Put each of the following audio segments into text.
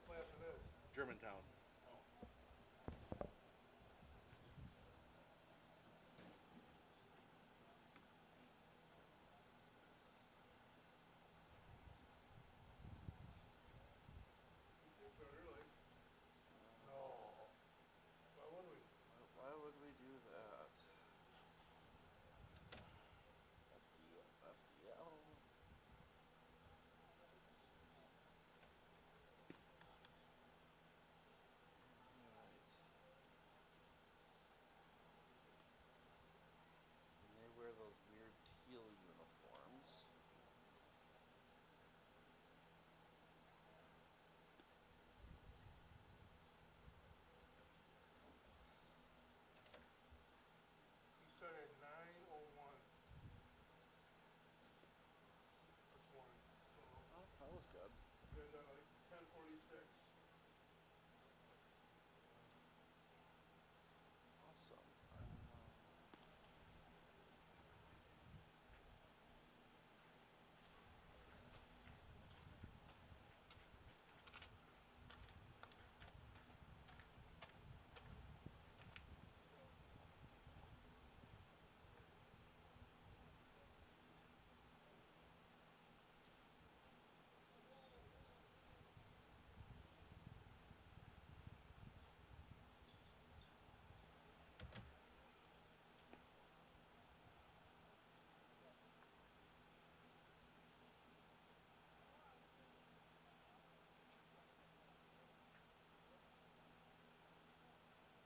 play after this? Germantown. Oh. We can start early. No. Why would we? Why would we do that? FDL, FDL. Alright. And they wear those weird teal uniforms. He started at 9:01 this morning. So Oh, that was good. we're done like 10:46. Awesome.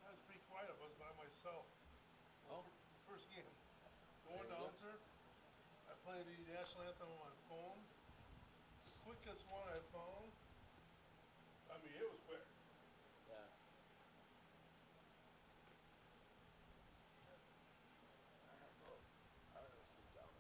I was pretty quiet. I was by myself. Oh, The first game. No there you go. announcer. I played the national anthem on my phone. Quickest one I found. I mean, it was quick. Yeah. I'm gonna sleep down.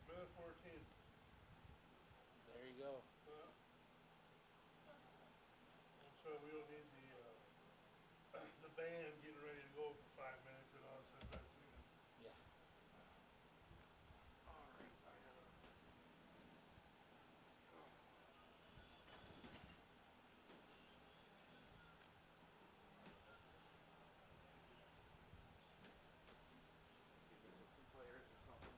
Minute 14. There you go. I'm sure we don't need the band getting ready to go for 5 minutes and all of a sudden that's Yeah. Alright, I gotta. Let's get some players or something.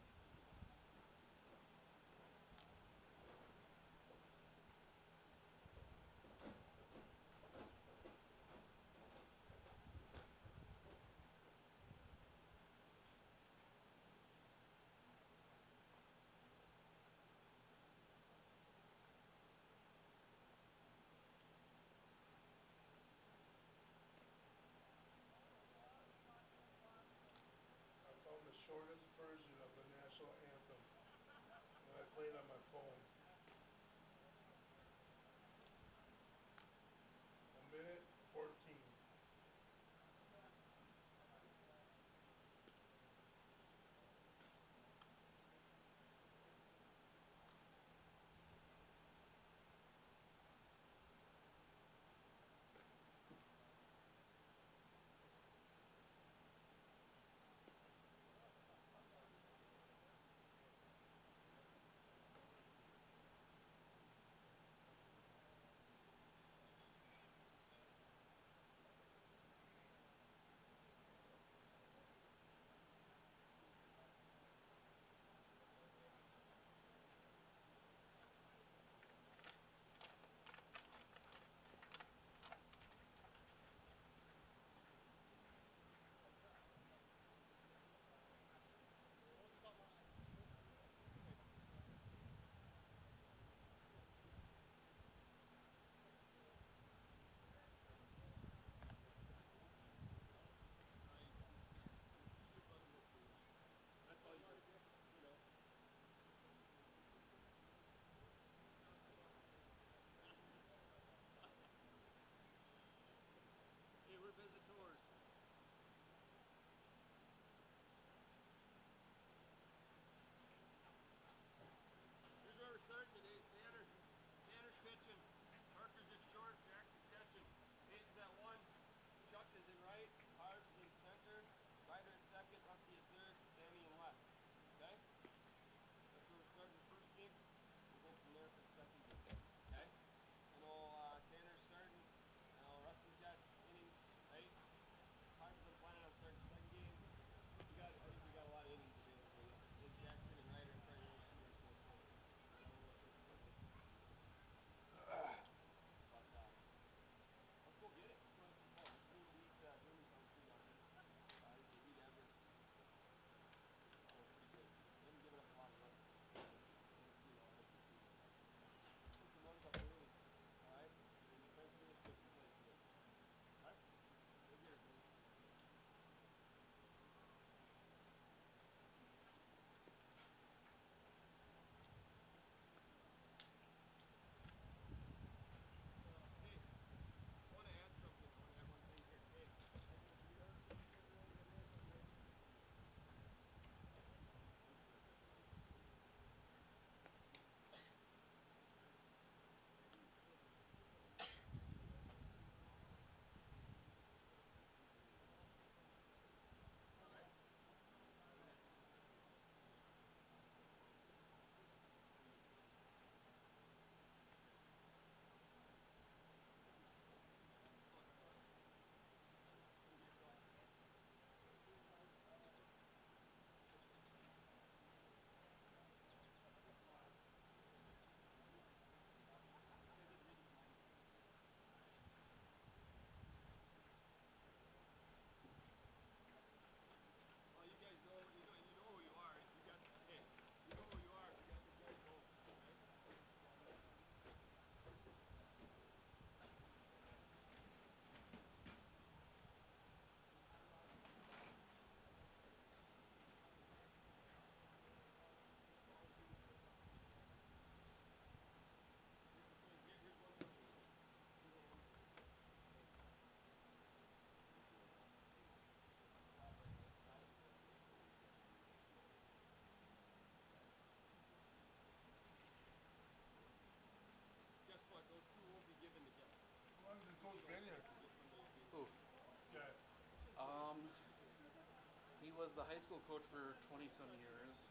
He was the high school coach for 20-some years.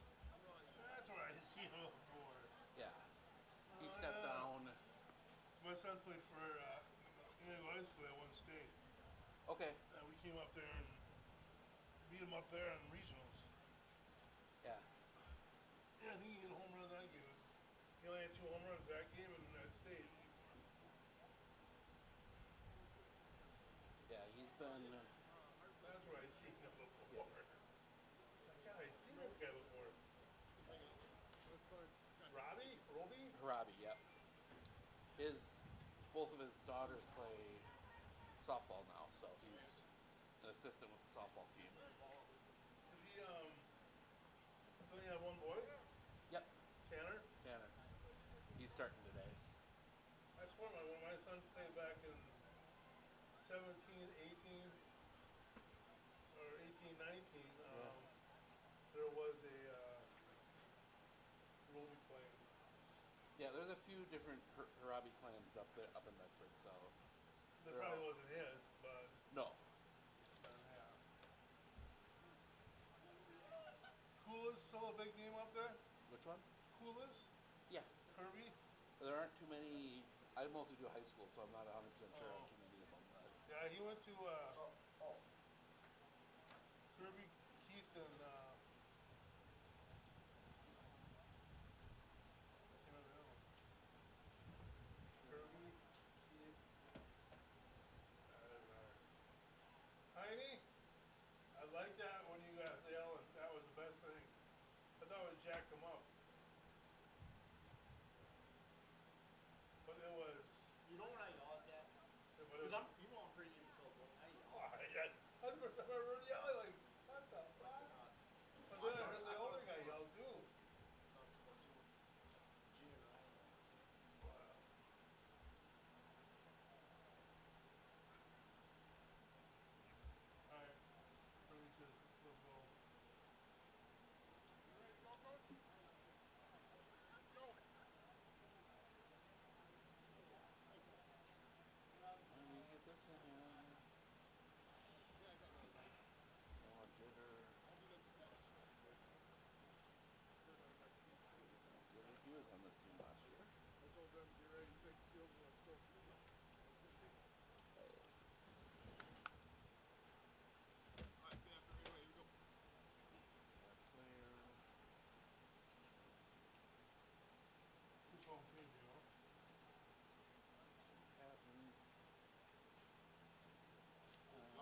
That's where I seen him before. Yeah. He stepped Yeah. down. My son played for Antigo High School at one state. Okay. We came up there and beat him up there in regionals. Yeah. Yeah, I think he hit a home run that game. He only had 2 home runs that game and that state. Yeah, he's been. That's where I seen him before. God, I seen this guy before. Robbie? Roby? Robbie, yep. Both of his daughters play softball now, so he's an assistant with the softball team. Is he, only have one boy? Yep. Tanner? Tanner. He's starting today. I swear when my son played back in 17, 18, or 18, 19, there was a Roby playing. Yeah, there's a few different Harabi clans up in Medford, so. That probably wasn't his, but No. yeah. Coolest still a big name up there? Which one? Coolest? Yeah. Kirby? There aren't too many. I mostly do high school, so I'm not 100% sure on too many of them. But. Yeah, he went to Kirby, Keith, and I can't remember the other one. Kirby, Keith, Heine? I like that when you got yelling. That was the best thing. I thought it would jack him up. But it was. You know when I yell at that? Because you know I'm pretty difficult when I yell. Oh, I was the first time I heard yelling like, what the fuck? But then I heard the older guy yell too. Junior Ryan. Wow. Alright. Ready to let's go. You ready to go, coach? Go. Let me get this in here. Yeah, I got another knife. Oh, jitter. I'll do that next. Good as he was on this team last year. I told them to get ready to take the field and let's go. Alright, get after me anyway, here we go. That player. This one came, you know? Patton. Price.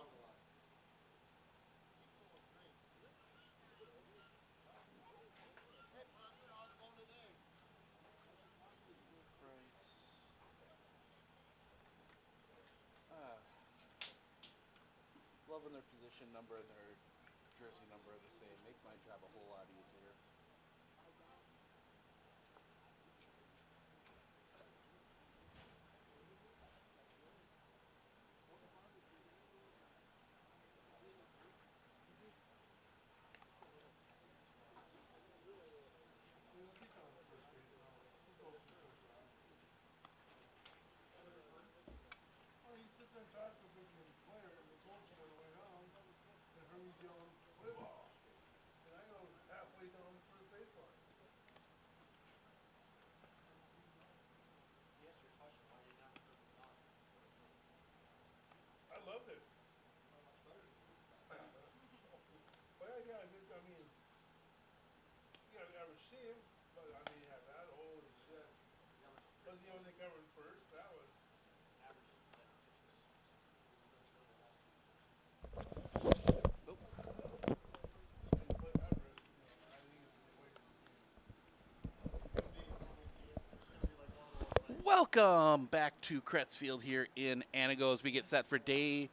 Loving their position number and their jersey number are the same. Makes my job a whole lot easier. Well, he sits there and talks to a big name player, and the coach is on the way down, and Hermie's yelling, play ball. And I go halfway down the first baseline. He asked your question, why you never took the dog? I loved it. Well, yeah, I mean, yeah, I've never seen him, but I mean, yeah, that, holy shit. Wasn't he only covering first? That was. Averages for that pitch was last week. Nope. He played Everett, you know, I think it's a waste of game. It's gonna be like one of those like Welcome back to Kretzfield here in Antigo as we get set for day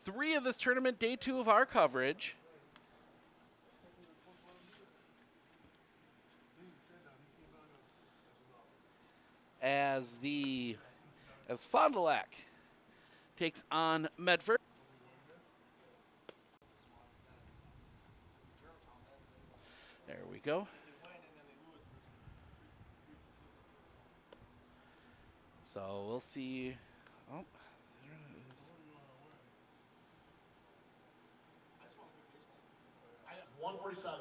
3 of this tournament, day 2 of our coverage. As Fond du Lac takes on Medford. There we go. So we'll see. Oh, there it is. 147.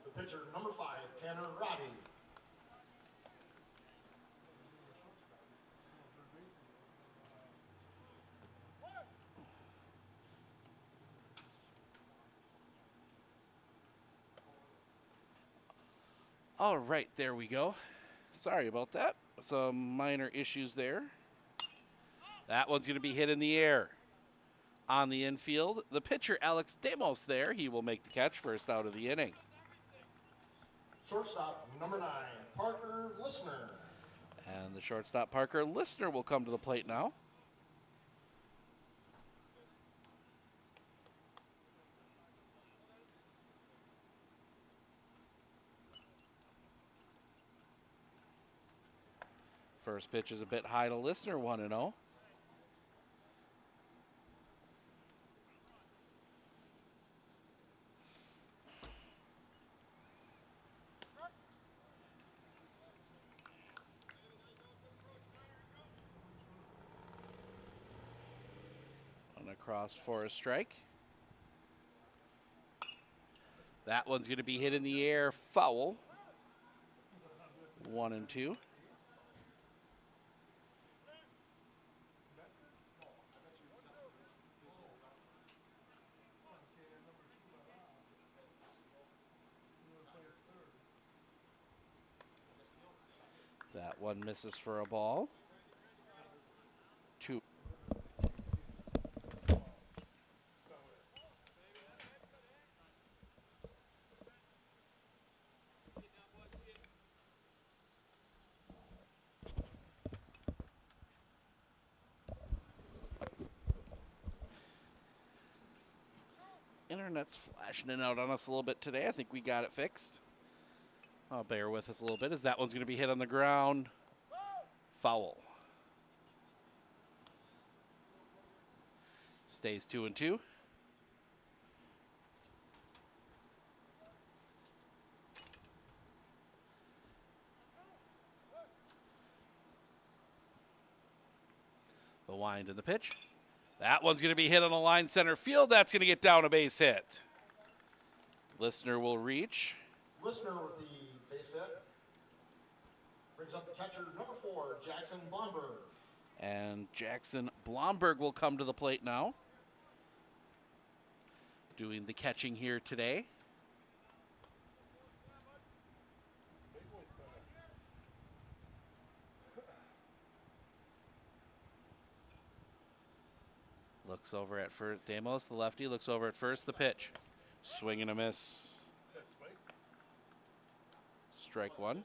The pitcher, number 5, Tanner Roddy. All right, there we go. Sorry about that. Some minor issues there. That one's going to be hit in the air. On the infield, the pitcher, Alex Demos there. He will make the catch, first out of the inning. Shortstop, number 9, Parker Listener. And the shortstop, Parker Listener, will come to the plate now. First pitch is a bit high to Listener, 1-0. And across for a strike. That one's going to be hit in the air, foul. 1-2. That one misses for a ball. 2. Internet's flashing in and out on us a little bit today. I think we got it fixed. I'll bear with us a little bit as that one's going to be hit on the ground. Foul. Stays 2-2. The wind and the pitch. That one's going to be hit on the line center field. That's going to get down a base hit. Listener will reach. Listener with the base hit. Brings up the catcher, number 4, Jackson Blomberg. And Jackson Blomberg will come to the plate now. Doing the catching here today. Looks over at first. Demos, the lefty, looks over at first. The pitch. Swing and a miss. Strike 1.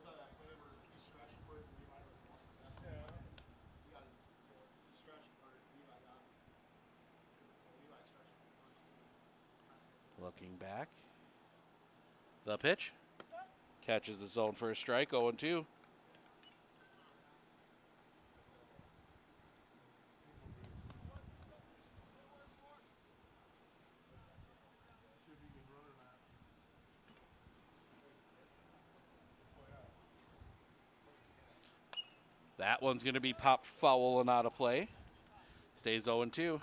Looking back. The pitch. Catches the zone for a strike. 0-2. That one's going to be popped foul and out of play. Stays 0-2.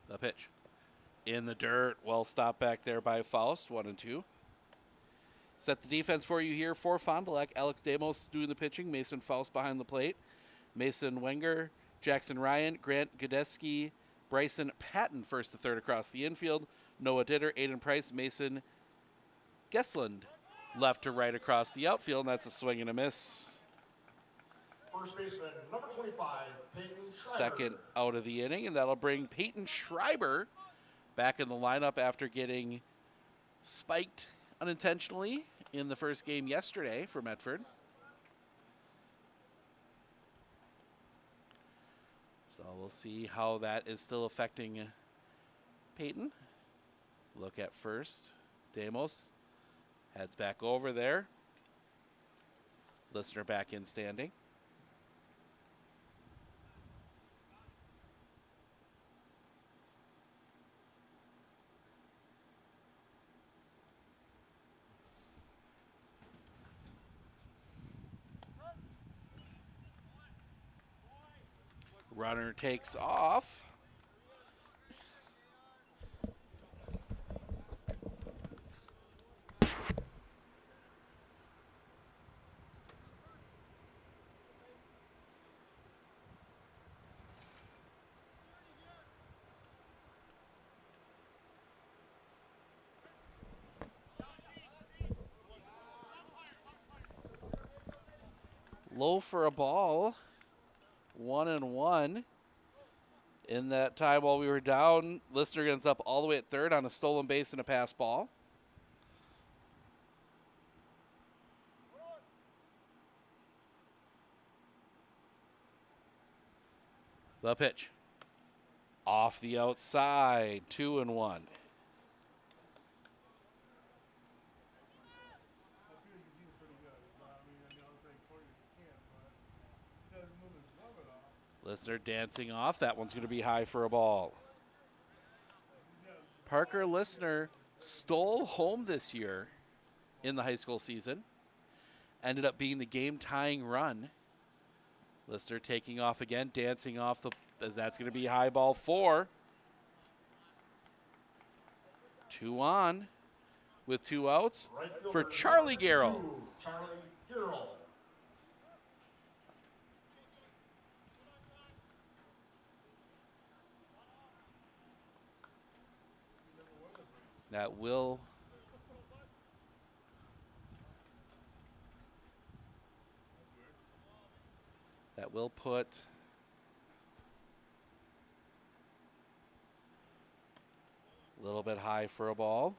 The pitch. In the dirt. Well stopped back there by Faust. 1-2. Set the defense for you here for Fond du Lac. Alex Demos doing the pitching. Mason Faust behind the plate. Mason Wenger, Jackson Ryan, Grant Godeski, Bryson Patton first to third across the infield. Noah Ditter, Aiden Price, Mason Gessland left to right across the outfield, and that's a swing and a miss. First baseman, number 25, Peyton Schreiber. Second out of the inning, and that'll bring Peyton Schreiber back in the lineup after getting spiked unintentionally in the first game yesterday for Medford. So we'll see how that is still affecting Peyton. Look at first. Demos heads back over there. Listener back in standing. Runner takes off. Low for a ball. 1-1. In that time while we were down, Listener gets up all the way at third on a stolen base and a pass ball. The pitch. Off the outside. 2-1. I feel like he's pretty good. I mean, on the outside corner you can, but he doesn't move his glove at all. Listener dancing off. That one's going to be high for a ball. Parker Listener stole home this year in the high school season. Ended up being the game-tying run. Listener taking off again, dancing off as that's going to be high ball 4. 2 on with 2 outs for Charlie Garrell. Charlie Garrell. That will put a little bit high for a ball.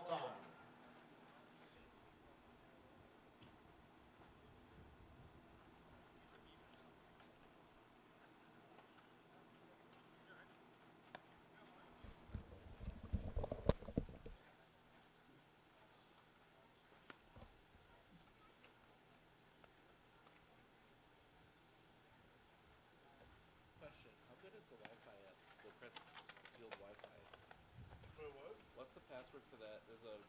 Time. Question: how good is the Wi-Fi at the Prince Field Wi-Fi? Wait, what? What's the password for that? There's a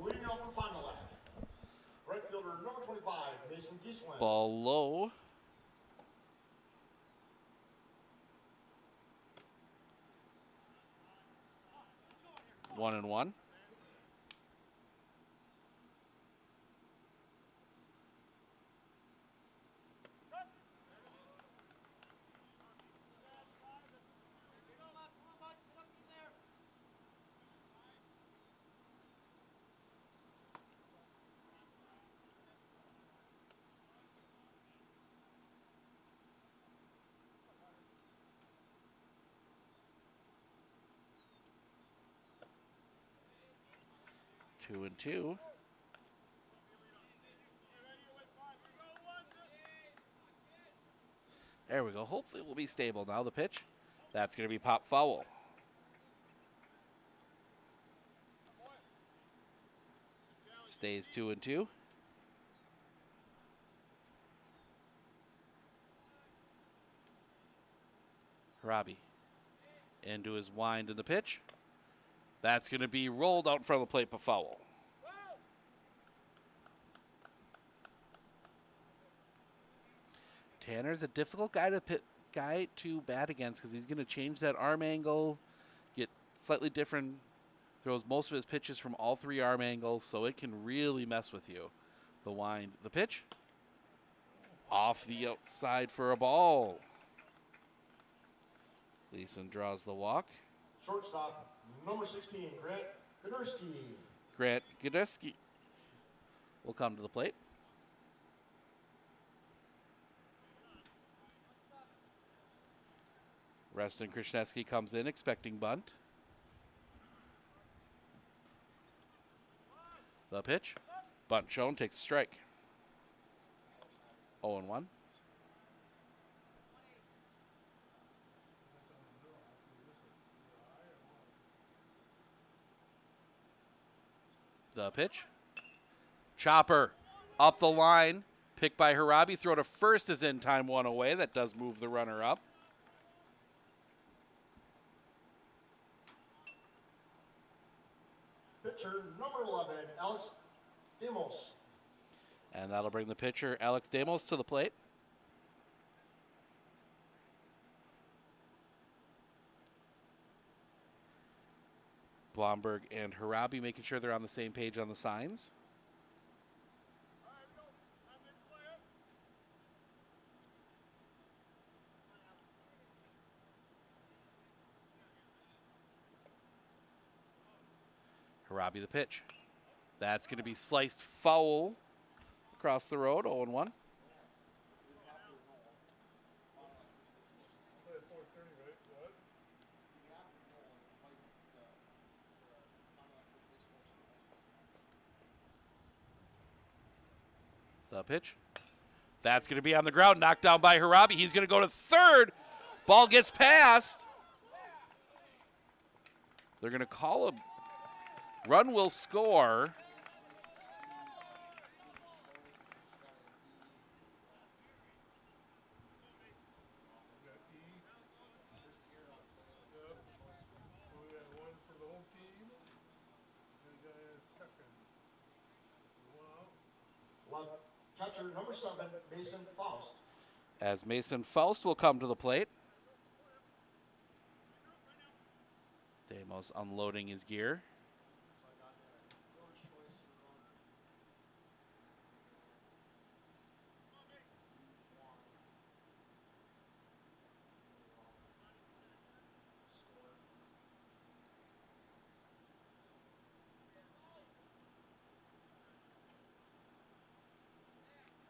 Leading off for Fond du Lac. Right fielder number 25, Mason Giesland. ball low. One and one. Two and two. There we go. Hopefully we'll be stable now. The pitch. That's going to be pop foul. Stays 2 and 2. Robbie into his wind in the pitch. That's going to be rolled out in front of the plate for foul. Tanner's a difficult guy to bat against because he's going to change that arm angle, get slightly different, throws most of his pitches from all 3 arm angles, so it can really mess with you. The wind, the pitch, off the outside for a ball. Gleason draws the walk. Shortstop, number 16, Grant Gudurski. Grant Gudurski will come to the plate. Reston Krishneski comes in expecting bunt. The pitch. Bunt shown, takes a strike. 0-1. The pitch. Chopper up the line. Picked by Harabi. Throw to first is in time, one away. That does move the runner up. Pitcher number 11, Alex Demos. And that'll bring the pitcher, Alex Demos, to the plate. Blomberg and Harabi making sure they're on the same page on the signs. Harabi the pitch. That's going to be sliced foul across the road, 0-1. Play at 4:30, right? What? The pitch. That's going to be on the ground, knocked down by Harabi. He's going to go to third. Ball gets past. They're going to call a run, will score. We got E. Yep. We got one for the home team. And we got a second. One out. Catcher number 7, Mason Faust. As Mason Faust will come to the plate. Demos unloading his gear.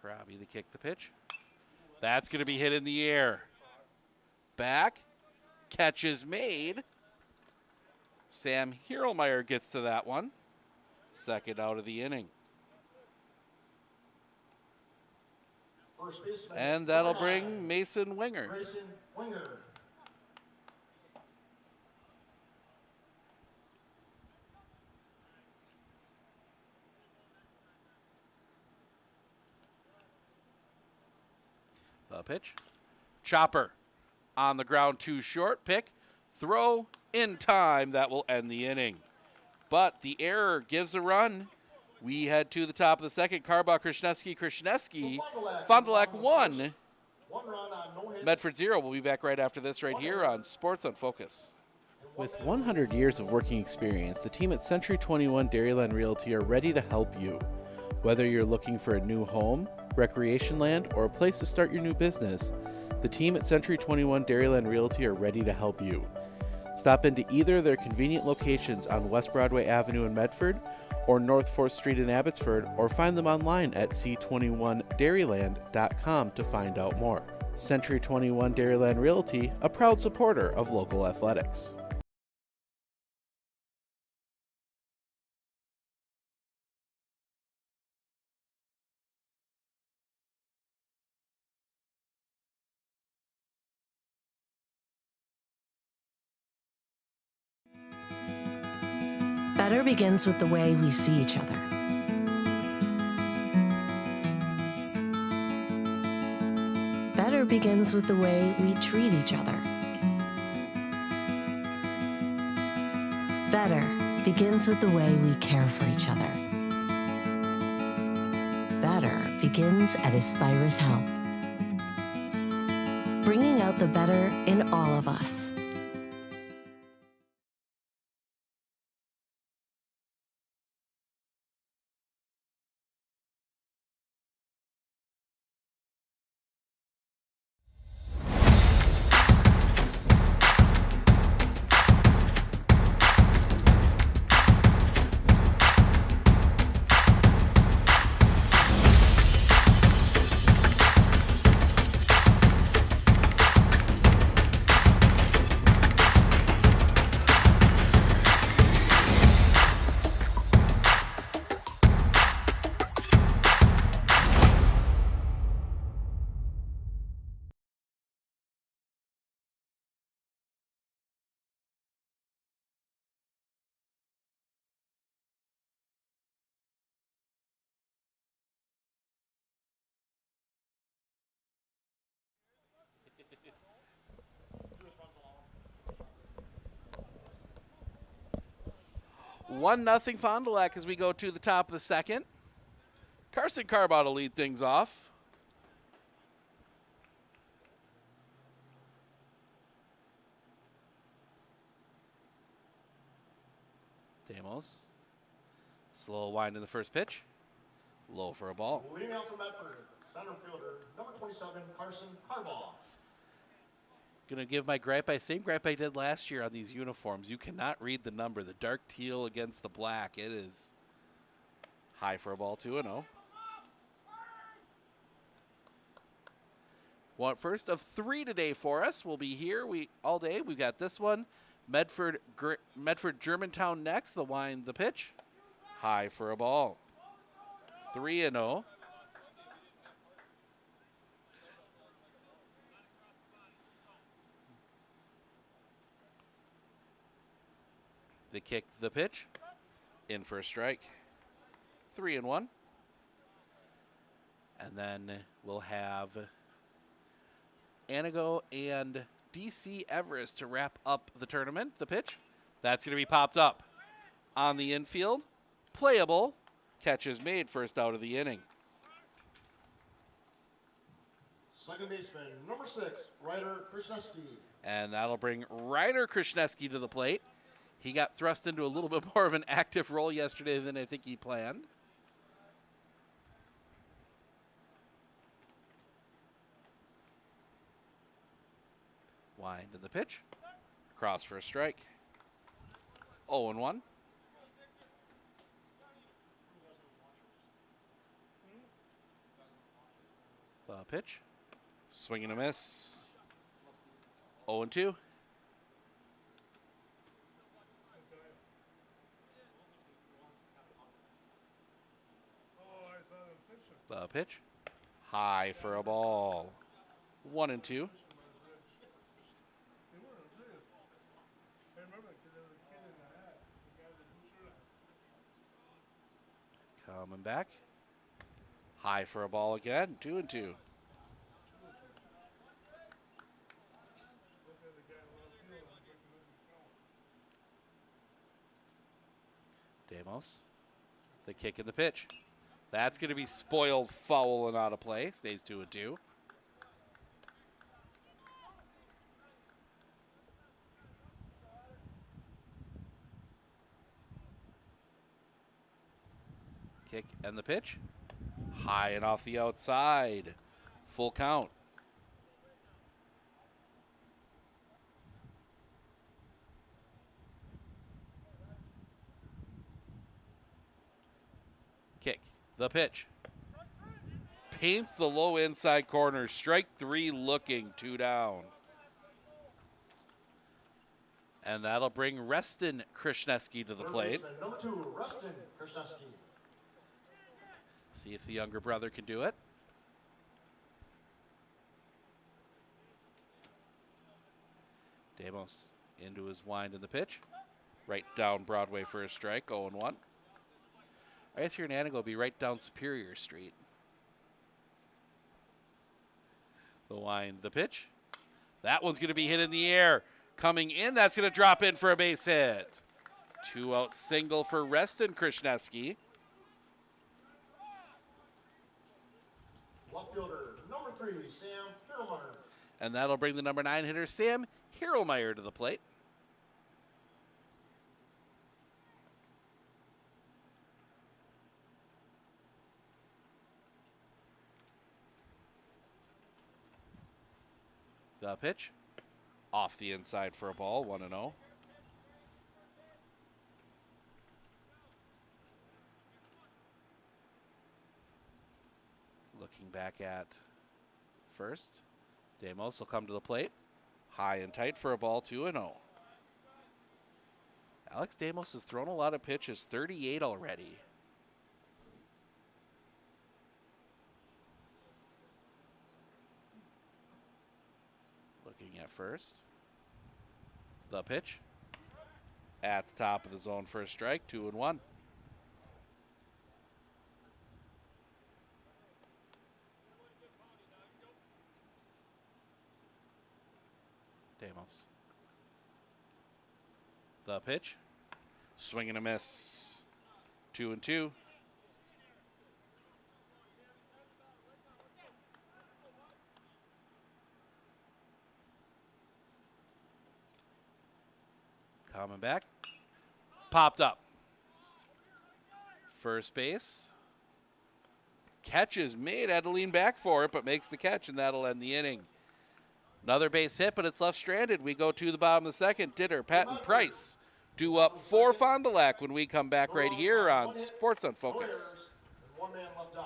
Robbie to kick the pitch. That's going to be hit in the air. Back. Catch is made. Sam Hierlmeyer gets to that one. Second out of the inning. First baseman. And that'll number 9, bring Mason Winger. Grayson Winger. The pitch. Chopper on the ground, too short. Pick. Throw in time. That will end the inning. But the error gives a run. We head to the top of the second. Karba, Krasniewski. Fond du Lac 1. 1 run on no hits. Medford 0. We'll be back right after this right here on Sports on Focus. With 100 years of working experience, the team at Century 21 Dairyland Realty are ready to help you. Whether you're looking for a new home, recreation land, or a place to start your new business, the team at Century 21 Dairyland Realty are ready to help you. Stop into either of their convenient locations on West Broadway Avenue in Medford or North 4th Street in Abbotsford, or find them online at c21dairyland.com to find out more. Century 21 Dairyland Realty, a proud supporter of local athletics. Better begins with the way we see each other. Better begins with the way we treat each other. Better begins with the way we care for each other. Better begins at Aspirus Health, bringing out the better in all of us. 1-0 Fond du Lac as we go to the top of the second. Carson Carbaugh to lead things off. Damos. Slow wind in the first pitch. Low for a ball. Leading out from Medford, center fielder, number 27, Carson Carbaugh. Gonna give my gripe, same gripe I did last year on these uniforms. You cannot read the number. The dark teal against the black. It is high for a ball, 2-0. One first of 3 today for us. We'll be here all day. We've got this one. Medford Germantown next. The wind, the pitch. High for a ball. 3-0. The kick, the pitch. In for a strike. 3-1. And then we'll have Antigo and DC Everest to wrap up the tournament. The pitch. That's going to be popped up on the infield. Playable. Catch is made, first out of the inning. Second baseman, number 6, Ryder Krishneski. And that'll bring Ryder Krishneski to the plate. He got thrust into a little bit more of an active role yesterday than I think he planned. Wind in the pitch. Cross for a strike. 0-1. The pitch. Swing and a miss. 0-2. The pitch. High for a ball. 1-2. Coming back. High for a ball again. 2-2. Damos. The kick and the pitch. That's going to be spoiled foul and out of play. Stays 2-2. Kick and the pitch. High and off the outside. Full count. Kick. The pitch. Paints the low inside corner. Strike 3 looking. 2 down. And that'll bring Reston Krishneski to the plate. Number 2, Reston Krishneski. See if the younger brother can do it. Damos into his wind in the pitch. Right down Broadway for a strike. 0-1. I guess here in Antigo will be right down Superior Street. The wind, the pitch. That one's going to be hit in the air. Coming in, that's going to drop in for a base hit. 2-out single for Reston Krishneski. Left fielder, number 3, Sam Hirlemeyer. And that'll bring the number 9 hitter, Sam Hirlemeyer, to the plate. The pitch. Off the inside for a ball, 1-0. Looking back at first. Damos will come to the plate. High and tight for a ball, 2-0. Alex Damos has thrown a lot of pitches, 38 already. Looking at first. The pitch. At the top of the zone for a strike, 2-1. Damos. The pitch. Swing and a miss. 2-2. Coming back. Popped up. First base. Catch is made. Had to lean back for it, but makes the catch, and that'll end the inning. Another base hit, but it's left stranded. We go to the bottom of the second. Ditter, Patton, Price due up for Fond du Lac when we come back right here on Sports on Focus. One man left on.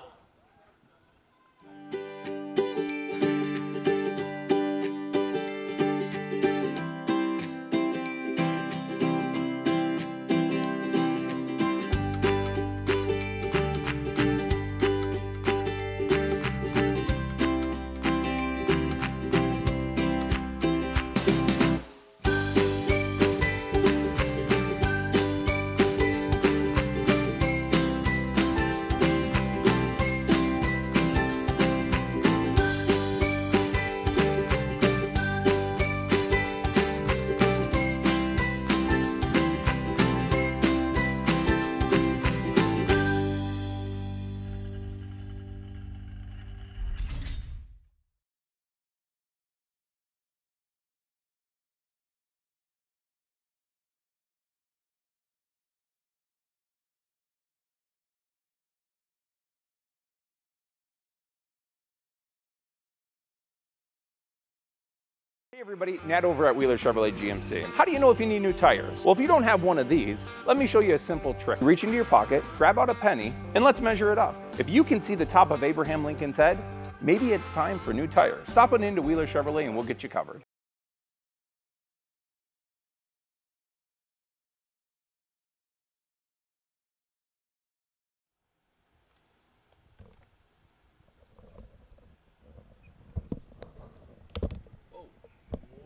Hey everybody, Nat over at Wheeler Chevrolet GMC. How do you know if you need new tires? Well, if you don't have one of these, let me show you a simple trick. Reach into your pocket, grab out a penny, and let's measure it up. If you can see the top of Abraham Lincoln's head, maybe it's time for new tires. Stop on into Wheeler Chevrolet and we'll get you covered.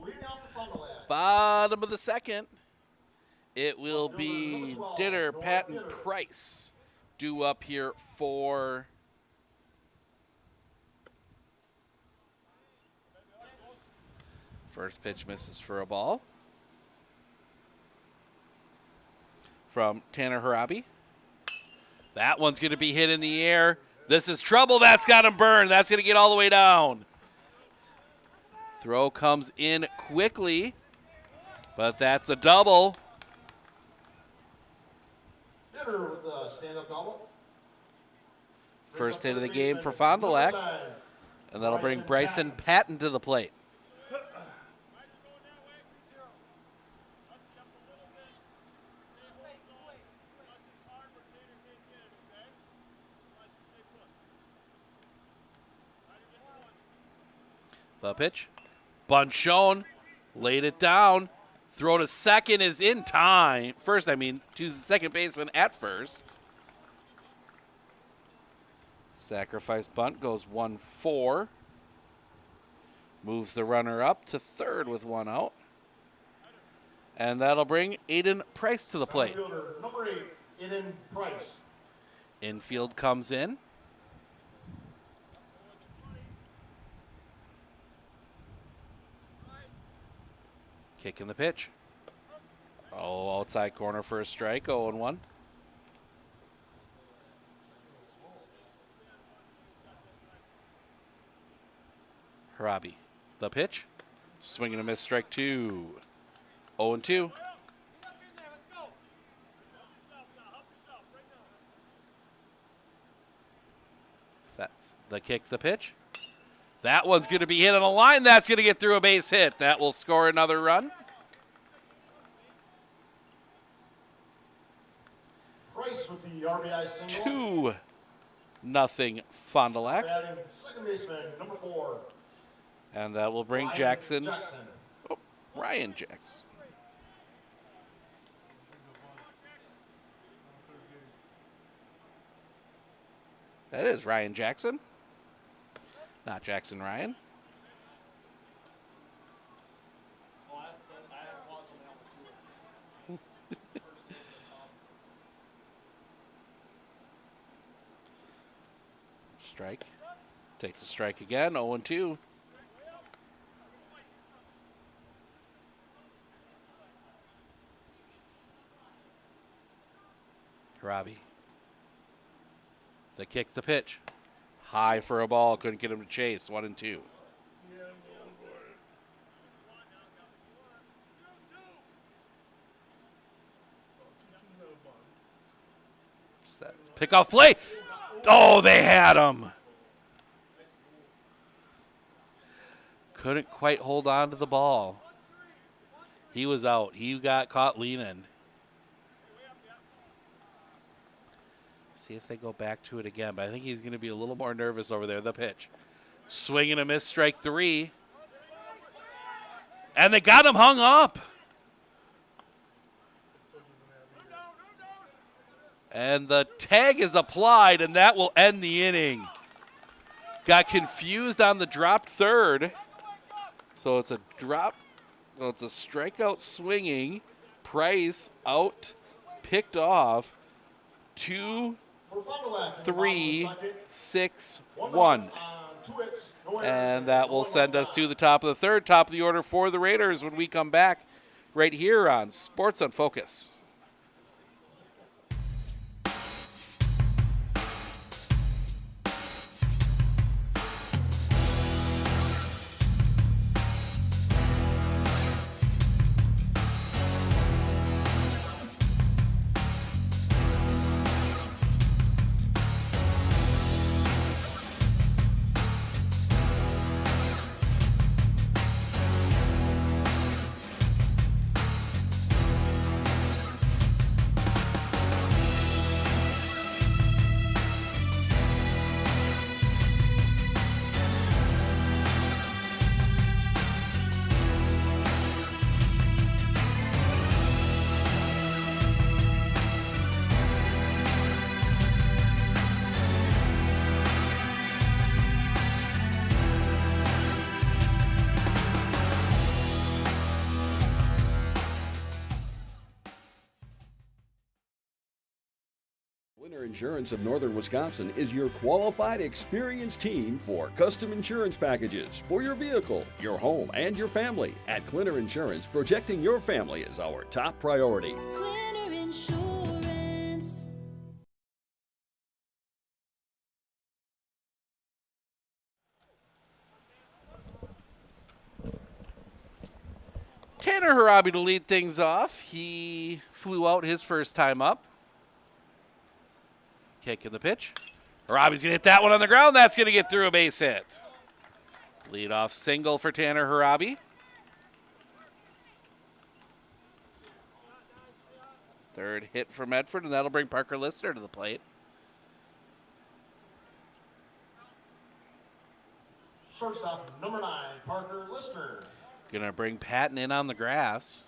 Leading off the Fond du Lac. Bottom of the second. It will be Ditter, Patton, Price due up here for first pitch. Misses for a ball from Tanner Harabi. That one's going to be hit in the air. This is trouble. That's got him burned. That's going to get all the way down. Throw comes in quickly, but that's a double. Ditter with the stand-up double. First hit of the game for Fond du Lac, and that'll bring Bryson Patton to the plate. The pitch. Bunt shown. Laid it down. Throw to second is in time. First, I mean, to the second baseman at first. Sacrifice bunt goes 1-4. Moves the runner up to third with one out. And that'll bring Aiden Price to the plate. Fielder, number 8, Aiden Price. Infield comes in. Kicking the pitch. Oh, outside corner for a strike, 0-1. Harabi, the pitch. Swing and a miss, strike 2. 0-2. Sets the kick, the pitch. That one's going to be hit on a line. That's going to get through a base hit. That will score another run. Price with the RBI single. 2-0 Fond du Lac. Batting second baseman, number 4. And that will bring Ryan Jackson. Jackson. Oh, Ryan Jackson. That is Ryan Jackson. Not Jackson Ryan. Oh, I have to pause on that one too. Strike. Takes a strike again, 0-2. Harabi. They kick the pitch. High for a ball. Couldn't get him to chase. 1-2. Yeah, I'm going for it. Sets. Pick off play. Oh, they had him. Couldn't quite hold on to the ball. He was out. He got caught leaning. See if they go back to it again, but I think he's going to be a little more nervous over there. The pitch. Swing and a miss, strike 3. And they got him hung up. And the tag is applied, and that will end the inning. Got confused on the dropped third. So it's a drop. Well, it's a strikeout swinging. Price out, picked off. 2, 3, 6, 1. And that will send us to the top of the third, top of the order for the Raiders when we come back right here on Sports on Focus. Winter Insurance of Northern Wisconsin is your qualified, experienced team for custom insurance packages for your vehicle, your home, and your family. At Clinner Insurance, protecting your family is our top priority. Clinner Insurance. Tanner Harabi to lead things off. He flew out his first time up. Kick in the pitch. Harabi's going to hit that one on the ground. That's going to get through a base hit. Leadoff single for Tanner Harabi. Third hit for Medford, and that'll bring Parker Lister to the plate. Shortstop number 9, Parker Lister. Going to bring Patton in on the grass.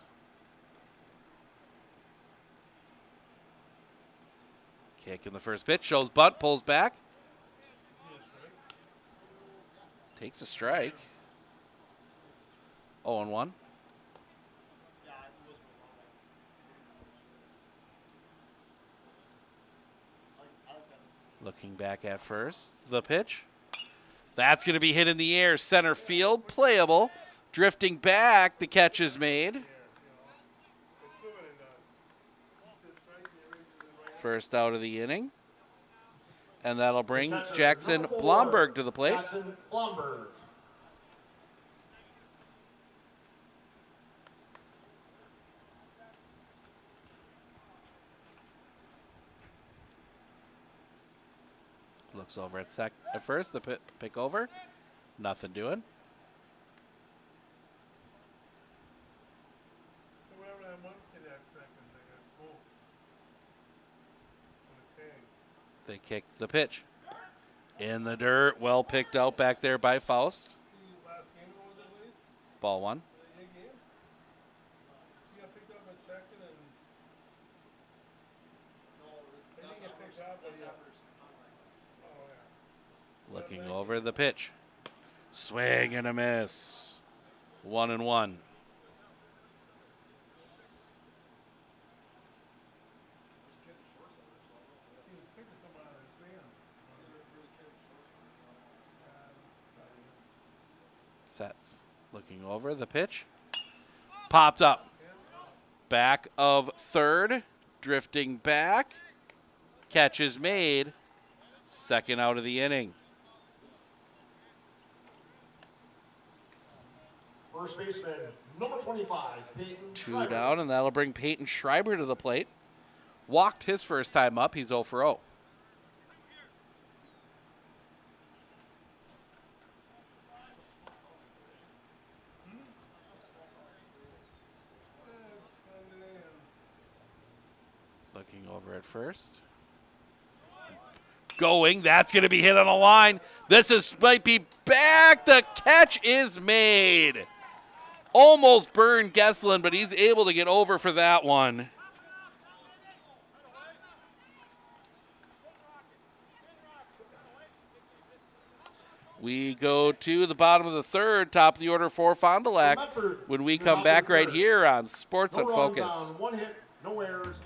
Kick in the first pitch, shows bunt, pulls back. Takes a strike. 0-1. Looking back at first, the pitch. That's going to be hit in the air, center field, playable. Drifting back, the catch is made. First out of the inning. And that'll bring Jackson Blomberg to the plate. Jackson Blomberg. Looks over at first, the pick over. Nothing doing. They kick the pitch. In the dirt, well picked out back there by Faust. Ball 1. Looking over the pitch. Swing and a miss. 1-1. Sets. Looking over the pitch. Popped up. Back of third. Drifting back. Catch is made. Second out of the inning. First baseman, number 25, Peyton Two Schreiber. down, and that'll bring Peyton Schreiber to the plate. Walked his first time up. He's 0 for 0. Looking over at first. Going. That's going to be hit on the line. Might be back. The catch is made. Almost burned Gesslin, but he's able to get over for that one. We go to the bottom of the third, top of the order for Fond du Lac, when we come back right here on Sports on Focus. One hit, no errors.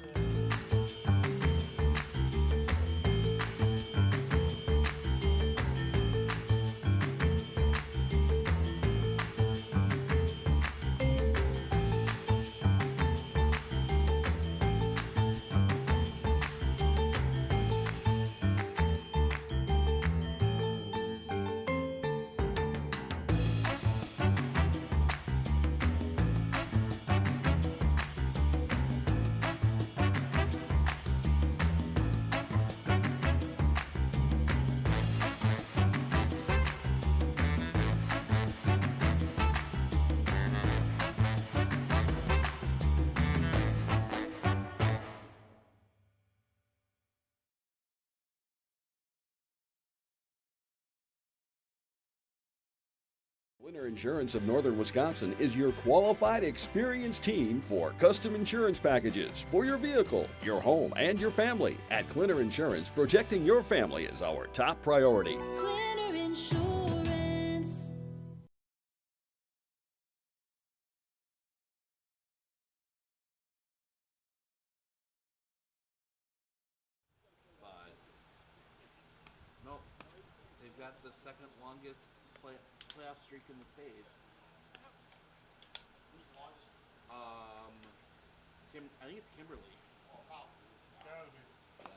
Winter Insurance of Northern Wisconsin is your qualified, experienced team for custom insurance packages for your vehicle, your home, and your family. At Clinner Insurance, protecting your family is our top priority. Clinner Insurance. Nope. They've got the second longest playoff streak in the state. I think it's Kimberly. Gotta be. Yeah.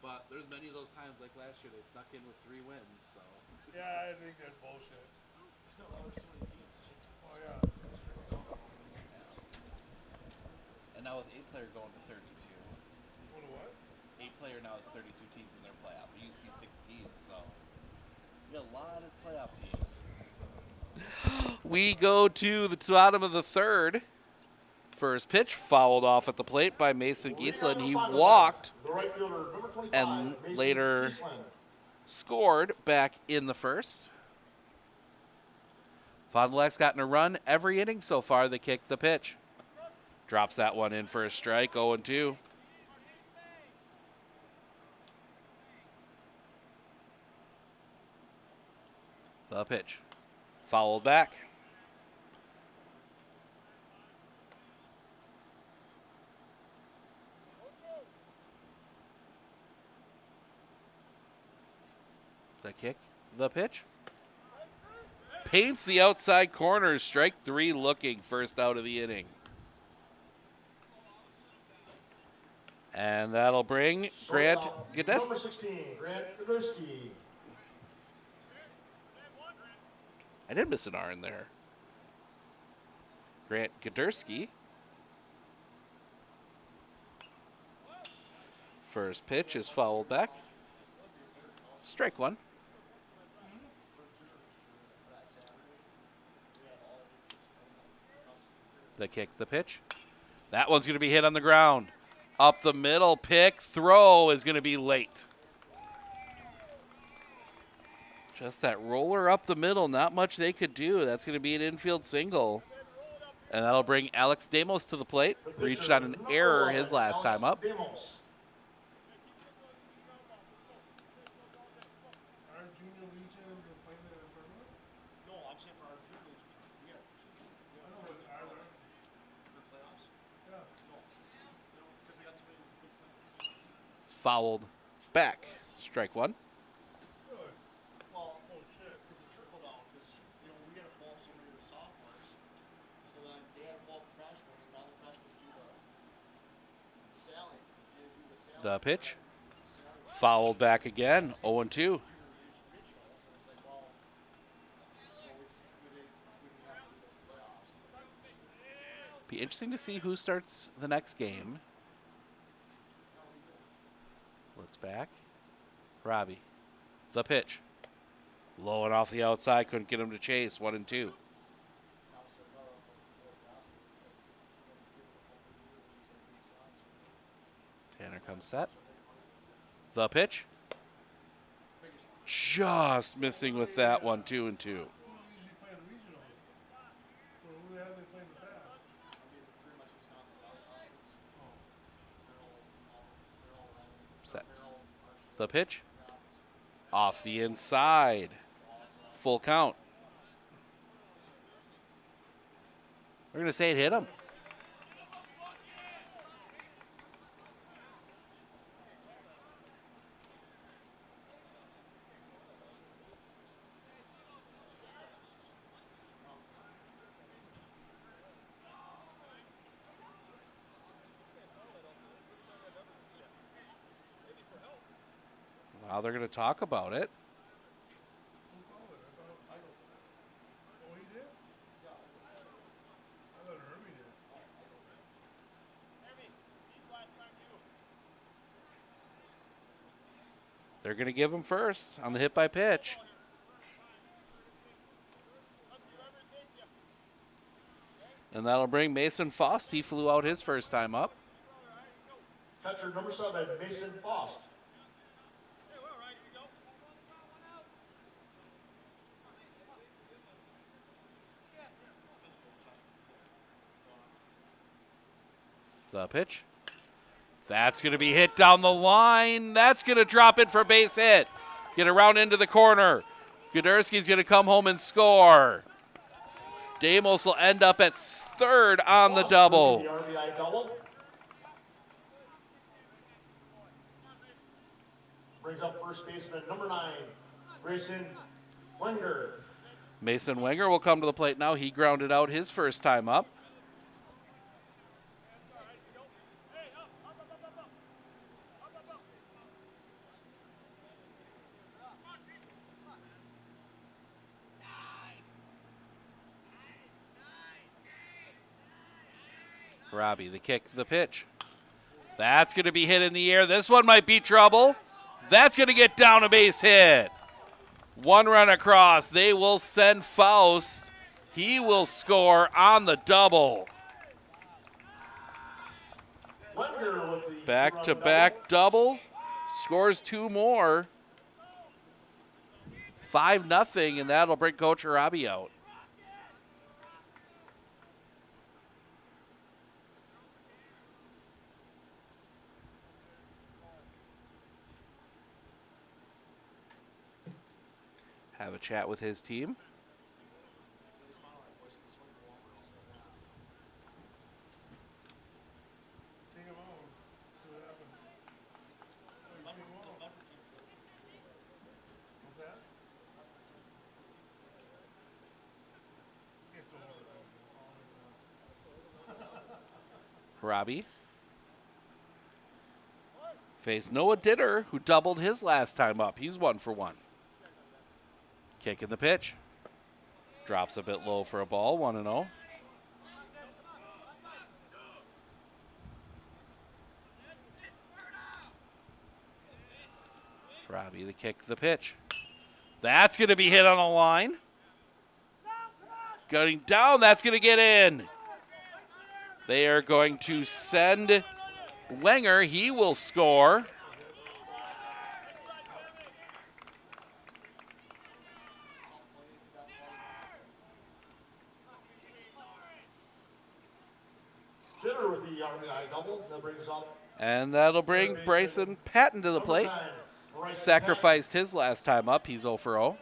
But there's many of those times, like last year, they snuck in with 3 wins. So. Yeah, I think that's bullshit. Oh yeah. And now with 8-player going to 32. What a what? 8-player now has 32 teams in their playoff. It used to be 16, so we got a lot of playoff teams. We go to the bottom of the third. First pitch fouled off at the plate by Mason Giesland. He walked and later scored back in the first. Fond du Lac's gotten a run every inning so far. They kick the pitch. Drops that one in for a strike, 0-2. The pitch. Fouled back. The kick. The pitch. Paints the outside corner. Strike 3 looking. First out of the inning. And that'll bring Grant Gadeski. Number 16, Grant Gadeski. I did miss an R in there. Grant Gadeski. First pitch is fouled back. Strike 1. The kick, the pitch. That one's going to be hit on the ground. Up the middle, pick, throw is going to be late. Just that roller up the middle, not much they could do. That's going to be an infield single. And that'll bring Alex Demos to the plate. Reached on an error his last time up. Our junior legion is playing in the tournament? No, I'm saying for our juniors. Yeah. I know, but For playoffs? yeah. No. No, because they got too many kids playing. It's fouled back. Strike 1. Good. Well, oh shit, because it trickled down, because, we had to ball so many of the sophomores. So then they had to ball the freshmen, and now the freshmen do the stallion. They do the stallion. The pitch. Fouled back again, 0-2. Be interesting to see who starts the next game. Looks back. Robbie. The pitch. Low and off the outside. Couldn't get him to chase. 1-2. Tanner comes set. The pitch. Just missing with that one. 2-2. Who usually play in the regional? Or who have they played in the past? Sets. The pitch. Off the inside. Full count. We're going to say it hit him. Now they're going to talk about it. Who called it? Oh, he did? I thought Herbie did. They're going to give him first on the hit by pitch. And that'll bring Mason Faust. He flew out his first time up. Catcher number 7, Mason Faust. The pitch. That's going to be hit down the line. That's going to drop it for base hit. Get around into the corner. Gudurski's going to come home and score. Damos will end up at third on the double. The RBI double. Brings up first baseman number 9, Grayson Wenger. Mason Wenger will come to the plate now. He grounded out his first time up. Robbie, the kick, the pitch. That's going to be hit in the air. This one might be trouble. That's going to get down a base hit. One run across. They will send Faust. He will score on the double. Back-to-back doubles. Scores 2 more. 5-0, and that'll bring Coach Robbie out. Have a chat with his team. Take him out. See what happens. Oh, you take him out. What's that? It's over. Robbie faced Noah Ditter, who doubled his last time up. He's 1 for 1. Kick in the pitch. Drops a bit low for a ball, 1-0. Robbie, the kick, the pitch. That's going to be hit on a line. Going down, that's going to get in. They are going to send Wenger. He will score. Dinner with the RBI double. That brings up. And that'll bring Bryson Patton to the plate. Sacrificed his last time up. He's 0 for 0.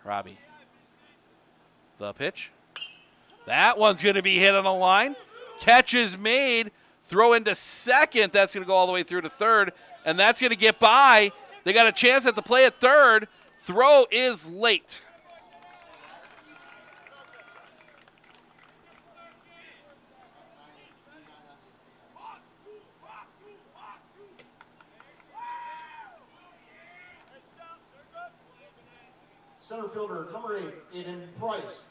Robbie. The pitch. That one's going to be hit on a line. Catch is made. Throw into second. That's going to go all the way through to third. And that's going to get by. They got a chance at the play at third. Throw is late. Center fielder, number 8, Aiden Price.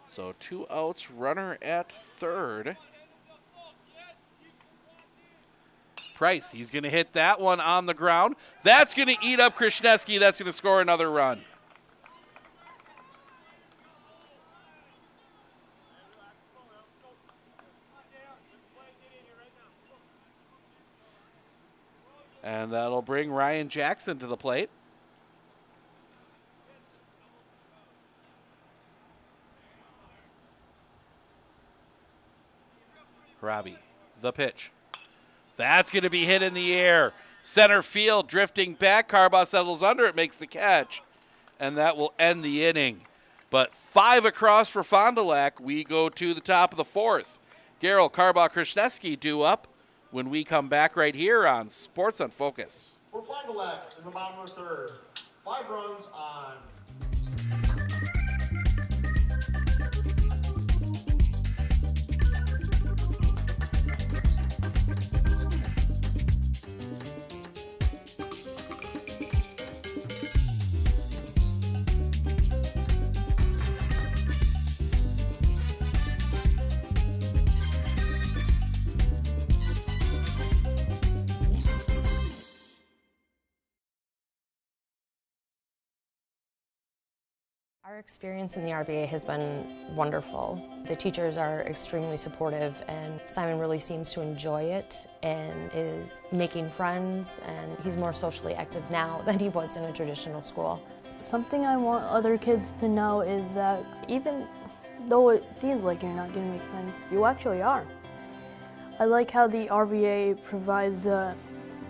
So 2 outs, runner at third. Price, he's going to hit that one on the ground. That's going to eat up Krishneski. That's going to score another run. And that'll bring Ryan Jackson to the plate. Robbie, the pitch. That's going to be hit in the air. Center field drifting back. Carbaugh settles under it, makes the catch. And that will end the inning. But 5 across for Fond du Lac. We go to the top of the 4th. Garrell, Carbaugh, Krishneski due up when we come back right here on Sports on Focus. For Fond du Lac in the bottom of the 3rd. 5 runs on. Our experience in the RVA has been wonderful. The teachers are extremely supportive, and Simon really seems to enjoy it and is making friends, and he's more socially active now than he was in a traditional school. Something I want other kids to know is that even though it seems like you're not going to make friends, you actually are. I like how the RVA provides an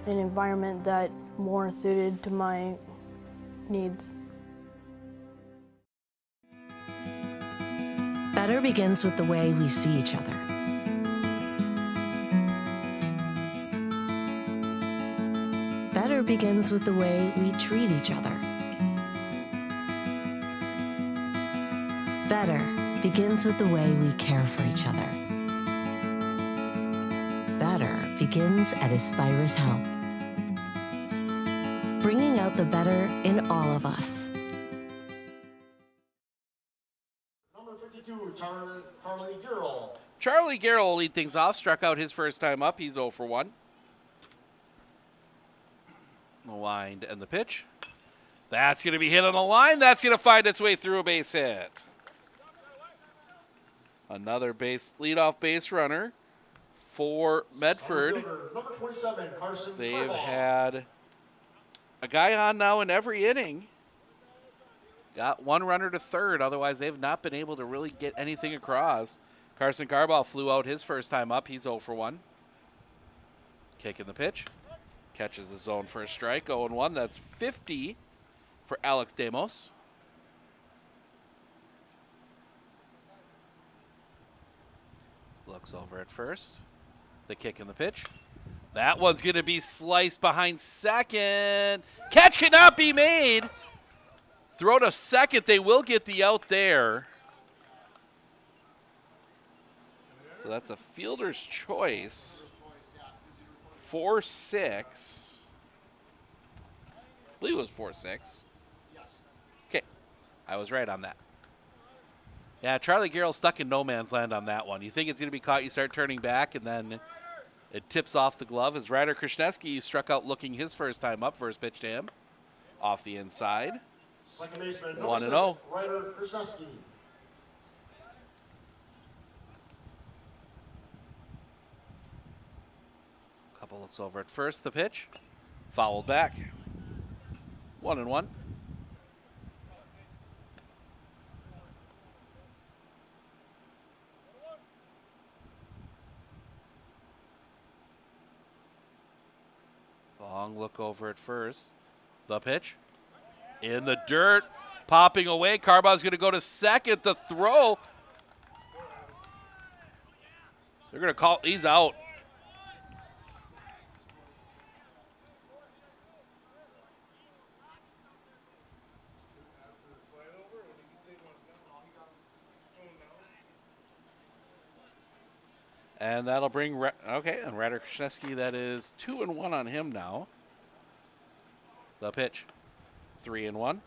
environment that more suited to my needs. Better begins with the way we see each other. Better begins with the way we treat each other. Better begins with the way we care for each other. Better begins at Aspirus Health, bringing out the better in all of us. Number 52, Charlie Garrell. Charlie Garrell will lead things off. Struck out his first time up. He's 0 for 1. The wind and the pitch. That's going to be hit on the line. That's going to find its way through a base hit. Another leadoff base runner for Medford. Number 27, Carson They've Carbaugh. had a guy on now in every inning. Got one runner to third. Otherwise, they've not been able to really get anything across. Carson Carbaugh flew out his first time up. He's 0 for 1. Kick in the pitch. Catches the zone for a strike. 0-1. That's 50 for Alex Demos. Looks over at first. The kick in the pitch. That one's going to be sliced behind second. Catch cannot be made. Throw to second. They will get the out there. So that's a fielder's choice. 4-6. I believe it was 4-6. Okay. I was right on that. Yeah, Charlie Garrell stuck in no man's land on that one. You think it's going to be caught, you start turning back, and then it tips off the glove. As Ryder Krishneski struck out looking his first time up. First pitch to him. Off the inside. Second baseman, 1-0. Ryder Krishneski. Couple looks over at first. The pitch. Fouled back. 1-1. Long look over at first. The pitch. In the dirt. Popping away. Carbaugh's going to go to second. The throw. They're going to call. He's out. And that'll bring, okay, and Ryder Krishneski, that is 2-1 on him now. The pitch, 3-1.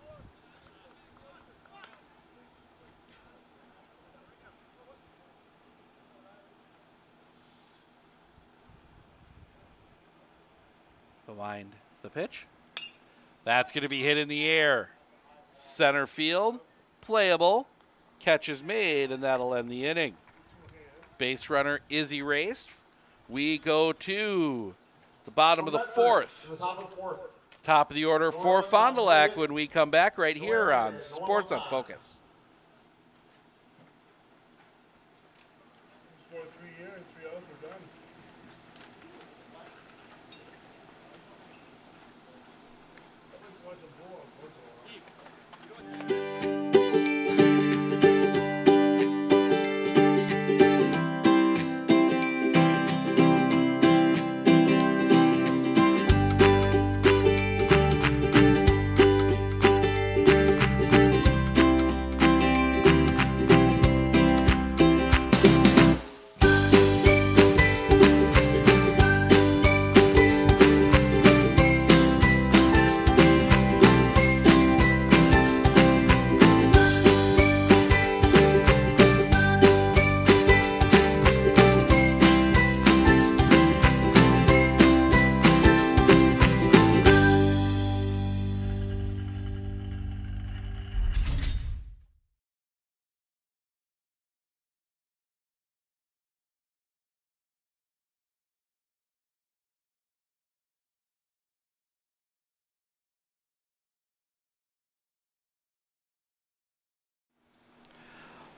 Wind the pitch. That's going to be hit in the air. Center field, playable. Catch is made, and that'll end the inning. Base runner is erased. We go to the bottom of the fourth. Top of the order for Fond du Lac when we come back right here on Sports on Focus. Score 3 here and 3 outs, we're done. Watch a blow up once in a while.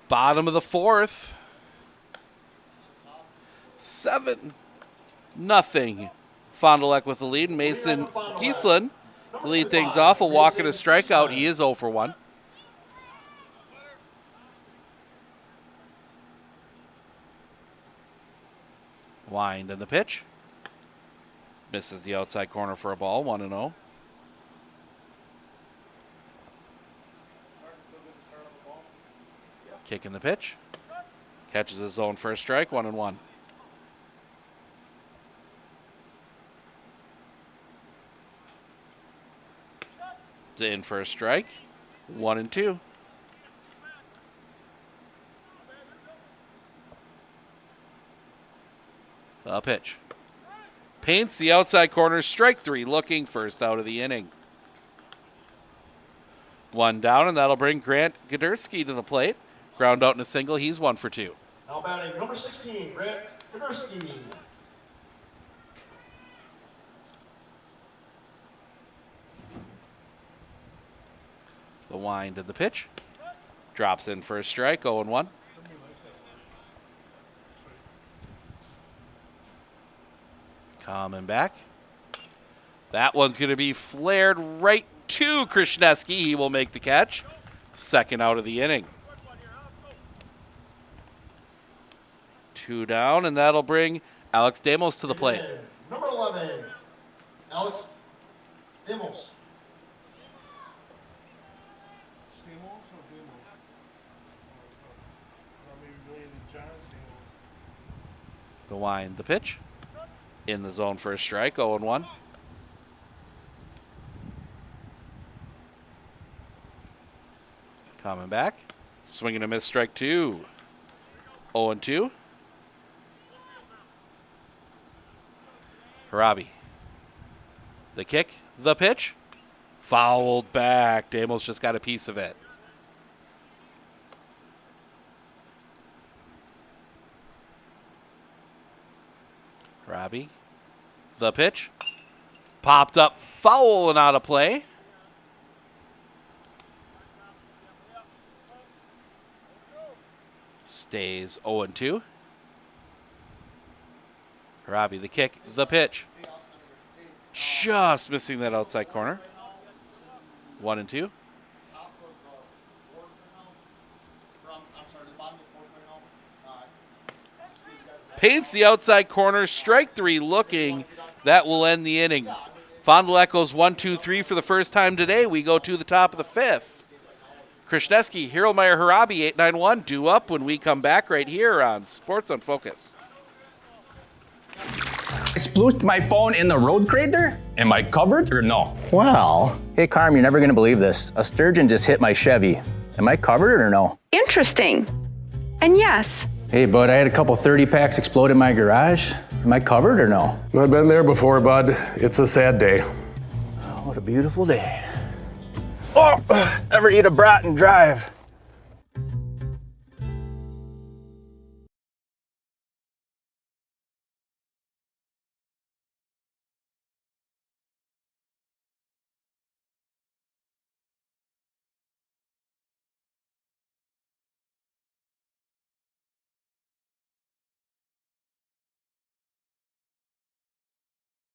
Bottom of the fourth. 7-0. Fond du Lac with the lead. Mason Giesland to lead things off. A walk and a strikeout. He is 0 for 1. Wind in the pitch. Misses the outside corner for a ball. 1-0. Kicking the pitch. Catches his own first strike. 1-1. In for a strike. 1-2. The pitch. Paints the outside corner. Strike 3. Looking first out of the inning. 1 down, and that'll bring Grant Gadersky to the plate. Ground out in a single. He's 1 for 2. Now batting number 16, Grant Gadersky. The wind of the pitch. Drops in for a strike. 0-1. Coming back. That one's going to be flared right to Krishneski. He will make the catch. Second out of the inning. 2 down, and that'll bring Alex Demos to the plate. Number 11, Alex Demos. Stamos or Demos? Or maybe William and John Stamos. The wind, the pitch. In the zone for a strike. 0-1. Coming back. Swinging a miss, strike 2. 0-2. Harabi. The kick, the pitch. Fouled back. Damos just got a piece of it. Harabi. The pitch. Popped up, foul and out of play. Stays 0-2. Harabi, the kick, the pitch. Just missing that outside corner. 1-2. Paints the outside corner. Strike 3 looking. That will end the inning. Fond du Lac goes 1-2-3 for the first time today. We go to the top of the 5th. Krishneski, Hirelmeyer, Harabi, 8-9-1. Due up when we come back right here on Sports on Focus. I splooshed my phone in the road crater? Am I covered or no? Well, hey Carm, you're never gonna believe this. A sturgeon just hit my Chevy. Am I covered or no? Interesting. And yes, Hey, bud, I had a couple 30 packs explode in my garage. Am I covered or no? I've been there before, bud. It's a sad day. Oh, what a beautiful day. Oh, ever eat a brat and drive?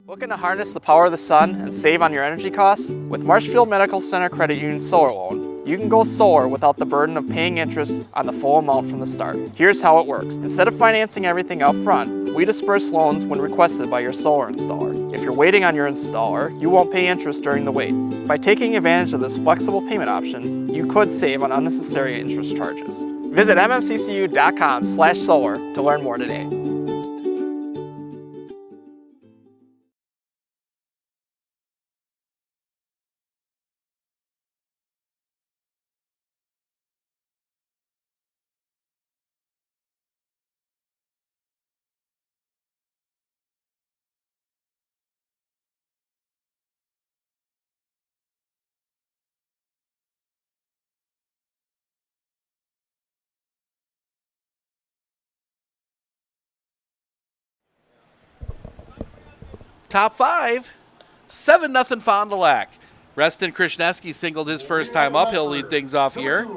Looking to harness the power of the sun and save on your energy costs? With Marshfield Medical Center Credit Union Solar Loan, you can go solar without the burden of paying interest on the full amount from the start. Here's how it works. Instead of financing everything up front, we disperse loans when requested by your solar installer. If you're waiting on your installer, you won't pay interest during the wait. By taking advantage of this flexible payment option, you could save on unnecessary interest charges. Visit mmccu.com/solar to learn more today. Top 5, 7-0 Fond du Lac. Reston Krishneski singled his first time up. He'll lead things off here.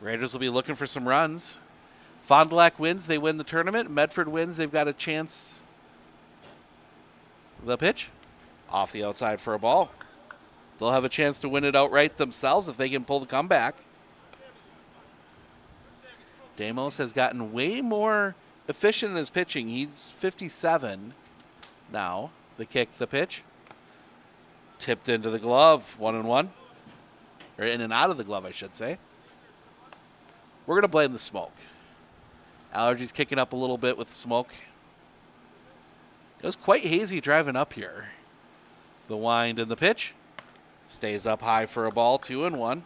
Raiders will be looking for some runs. Fond du Lac wins, they win the tournament. Medford wins, they've got a chance. The pitch, off the outside for a ball. They'll have a chance to win it outright themselves if they can pull the comeback. Damos has gotten way more efficient in his pitching. He's 57 now. The kick, the pitch. Tipped into the glove, 1-1. Or in and out of the glove, I should say. We're going to blame the smoke. Allergies kicking up a little bit with smoke. It was quite hazy driving up here. The wind and the pitch. Stays up high for a ball, 2-1.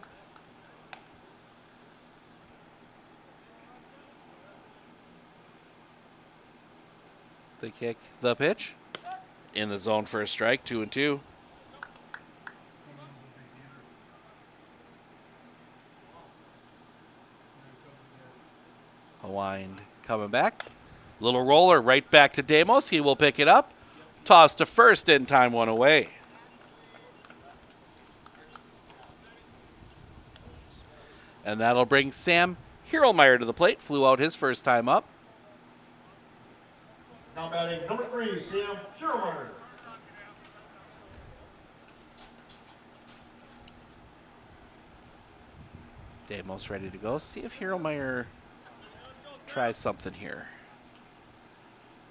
The kick, the pitch. In the zone for a strike, 2-2. A wind coming back. Little roller right back to Damos. He will pick it up. Toss to first in time, one away. And that'll bring Sam Hierlmeyer to the plate. Flew out his first time up. Now batting number 3, Sam Hierlmeyer. Damos ready to go. See if Hierlmeyer tries something here.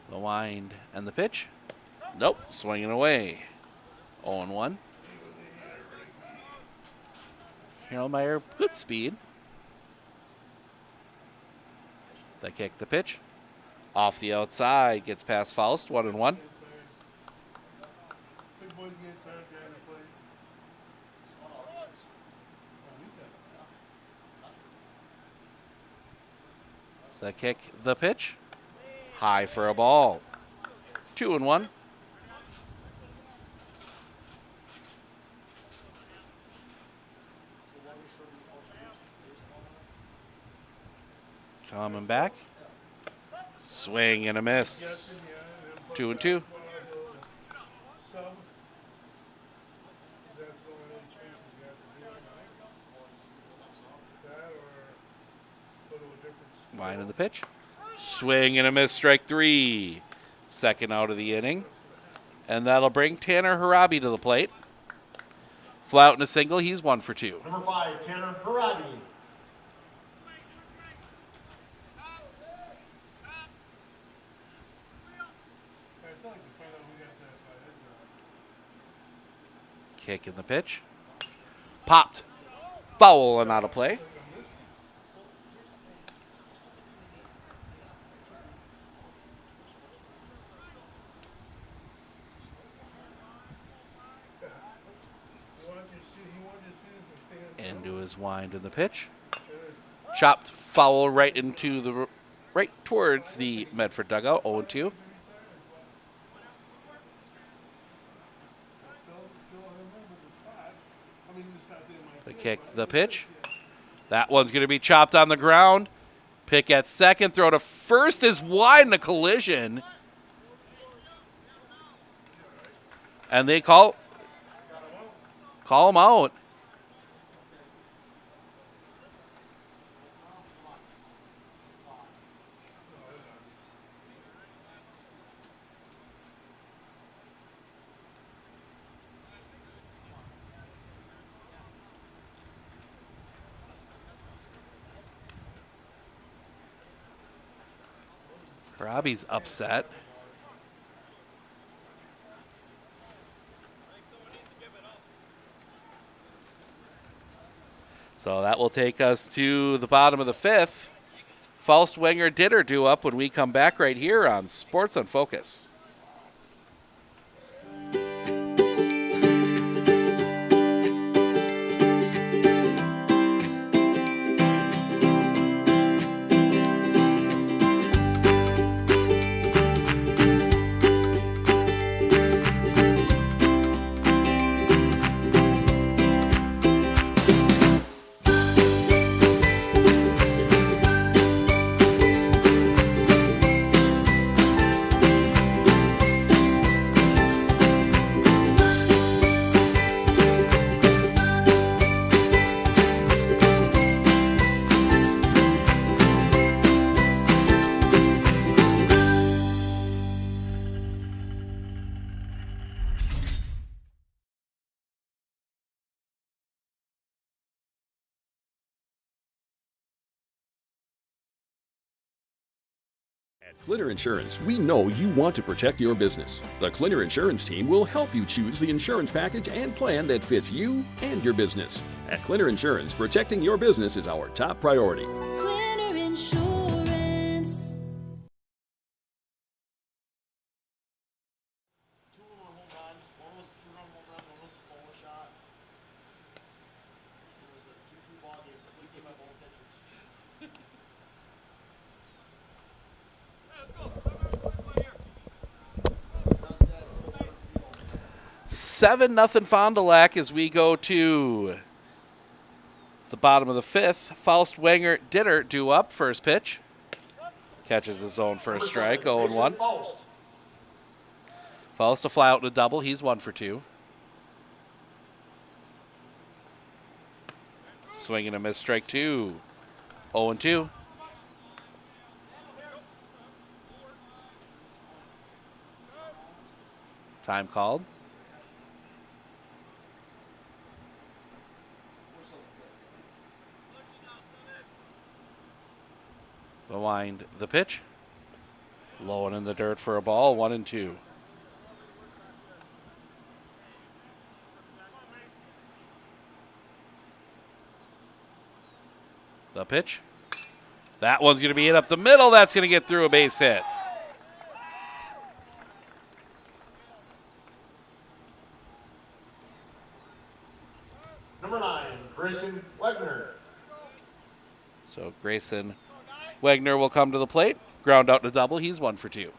The wind and the pitch. Nope, swinging away. 0-1. Hierlmeyer, good speed. The kick, the pitch. Off the outside, gets past Faust, 1-1. The kick, the pitch. High for a ball. 2-1. Coming back. Swing and a miss. 2-2. Line in the pitch. Swing and a miss, strike 3. Second out of the inning. And that'll bring Tanner Harabi to the plate. Fly out in a single, he's 1 for 2. Number 5, Tanner Harabi. Kick in the pitch. Popped. Foul and out of play. Into his wind in the pitch. Chopped foul right into the right towards the Medford dugout. 0-2. The kick, the pitch. That one's going to be chopped on the ground. Pick at second. Throw to first is wide in a collision. And they call him out. Robbie's upset. So that will take us to the bottom of the fifth. Faust, Wenger, Ditter due up when we come back right here on Sports on Focus. At Clinner Insurance, we know you want to protect your business. The Clinner Insurance team will help you choose the insurance package and plan that fits you and your business. At Clinner Insurance, protecting your business is our top priority. Clinner Insurance. Two of them were home runs. One was a two-run home run, one was a solo shot. It was a 2-2 ball game. We gave up all pitchers. 7-0 Fond du Lac as we go to the bottom of the fifth. Faust, Wenger, Ditter due up. First pitch. Catches the zone for a strike. 0-1. Faust to fly out in a double. He's 1 for 2. Swing and a miss. Strike 2. 0-2. Time called. The wind, the pitch. Low and in the dirt for a ball. 1-2. The pitch. That one's going to be hit up the middle. That's going to get through a base hit. Number 9, Grayson Wegner. So Grayson Wegner will come to the plate. Ground out to double. He's 1 for 2.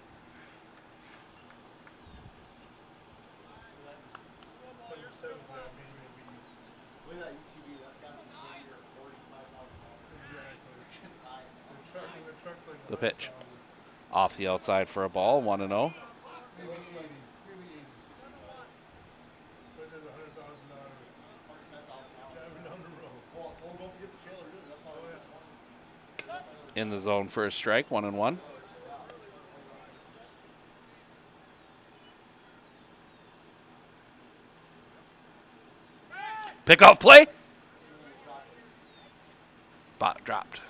The pitch. Off the outside for a ball. 1-0. In the zone for a strike. 1-1. Pick off play. Bot dropped.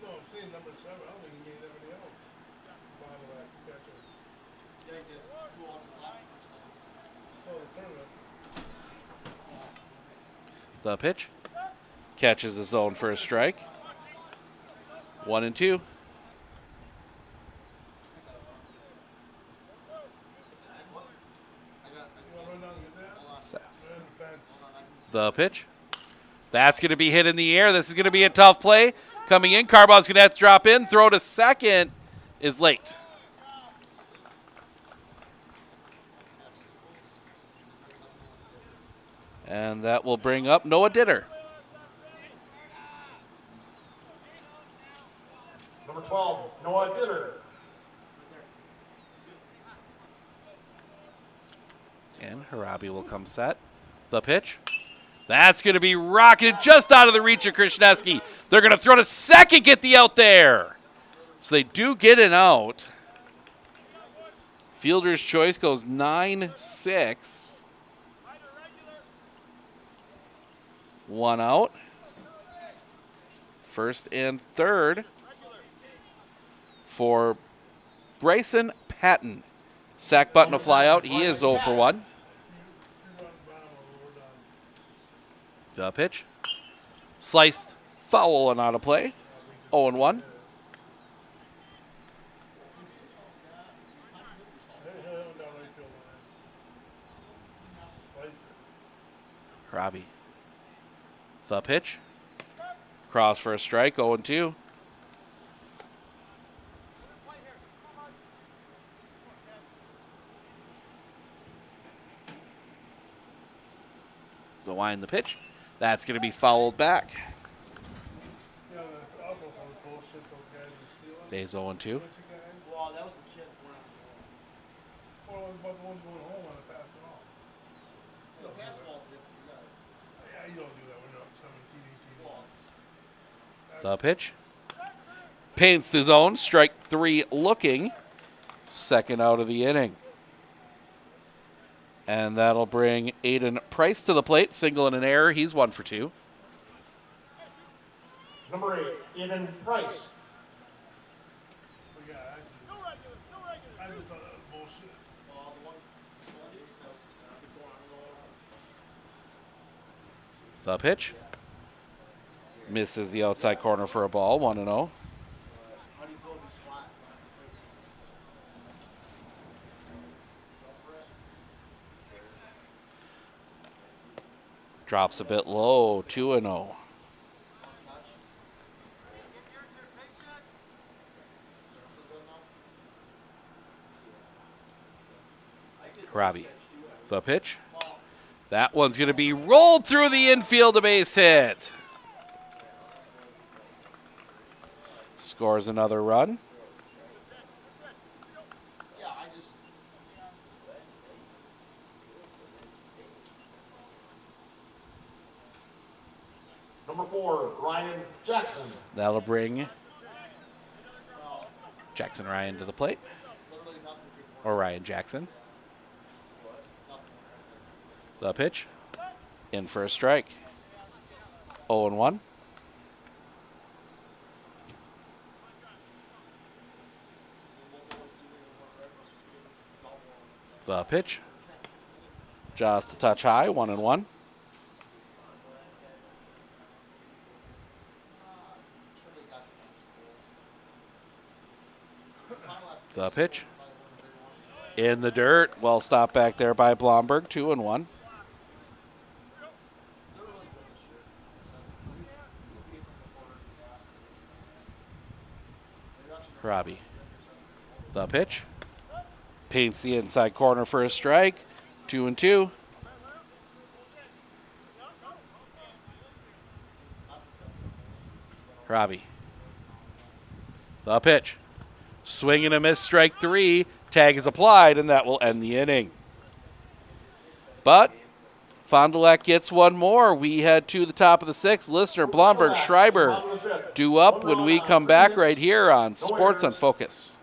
No, I'm saying number 7. I don't think he made everybody else. Bottom of that catcher. Yeah, he did. Who on the left first time? Oh, the tournament. The pitch. Catches the zone for a strike. 1-2. Sets. The pitch. That's going to be hit in the air. This is going to be a tough play. Coming in, Carbaugh's going to have to drop in. Throw to second is late. And that will bring up Noah Ditter. Number 12, Noah Ditter. And Harabi will come set. The pitch. That's going to be rocketed just out of the reach of Krishneski. They're going to throw to second, get the out there. So they do get an out. Fielder's choice goes 9-6. 1 out. First and third for Bryson Patton. Sack button to fly out. He is 0 for 1. The pitch. Sliced foul and out of play. 0 and 1. Robbie. The pitch. Cross for a strike. 0 and 2. The wind, the pitch. That's going to be fouled back. Stays 0 and 2. Well, that was the kid. Well, it was about the ones going home on the basketball. The basketball's different. Yeah, you don't do that when you're up 17, 18. The pitch. Paints the zone. Strike 3 looking. Second out of the inning. And that'll bring Aiden Price to the plate. Single and an error. He's 1 for 2. Number 8, Aiden Price. I just thought that was bullshit. The pitch. Misses the outside corner for a ball. 1 and 0. Drops a bit low. 2 and 0. Robbie. The pitch. That one's going to be rolled through the infield, a base hit. Scores another run. Number 4, Ryan Jackson. That'll bring Jackson Ryan to the plate. Or Ryan Jackson. The pitch. In for a strike. 0 and 1. The pitch. Just a touch high. 1 and 1. The pitch. In the dirt. Well stopped back there by Blomberg. 2 and 1. Robbie. The pitch. Paints the inside corner for a strike. 2 and 2. Robbie. The pitch. Swing and a miss, strike 3. Tag is applied, and that will end the inning. But Fond du Lac gets one more. We head to the top of the 6th. Listener, Blomberg, Schreiber due up when we come back right here on Sports on Focus.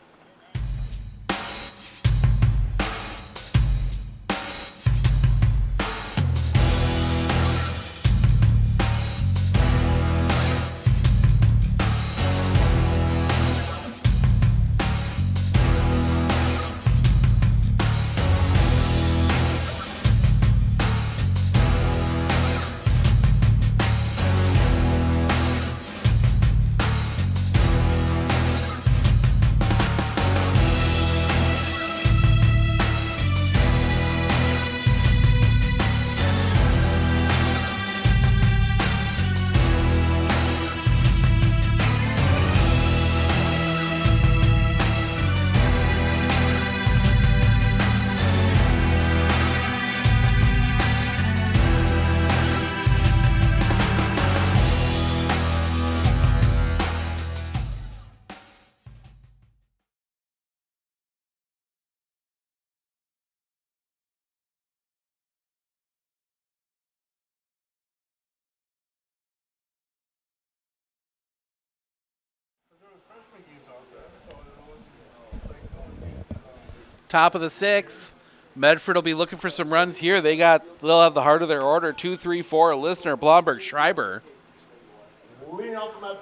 Top of the 6th. Medford will be looking for some runs here. They'll have the heart of their order. 2, 3, 4. Listener, Blomberg, Schreiber.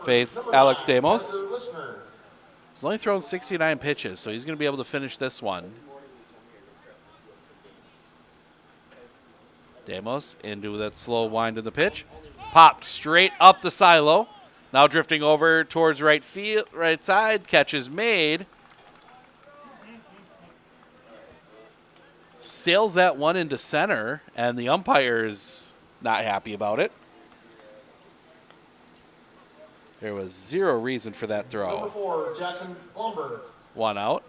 Face Alex Demos. He's only thrown 69 pitches, so he's going to be able to finish this one. Demos into that slow wind in the pitch. Popped straight up the silo. Now drifting over towards right side. Catch is made. Sails that one into center, and the umpire's not happy about it. There was zero reason for that throw. Number 4, Jackson Blumberg. One out.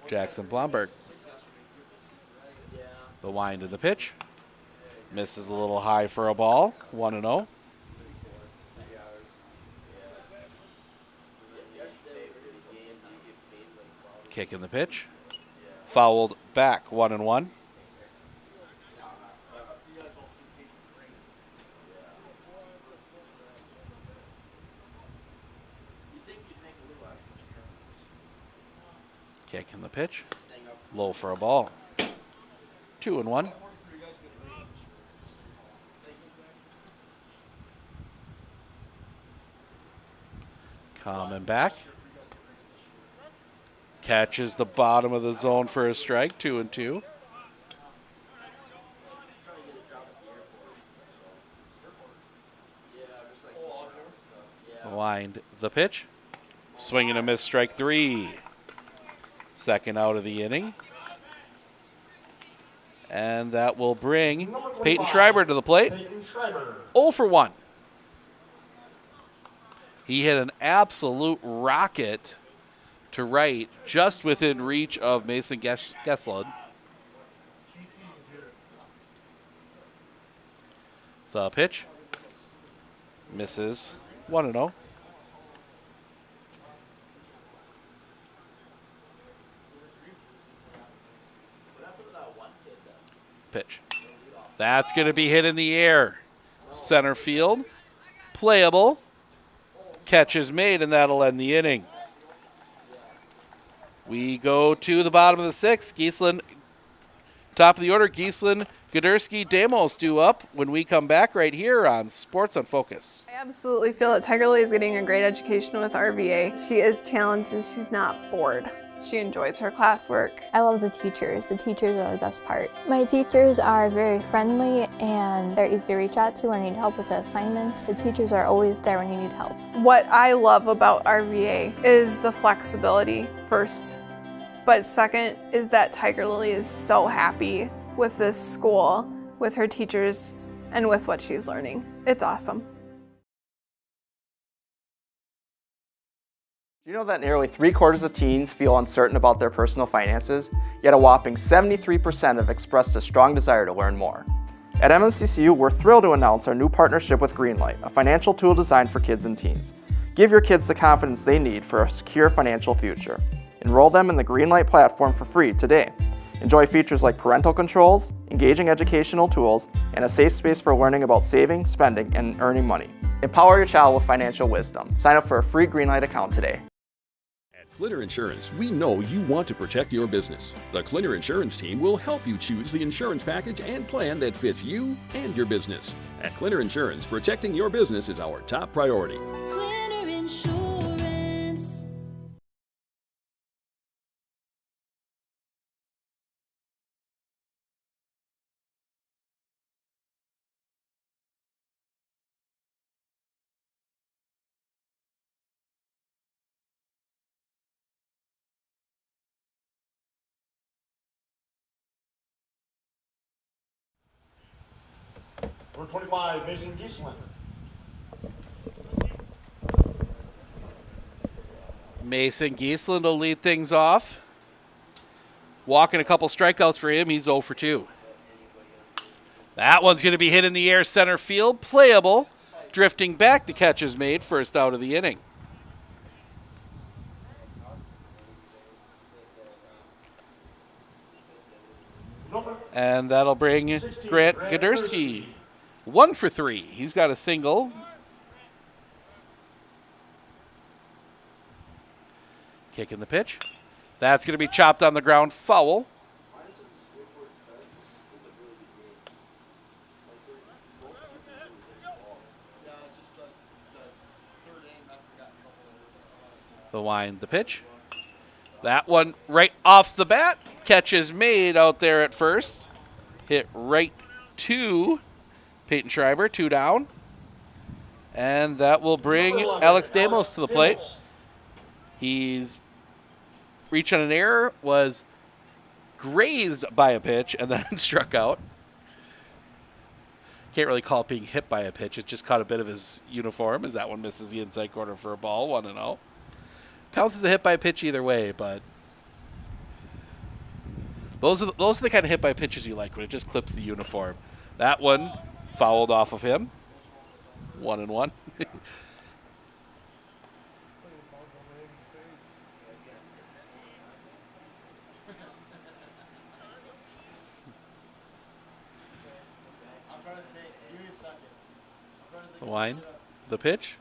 Jackson Blomberg. The wind of the pitch. Misses a little high for a ball. 1-0. Kick in the pitch. Fouled back. 1-1. Kick in the pitch. Low for a ball. 2-1. Coming back. Catches the bottom of the zone for a strike. 2-2. Wind the pitch. Swing and a miss, strike 3. Second out of the inning. And that will bring Peyton Schreiber to the plate. 0 for 1. He hit an absolute rocket to right, just within reach of Mason Geslund. The pitch. Misses. 1-0. Pitch. That's going to be hit in the air. Center field. Playable. Catch is made, and that'll end the inning. We go to the bottom of the 6th. Giesland, top of the order, Giesland, Godersky, Demos due up when we come back right here on Sports on Focus. I absolutely feel that Tiger Lily is getting a great education with RVA. She is challenged and she's not bored. She enjoys her classwork. I love the teachers. The teachers are the best part. My teachers are very friendly and they're easy to reach out to when I need help with assignments. The teachers are always there when you need help. What I love about RVA is the flexibility first, but second is that Tiger Lily is so happy with this school, with her teachers, and with what she's learning. It's awesome. Do you know that nearly 3/4 of teens feel uncertain about their personal finances, yet a whopping 73% have expressed a strong desire to learn more? At MSCCU, we're thrilled to announce our new partnership with Greenlight, a financial tool designed for kids and teens. Give your kids the confidence they need for a secure financial future. Enroll them in the Greenlight platform for free today. Enjoy features like parental controls, engaging educational tools, and a safe space for learning about saving, spending, and earning money. Empower your child with financial wisdom. Sign up for a free Greenlight account today. Clinner Insurance, we know you want to protect your business. The Clinner Insurance team will help you choose the insurance package and plan that fits you and your business. At Clinner Insurance, protecting your business is our top priority. Clinner Insurance. Number 25, Mason Giesland. Mason Giesland will lead things off. Walking a couple strikeouts for him. He's 0 for 2. That one's going to be hit in the air, center field. Playable. Drifting back, the catch is made. First out of the inning. And that'll bring Grant Godersky 1 for 3. He's got a single. Kicking the pitch. That's going to be chopped on the ground. Foul. The wind, the pitch. That one right off the bat. Catch is made out there at first. Hit right to Peyton Schreiber, 2 down. And that will bring Alex Demos to the plate. He's reached on an error, was grazed by a pitch, and then struck out. Can't really call it being hit by a pitch. It just caught a bit of his uniform as that one misses the inside corner for a ball, 1-0. Counts as a hit by pitch either way, but those are the kind of hit by pitches you like when it just clips the uniform. That one fouled off of him. 1-1. The line, the pitch.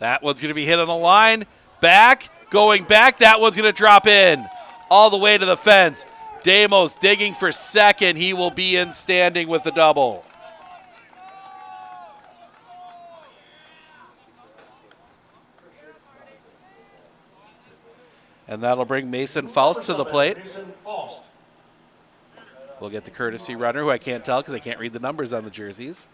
That one's going to be hit on the line. Back, going back. That one's going to drop in all the way to the fence. Demos digging for second. He will be in standing with the double. And that'll bring Mason Faust to the plate. We'll get the courtesy runner, who I can't tell because I can't read the numbers on the jerseys.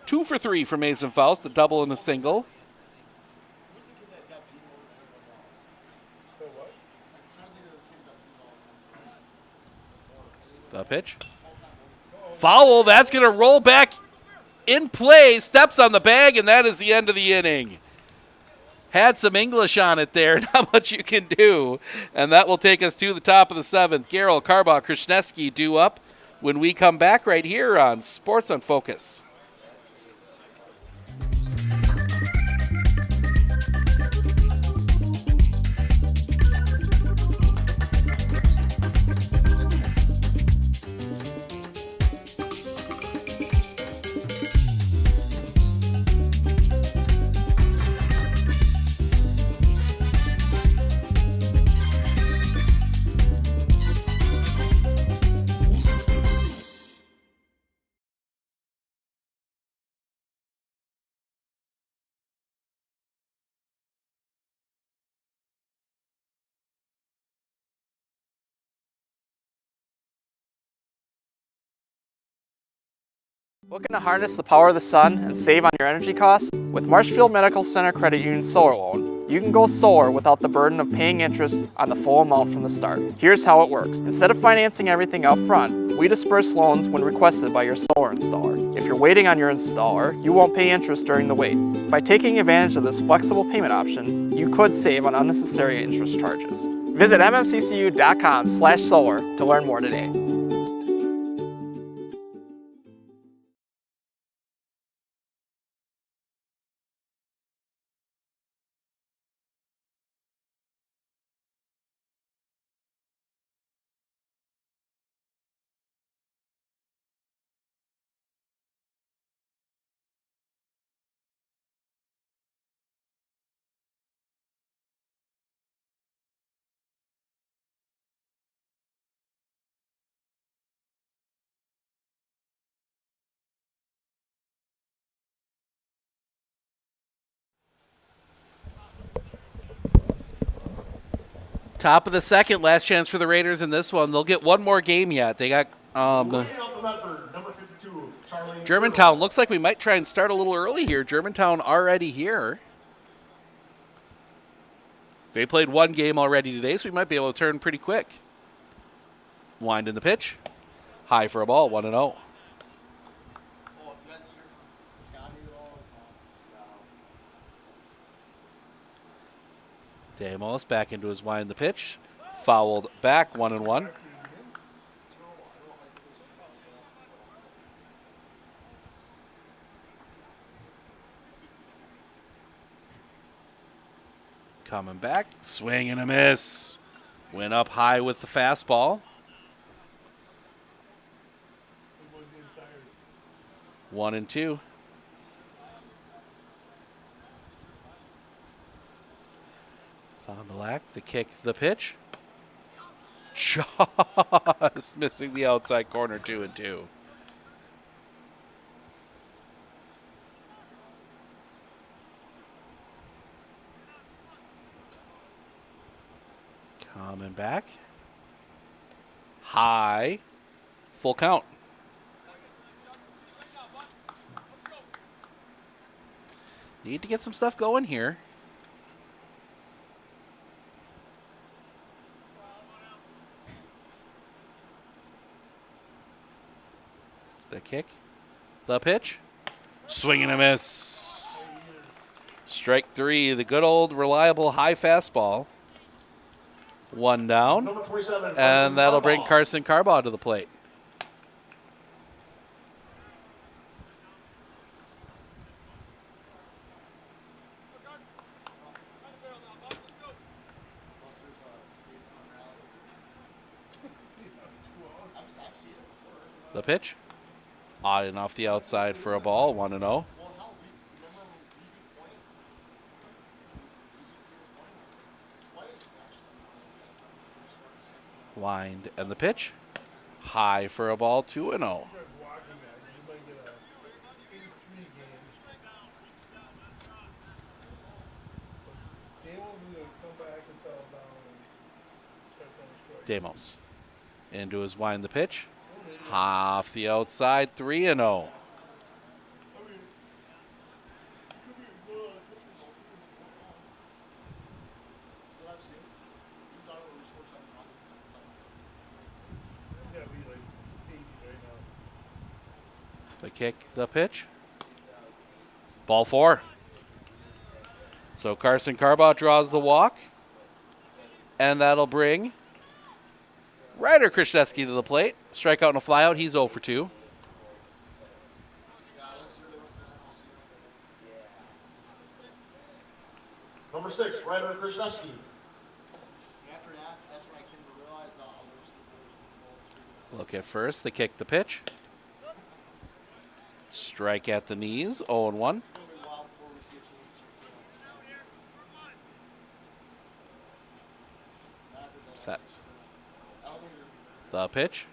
2 for 3 for Mason Faust, a double and a single. The pitch. Foul, that's going to roll back in play, steps on the bag, and that is the end of the inning. Had some English on it there, not much you can do. And that will take us to the top of the 7th. Garrell, Carbaugh, Krishneski due up when we come back right here on Sports on Focus. Looking to harness the power of the sun and save on your energy costs? With Marshfield Medical Center Credit Union Solar Loan, you can go solar without the burden of paying interest on the full amount from the start. Here's how it works. Instead of financing everything up front, we disperse loans when requested by your solar installer. If you're waiting on your installer, you won't pay interest during the wait. By taking advantage of this flexible payment option, you could save on unnecessary interest charges. Visit mmccu.com/solar to learn more today. Top of the 2nd, last chance for the Raiders in this one. They'll get one more game yet. They got Germantown. Looks like we might try and start a little early here. Germantown already here. They played one game already today, so we might be able to turn pretty quick. Wind in the pitch. High for a ball, 1-0. Demos back into his wind in the pitch. Fouled back, 1-1. Coming back, swing and a miss. Went up high with the fastball. 1-2. The kick, the pitch. Just missing the outside corner, 2-2. Coming back. High. Full count. Need to get some stuff going here. The kick. The pitch. Swing and a miss. Strike 3. The good old reliable high fastball. 1 down. And that'll bring Carson Carbaugh to the plate. The pitch. Odd and off the outside for a ball. 1-0. Wind and the pitch. High for a ball. 2-0. Damos. Into his wind the pitch. Off the outside, 3-0. The kick, the pitch. Ball 4. So Carson Carbaugh draws the walk. And that'll bring Ryder Krishneski to the plate. Strikeout and a flyout. He's 0 for 2. Number 6, Ryder Krishneski. Look at first. The kick, the pitch. Strike at the knees. 0-1. Sets. The pitch.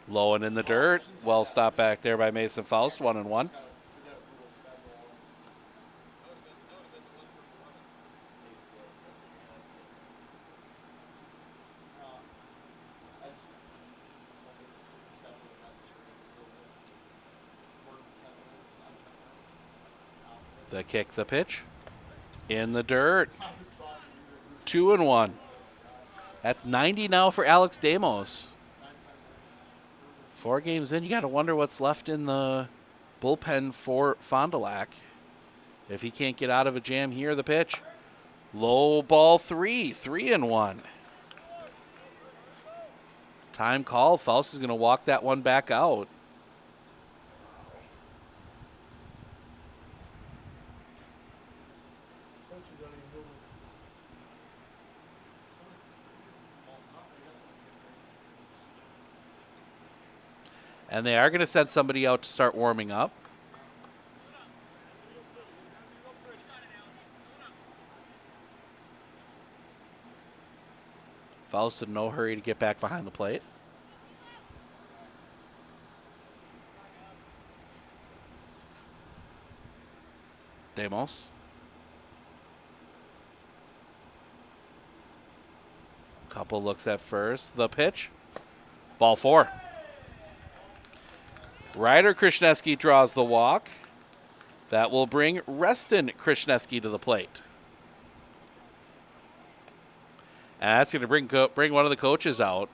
Low and in the dirt. Well stopped back there by Mason Faust. 1-1. The kick, the pitch. In the dirt. 2-1. That's 90 now for Alex Damos. 4 games in, you got to wonder what's left in the bullpen for Fond du Lac. If he can't get out of a jam here, the pitch. Low ball 3, 3-1. Time call. Faust is going to walk that one back out. And they are going to send somebody out to start warming up. Faust in no hurry to get back behind the plate. Damos. Couple looks at first. The pitch. Ball 4. Ryder Krishneski draws the walk. That will bring Reston Krishneski to the plate. And that's going to bring one of the coaches out.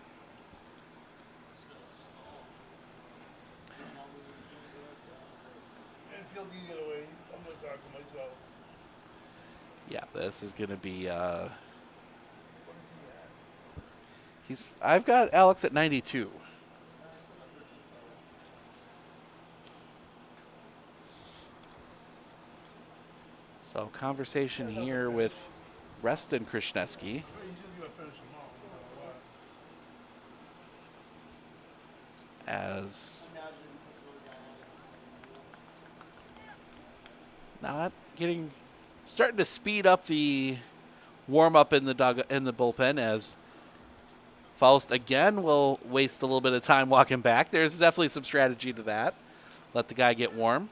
Yeah, this is going to be... I've got Alex at 92. So conversation here with Reston Krishneski. As not getting, starting to speed up the warm up in the bullpen as Faust again will waste a little bit of time walking back. There's definitely some strategy to that. Let the guy get warm.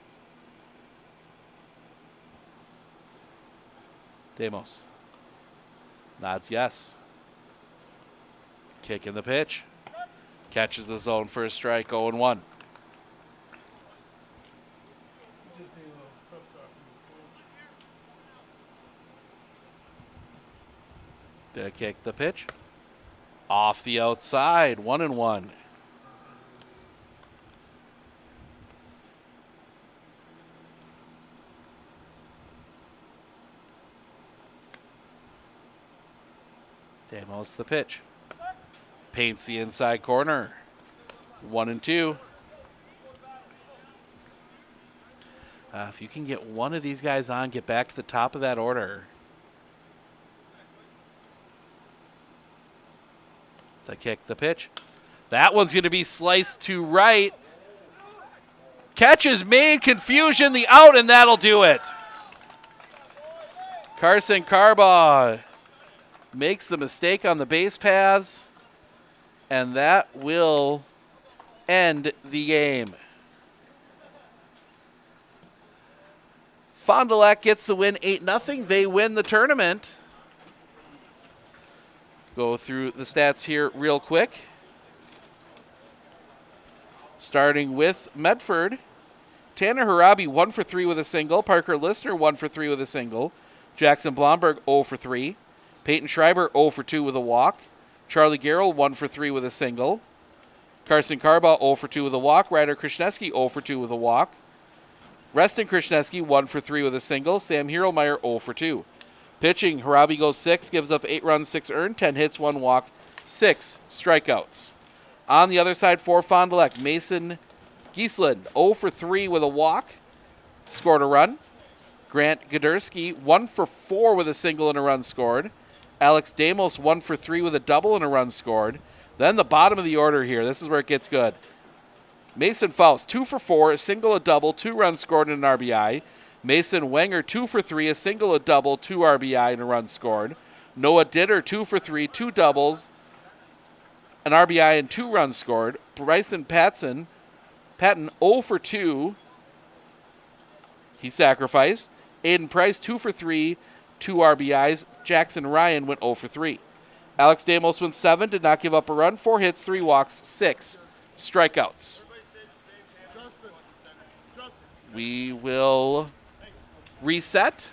Demos. Nods yes. Kick in the pitch. Catches the zone for a strike, 0-1. The kick, the pitch. Off the outside, 1-1. Demos the pitch. Paints the inside corner. 1-2. If you can get one of these guys on, get back to the top of that order. The kick, the pitch. That one's going to be sliced to right. Catches made, confusion, the out, and that'll do it. Carson Carbaugh makes the mistake on the base paths, and that will end the game. Fond du Lac gets the win 8-0. They win the tournament. Go through the stats here real quick. Starting with Medford. Tanner Harabi 1 for 3 with a single. Parker Lister 1 for 3 with a single. Jackson Blomberg 0 for 3. Peyton Schreiber 0 for 2 with a walk. Charlie Garrell 1 for 3 with a single. Carson Carbaugh 0 for 2 with a walk. Ryder Krishneski 0 for 2 with a walk. Reston Krishneski 1 for 3 with a single. Sam Hierlmeyer 0 for 2. Pitching, Harabi goes 6, gives up 8 runs, 6 earned, 10 hits, 1 walk, 6 strikeouts. On the other side for Fond du Lac, Mason Giesland 0 for 3 with a walk, scored a run. Grant Goderski 1 for 4 with a single and a run scored. Alex Damos 1 for 3 with a double and a run scored. Then the bottom of the order here, this is where it gets good. Mason Faust 2 for 4, a single, a double, 2 runs scored and an RBI. Mason Wenger 2 for 3, a single, a double, 2 RBI and a run scored. Noah Ditter 2 for 3, 2 doubles, an RBI and 2 runs scored. Bryson Patton 0 for 2. He sacrificed. Aiden Price 2 for 3, 2 RBIs. Jackson Ryan went 0 for 3. Alex Damos went 7, did not give up a run, 4 hits, 3 walks, 6 strikeouts. We will reset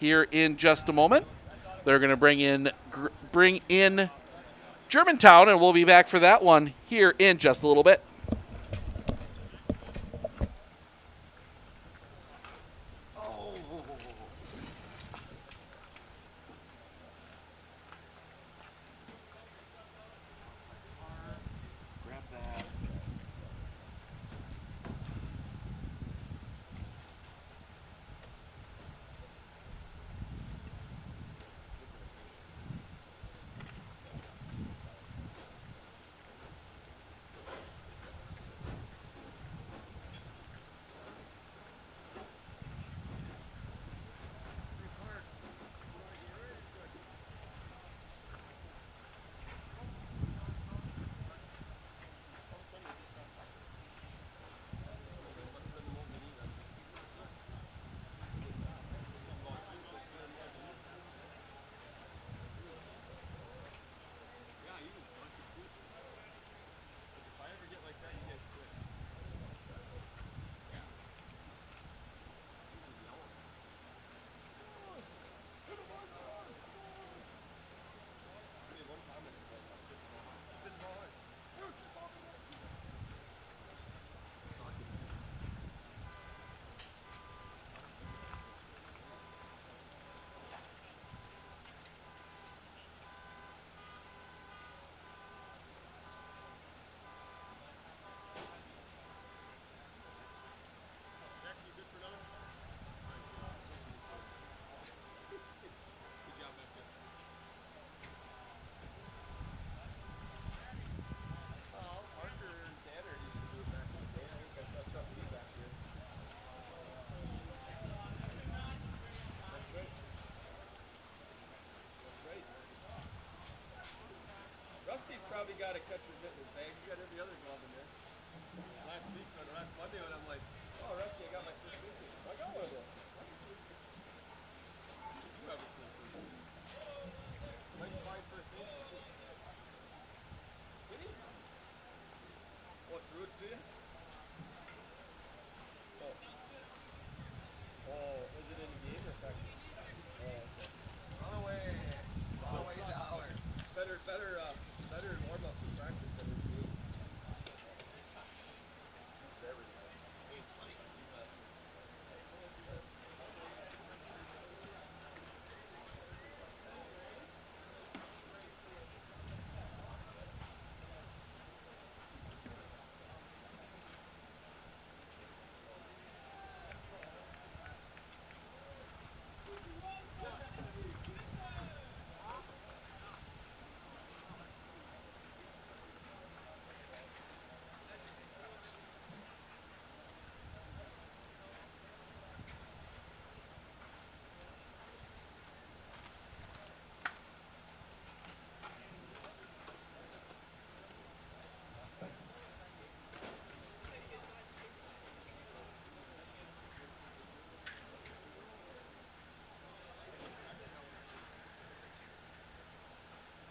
here in just a moment. They're going to bring in Germantown, and we'll be back for that one here in just a little bit. Rusty got a catcher's mitt in his bag. He got every other glove in there. Last week, or last Monday, when I'm like, oh, Rusty, I got my first base mitt. I got one of those. You have a first base mitt. Like 5 first base mitt. Did he? Oh, threw it to you? Oh. Oh, was it in the game or practice? Oh, okay. Run away. Run away, dollar. Better warm up for practice than in the game.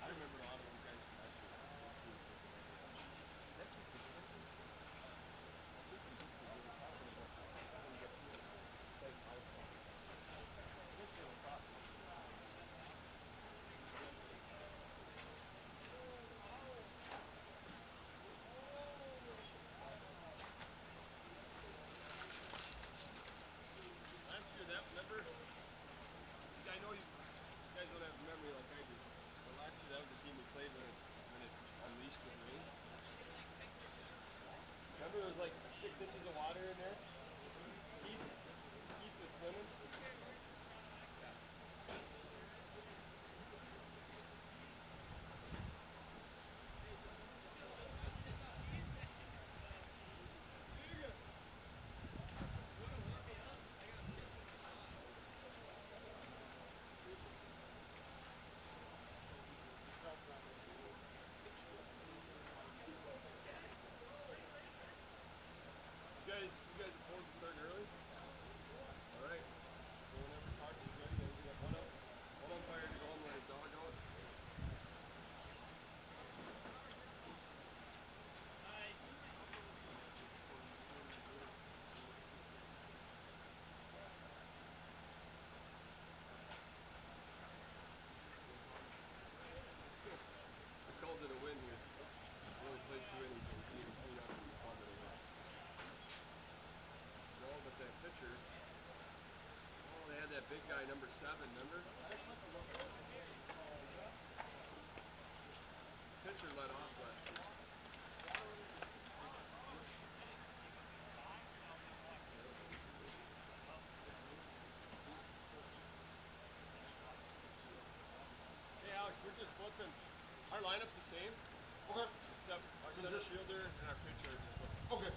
I remember a lot of those guys from last year. Last year, that remember? I know you guys don't have a memory like I do. But last year, that was the team we played when it unleashed with rain. Remember, there was like 6 inches of water in there. Keith was swimming. You guys opposed to starting early? All right. So whenever Park is ready, then we have one umpire to go and let his dog out. I called it a win here. I only played 2 innings, but we didn't even clean up and we called it a win. No, but that pitcher, they had that big guy, number 7, remember? Pitcher let off last year. Hey Alex, we're just flipping. Our lineup's the same. Okay. Except our center fielder and our pitcher are just flipping. Okay.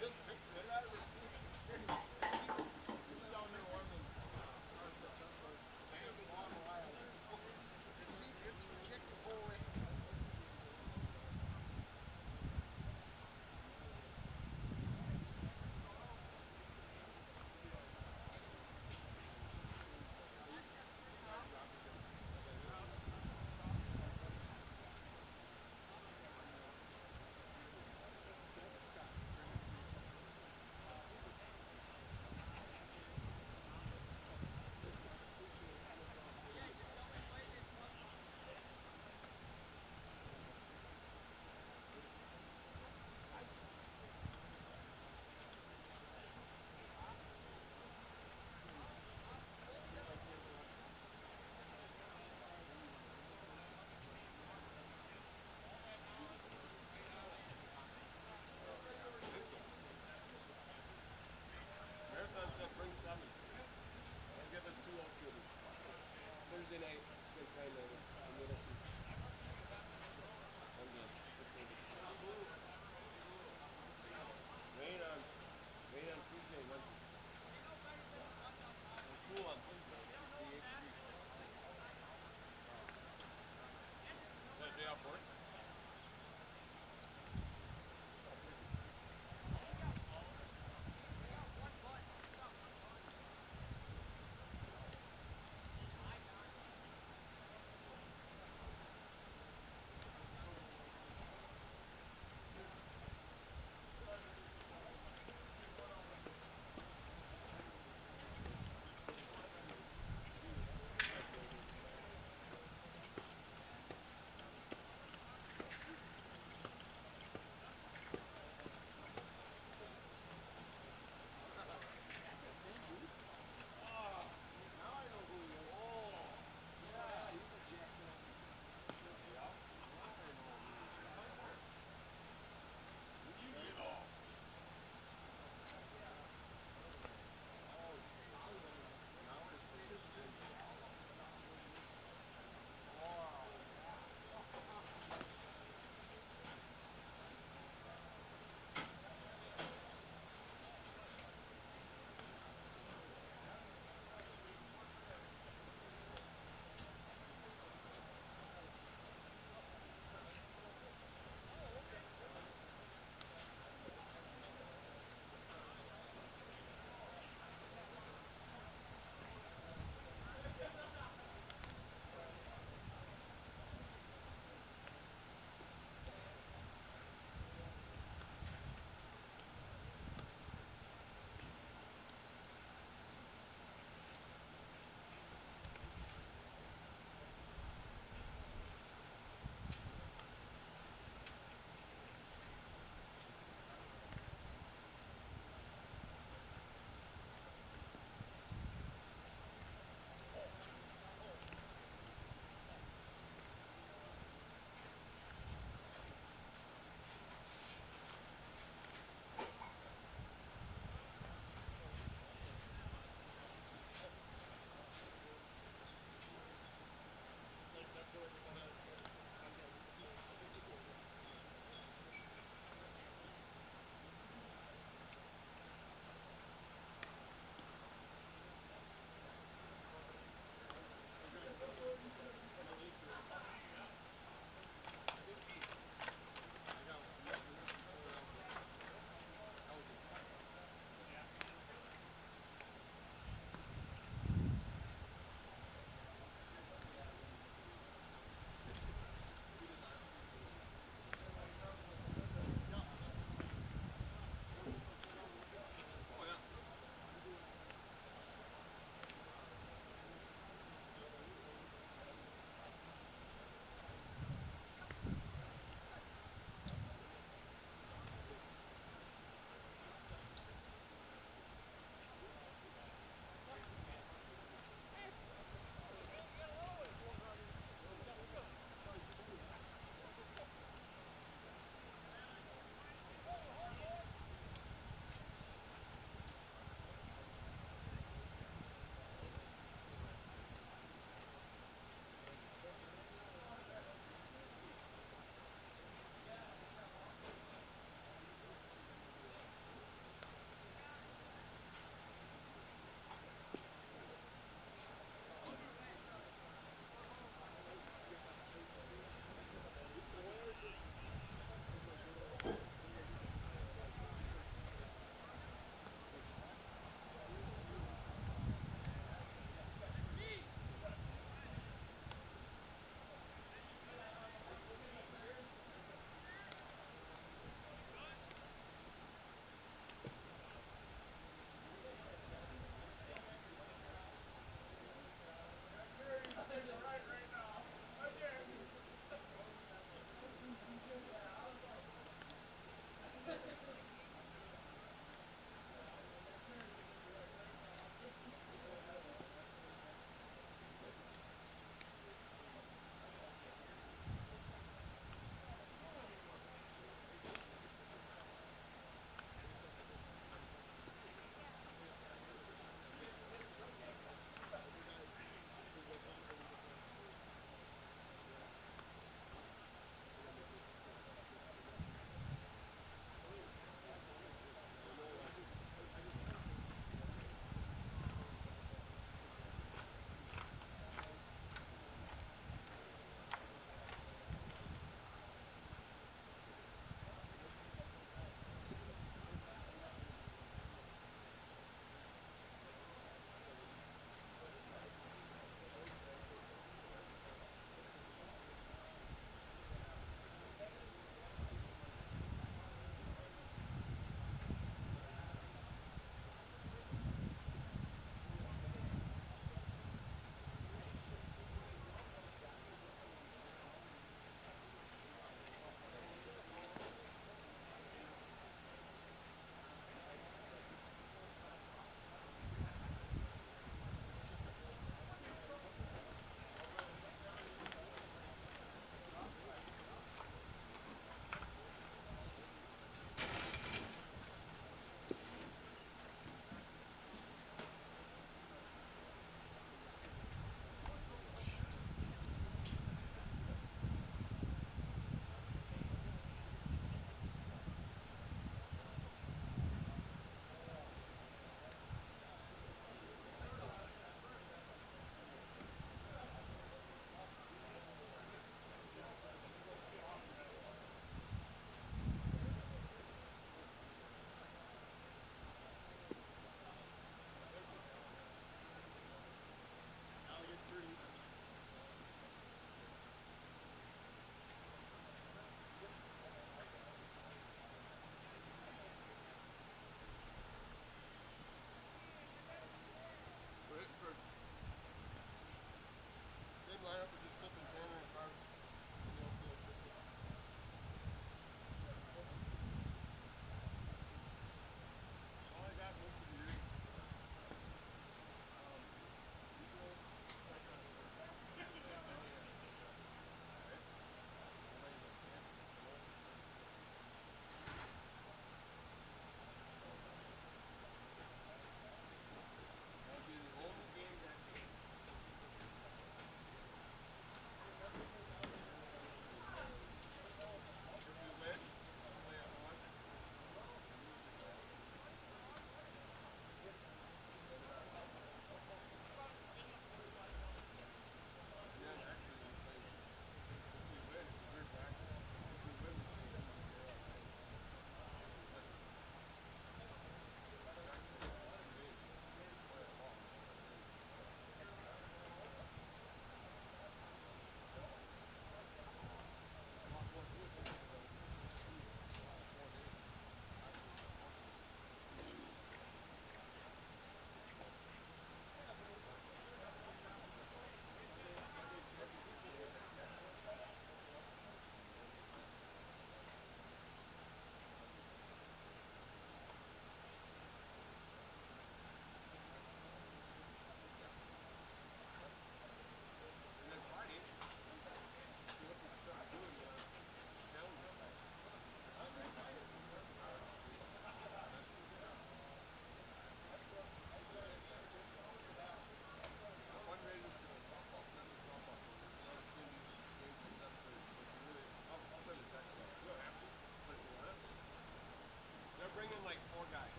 Just pick it out of the seat. Down there warming.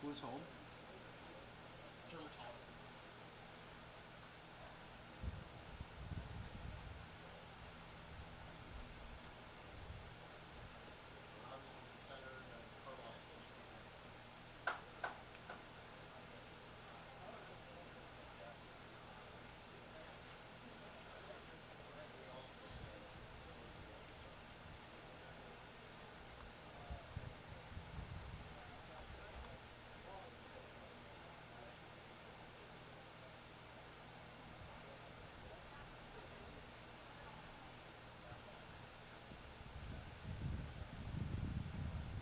Who's home? Germantown. Obviously, the center and Carlos pitching.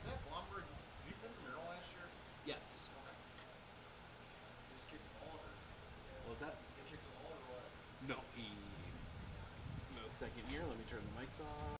That Blumberg, did he come from Merrill last year? Yes. Okay. He just kicked the ball or? What was that? He kicked the ball or what? No, he. No, second year. Let me turn the mics off.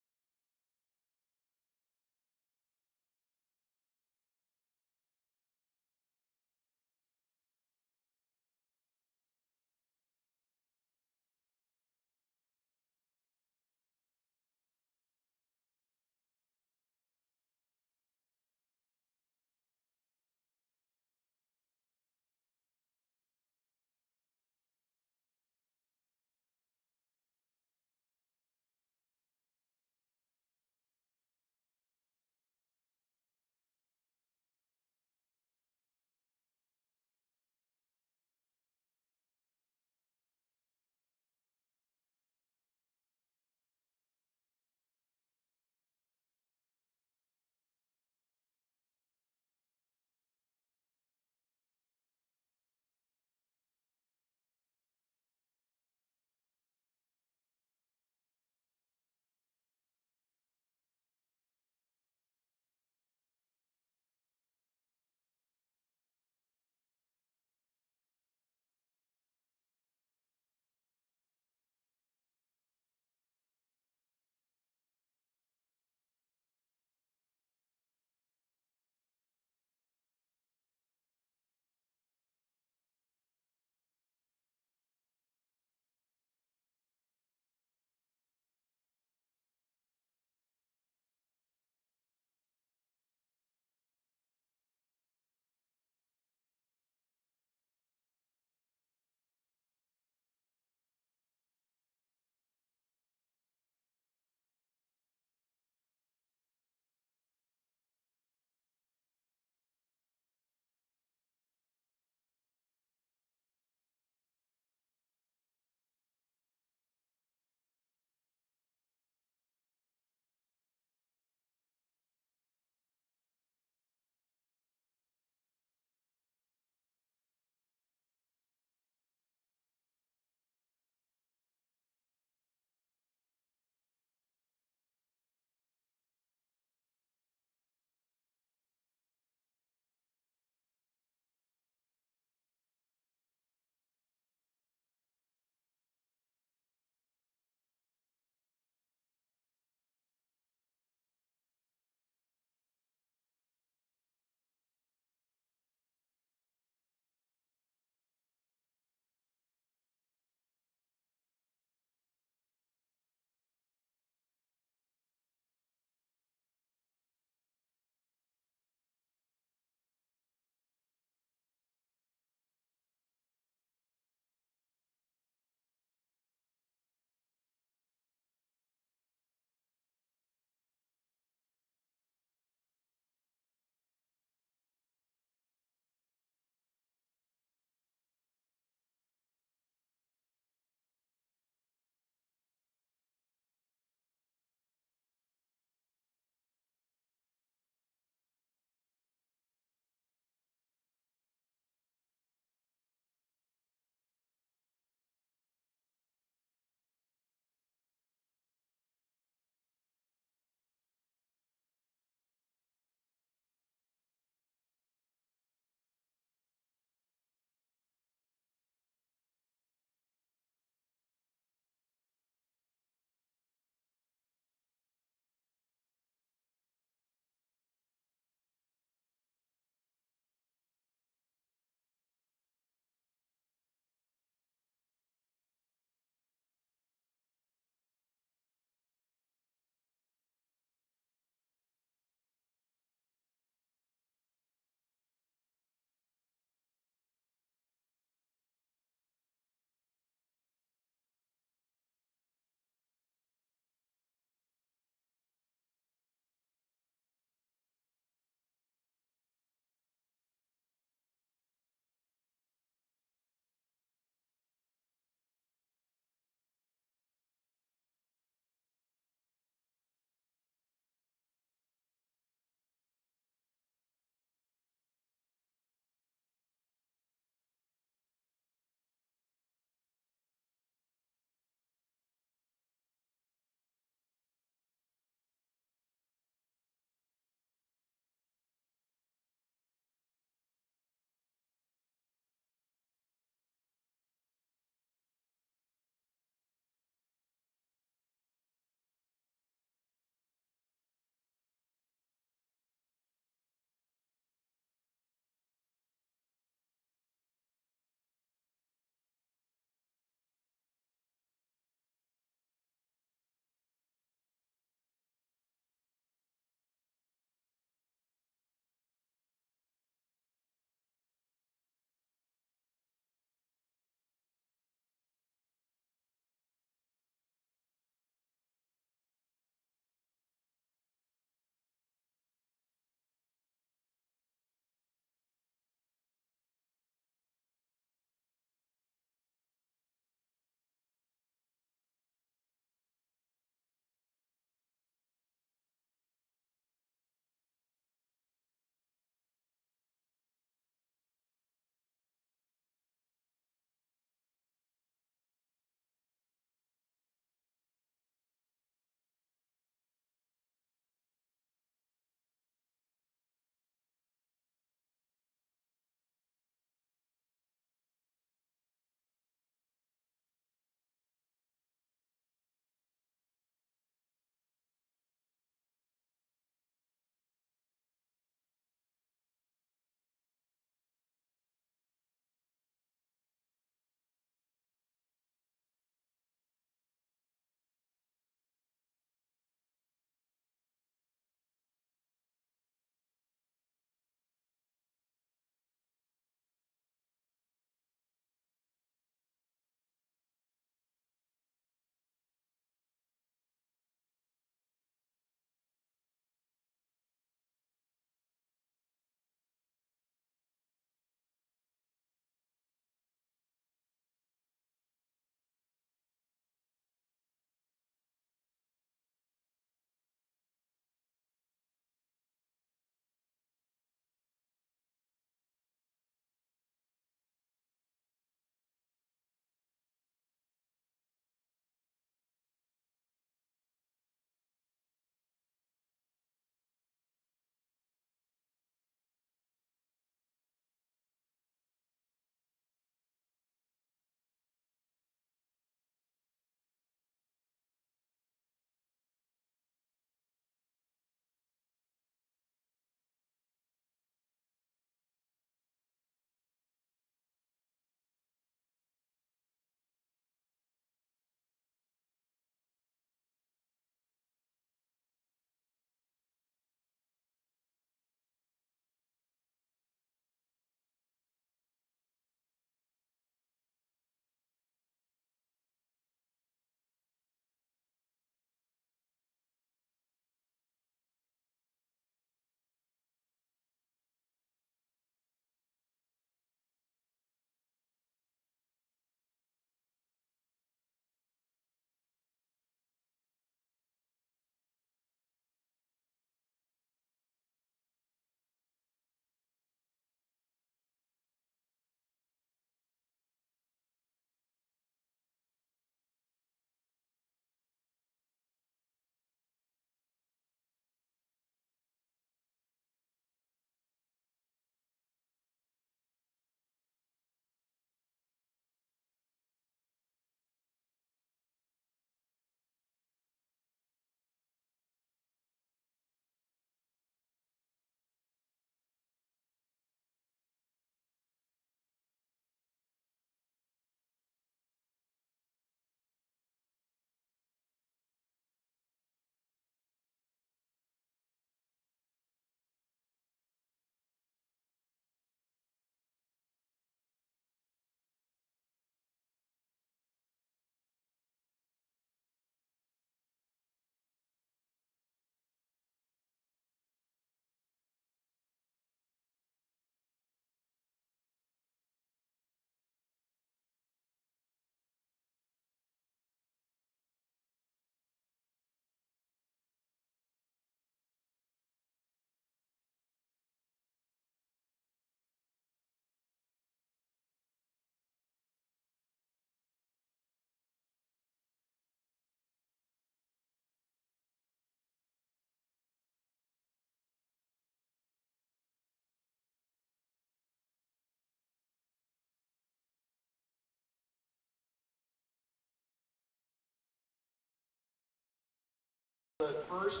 first.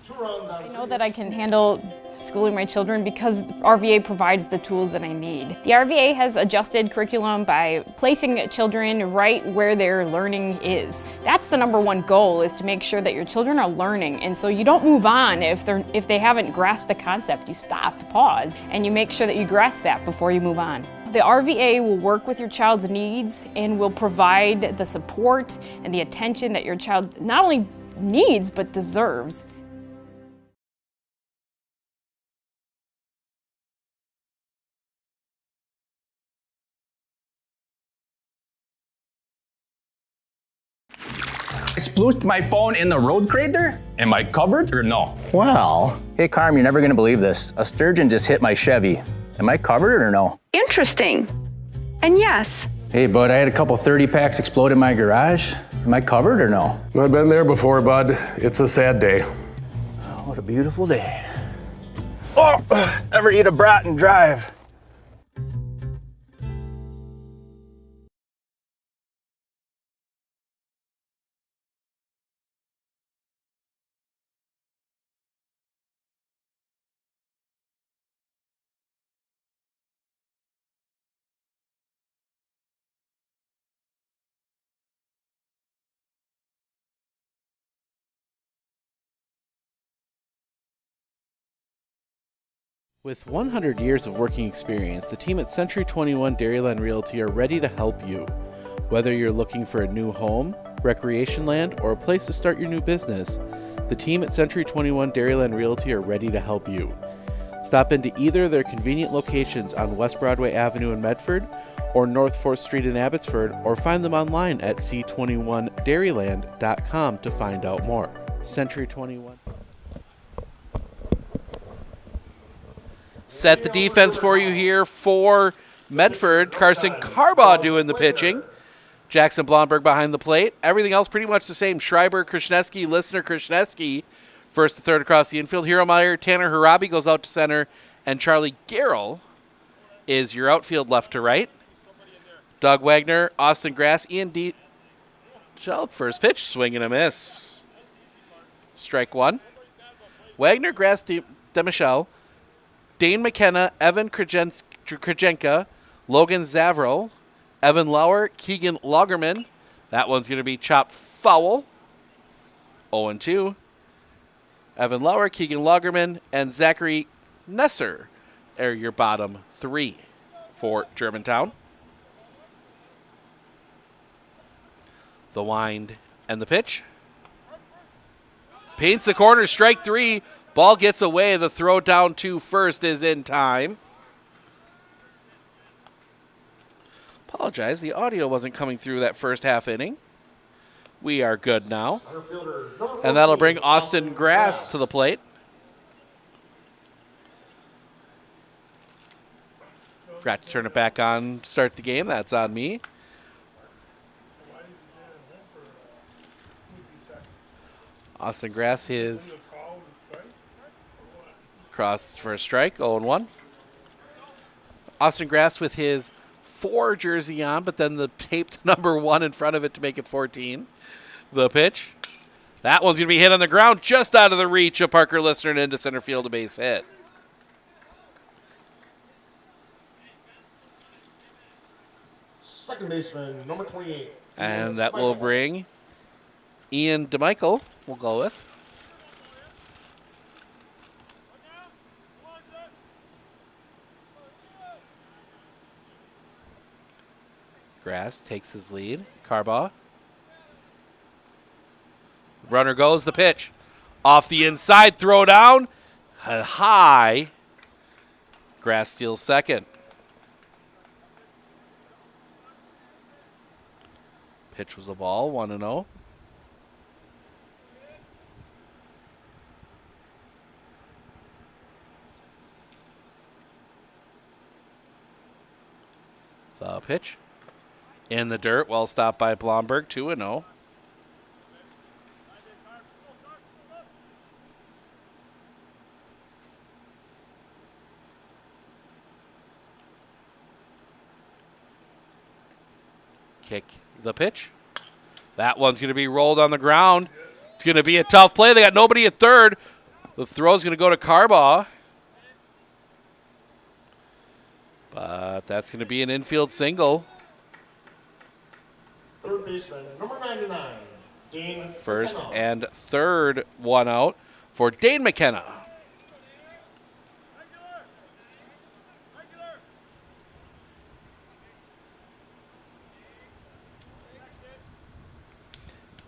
2 runs on I know that I can handle schooling my children because RVA provides the tools that I need. The RVA has adjusted curriculum by placing children right where their learning is. That's the #1 goal, is to make sure that your children are learning, and so you don't move on if they haven't grasped the concept. You stop, pause, and you make sure that you grasp that before you move on. The RVA will work with your child's needs and will provide the support and the attention that your child not only needs but deserves. I splooshed my phone in the road crater? Am I covered or no? Well, hey Carm, you're never gonna believe this. A sturgeon just hit my Chevy. Am I covered or no? Interesting. And yes. Hey bud, I had a couple 30 packs explode in my garage. Am I covered or no? I've been there before, bud. It's a sad day. Oh, what a beautiful day. Oh, ever eat a brat and drive? With 100 years of working experience, the team at Century 21 Dairyland Realty are ready to help you. Whether you're looking for a new home, recreation land, or a place to start your new business, the team at Century 21 Dairyland Realty are ready to help you. Stop into either of their convenient locations on West Broadway Avenue in Medford or North 4th Street in Abbotsford, or find them online at c21dairyland.com to find out more. Century 21. Set the defense for you here for Medford. Carson Carbaugh doing the pitching. Jackson Blomberg behind the plate. Everything else pretty much the same. Schreiber, Krishneski, Listener, Krishneski. First to third across the infield. Hero Meyer, Tanner Harabi goes out to center. And Charlie Garrell is your outfield left to right. Doug Wagner, Austin Grass, Ian D. Schulp, first pitch. Swing and a miss. Strike one. Wagner, Grass, DeMichelle. Dane McKenna, Evan Krajenka, Logan Zavro, Evan Lauer, Keegan Lagerman. That one's going to be chopped foul. 0-2. Evan Lauer, Keegan Lagerman, and Zachary Nesser are your bottom 3 for Germantown. The wind and the pitch. Paints the corner, strike 3. Ball gets away. The throw down to first is in time. Apologize, the audio wasn't coming through that first half inning. We are good now. And that'll bring Austin Grass to the plate. Forgot to turn it back on, start the game. That's on me. Austin Grass, his cross for a strike, 0-1. Austin Grass with his 4 jersey on, but then the taped number 1 in front of it to make it 14. The pitch. That one's going to be hit on the ground just out of the reach of Parker Listener and into center field, a base hit. Second baseman, number 28. And that will bring Ian DeMichael, we'll go with. Grass takes his lead. Carbaugh. Runner goes, the pitch. Off the inside, throw down. High. Grass steals second. Pitch was a ball, 1-0. The pitch. In the dirt, well stopped by Blomberg, 2-0. Kick the pitch. That one's going to be rolled on the ground. It's going to be a tough play. They got nobody at third. The throw's going to go to Carbaugh. But that's going to be an infield single. Third baseman, number 99, Dane First McKenna. and third, one out for Dane McKenna.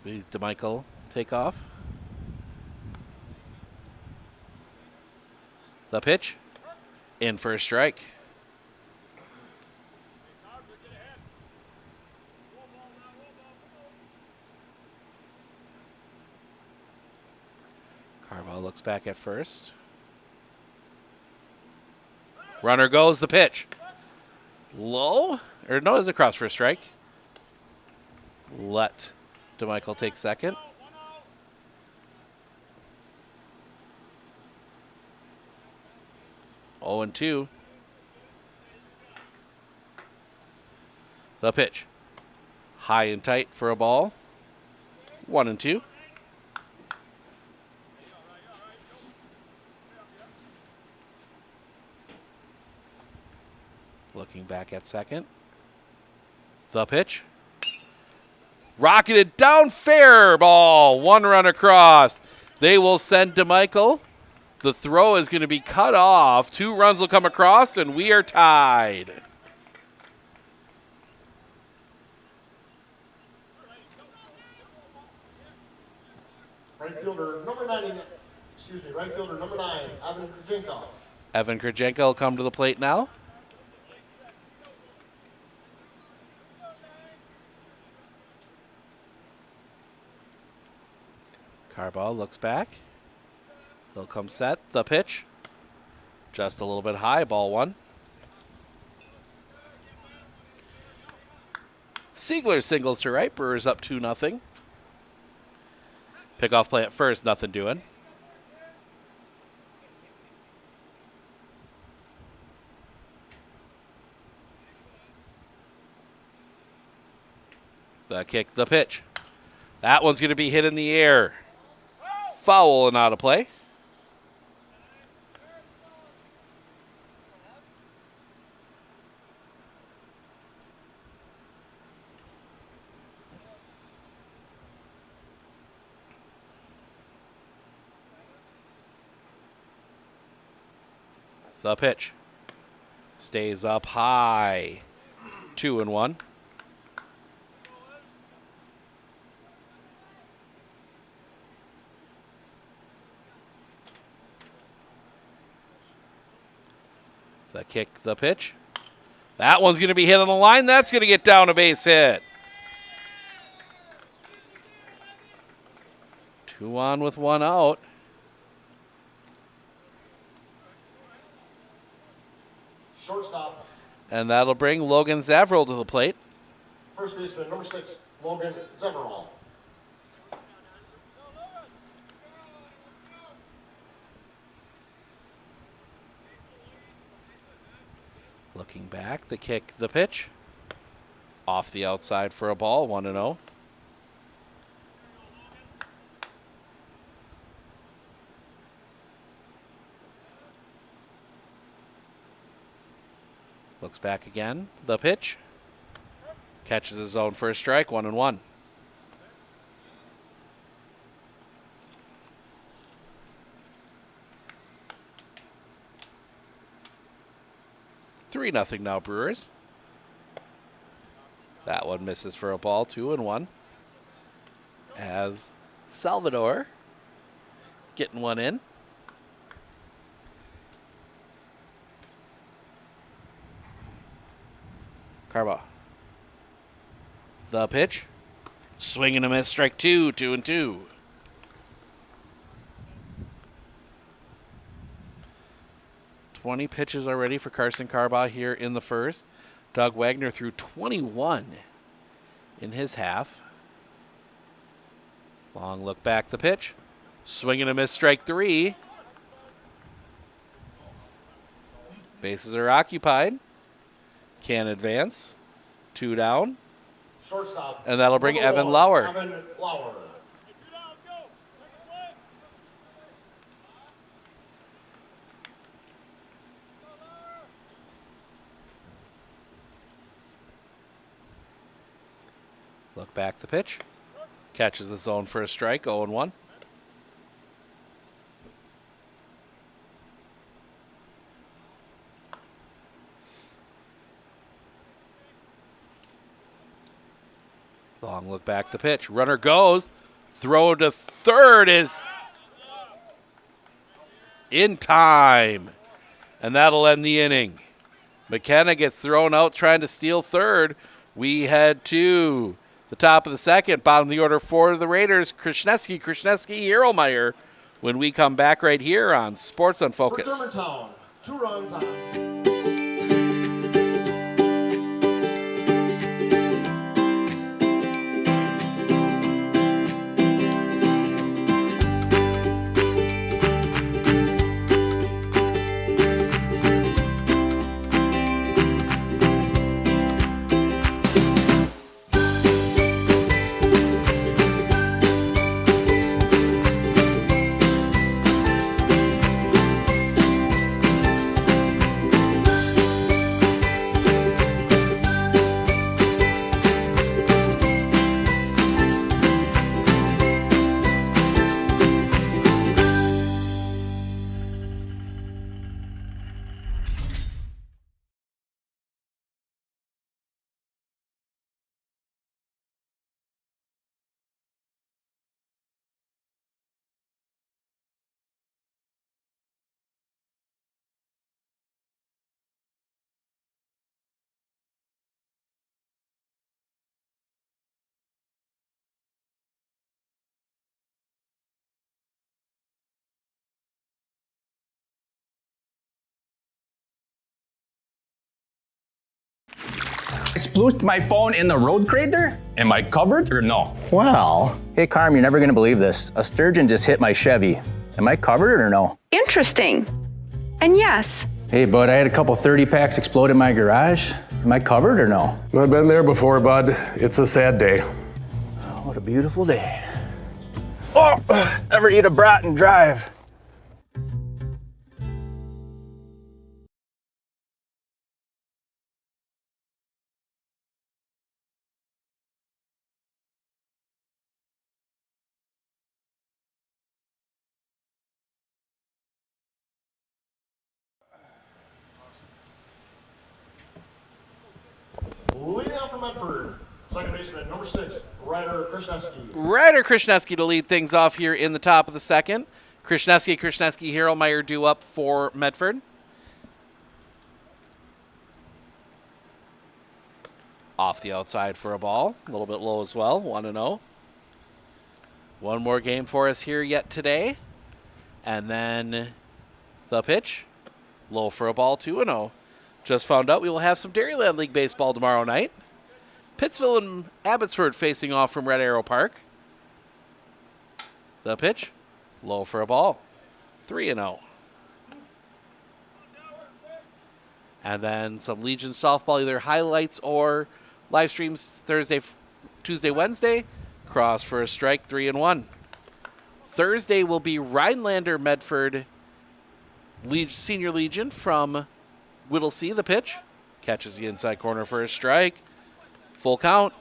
DeMichael take off. The pitch. In for a strike. Carvalho looks back at first. Runner goes, the pitch. Low? Or no, is it cross for a strike? Let DeMichael take second. Oh and 2. The pitch. High and tight for a ball. 1 and 2. Looking back at second. The pitch. Rocketed down, fair ball. 1 run across. They will send DeMichael. The throw is going to be cut off. 2 runs will come across, and we are tied. Right fielder number 9, Evan Krajinko. Evan Krajinko will come to the plate now. Carbaugh looks back. They'll come set. The pitch. Just a little bit high. Ball 1. Siegler singles to right. Brewers up 2-0. Pickoff play at first. Nothing doing. The kick. The pitch. That one's going to be hit in the air. Foul and out of play. The pitch. Stays up high. 2 and 1. The kick, the pitch. That one's going to be hit on the line. That's going to get down a base hit. 2 on with 1 out. Shortstop. And that'll bring Logan Zavril to the plate. First baseman, number 6, Logan Zeverall. Looking back, the kick, the pitch. Off the outside for a ball, 1-0. Looks back again, the pitch. Catches his own first strike, 1-1. Three nothing now, Brewers. That one misses for a ball, 2-1. As Salvador getting one in. Carbaugh. The pitch. Swing and a miss, strike 2, 2-2. Twenty pitches already for Carson Carbaugh here in the first. Doug Wagner threw 21 in his half. Long look back, the pitch. Swing and a miss, strike 3. Bases are occupied. Can advance. 2 down. Shortstop. And that'll bring Evan Lauer. Evan Lauer. look back the pitch. Catches the zone for a strike, 0-1. Long look back the pitch. Runner goes. Throw to third is in time. And that'll end the inning. McKenna gets thrown out trying to steal third. We head to the top of the second, bottom of the order for the Raiders. Krasniewski, Erlmeyer. When we come back right here on Sports on Focus. For Germantown, 2 runs on. I splooshed my phone in the road crater? Am I covered or no? Well, hey Carm, you're never gonna believe this. A sturgeon just hit my Chevy. Am I covered or no? Interesting. And yes. Hey bud, I had a couple 30 packs explode in my garage. Am I covered or no? I've been there before, bud. It's a sad day. Oh, what a beautiful day. Oh, ever eat a brat and drive? Leading out from Medford, second baseman, number 6, Ryder Krasniewski to lead things off here in the top of the second. Krasniewski, Herelmeyer due up for Medford. Off the outside for a ball. A little bit low as well, 1-0. One more game for us here yet today. And then the pitch. Low for a ball, 2-0. Just found out we will have some Dairyland League baseball tomorrow night. Pittsville and Abbotsford facing off from Red Arrow Park. The pitch. Low for a ball. 3-0. And then some Legion softball, either highlights or live streams Thursday, Tuesday, Wednesday. Cross for a strike, 3-1. Thursday will be Rhinelander Medford Senior Legion from Whittlesea. The pitch. Catches the inside corner for a strike. Full count.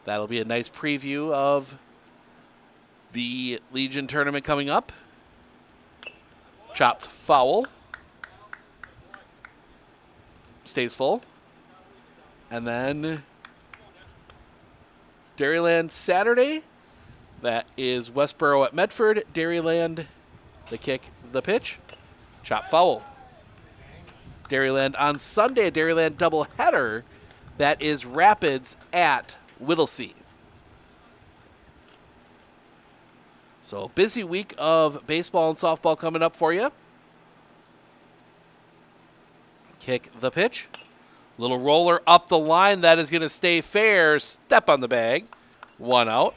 That'll be a nice preview of the Legion tournament coming up. Chopped foul. Stays full. And then Dairyland Saturday. That is Westboro at Medford. Dairyland, the kick, the pitch. Chop foul. Dairyland on Sunday, a Dairyland doubleheader. That is Rapids at Whittlesea. So busy week of baseball and softball coming up for you. Kick the pitch. Little roller up the line. That is going to stay fair. Step on the bag. 1 out.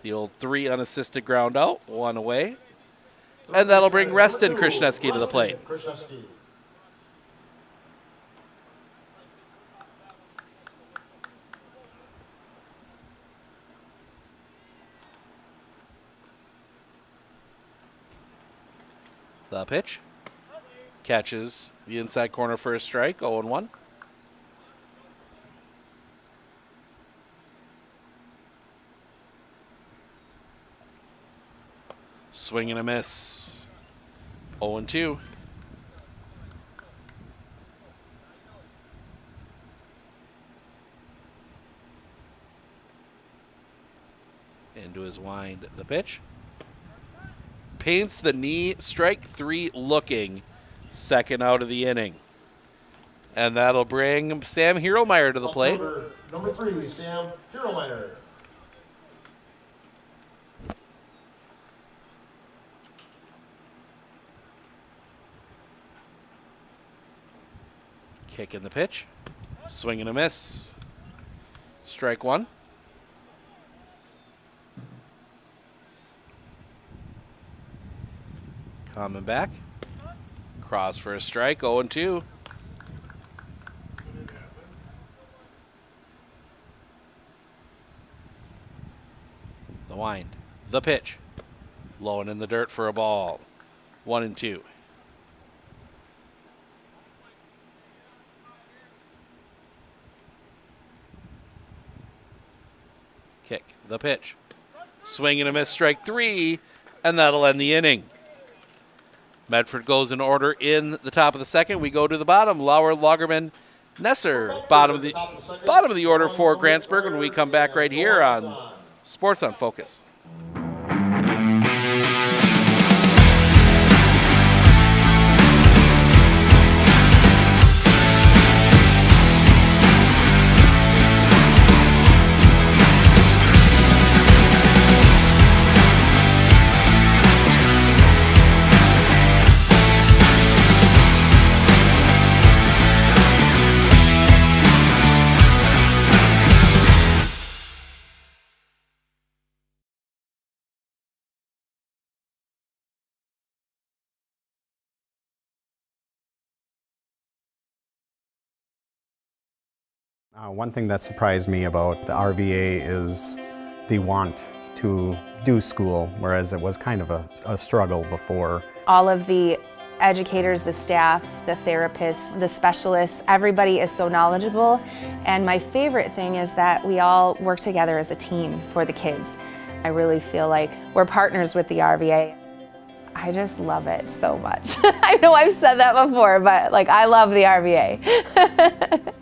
The old 3 unassisted ground out. 1 away. And that'll bring Reston Krasniewski to the plate. The pitch. Catches the inside corner for a strike, 0-1. Swing and a miss. 0-2. Into his wind. The pitch. Paints the knee. Strike 3 looking. Second out of the inning. And that'll bring Sam Hieromeyer to the plate. Number 3, Sam Hieromeyer. Kick in the pitch. Swing and a miss. Strike 1. Coming back. Cross for a strike. 0-2. The wind. The pitch. Low and in the dirt for a ball. 1-2. Kick. The pitch. Swing and a miss. Strike 3. And that'll end the inning. Medford goes in order in the top of the second. We go to the bottom. Lauer, Lagerman, Nesser. Bottom of the order for Grantsburg when we come back right here on Sports on Focus. One thing that surprised me about the RVA is the want to do school, whereas it was kind of a struggle before. All of the educators, the staff, the therapists, the specialists, everybody is so knowledgeable. And my favorite thing is that we all work together as a team for the kids. I really feel like we're partners with the RVA. I just love it so much. I know I've said that before, but like I love the RVA.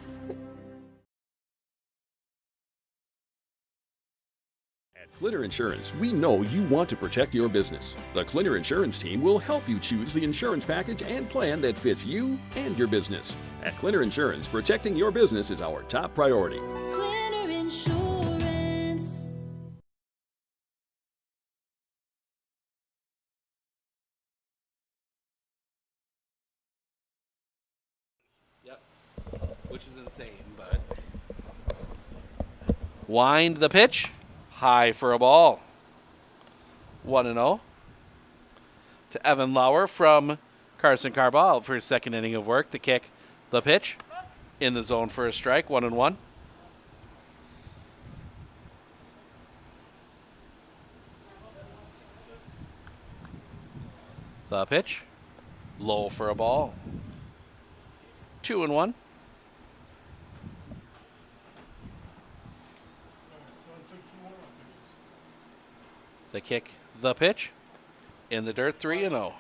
Clitter Insurance, we know you want to protect your business. The Clitter Insurance team will help you choose the insurance package and plan that fits you and your business. At Clitter Insurance, protecting your business is our top priority. Clitter Insurance. Yep. Which is insane, but. Wind the pitch. High for a ball. 1-0. To Evan Lauer from Carson Carball for his second inning of work. The kick, the pitch. In the zone for a strike. 1-1. The pitch. Low for a ball. 2-1. The kick, the pitch. In the dirt, 3-0.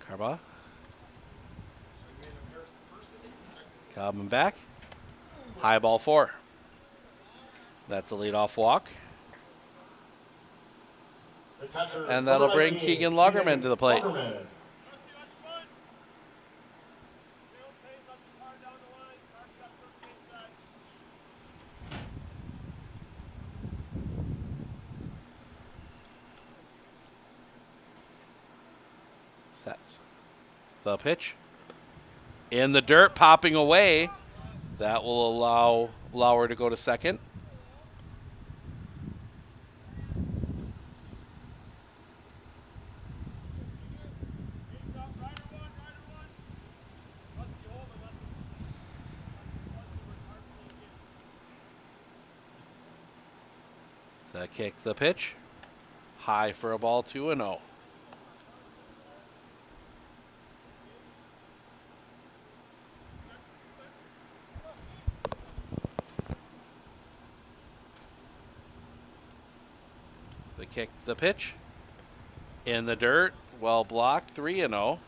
Carba. Coming back. High ball 4. That's a leadoff walk. And that'll bring Keegan Lagerman to the plate. Sets. The pitch. In the dirt, popping away. That will allow Lauer to go to second. The kick, the pitch. High for a ball, 2-0. kick, the pitch. In the dirt, well blocked, 3-0.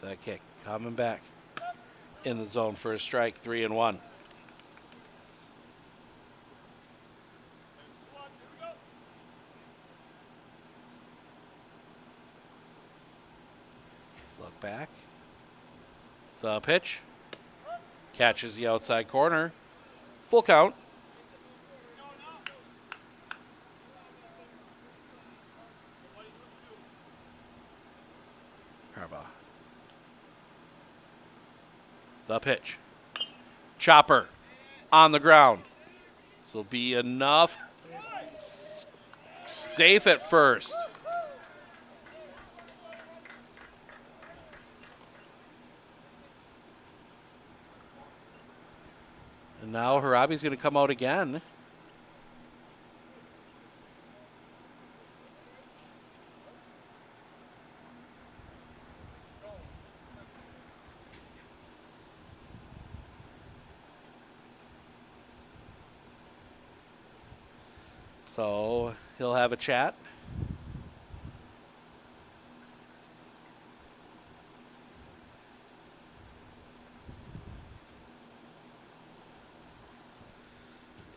The kick coming back in the zone for a strike, 3-1. Look back. The pitch. Catches the outside corner. Full count. Carva. The pitch. Chopper on the ground. This will be enough. Safe at first. And now Harabi's going to come out again. So he'll have a chat.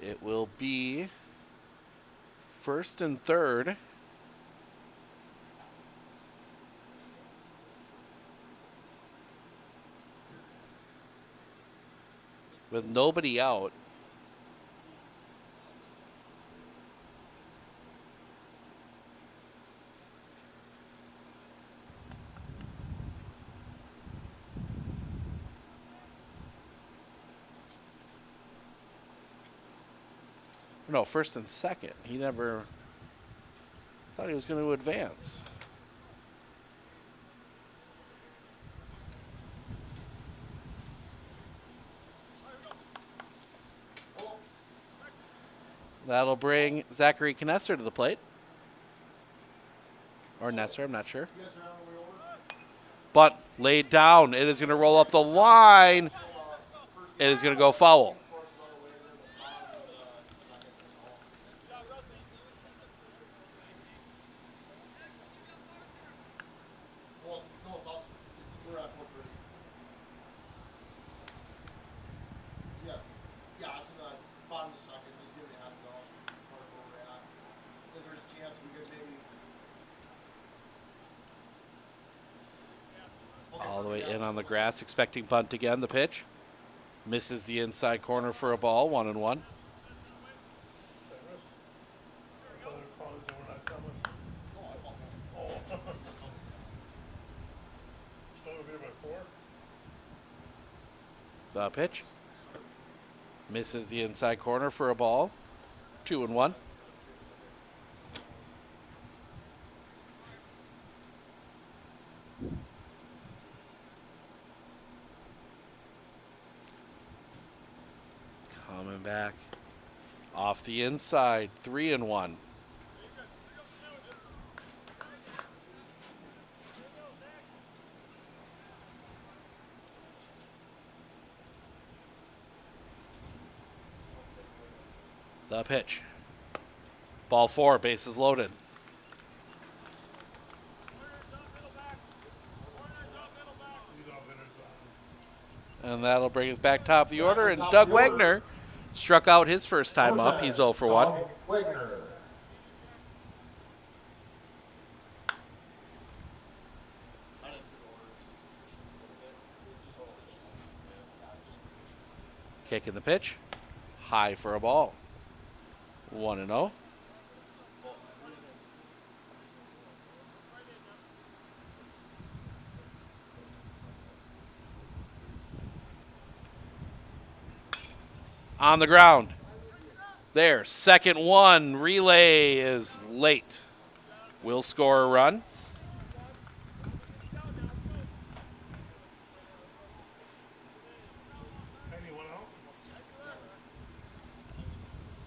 It will be first and third. With nobody out. No, first and second. He never thought he was going to advance. That'll bring Zachary Knesser to the plate. Or Nesser, I'm not sure. Bunt laid down. It is going to roll up the line. It is going to go foul. All the way in on the grass, expecting bunt again. The pitch misses the inside corner for a ball, 1-1. The pitch misses the inside corner for a ball, 2-1. Coming back off the inside, 3-1. The pitch. Ball 4, bases loaded. And that'll bring us back top of the order. And Doug Wagner struck out his first time up. He's 0 for 1. Wagner. Kicking the pitch. High for a ball. 1-0. On the ground. There, second one. Relay is late. Will score a run.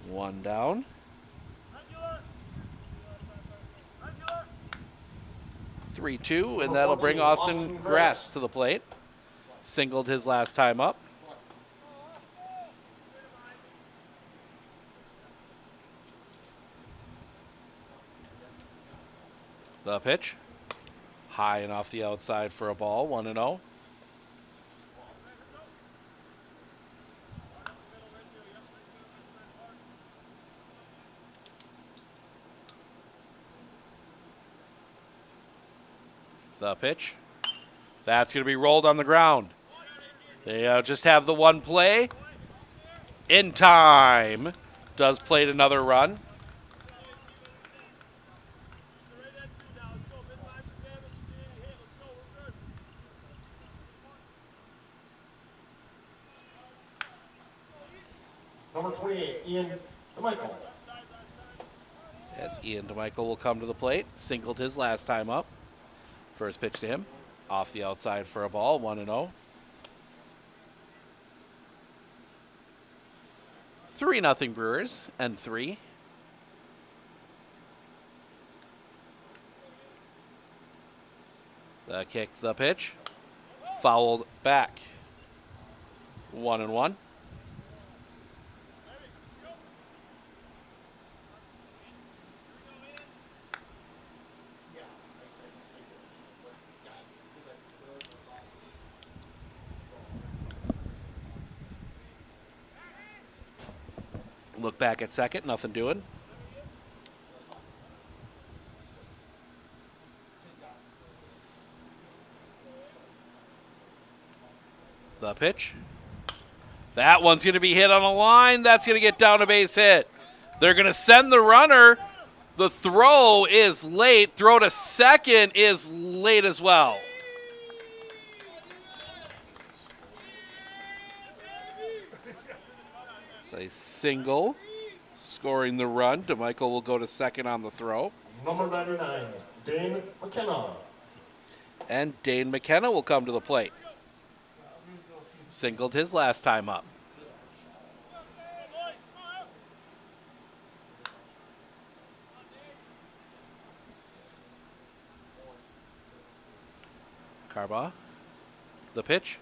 One down. 3-2, and that'll bring Austin Grass to the plate. Singled his last time up. The pitch. High and off the outside for a ball, 1-0. The pitch. That's going to be rolled on the ground. They just have the one play. In time. Does plate another run. Number 28, Ian DeMichael. As Ian DeMichael will come to the plate. Singled his last time up. First pitch to him. Off the outside for a ball, 1-0. 3-0 Brewers, and 3. The kick, the pitch. Fouled back. 1-1. Look back at second, nothing doing. The pitch. That one's going to be hit on a line. That's going to get down a base hit. They're going to send the runner. The throw is late. Throw to second is late as well. A single, scoring the run. DeMichael will go to second on the throw. Number 99, Dane McKenna. And Dane McKenna will come to the plate. Singled his last time up. Carbaugh, the pitch.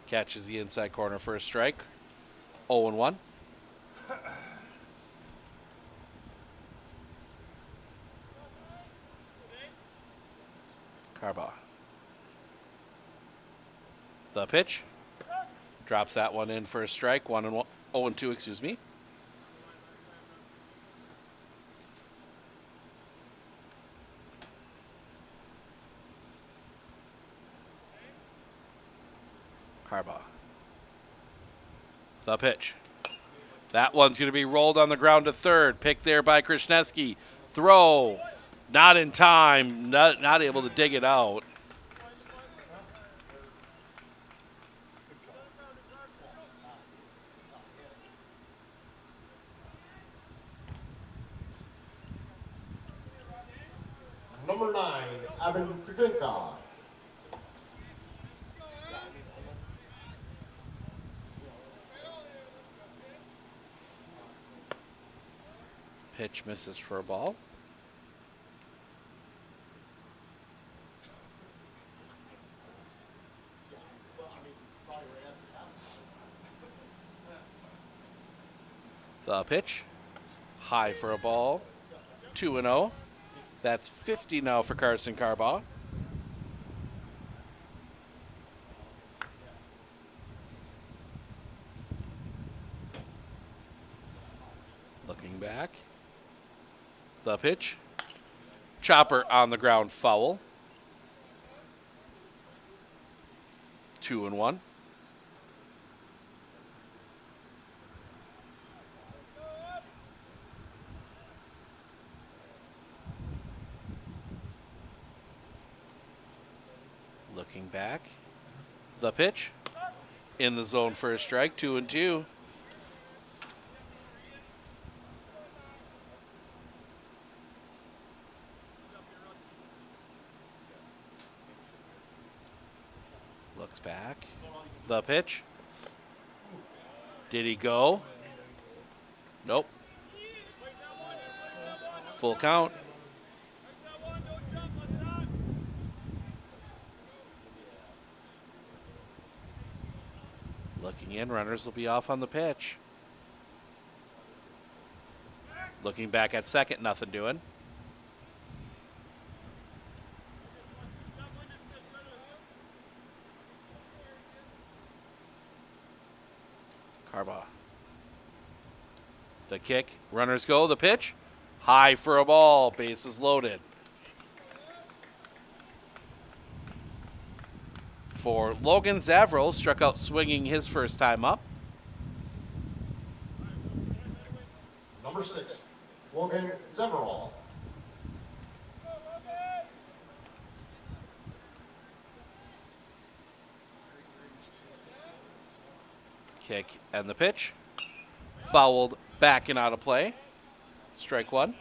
Catches the inside corner for a strike. 0-1. Carbaugh. The pitch. Drops that one in for a strike. 1-1. 0-2, excuse me. Carbaugh. The pitch. That one's going to be rolled on the ground to third. Picked there by Krasniewski. Throw. Not in time. Not able to dig it out. Number 9, Evan Kudinka. Pitch misses for a ball. The pitch. High for a ball. 2-0. That's 50 now for Carson Carbaugh. Looking back. The pitch. Chopper on the ground, foul. 2-1. Looking back. The pitch. In the zone for a strike, 2-2. Looks back. The pitch. Did he go? Nope. Full count. Looking in, runners will be off on the pitch. Looking back at second, nothing doing. Carbaugh. The kick, runners go, the pitch. High for a ball, bases loaded. For Logan Zavril, struck out swinging his first time up. Number 6, Logan Zeverall. Kick and the pitch. Fouled back and out of play. Strike one.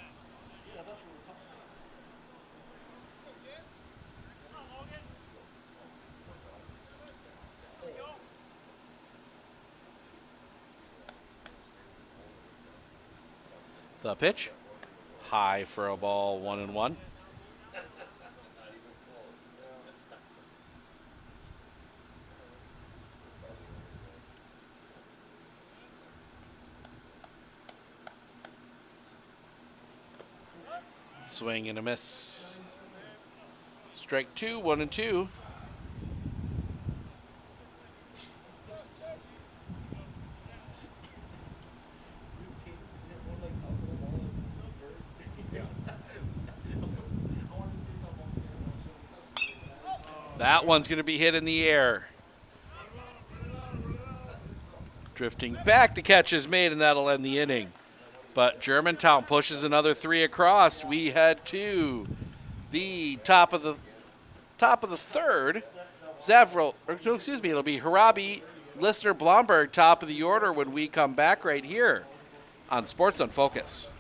The pitch. High for a ball, 1-1. Swing and a miss. Strike two, 1-2. That one's going to be hit in the air. Drifting back, the catch is made, and that'll end the inning. But Germantown pushes another 3 across. We head to the top of the third. Zavril, or no, excuse me, it'll be Harabi, Listener, Blomberg, top of the order when we come back right here on Sports on Focus.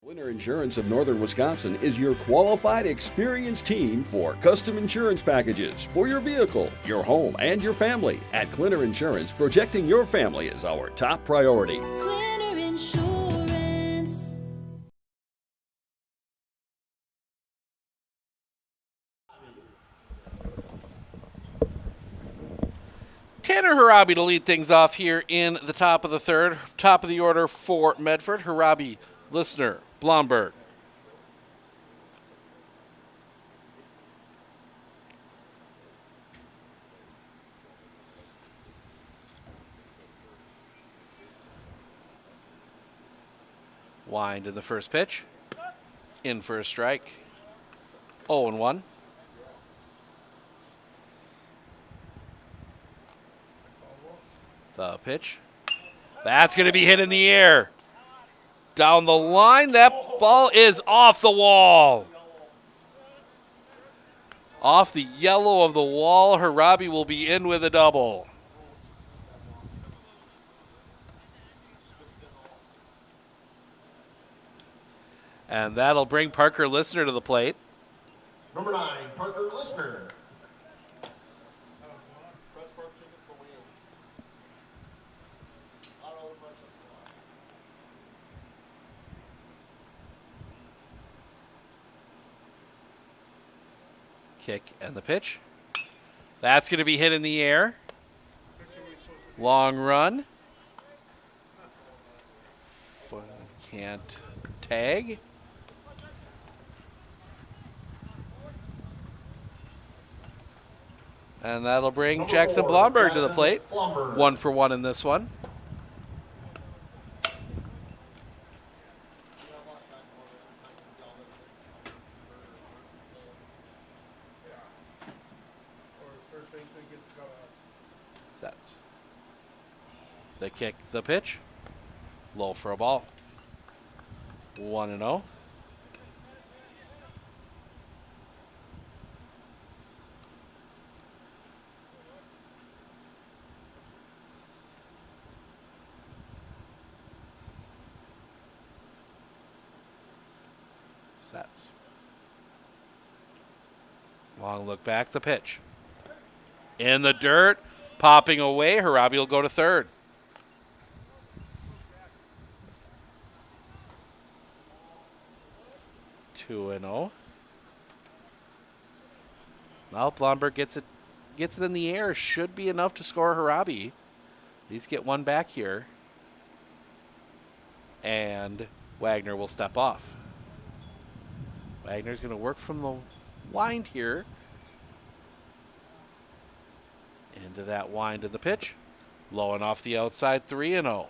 Winter Insurance of Northern Wisconsin is your qualified, experienced team for custom insurance packages for your vehicle, your home, and your family. At Clinner Insurance, protecting your family is our top priority. Clinner Insurance. Tanner Harabi to lead things off here in the top of the third. Top of the order for Medford. Harabi, Listener, Blomberg. Wind in the first pitch. In for a strike. 0-1. The pitch. That's going to be hit in the air. Down the line, that ball is off the wall. Off the yellow of the wall, Harabi will be in with a double. And that'll bring Parker Listener to the plate. Number 9, Parker Listener. Kick and the pitch. That's going to be hit in the air. Long run. Can't tag. And that'll bring Number Jackson 4, Blomberg to the Jackson plate. Blomberg. 1 for 1 in this one. Sets. The kick, the pitch. Low for a ball. 1-0. Sets. Long look back, the pitch. In the dirt, popping away. Harabi will go to third. Two and 0. Well, Blomberg gets it in the air. Should be enough to score Harabi. At least get one back here. And Wagner will step off. Wagner's going to work from the wind here. Into that wind of the pitch. Low and off the outside, 3-0.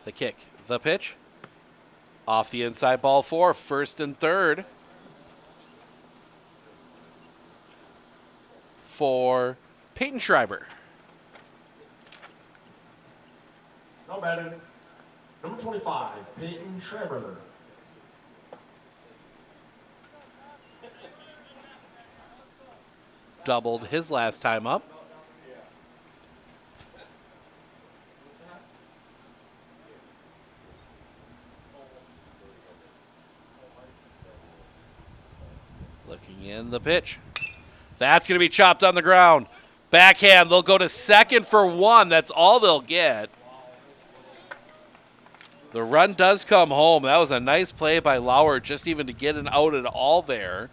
The kick, the pitch. Off the inside, ball 4, first and third. For Peyton Schreiber. No batting. Number 25, Peyton Schreiber. Doubled his last time up. Looking in the pitch. That's going to be chopped on the ground. Backhand, they'll go to second for 1. That's all they'll get. The run does come home. That was a nice play by Lauer just even to get an out at all there.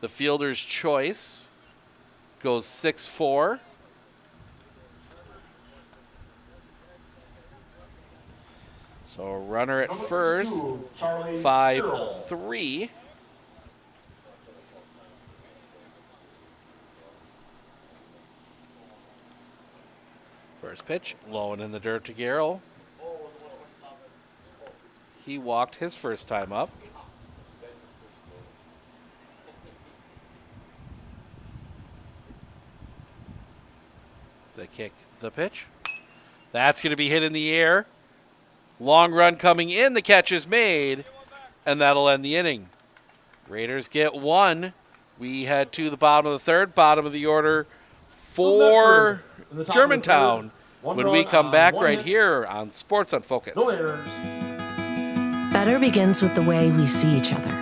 The fielder's choice goes 6-4. So a runner at first, 5-3. First pitch, low and in the dirt to Garrell. He walked his first time up. The kick, the pitch. That's going to be hit in the air. Long run coming in, the catch is made, and that'll end the inning. Raiders get 1. We head to the bottom of the third, bottom of the order for Germantown when we come back right here on Sports on Focus. Better begins with the way we see each other.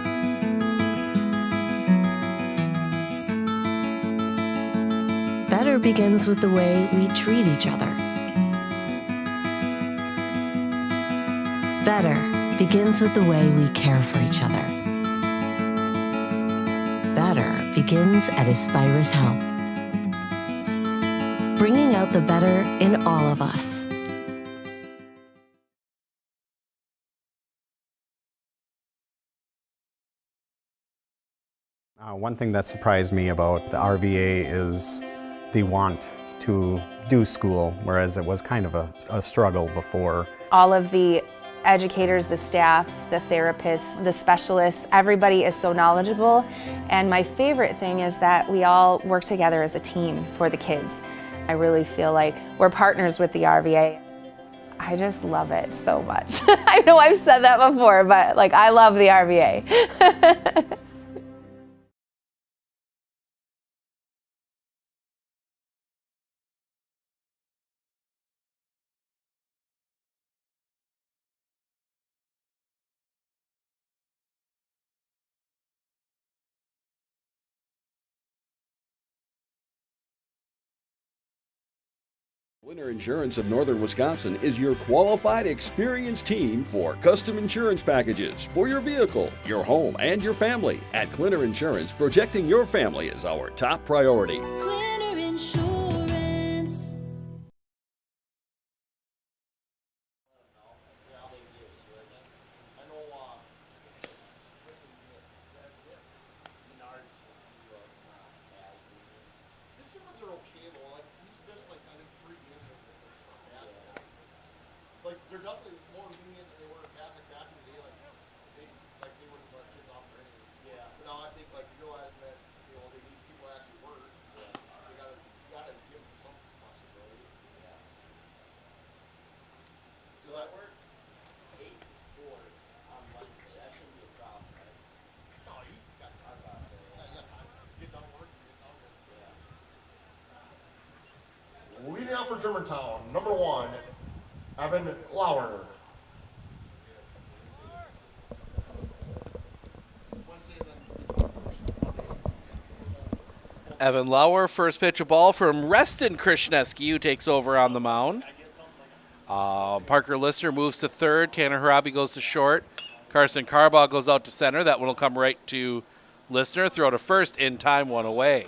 Better begins with the way we treat each other. Better begins with the way we care for each other. Better begins at Aspirus Health. Bringing out the better in all of us. One thing that surprised me about the RVA is the want to do school, whereas it was kind of a struggle before. All of the educators, the staff, the therapists, the specialists, everybody is so knowledgeable. And my favorite thing is that we all work together as a team for the kids. I really feel like we're partners with the RVA. I just love it so much. I know I've said that before, but like I love the RVA. Clinner Insurance of Northern Wisconsin is your qualified, experienced team for custom insurance packages for your vehicle, your home, and your family. At Clinner Insurance, protecting your family is our top priority. Clinner Insurance. Germantown, number 1, Evan Lauer. Evan Lauer, first pitch of ball from Reston Krishneski, who takes over on the mound. Parker Lister moves to third. Tanner Harabi goes to short. Carson Carbaugh goes out to center. That one will come right to Lister. Throw to first in time, one away.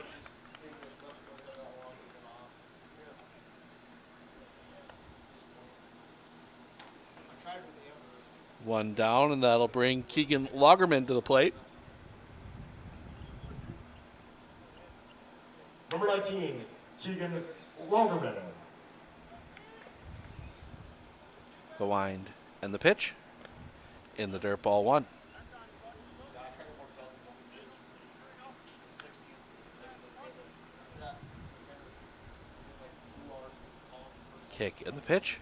One down, and that'll bring Keegan Lagerman to the plate. Number 19, Keegan Lagerman. The wind and the pitch in the dirt, ball 1. Kick and the pitch.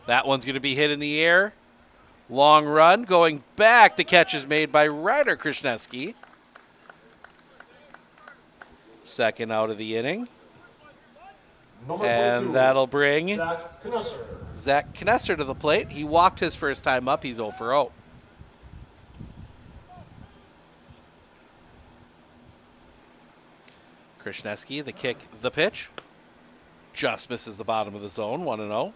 That one's going to be hit in the air. Long run going back. The catch is made by Ryder Krishneski. Second out of the inning. And that'll bring Zach Knesser to the plate. He walked his first time up. He's 0 for 0. Krishneski, the kick, the pitch. Just misses the bottom of the zone, 1-0.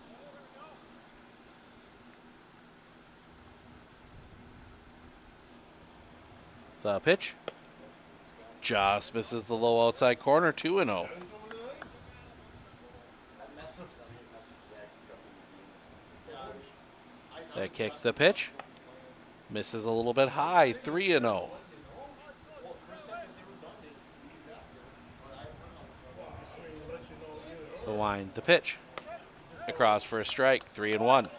The pitch. Just misses the low outside corner, 2-0. The kick, the pitch. Misses a little bit high, 3-0. The wind, the pitch. Across for a strike, 3-1.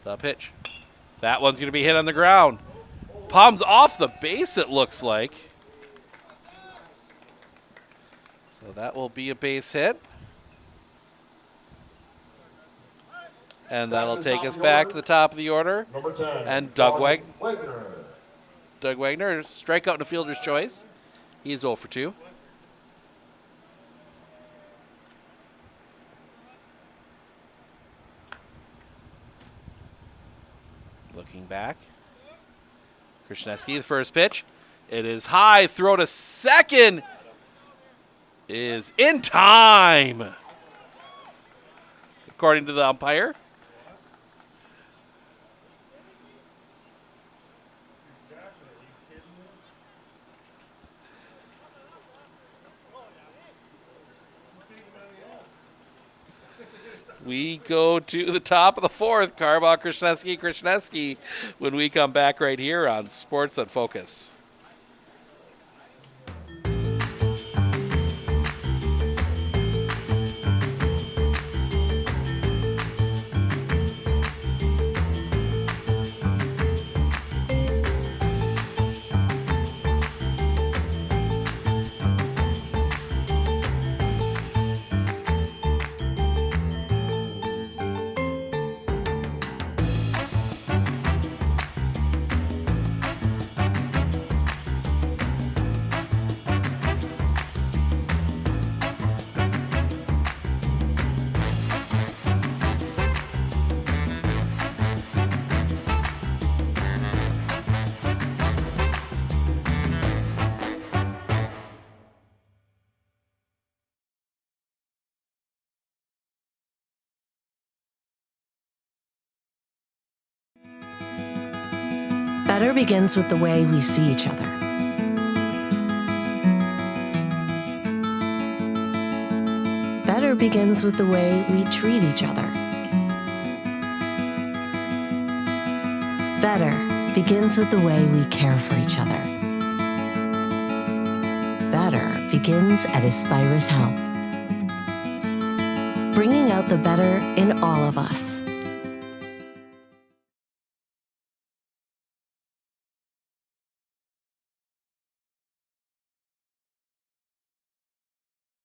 The pitch. That one's going to be hit on the ground. Palms off the base, it looks like. So that will be a base hit. And that'll take us back to the top of the order. Number 10, and Doug Wagner. Wagner. Doug Wagner, strikeout and a fielder's choice. He's 0 for 2. Looking back. Krishneski, the first pitch. It is high. Throw to second is in time, according to the umpire. We go to the top of the 4th. Carbaugh, Krishneski, when we come back right here on Sports on Focus. Better begins with the way we see each other. Better begins with the way we treat each other. Better begins with the way we care for each other. Better begins at Aspirus Health, bringing out the better in all of us.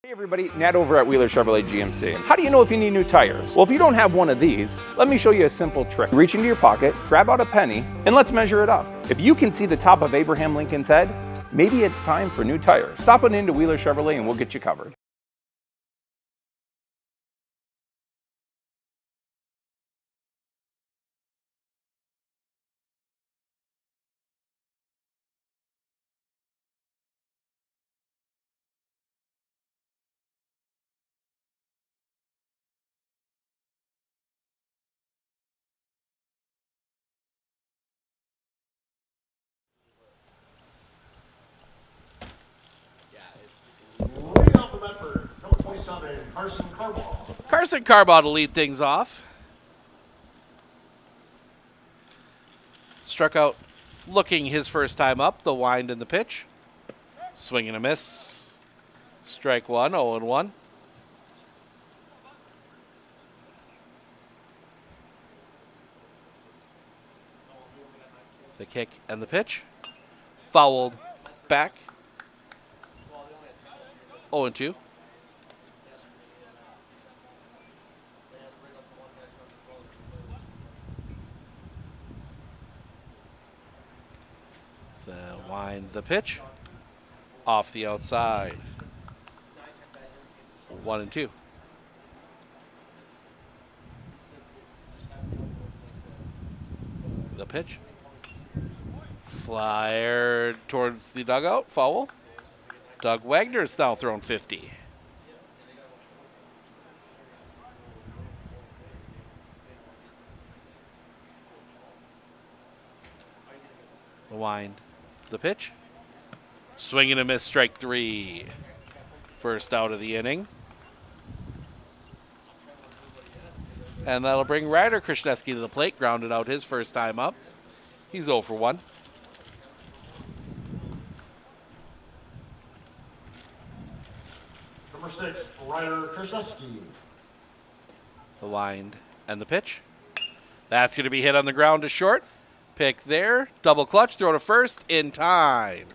Hey everybody, Nat over at Wheeler Chevrolet GMC. How do you know if you need new tires? Well, if you don't have one of these, let me show you a simple trick. Reach into your pocket, grab out a penny, and let's measure it up. If you can see the top of Abraham Lincoln's head, maybe it's time for new tires. Stop on into Wheeler Chevrolet and we'll get you covered. Leading off for Medford, number 27, Carson Carbaugh. Carson Carbaugh to lead things off. Struck out looking his first time up, the wind and the pitch. Swing and a miss. Strike one, 0-1. The kick and the pitch. Fouled back. 0-2. The wind, the pitch. Off the outside. 1-2. The pitch. Flyer towards the dugout. Foul. Doug Wagner's now thrown 50. The wind. The pitch. Swing and a miss, strike three. First out of the inning. And that'll bring Ryder Krishneski to the plate. Grounded out his first time up. He's 0 for 1. Number 6, Ryder Krishneski. The wind and the pitch. That's going to be hit on the ground to short. Pick there. Double clutch. Throw to first in time.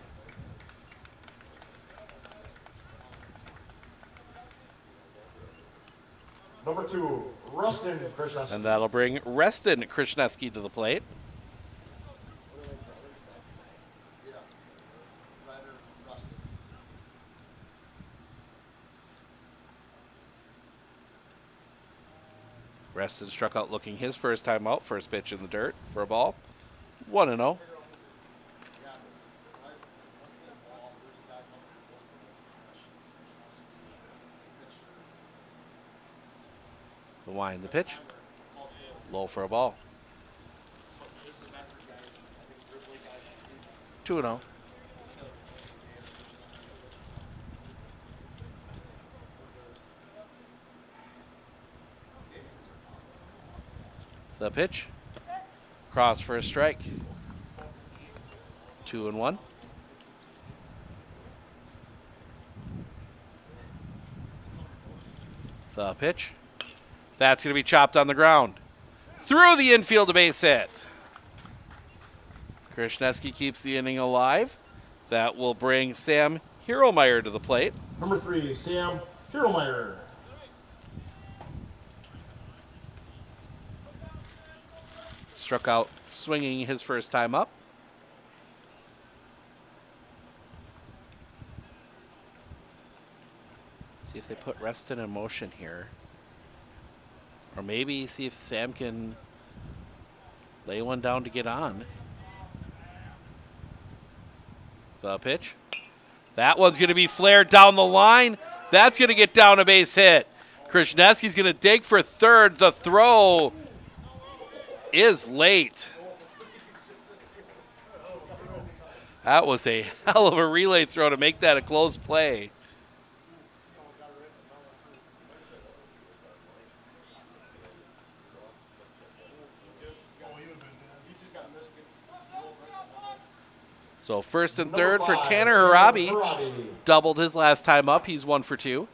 Number 2, Rustin Krishneski. And that'll bring Reston Krishneski to the plate. Reston struck out looking his first time out. First pitch in the dirt for a ball. 1-0. The wind, the pitch. Low for a ball. 2-0. The pitch. Cross for a strike. 2-1. The pitch. That's going to be chopped on the ground. Through the infield, a base hit. Krishneski keeps the inning alive. That will bring Sam Hieromeyer to the plate. Number 3, Sam Hieromeyer. Struck out swinging his first time up. See if they put Reston in motion here. Or maybe see if Sam can lay one down to get on. The pitch. That one's going to be flared down the line. That's going to get down a base hit. Krishneski's going to dig for third. The throw is late. That was a hell of a relay throw to make that a close play. So first and third for Tanner Harabi. Doubled his last time up. He's 1 for 2.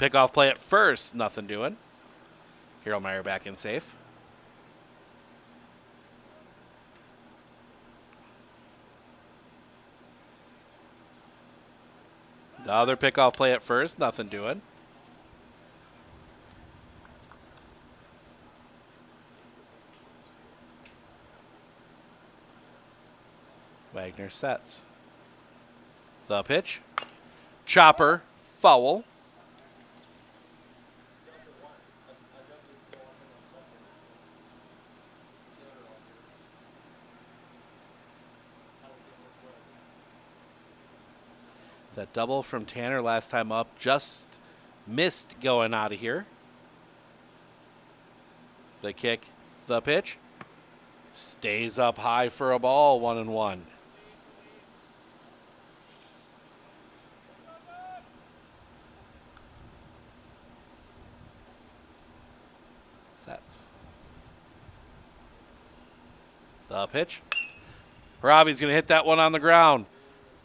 Pickoff play at first. Nothing doing. Hieromeyer back in safe. The other pickoff play at first. Nothing doing. Wagner sets. The pitch. Chopper, foul. That double from Tanner last time up just missed going out of here. The kick, the pitch. Stays up high for a ball, 1-1. Sets. The pitch. Robbie's going to hit that one on the ground.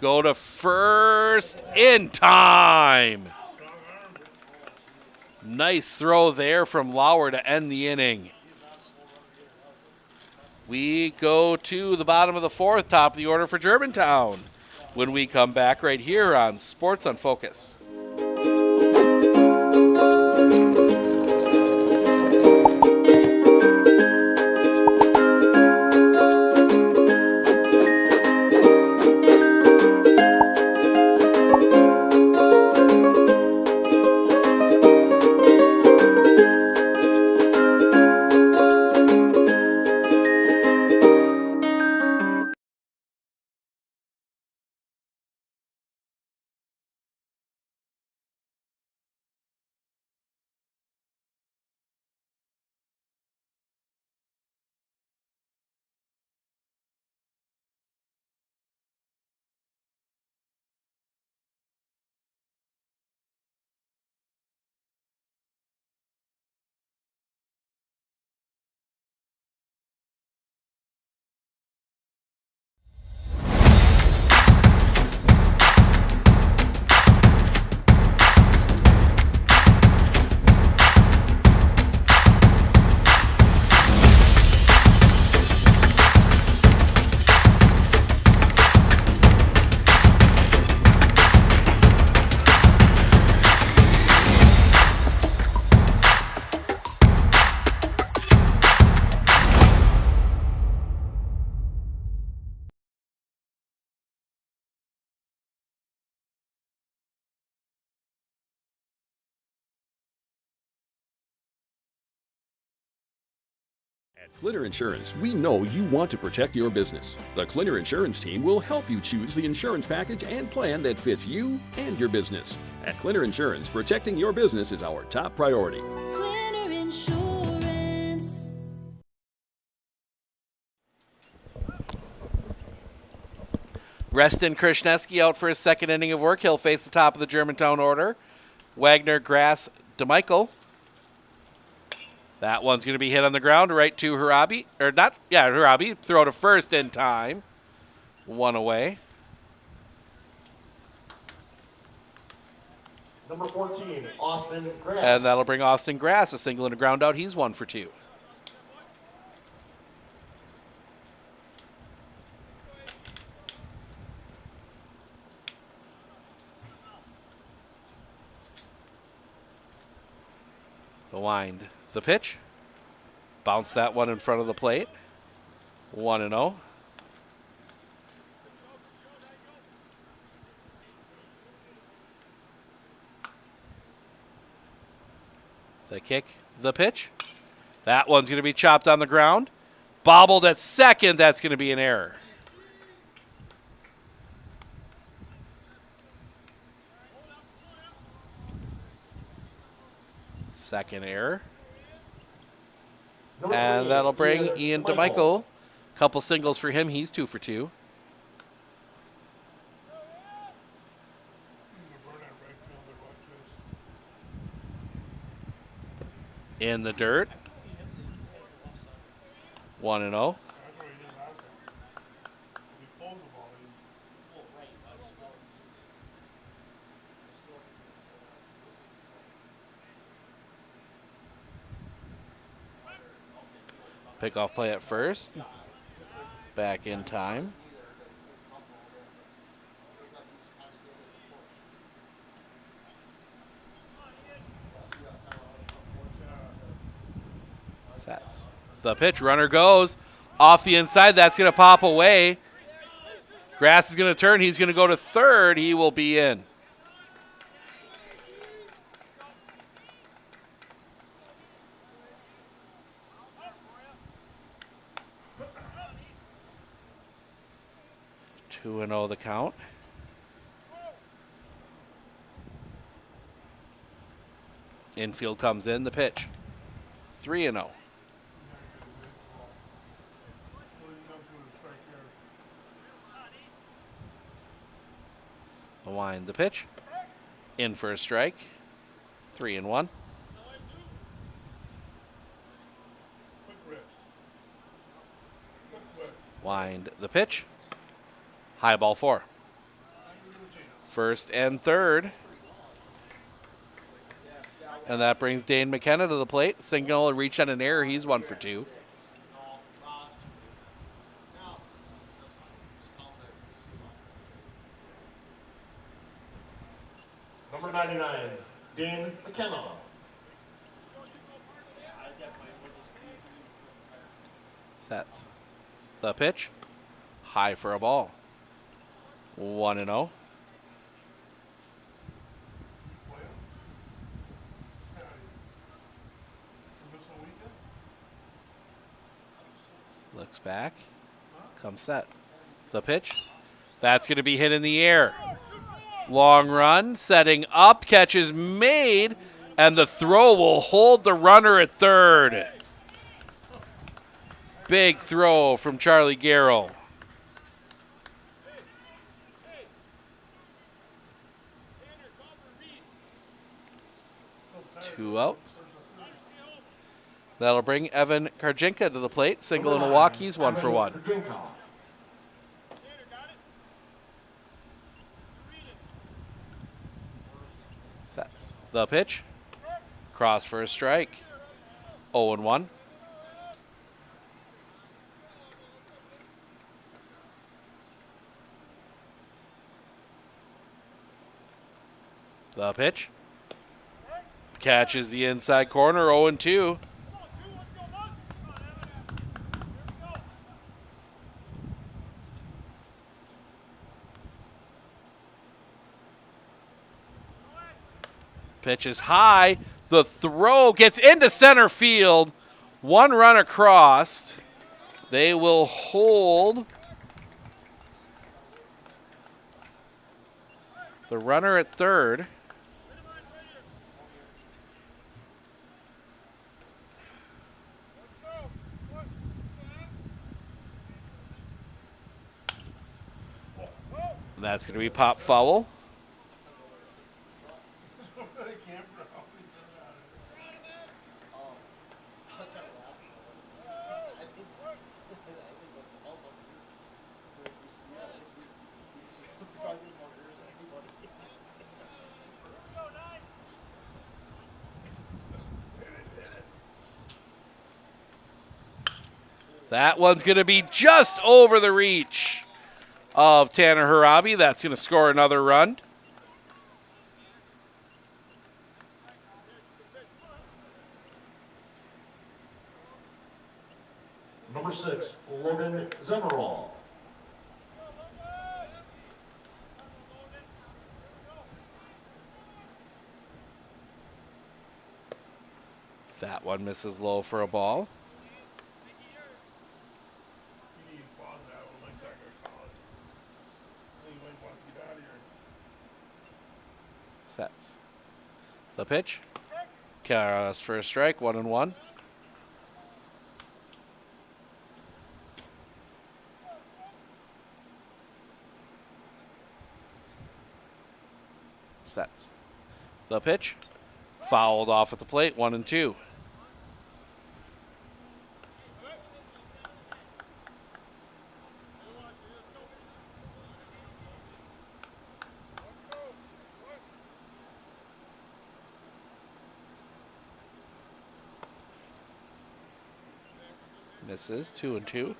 Go to first in time. Nice throw there from Lauer to end the inning. We go to the bottom of the fourth, top of the order for Germantown, when we come back right here on Sports on Focus. At Clinner Insurance, we know you want to protect your business. The Clinner Insurance team will help you choose the insurance package and plan that fits you and your business. At Clinner Insurance, protecting your business is our top priority. Clinner Insurance. Reston Krishneski out for his second inning of work. He'll face the top of the Germantown order. Wagner, Grass, DeMichael. That one's going to be hit on the ground right to Harabi. Or not, yeah, Harabi. Throw to first in time. One away. Number 14, Austin Grass. And that'll bring Austin Grass a single and a ground out. He's 1 for 2. The wind. The pitch. Bounce that one in front of the plate. 1-0. The kick. The pitch. That one's going to be chopped on the ground. Bobbled at second. That's going to be an error. Second error. And that'll bring Ian DeMichael. Couple singles for him. He's 2 for 2. In the dirt. 1-0. Pickoff play at first. Back in time. Sets. The pitch. Runner goes off the inside. That's going to pop away. Grass is going to turn. He's going to go to third. He will be in. Two and 0 the count. Infield comes in. The pitch. 3 and 0. The wind, the pitch. In for a strike. 3 and 1. Wind, the pitch. High ball 4. First and third. And that brings Dane McKenna to the plate. Single and reach on an error. He's 1 for 2. Number 99, Dane McKenna. Sets. The pitch. High for a ball. 1 and 0. Looks back. Comes set. The pitch. That's going to be hit in the air. Long run. Setting up. Catch is made. And the throw will hold the runner at third. Big throw from Charlie Garrow. Two outs. That'll bring Evan Karjenka to the plate. Single in Milwaukee's 1 for 1. Sets. The pitch. Cross for a strike. 0 and 1. The pitch. Catches the inside corner. 0 and 2. Pitch is high. The throw gets into center field. 1 run across. They will hold the runner at third. That's going to be pop foul. That one's going to be just over the reach of Tanner Harabi. That's going to score another run. Number 6, Logan Zemerall. That one misses low for a ball. Sets. The pitch. Carras for a strike, 1 and 1. Sets. The pitch. Fouled off at the plate, 1 and 2. Misses, 2 and 2.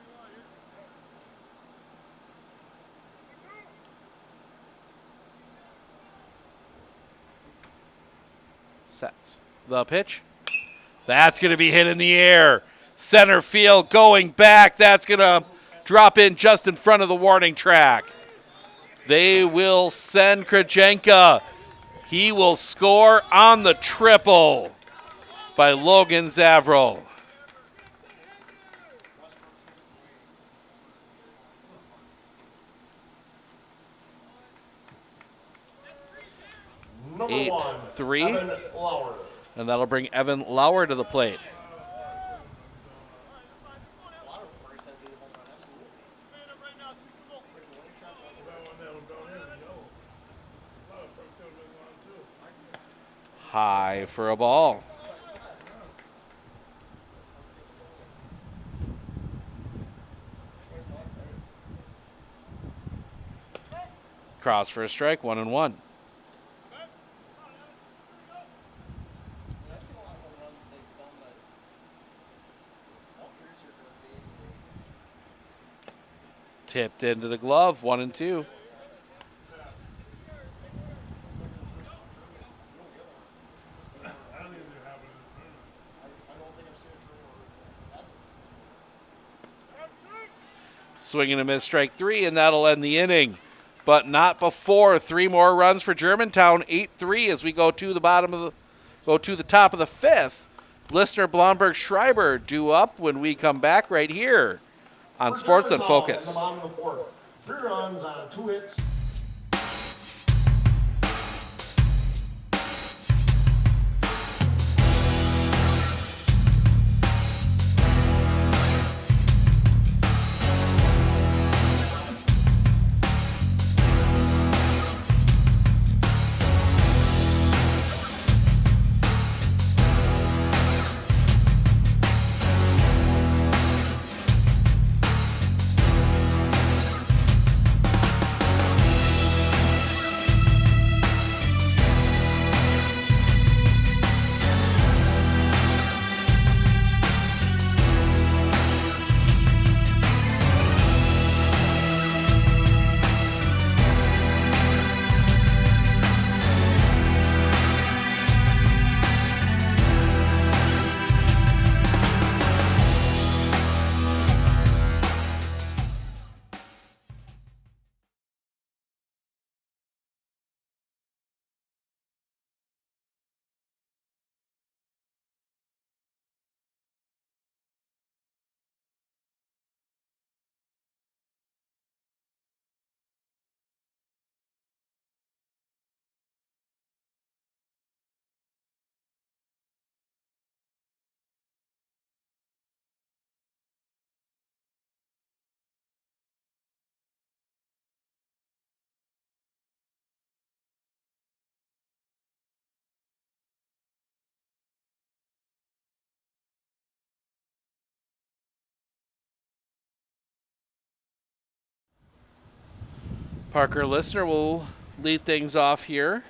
Sets. The pitch. That's going to be hit in the air. Center field going back. That's going to drop in just in front of the warning track. They will send Krajenka. He will score on the triple by Logan Zavril. Number 8-3. Evan Lauer. And that'll bring Evan Lauer to the plate. High for a ball. Cross for a strike, 1-1. Tipped into the glove, 1-2. Swing and a miss, strike 3, and that'll end the inning. But not before 3 more runs for Germantown, 8-3 as we go to the top of the 5th. Blissner, Blomberg, Schreiber due up when we come back right here on Sports and Focus. In the bottom of the 4th. 3 runs on 2 hits. Parker Listner will lead things off here.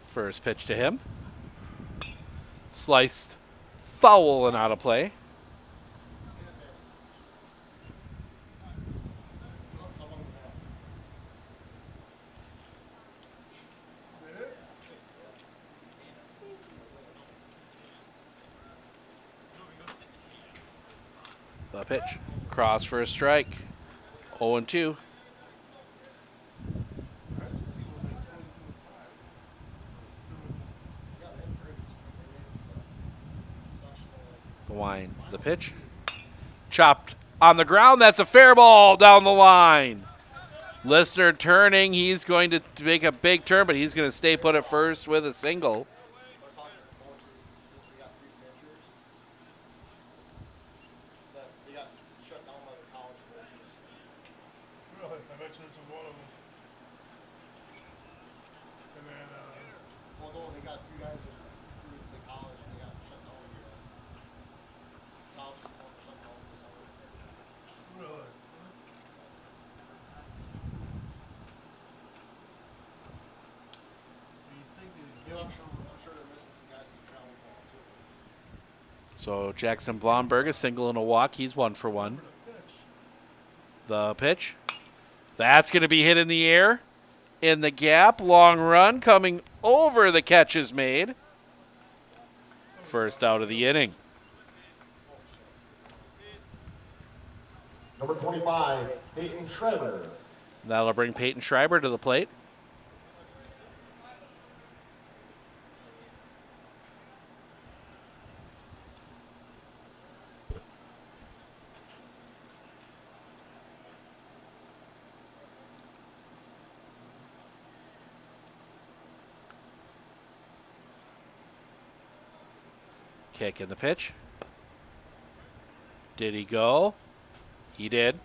First pitch to him. Sliced foul and out of play. The pitch. Cross for a strike. 0-2. The wind. The pitch. Chopped on the ground. That's a fair ball down the line. Listener turning. He's going to make a big turn, but he's going to stay put at first with a single. So Jackson Blomberg, a single and a walk. He's 1 for 1. The pitch. That's going to be hit in the air. in the gap. Long run coming over. The catch is made. First out of the inning. Number 25, Peyton Schreiber. That'll bring Peyton Schreiber to the plate. Kick in the pitch. Did he go? He did.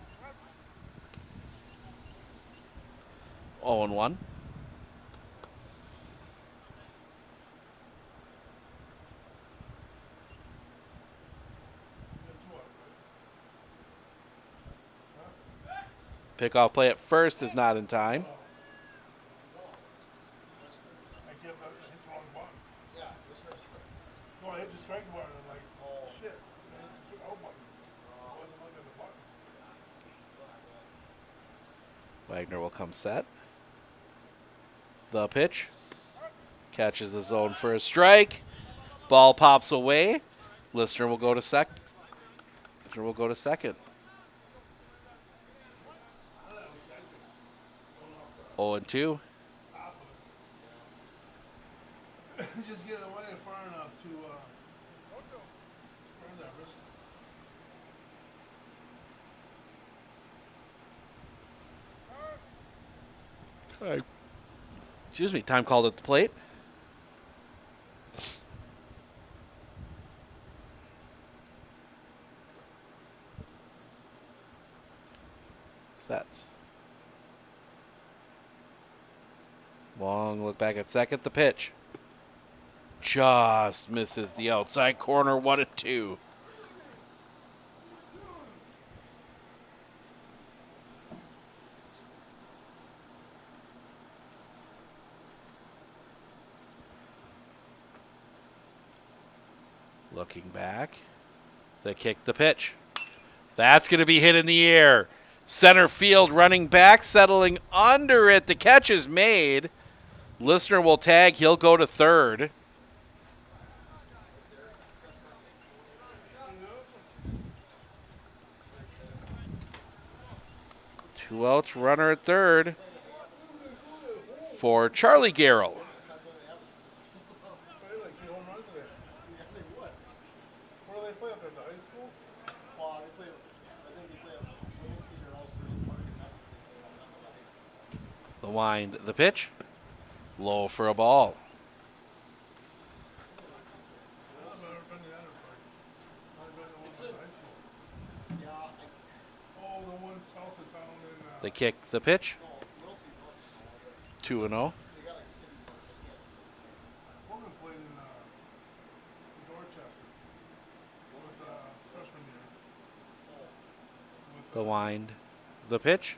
0-1. Pickoff play at first is not in time. Wagner will come set. The pitch. Catches the zone for a strike. Ball pops away. Listener will go to second. 0-2. Just get away far enough to Excuse me, time called at the plate. Sets. Long look back at second. The pitch. Just misses the outside corner. 1-2. Looking back. The kick, the pitch. That's going to be hit in the air. Center field running back, settling under it. The catch is made. Listener will tag. He'll go to third. Two outs, runner at third for Charlie Garrell. The wind, the pitch. Low for a ball. The kick, the pitch. 2-0. The wind, the pitch.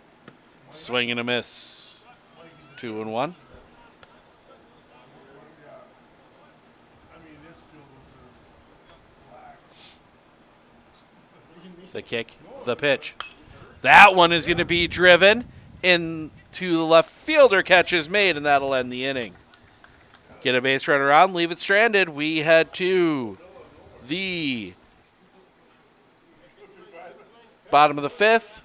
Swing and a miss. 2-1. The kick, the pitch. That one is going to be driven into the left fielder. Catch is made, and that'll end the inning. Get a base runner on, leave it stranded. We head to the bottom of the fifth.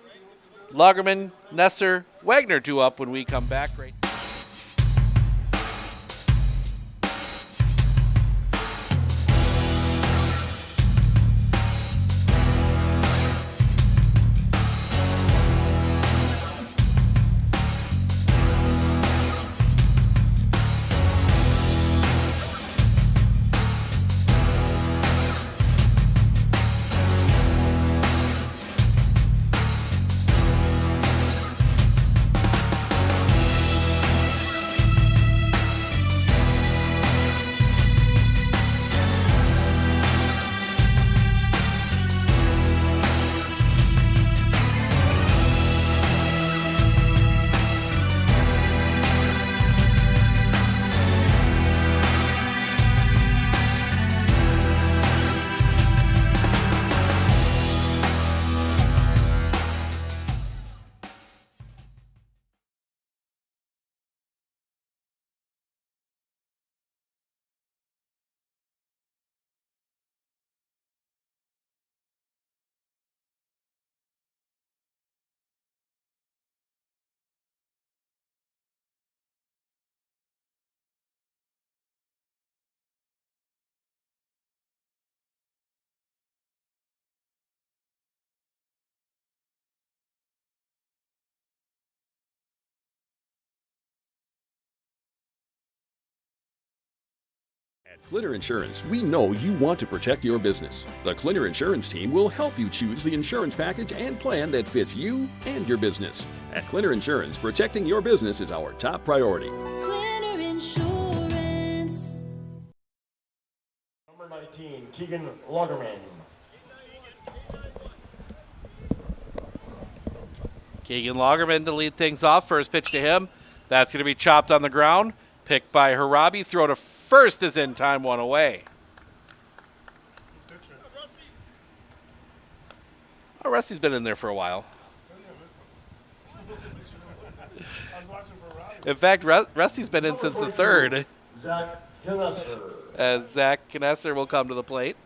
Lagerman, Nesser, Wagner 2 up when we come back. Right. Clinner Insurance, we know you want to protect your business. The Clinner Insurance team will help you choose the insurance package and plan that fits you and your business. At Clinner Insurance, protecting your business is our top priority. Clinner Insurance. Number 19, Keegan Lagerman. Keegan Lagerman to lead things off. First pitch to him. That's going to be chopped on the ground. Picked by Harabi. Throw to first is in time, one away. Oh, Rusty's been in there for a while. In fact, Rusty's been in since the third. Zach Knesser. As Zach Knesser will come to the plate.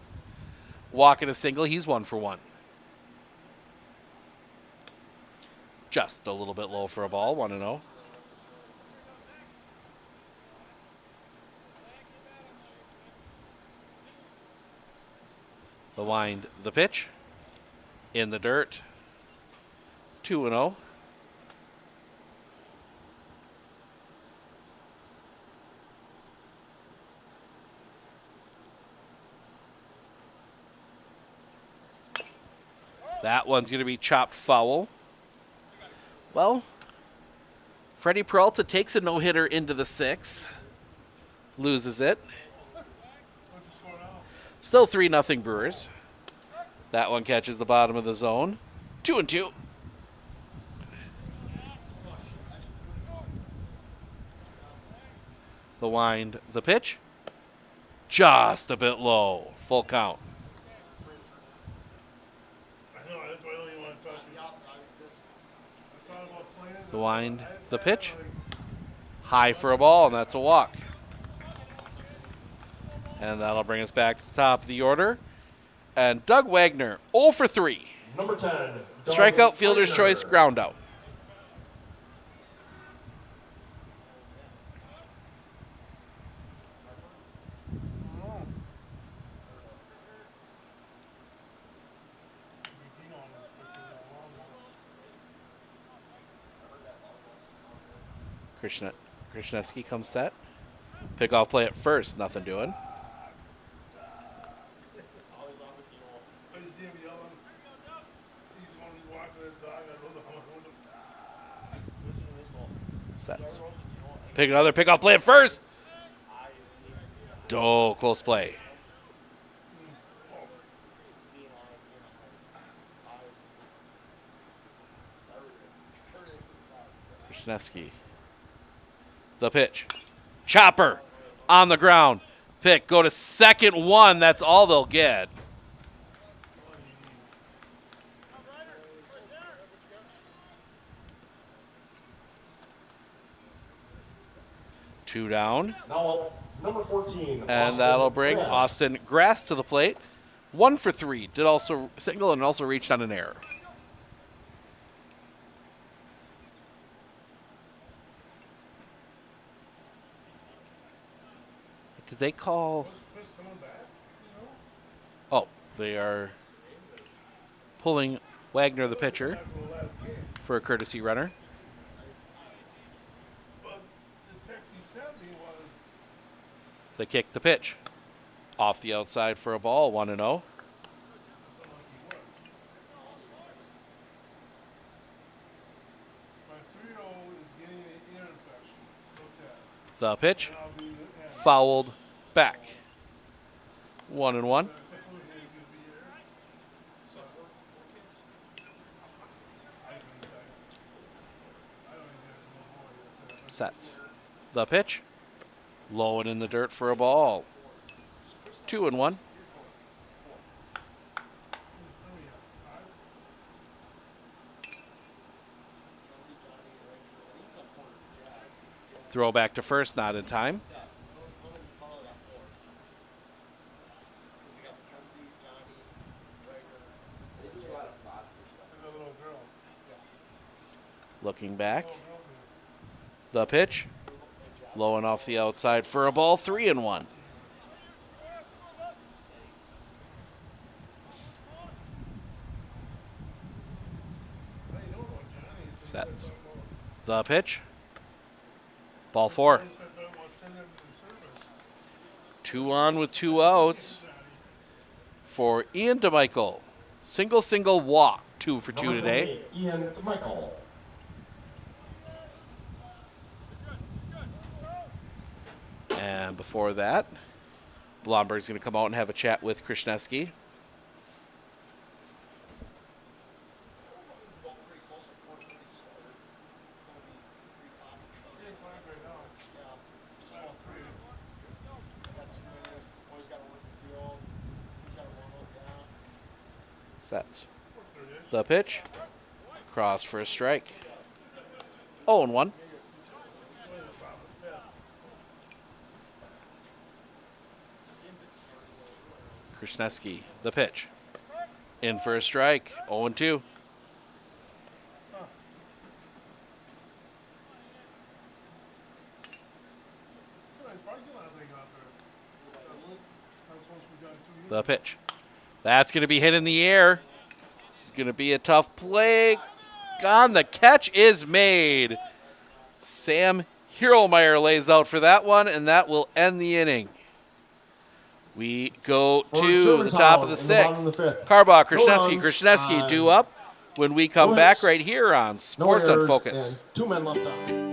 Walking a single. He's 1 for 1. Just a little bit low for a ball. 1-0. The wind, the pitch. In the dirt. 2-0. That one's going to be chopped foul. Well, Freddie Peralta takes a no-hitter into the 6th. Loses it. Still 3-0 Brewers. That one catches the bottom of the zone. 2-2. The wind, the pitch. Just a bit low. Full count. The wind, the pitch. High for a ball, and that's a walk. And that'll bring us back to the top of the order. And Doug Wagner, 0 for 3. Number 10. Strikeout, fielder's choice, ground out. Krishneski comes set. Pickoff play at first, nothing doing. Sets. Pick another pickoff play at first. Oh, close play. Krishneski. The pitch. Chopper on the ground. Pick. Go to second one. That's all they'll get. Two down. Now number 14. And that'll bring Austin Grass to the plate. 1 for 3. Did also single and also reached on an error. Did they call? Oh, they are pulling Wagner, the pitcher, for a courtesy runner. They kick the pitch. Off the outside for a ball, 1-0. The pitch. Fouled back. 1-1. Sets. The pitch. Low and in the dirt for a ball. 2-1. Throw back to first, not in time. Looking back. The pitch. Low and off the outside for a ball. 3-1. Sets. The pitch. Ball 4. 2 on with 2 outs for Ian DeMichael. Single walk, 2 for 2 today. Ian DeMichael. And before that, Blomberg's going to come out and have a chat with Krishneski. Sets. The pitch. Cross for a strike. 0-1. Krishneski, the pitch. In for a strike. 0-2. The pitch. That's going to be hit in the air. This is going to be a tough play. Gone. The catch is made. Sam Hierlmeyer lays out for that one, and that will end the inning. We go to the top of the 6th. Carbaugh, Krishneski due up when we come back right here on Sports on Focus. 2 men left on.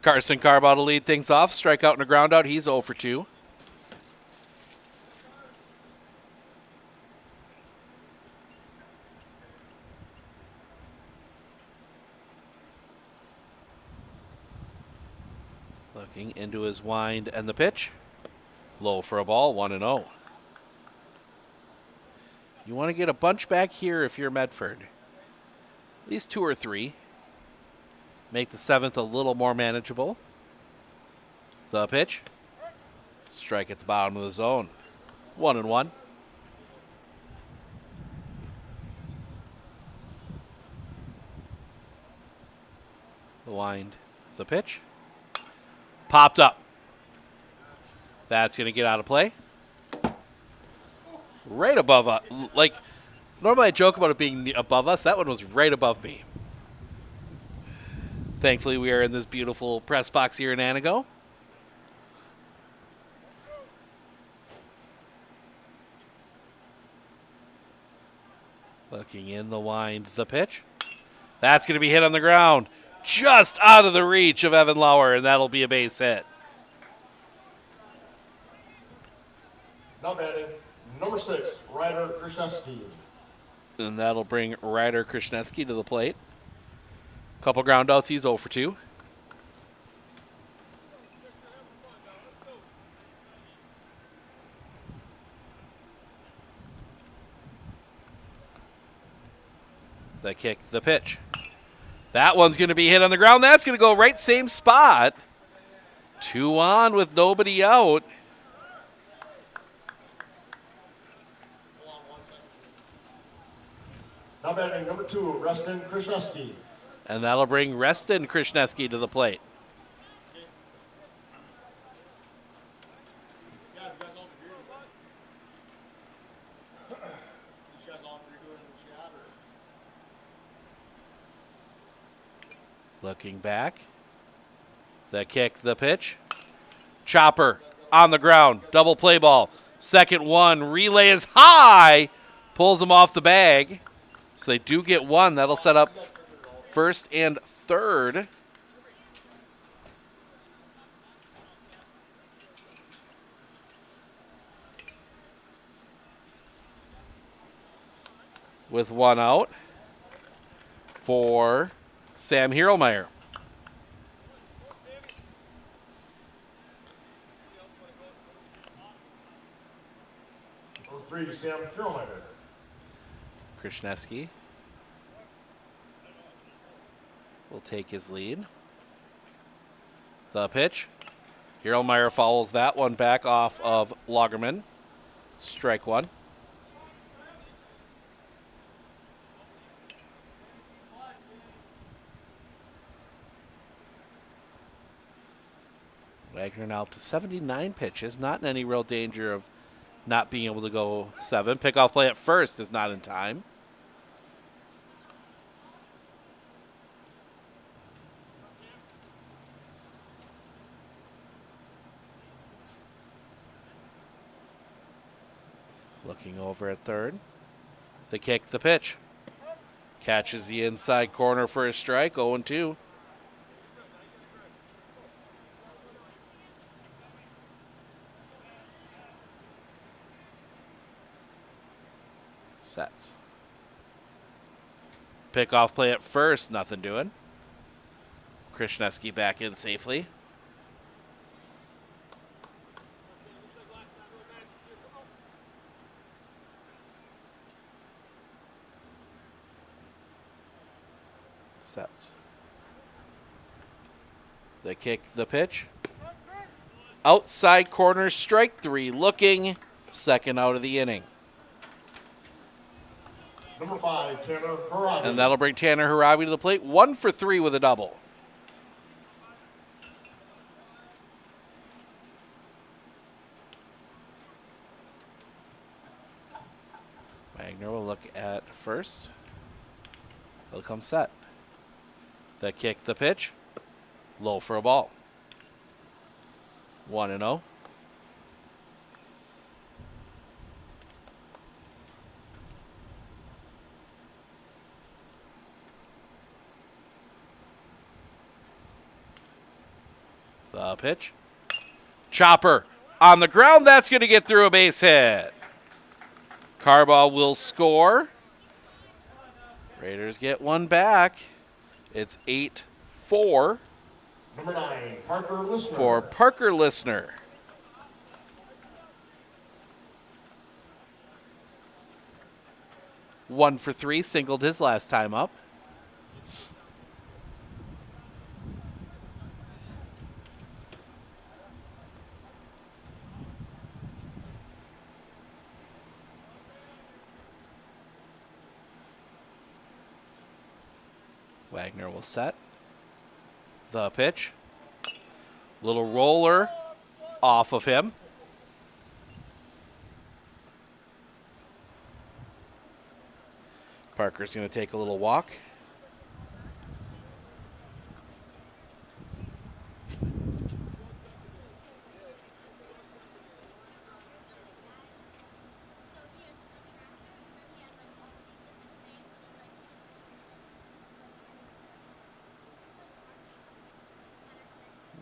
Carson Carbaugh to lead things off. Strikeout and a ground out. He's 0 for 2. Looking into his wind and the pitch. Low for a ball, 1-0. You want to get a bunch back here if you're Medford. At least 2 or 3. Make the 7th a little more manageable. The pitch. Strike at the bottom of the zone. 1-1. The wind. The pitch. Popped up. That's going to get out of play. Right above us. Like, normally I joke about it being above us. That one was right above me. Thankfully, we are in this beautiful press box here in Antigo. Looking in the wind, the pitch. That's going to be hit on the ground. Just out of the reach of Evan Lauer, and that'll be a base hit. Now batting, number 6, Ryder Krishneski. And that'll bring Ryder Krishneski to the plate. Couple ground outs, he's 0 for 2. The kick, the pitch. That one's going to be hit on the ground. That's going to go right same spot. 2 on with nobody out. Now batting number 2, Reston Krishneski. And that'll bring Reston Krishneski to the plate. Looking back. The kick, the pitch. Chopper on the ground. Double play ball. Second one. Relay is high. Pulls him off the bag. So they do get one. That'll set up first and third. With one out for Sam Hierlmeyer. Number 3, Sam Hierlmeyer. Krishneski will take his lead. The pitch. Hierlmeyer fouls that one back off of Lagerman. Strike one. Wagner now up to 79 pitches, not in any real danger of not being able to go 7. Pickoff play at first is not in time. Looking over at third. The kick, the pitch. Catches the inside corner for a strike, 0-2. Sets. Pickoff play at first, nothing doing. Krishneski back in safely. Sets. The kick, the pitch. Outside corner, strike 3. Looking, second out of the inning. Number 5, Tanner Harabi. And that'll bring Tanner Harabi to the plate. 1 for 3 with a double. Wagner will look at first. He'll come set. The kick, the pitch. Low for a ball. 1-0. The pitch. Chopper on the ground. That's going to get through a base hit. Carbaugh will score. Raiders get one back. It's 8-4. Number 9, Parker Listener. For Parker Listener. One for 3, singled his last time up. Wagner will set. The pitch. Little roller off of him. Parker's going to take a little walk.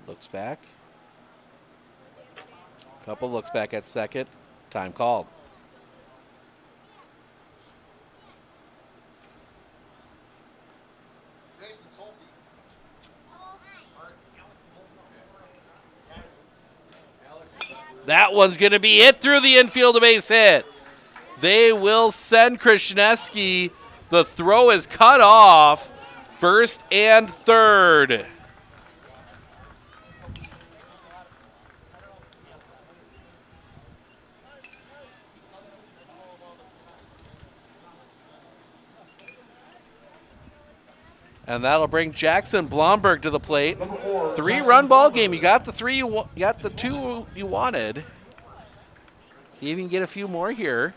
Looks back. Couple looks back at second. Time called. That one's going to be hit through the infield, a base hit. They will send Krishneski The throw is cut off. First and third. And that'll bring Jackson Blomberg to the plate. 3-run ball game. You got the two you wanted. See if you can get a few more here.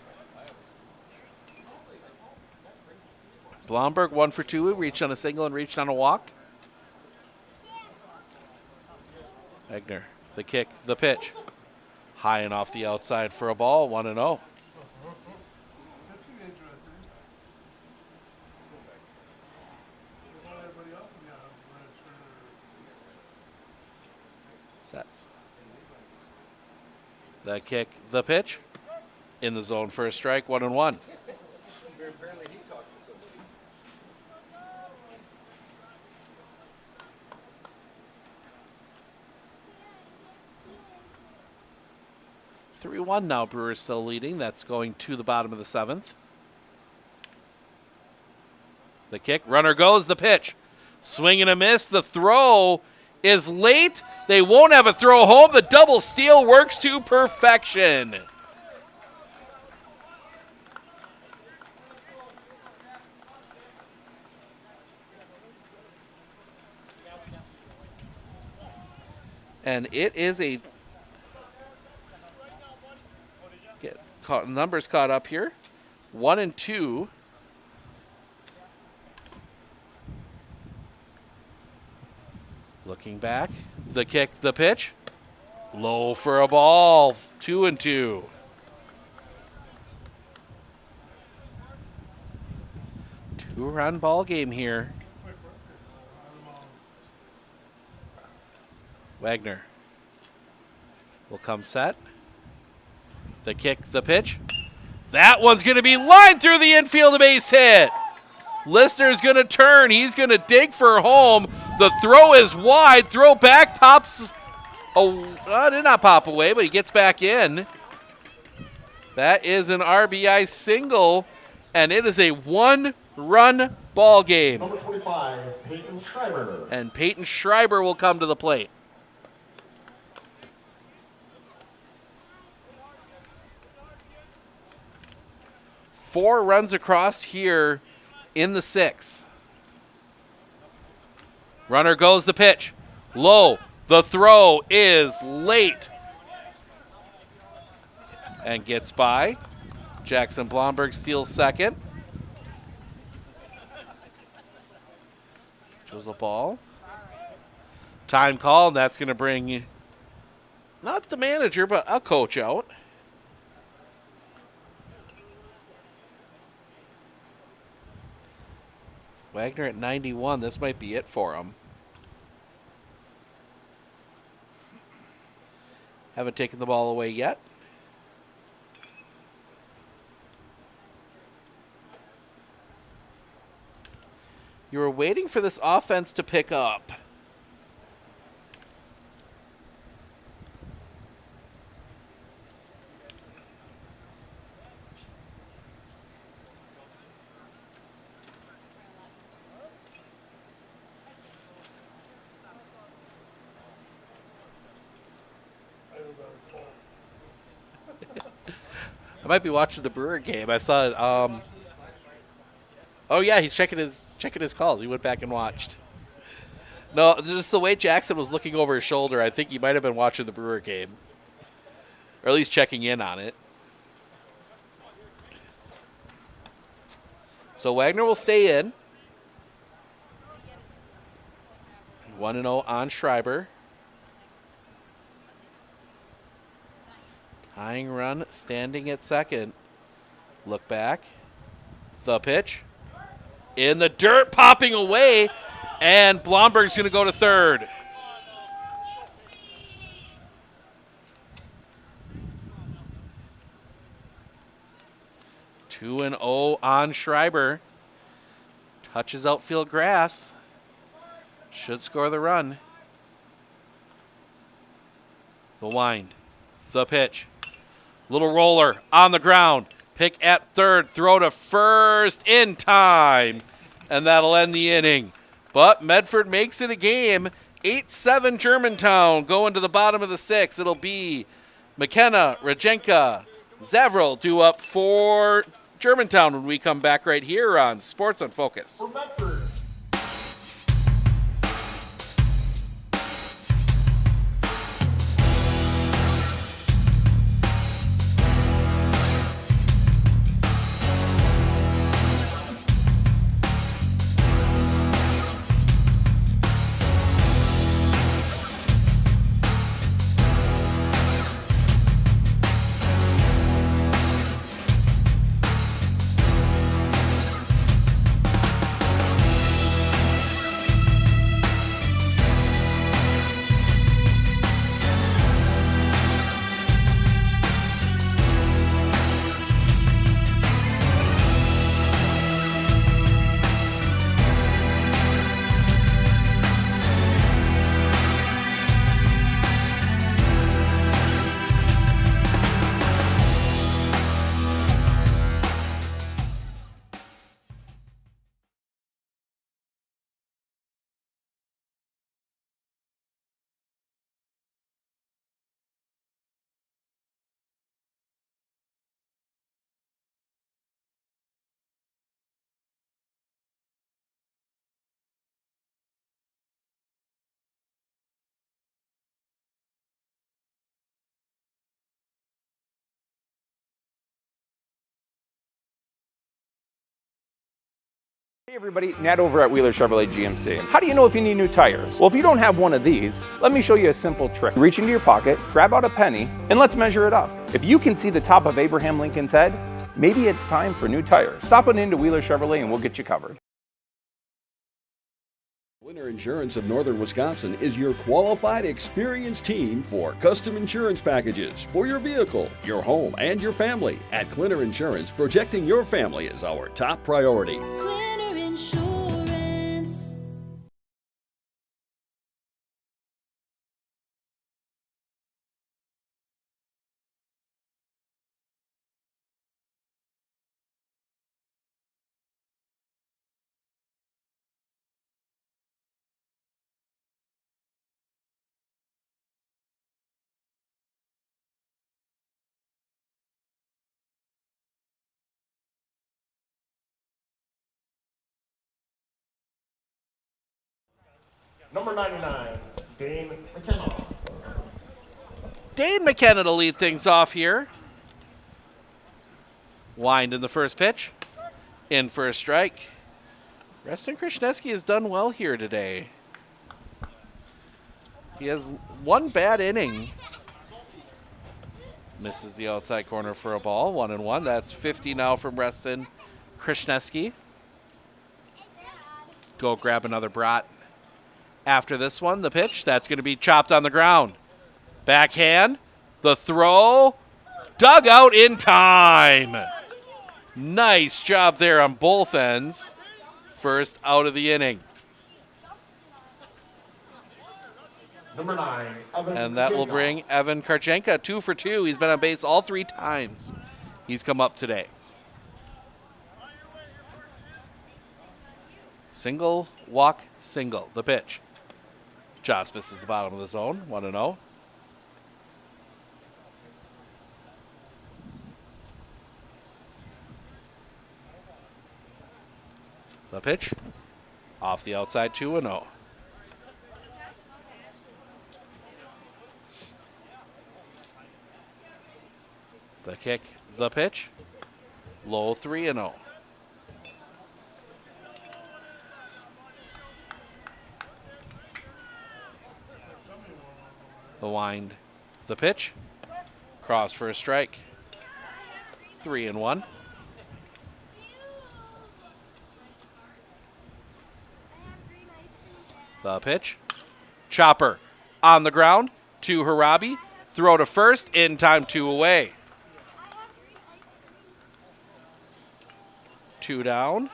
Blomberg 1 for 2. Reached on a single and reached on a walk. Wagner, the kick, the pitch. High and off the outside for a ball. 1-0. Sets. The kick, the pitch. In the zone for a strike, 1-1. Apparently he talked to somebody. 3-1 now. Brewers still leading. That's going to the bottom of the 7th. The kick, runner goes, the pitch. Swing and a miss. The throw is late. They won't have a throw home. The double steal works to perfection. And it is a numbers caught up here. 1 and 2. Looking back, the kick, the pitch. Low for a ball. 2 and 2. Two-run ball game here. Wagner will come set. The kick, the pitch. That one's going to be lined through the infield, a base hit. Listener's going to turn. He's going to dig for home. The throw is wide. Throw back, pops. Oh, did not pop away, but he gets back in. That is an RBI single, and it is a one-run ball game. Number 25, Peyton Schreiber. And Peyton Schreiber will come to the plate. Four runs across here in the 6th. Runner goes, the pitch. Low. The throw is late. And gets by. Jackson Blomberg steals second. Shows the ball. Time call, and that's going to bring not the manager, but a coach out. Wagner at 91. This might be it for him. Haven't taken the ball away yet. You were waiting for this offense to pick up. I might be watching the Brewer game. I saw it. Oh yeah, he's checking his calls. He went back and watched. No, just the way Jackson was looking over his shoulder, I think he might have been watching the Brewer game, or at least checking in on it. So Wagner will stay in. 1-0 on Schreiber. Tying run, standing at second. Look back. The pitch. In the dirt, popping away. And Blomberg's going to go to third. Two and 0 on Schreiber. Touches outfield grass. Should score the run. The wind. The pitch. Little roller on the ground. Pick at third, throw to first in time, and that'll end the inning. But Medford makes it a game. 8-7 Germantown going to the bottom of the sixth. It'll be McKenna, Rajenka, Zavril due up for Germantown when we come back right here on Sports on Focus. For Medford, Hey everybody, Nat over at Wheeler Chevrolet GMC. How do you know if you need new tires? Well, if you don't have one of these, let me show you a simple trick. Reach into your pocket, grab out a penny, and let's measure it up. If you can see the top of Abraham Lincoln's head, maybe it's time for new tires. Stop on into Wheeler Chevrolet and we'll get you covered. Winter Insurance of Northern Wisconsin is your qualified, experienced team for custom insurance packages for your vehicle, your home, and your family. At Clinner Insurance, protecting your family is our top priority. Clinner Insurance. number 99, Dane McKenna. Dane McKenna to lead things off here. Wind in the first pitch. In for a strike. Reston Krishneski has done well here today. He has one bad inning. Misses the outside corner for a ball. 1-1. That's 50 now from Reston Krishneski. Go grab another brat. After this one, the pitch, that's going to be chopped on the ground. Backhand, the throw, dug out in time. Nice job there on both ends. First out of the inning. Number 9, Evan And that will Karchenko. bring Evan Karchenka 2 for 2. He's been on base all 3 times he's come up today. Single, walk, single, the pitch. Joss misses the bottom of the zone, 1-0. The pitch, off the outside, 2-0. The kick, the pitch, low, 3-0. The wind, the pitch, cross for a strike, 3-1. The pitch, chopper on the ground to Harabi, throw to first, in time, 2 away. 2 down,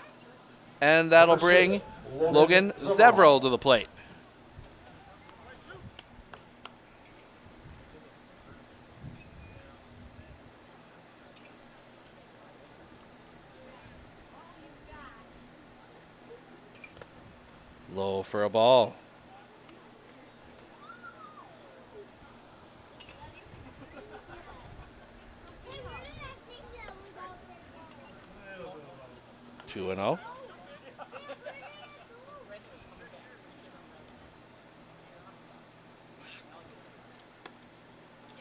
and that'll bring Logan Zevril to the plate. Low for a ball. Two and 0.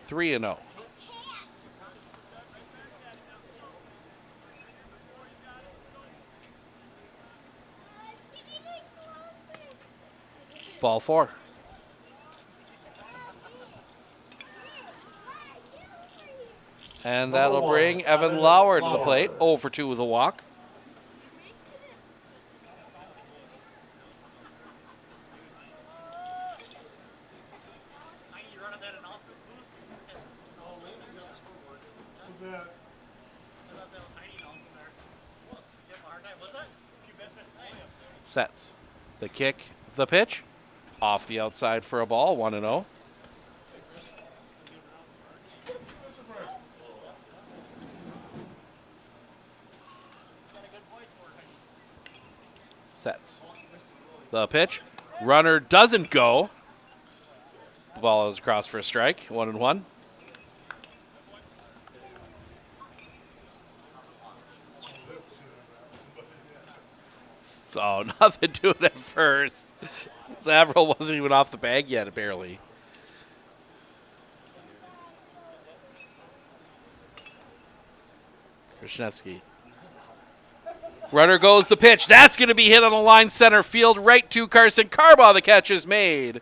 Three and 0. Ball 4. And that'll bring Evan Lauer to the plate. 0 for 2 with a walk. Sets. The kick, the pitch. Off the outside for a ball, 1 and 0. Sets. The pitch. Runner doesn't go. The ball is across for a strike, 1 and 1. Oh, nothing doing at first. Saverill wasn't even off the bag yet, apparently. Krasnetsky. Runner goes the pitch. That's going to be hit on the line center field right to Carson Carbaugh. The catch is made,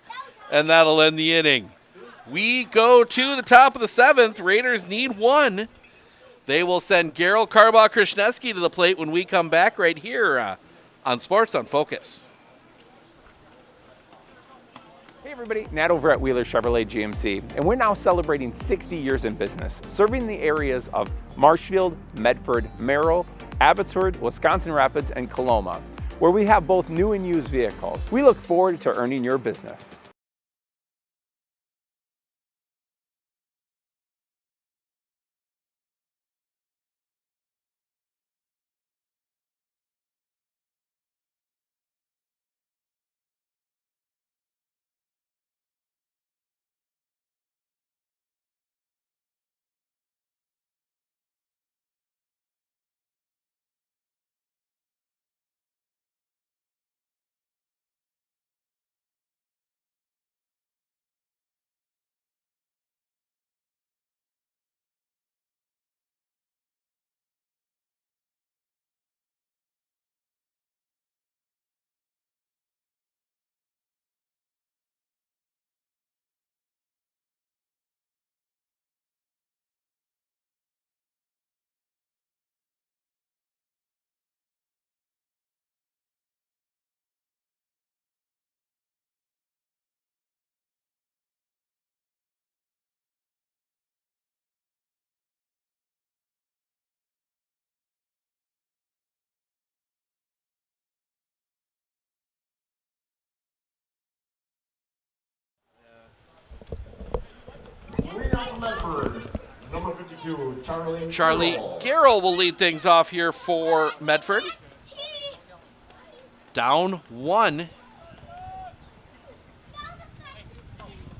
and that'll end the inning. We go to the top of the 7th. Raiders need 1. They will send Gerald Carbaugh Krasnetsky to the plate when we come back right here on Sports on Focus. Hey everybody, Nat over at Wheeler Chevrolet GMC, and we're now celebrating 60 years in business, serving the areas of Marshfield, Medford, Merrill, Abbotsford, Wisconsin Rapids, and Coloma, where we have both new and used vehicles. We look forward to earning your business. Number 52, Charlie Garrell will lead things off here for Medford. Down 1.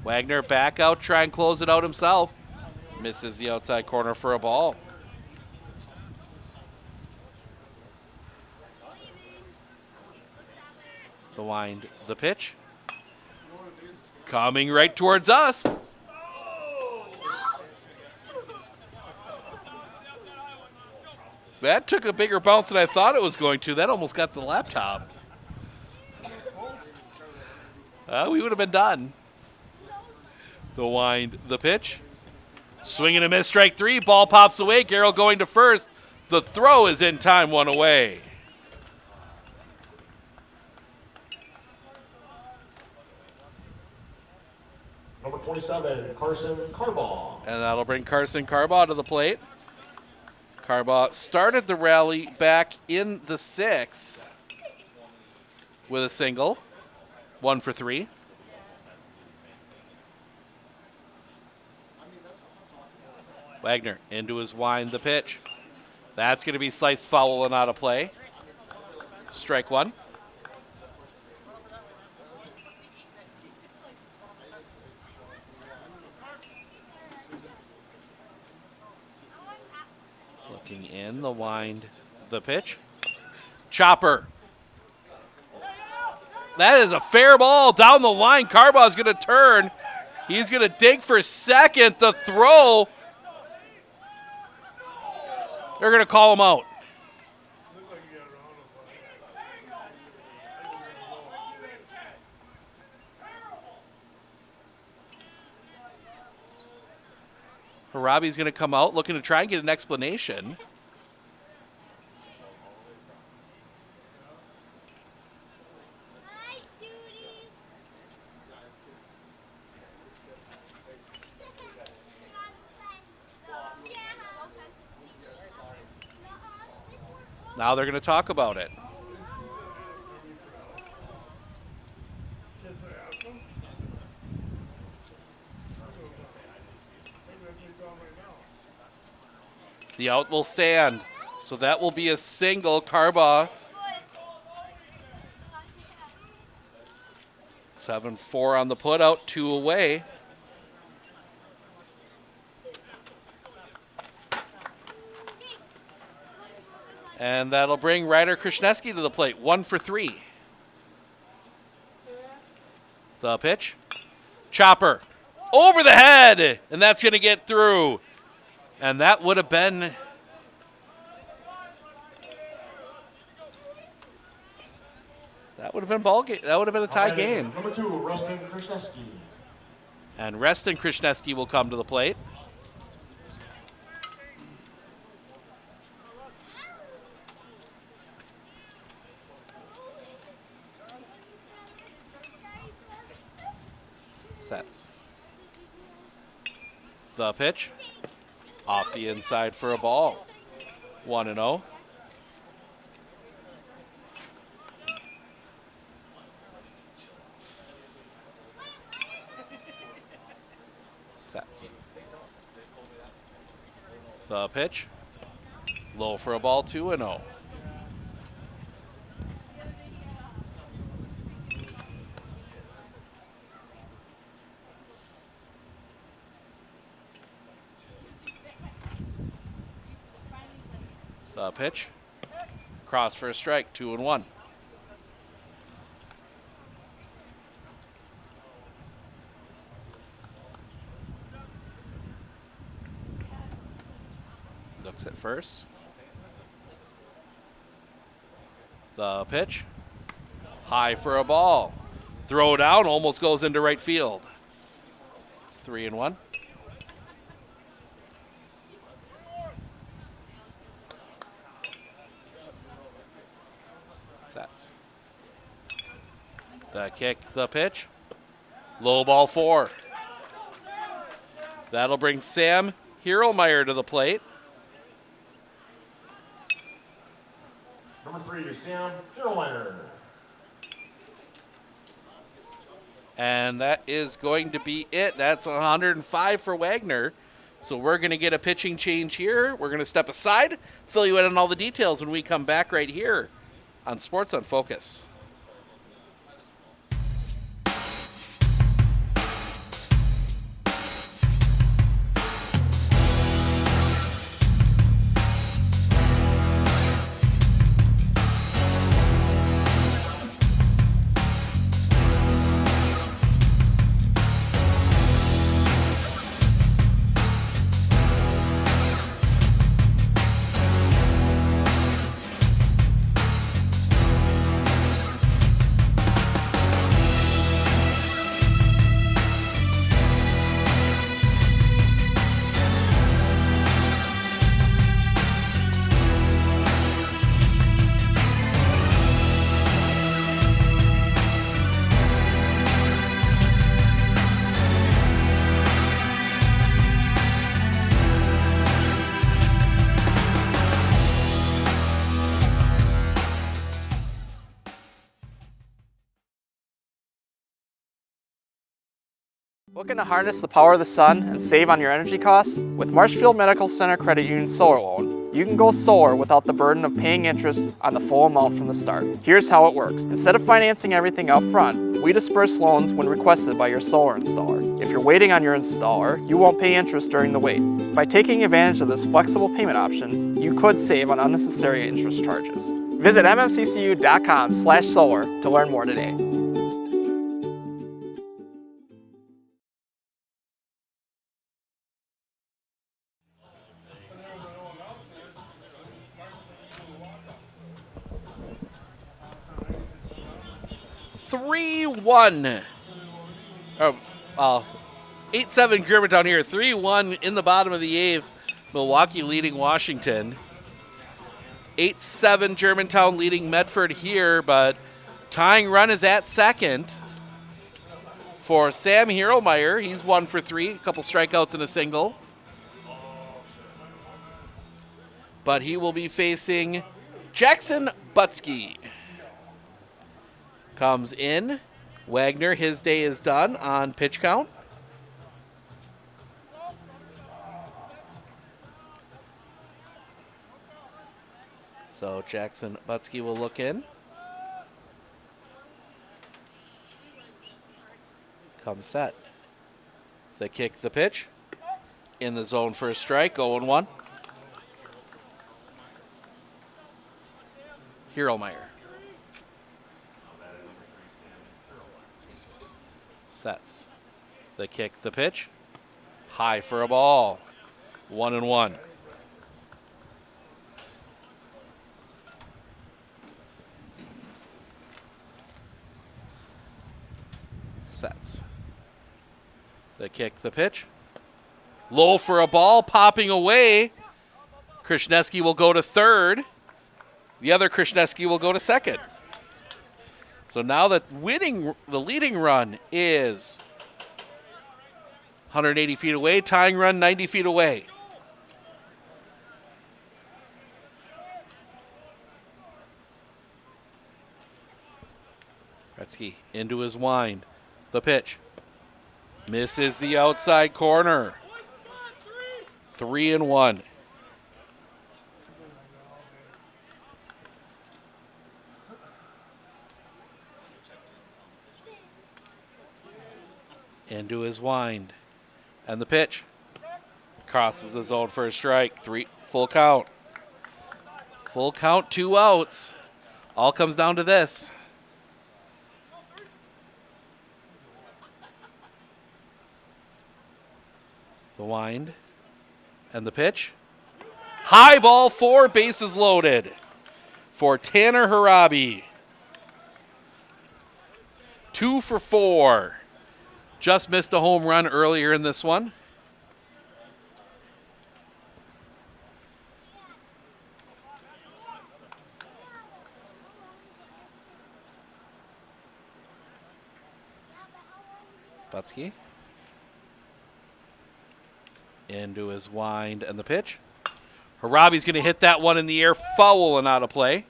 Wagner back out, try and close it out himself. Misses the outside corner for a ball. The wind, the pitch. Coming right towards us. That took a bigger bounce than I thought it was going to. That almost got the laptop. We would have been done. The wind, the pitch. Swing and a miss, strike 3. Ball pops away. Garrell going to first. The throw is in time, 1 away. Number 27, Carson Carbaugh. And that'll bring Carson Carbaugh to the plate. Carbaugh started the rally back in the 6th with a single. 1 for 3. Wagner into his wind, the pitch. That's going to be sliced foul and out of play. Strike 1. Looking in, the wind, the pitch. Chopper. That is a fair ball down the line. Carbaugh's going to turn. He's going to dig for second. The throw. They're going to call him out. Harabi's going to come out looking to try and get an explanation. Now they're going to talk about it. The out will stand. So that will be a single. Carbaugh. 7-4 on the put out, 2 away. And that'll bring Ryder Krishneski to the plate, 1 for 3. The pitch. Chopper. Over the head! And that's going to get through. And that would have been... That would have been ball game. That would have been a tie game. Number 2, Rustin Krishneski. And Reston Krishneski will come to the plate. Sets. The pitch. Off the inside for a ball. 1-0. Sets. The pitch. Low for a ball, 2-0. The pitch. Cross for a strike, 2-1. Looks at first. The pitch. High for a ball. Throw down, almost goes into right field. 3-1. Sets. The kick, the pitch. Low ball 4. That'll bring Sam Hierlmeyer to the plate. Number 3, Sam Hierlmeyer. And that is going to be it. That's 105 for Wagner. So we're going to get a pitching change here. We're going to step aside, fill you in on all the details when we come back right here on Sports on Focus. Looking to harness the power of the sun and save on your energy costs? With Marshfield Medical Center Credit Union Solar Loan, you can go solar without the burden of paying interest on the full amount from the start. Here's how it works. Instead of financing everything up front, we disperse loans when requested by your solar installer. If you're waiting on your installer, you won't pay interest during the wait. By taking advantage of this flexible payment option, you could save on unnecessary interest charges. Visit mmccu.com/solar to learn more today. (3-1). 8-7 Germantown here. 3-1 in the bottom of the eighth. Milwaukee leading Washington. 8-7 Germantown leading Medford here, but tying run is at second for Sam Hierlmeyer. He's 1 for 3, a couple strikeouts and a single. But he will be facing Jackson Butsky. Comes in. Wagner, his day is done on pitch count. So Jackson Butsky will look in. Comes set. The kick, the pitch. In the zone for a strike, 0-1. Hierlmeyer. Sets. The kick, the pitch. High for a ball. 1-1. Sets. The kick, the pitch. Low for a ball, popping away. Krishneski will go to third. The other Krishneski will go to second. So now the leading run is 180 feet away, tying run 90 feet away. Gretzky into his wind. The pitch. Misses the outside corner. 3-1. Into his wind. And the pitch. Crosses the zone for a strike. Full count. Full count, 2 outs. All comes down to this. The wind. And the pitch. High ball 4, bases loaded for Tanner Harabi. 2 for 4. Just missed a home run earlier in this one. Butsky. Into his wind and the pitch. Harabi's going to hit that one in the air, foul and out of play.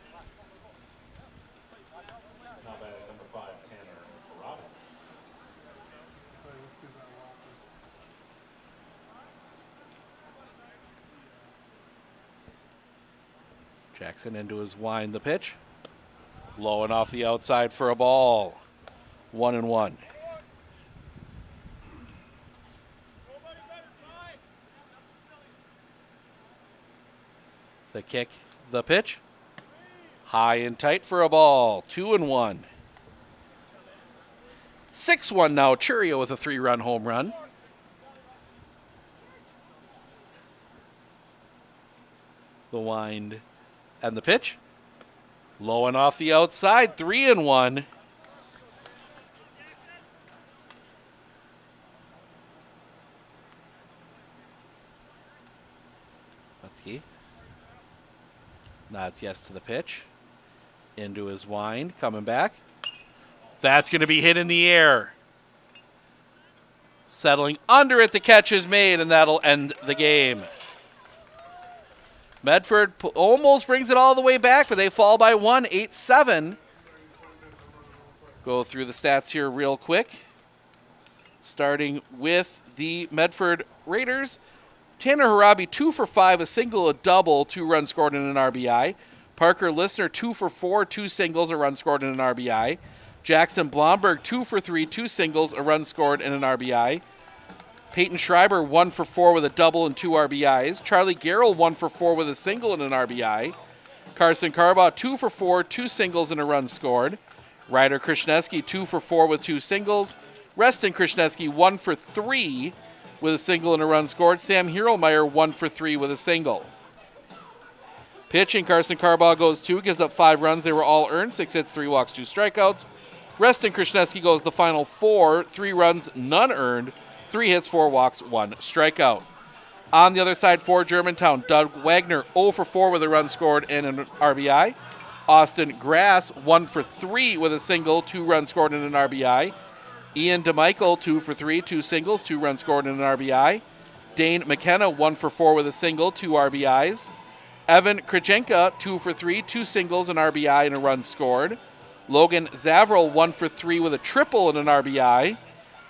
Jackson into his wind, the pitch. Low and off the outside for a ball. 1-1. The kick, the pitch. High and tight for a ball. 2-1. 6-1 now. Churio with a 3-run home run. The wind and the pitch. Low and off the outside. 3-1. Butsky. Nods yes to the pitch. Into his wind. Coming back. That's going to be hit in the air. Settling under it. The catch is made, and that'll end the game. Medford almost brings it all the way back, but they fall by 1, 8-7. Go through the stats here real quick. Starting with the Medford Raiders. Tanner Harabi, 2 for 5, a single, a double, 2 runs scored and an RBI. Parker Listner, 2 for 4, 2 singles, a run scored and an RBI. Jackson Blomberg, 2 for 3, 2 singles, a run scored and an RBI. Peyton Schreiber 1 for 4 with a double and 2 RBIs. Charlie Garrell 1 for 4 with a single and an RBI. Carson Carbaugh 2 for 4, 2 singles and a run scored. Ryder Krishneski 2 for 4 with 2 singles. Reston Krishneski 1 for 3 with a single and a run scored. Sam Hierlmeyer 1 for 3 with a single. Pitching, Carson Carbaugh goes 2, gives up 5 runs. They were all earned, 6 hits, 3 walks, 2 strikeouts. Reston Krishneski goes the final 4, 3 runs, none earned, 3 hits, 4 walks, 1 strikeout. On the other side for Germantown, Doug Wagner 0 for 4 with a run scored and an RBI. Austin Grass 1 for 3 with a single, 2 runs scored and an RBI. Ian DeMichael 2 for 3, 2 singles, 2 runs scored and an RBI. Dane McKenna 1 for 4 with a single, 2 RBIs. Evan Krachenka 2 for 3, 2 singles, an RBI and a run scored. Logan Zavril 1 for 3 with a triple and an RBI.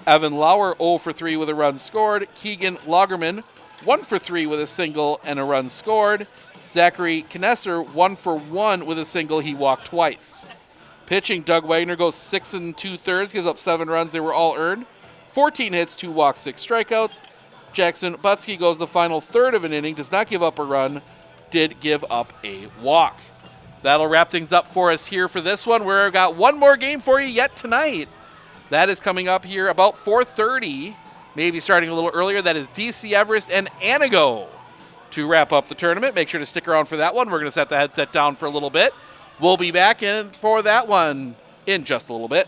Evan Lauer 0 for 3 with a run scored. Keegan Lagerman 1 for 3 with a single and a run scored. Zachary Knesser 1 for 1 with a single. He walked twice. Pitching, Doug Wagner goes 6 2/3, gives up 7 runs. They were all earned. 14 hits, 2 walks, 6 strikeouts. Jackson Butsky goes the final third of an inning, does not give up a run, did give up a walk. That'll wrap things up for us here for this one. We've got one more game for you yet tonight. That is coming up here about 4:30, maybe starting a little earlier. That is DC Everest and Antigo to wrap up the tournament. Make sure to stick around for that one. We're going to set the headset down for a little bit. We'll be back in for that one in just a little bit.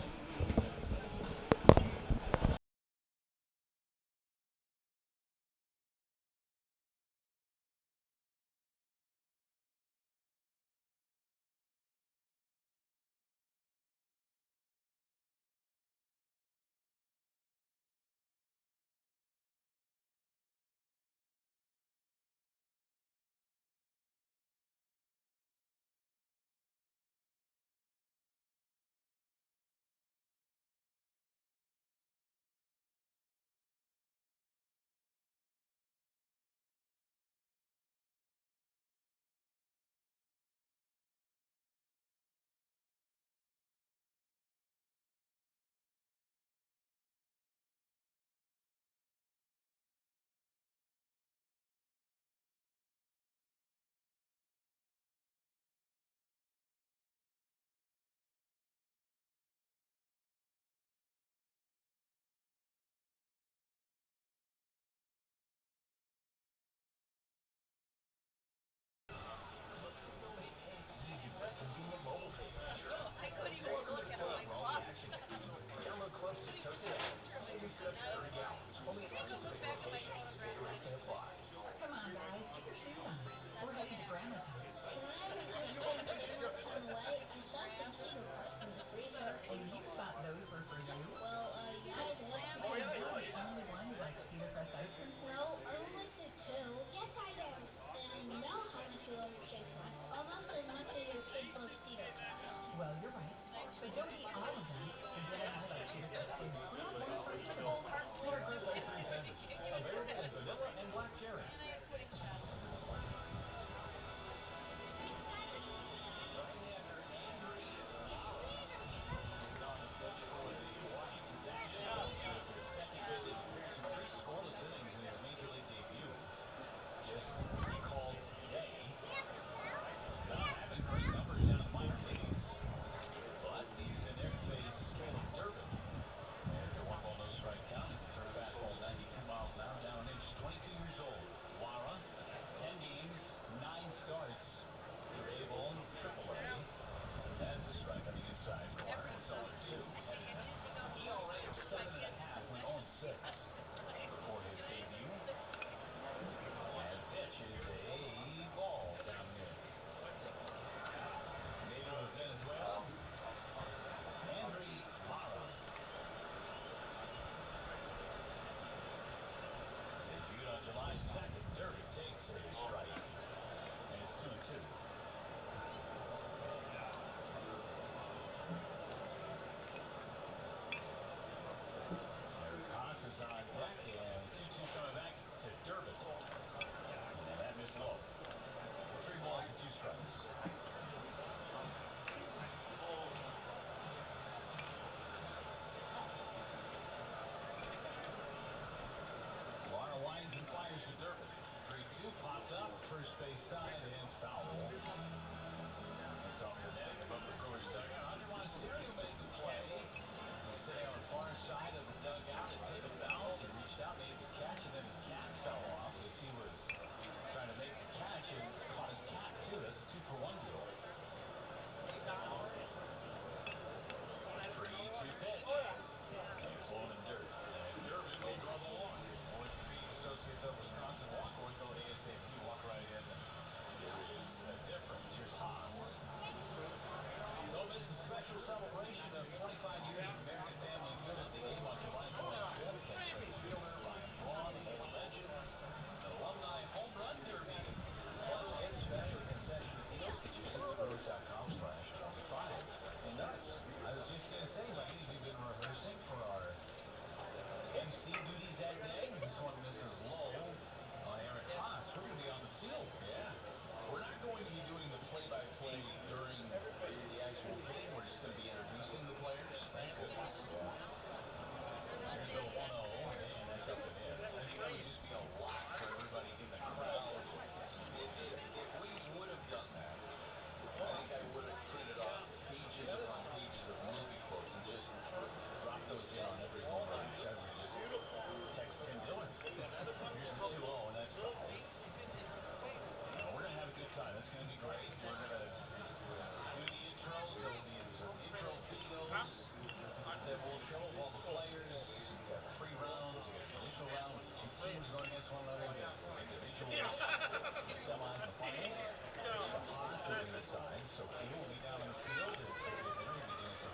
Sophia will be down in the field, and Sophia Henry will be doing some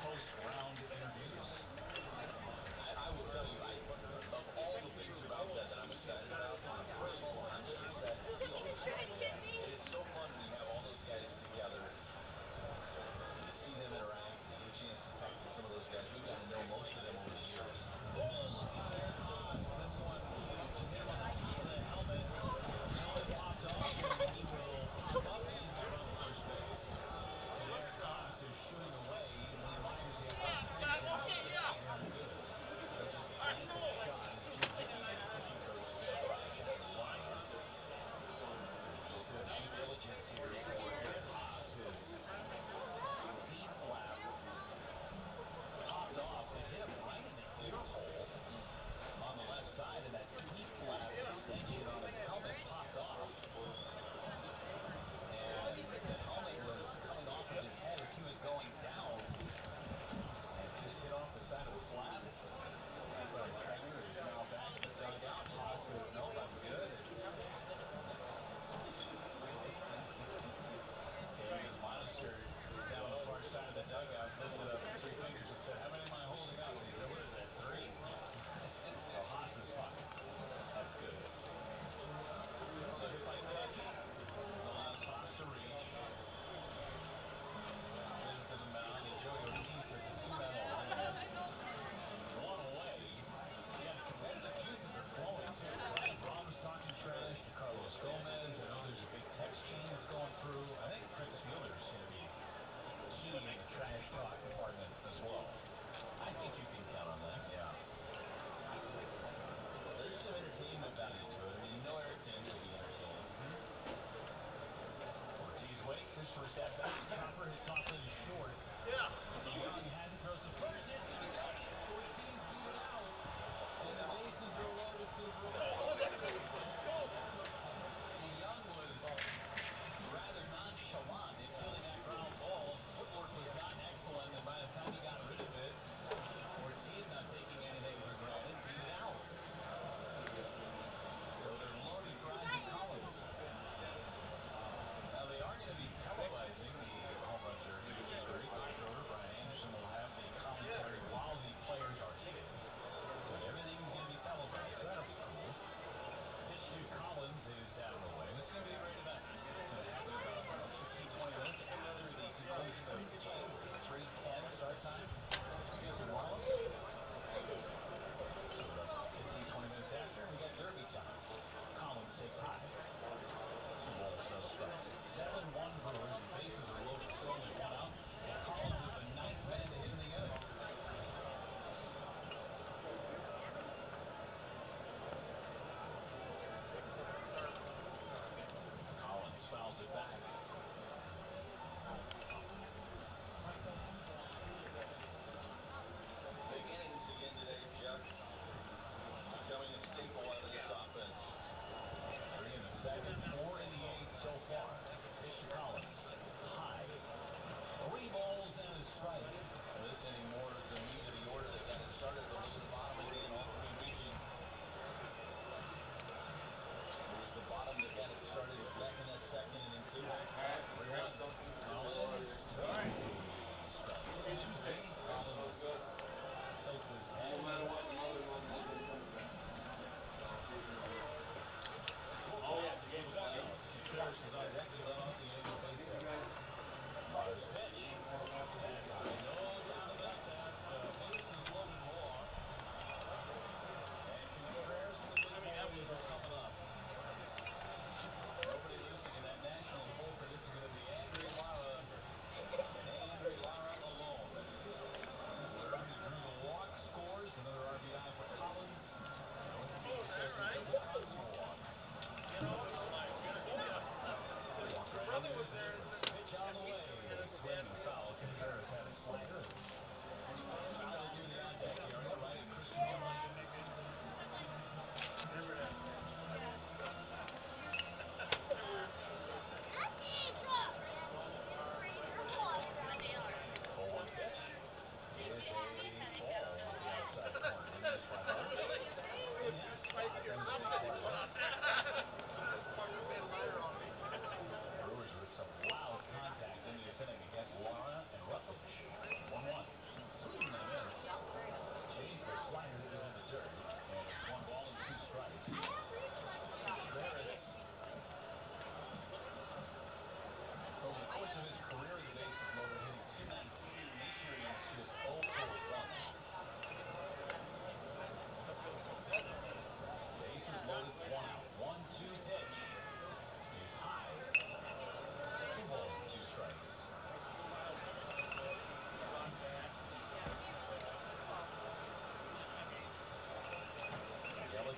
post-round interviews. I will tell you, of all the things about that I'm excited about, on a personal one, I'm just excited to see all those guys. It is so fun when you have all those guys together, and to see them interact, and get a chance to talk to some of those guys. We've gotten to know most of them over the years. Oh, look at that toss. This one, hit him on the top of the helmet. Helmet popped off, and he will pop up, and he's going to run first base. And Eric Haas is shooting away. Lee Myers has good. But just a shot as Jim Hickey, the pitching coach, arrives at the line. Just doing due diligence here for Eric Haas. His C-flap popped off and hit him right in the ear hole on the left side, and that C-flap extension on his helmet popped off. And the helmet was coming off of his head as he was going down, and just hit off the side of the flap. Trainer is now back in the dugout. Haas says, nope, I'm good. David Monster down the far side of the dugout, lifted up 3 fingers and said, how many am I holding up? And he said, what is that, 3? So Haas is fine. That's good. So hit by pitch. Allows Haas to reach. Visit to the mound, and Joey Ortiz says it's 2-1. One away. Yeah, the competitive juices are flowing too. Brian Brahms talking trash to Carlos Gomez. I know there's a big text chain that's going through. I think Prince Fielder's going to be key in the trash talk department as well. I think you can count on that, yeah. There's some entertainment value to it. I mean, you know Eric Thames will be entertaining. Ortiz waits his first at bat. Chopper hits off to the short. Yeah. Young has it, throws the first. It's going to go. Ortiz beat it out. And the bases are loaded for the Young was rather nonchalant in feeling that ground ball. Footwork was not excellent, and by the time he got rid of it, Ortiz not taking anything for granted, beat it out. So they're loaded for Isaac Collins. Now they are going to be televising the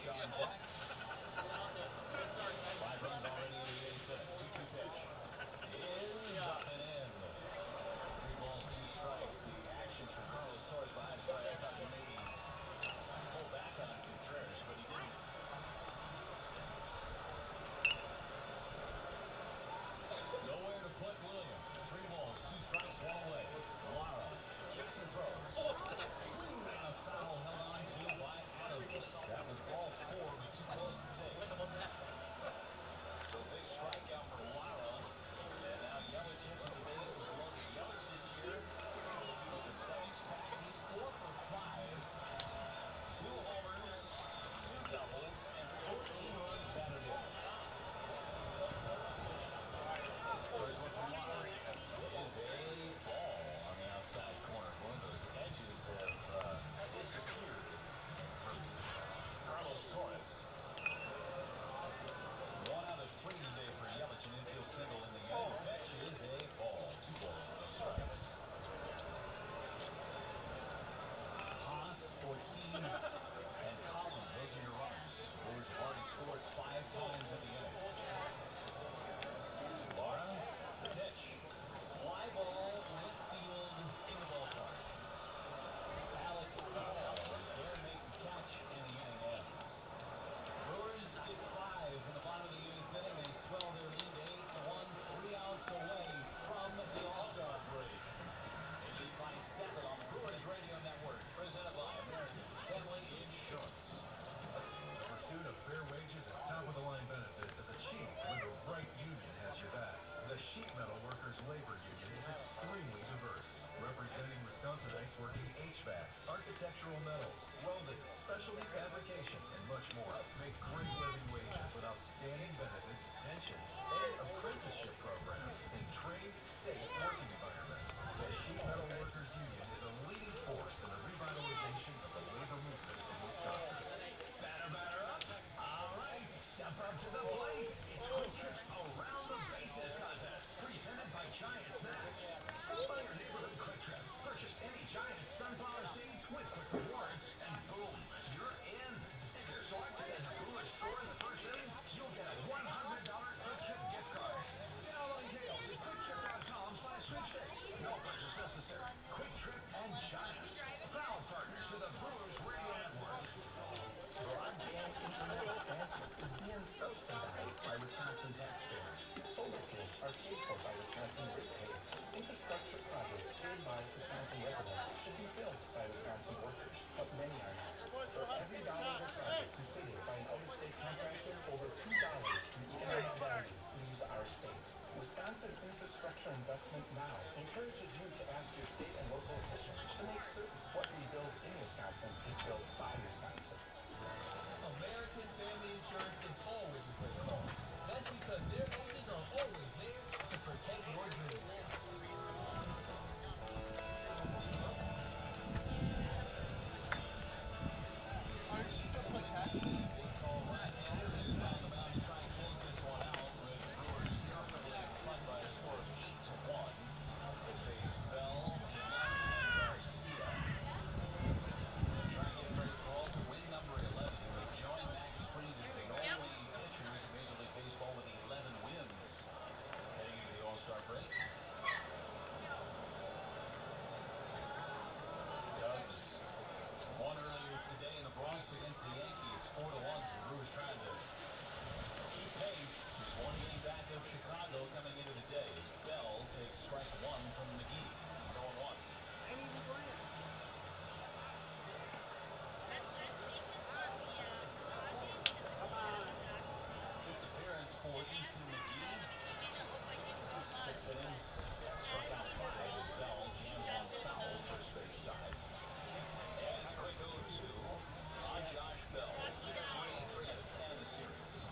on deck. 5 runs already in the 8th inning. 2-2 pitch. Is up and in. 3 balls, 2 strikes. The actions from Carlos Torres behind the plate. I thought he maybe pull back on Contreras, but he didn't. Nowhere to put William. 3 balls, 2 strikes, 1 away. Lara kicks and throws. Swing and a foul held on to by Adams. That was ball 4, but too close to take. So big strikeout for Lara. And now Yelich hits with the bases loaded. Yelich this year with the Settings pack. He's 4 for 5. 2 homers, 2 doubles, and 14 runs batted in. First one from Lara is a ball on the outside corner. One of those edges have disappeared from Carlos Torres. 1 out of 3 today for Yelich, an infield single in the end. Pitch is a ball. 2 balls, no strikes. Haas, Ortiz, and Collins, those are your runners. Brewers have already scored 5 times in the inning. Lara, the pitch. Fly ball, left field, in the ballpark. Alex Ball is there, makes the catch, and the inning ends. Brewers get 5 in the bottom of the 8th inning. They swell their lead to 8-1, 3 outs away from the All-Star break. They lead by 7 on the Brewers Radio Network, presented by American Family Insurance. The pursuit of fair wages and top-of-the-line benefits is achieved when the right union has your back. The Sheet Metal Workers Labor Union is extremely diverse, representing Wisconsinites working HVAC, architectural metals, welding, specialty fabrication, and much more. Make great living wages with outstanding benefits, pensions, and apprenticeship programs in trained, safe working environments. The Sheet Metal Workers Union is a leading force in the revitalization of the labor movement in Wisconsin. Batter up. All right, step up to the plate. It's Quick Trips Around the Bases contest, presented by Giant Snacks. Stop by your neighborhood Quick Trip. Purchase any Giant sunflower seeds with Quick Rewards, and boom, you're in. If you're selected as a Brewers score in the first inning, you'll get a $100 Quick Trip gift card. Get all the details at quicktrip.com/sweepstakes. No purchase necessary. Quick Trip and Giant, proud partners of the Brewers Radio Network. Broadband internet expansion is being subsidized by Wisconsin taxpayers. Solar fields are paid for by Wisconsin ratepayers. Infrastructure projects paid by Wisconsin residents should be built by Wisconsin workers, but many are not. For every dollar of a project completed by an out-of-state contractor, over $2 in economic value leaves our state. Wisconsin Infrastructure Investment Now encourages you to ask your state and local officials to make certain what we build in Wisconsin is built by Wisconsin. American Family Insurance is always a great call. That's because their agents are always there to protect your dreams. Big tall right-hander is on the mound to try and close this one out, with the Brewers comfortably in front by a score of 8-1. They face Bell, Dion, and Garcia. Trying to get Freddie Peralta win number 11. He would join Max Fried as the only pitchers in Major League Baseball with 11 wins heading into the All-Star break. Cubs won earlier today in the Bronx against the Yankees, 4-1. So the Brewers trying to keep pace. Just one game back of Chicago coming into the day as Bell takes strike 1 from McGee. He's 0-1. Fifth appearance for Easton McGee. 6 innings, struck out 5 as Bell jams one foul first base side. And it's a quick 0-2 on Josh Bell for 3 out of 10 in the series.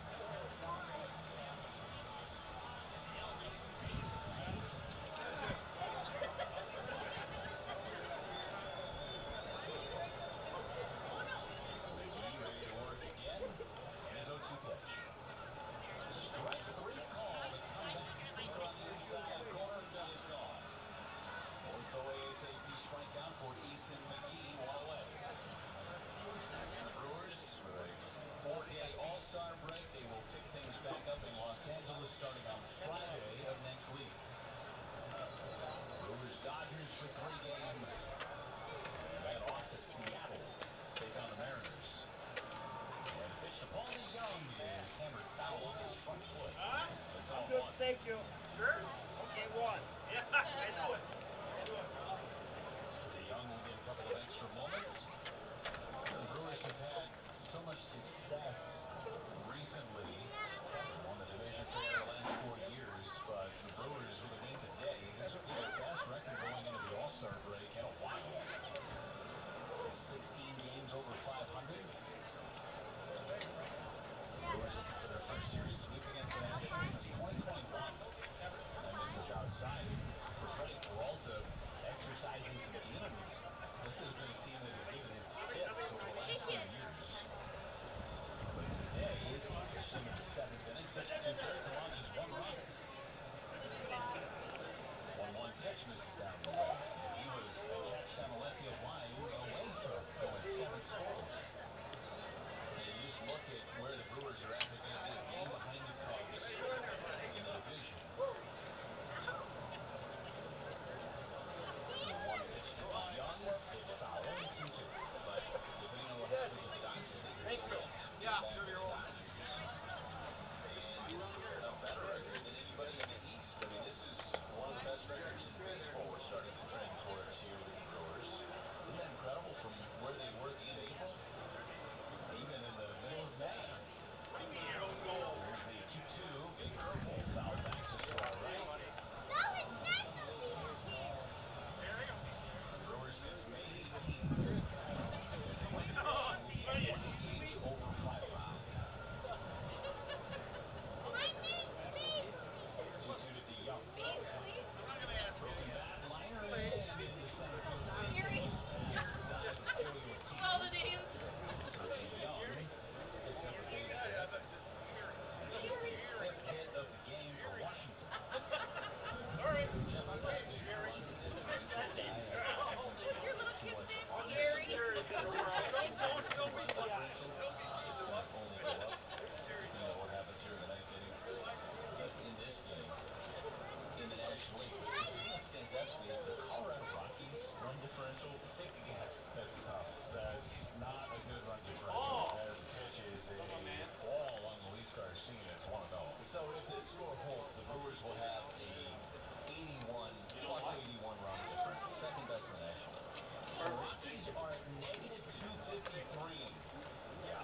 McGee ready to work again, and his 0-2 pitch. Strike 3 call, the comeback sinker on the inside corner. thank you. Sure? Okay, one. Yeah, I do it. DeYoung will get a couple of extra moments. The Brewers have had so much success recently. Won the division for the last 4 years, but the Brewers with a win today, this would be their best record going into the All-Star break in a while. 16 games over 500. Brewers looking for their first series sweep against the Nationals since 2021. And this is outside for Freddie Peralta, exercising some demons. This has been a team that has given him fits over the last 2 years. But today, pitched in the 7th inning, such a 2/3 to launch is 1 run. 1-1 pitch misses down the line. And he was a catch down the left field line away from going 7 scoreless. And you just look at where the Brewers are at. They're going to be a game behind the Cubs in the division. So 1 pitch to DeYoung, hit foul, 2-2. But depending on what happens with the Dodgers, they could go have to get back to the Dodgers. And a better record than anybody in the East. I mean, this is one of the best records in baseball. We're starting to trend towards here with the Brewers. Isn't that incredible from where they were at the end of April? Even in the middle of May. Here's the 2-2, big curveball, foul back to our right. Brewers since May 18th. If they win, 20 games over 500. 2-2 to DeYoung. Broken bat, liner and into center field. Gary. All the names. So DeYoung picks up a base hit. This is the 5th hit of the game for Washington. What's your little kid's name? Gary. What happens here tonight, in this game, in the National League, what stands out to me is the Colorado Rockies run differential. Take a guess. That's tough. That's not a good run differential. As the pitch is a ball along the Luis Garcia. It's 1-0. So if this score holds, the Brewers will have a 81 plus 81 run differential, second best in the National League. The Rockies are at negative 253. Yeah.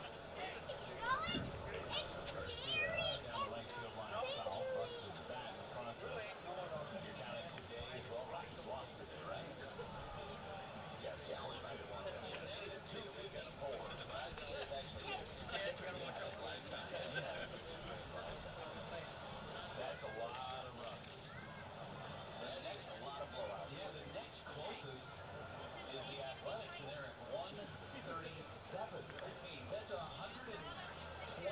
Garcia down the right field line, foul, busted his bat in the process. You're counting today as well. Rockies lost today, right? Yes, yeah, we're 254. Rockies actually is 253. That's a lot of runs. The next, a lot of blowouts. Yeah, the next closest is the Athletics, and they're at 137. I mean, that's 120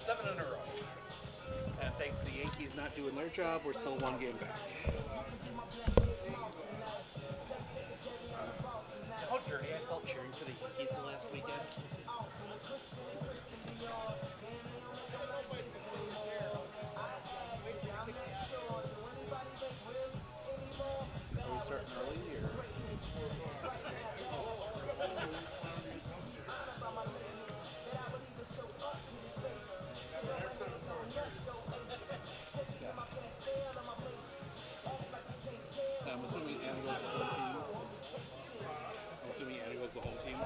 7 in a row. And thank not doing their job. We're still one game back. How dirty I felt cheering for the Yankees the last weekend. Are we starting early or? I'm assuming Antigo's the home team. I'm assuming Antigo's the home team.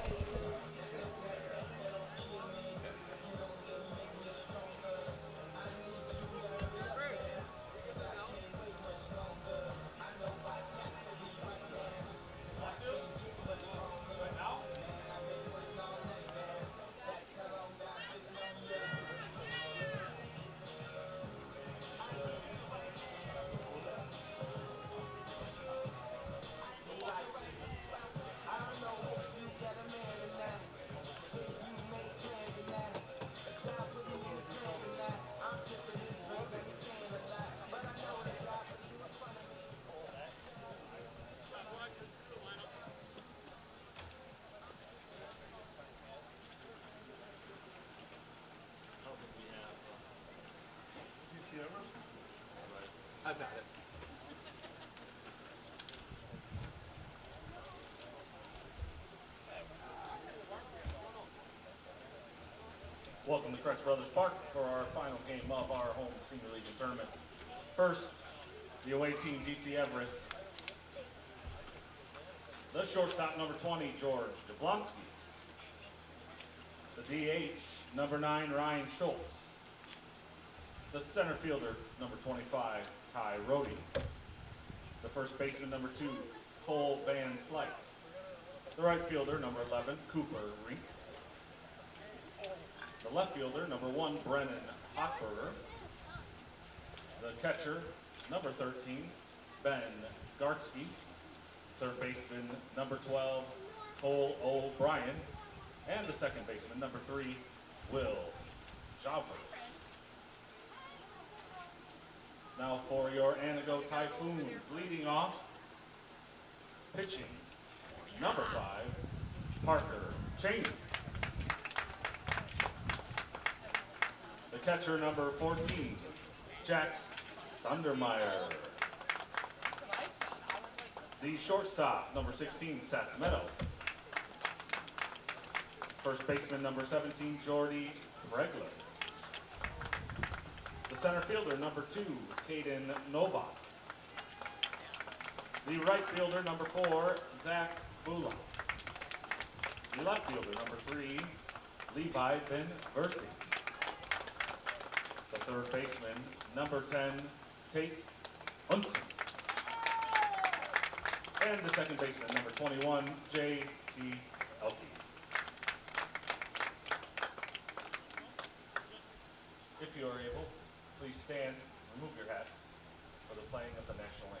I've got it. Welcome to Kretz Brothers Park for our final game of our home Senior Legion tournament. First, the away team, DC Everest. The shortstop, number 20, George Jablonski. The DH, number 9, Ryan Schultz. The center fielder, number 25, Ty Rohde. The first baseman, number 2, Cole Van Slyke. The right fielder, number 11, Cooper Rink. The left fielder, number 1, Brennan Hochberger. The catcher, number 13, Ben Gartsky. Third baseman, number 12, Cole O'Brien. And the second baseman, number 3, Will Jauber. Now for your Antigo Typhoons, leading off, pitching, number 5, Parker Cheney. The catcher, number 14, Jack Sundermeyer. The shortstop, number 16, Seth Meadow. First baseman, number 17, Jordy Bregler. The center fielder, number 2, Caden Novak. The right fielder, number 4, Zach Bula. The left fielder, number 3, Levi Ben Versi. The third baseman, number 10, Tate Unson. And the second baseman, number 21, J.T. Elke. If you are able, please stand, remove your hats for the playing of the national anthem.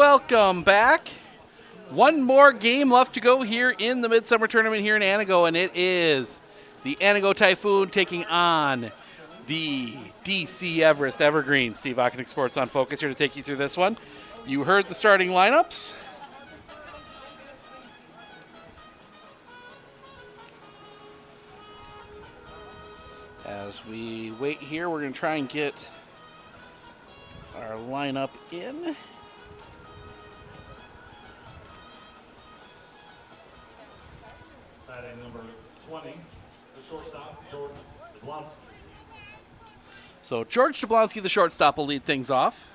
welcome back. One more game left to go here in the Midsummer Tournament here in Antigo, and it is the Antigo Typhoon taking on the DC Everest Evergreen. Steve Ockenick, Sports on Focus, here to take you through this one. You heard the starting lineups. As we wait here, we're going to try and get our lineup in. Batting number 20, the shortstop, George Jablonski. So George Jablonski, the shortstop, will lead things off.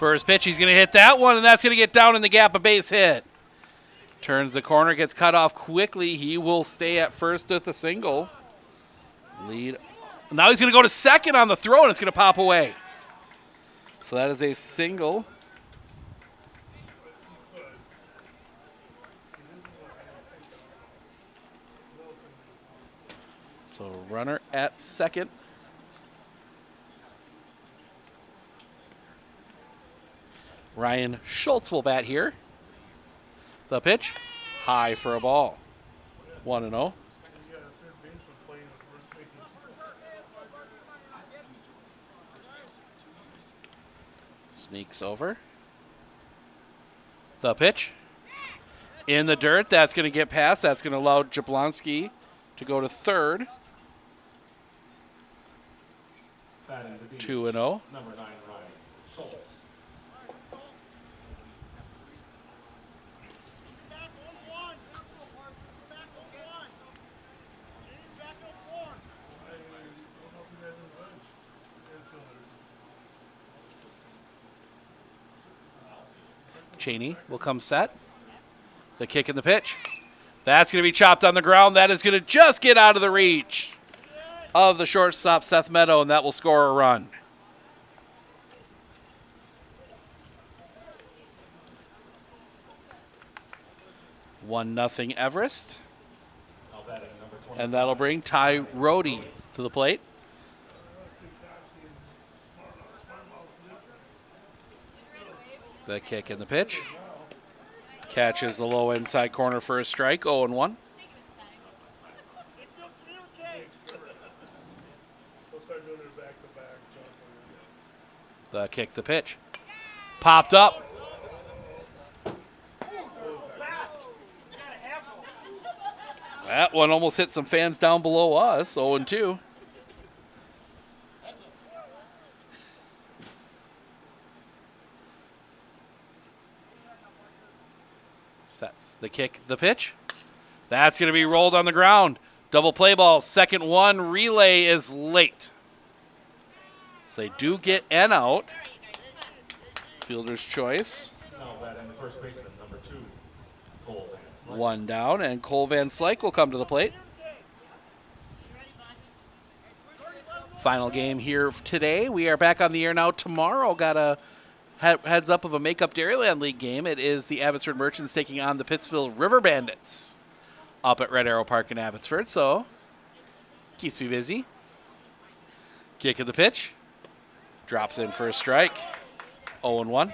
First pitch, he's going to hit that one, and that's going to get down in the gap, a base hit. Turns the corner, gets cut off quickly. He will stay at first with a single. Lead. Now he's going to go to second on the throw, and it's going to pop away. So that is a single. So runner at second. Ryan Schultz will bat here. The pitch, high for a ball. 1-0. Sneaks over. The pitch, in the dirt. That's going to get past. That's going to allow Jablonski to go to third. 2-0. Number 9, Ryan Schultz. Cheney will come set. The kick and the pitch. That's going to be chopped on the ground. That is going to just get out of the reach of the shortstop, Seth Meadow, and that will score a run. One nothing Everest. And that'll bring Ty Rohde to the plate. The kick and the pitch. Catches the low inside corner for a strike, 0-1. The kick, the pitch. Popped up. That one almost hit some fans down below us, 0-2. Sets the kick, the pitch. That's going to be rolled on the ground. Double play ball, second one. Relay is late. So they do get N out. Fielder's choice. And the first baseman, number 2, Cole Van Slyke. One down, and Cole Van Slyke will come to the plate. Final game here today. We are back on the air now tomorrow. Got a heads up of a Makeup Dairyland League game. It is the Abbotsford Merchants taking on the Pittsville River Bandits up at Red Arrow Park in Abbotsford, so keeps me busy. Kick of the pitch. Drops in for a strike. 0-1.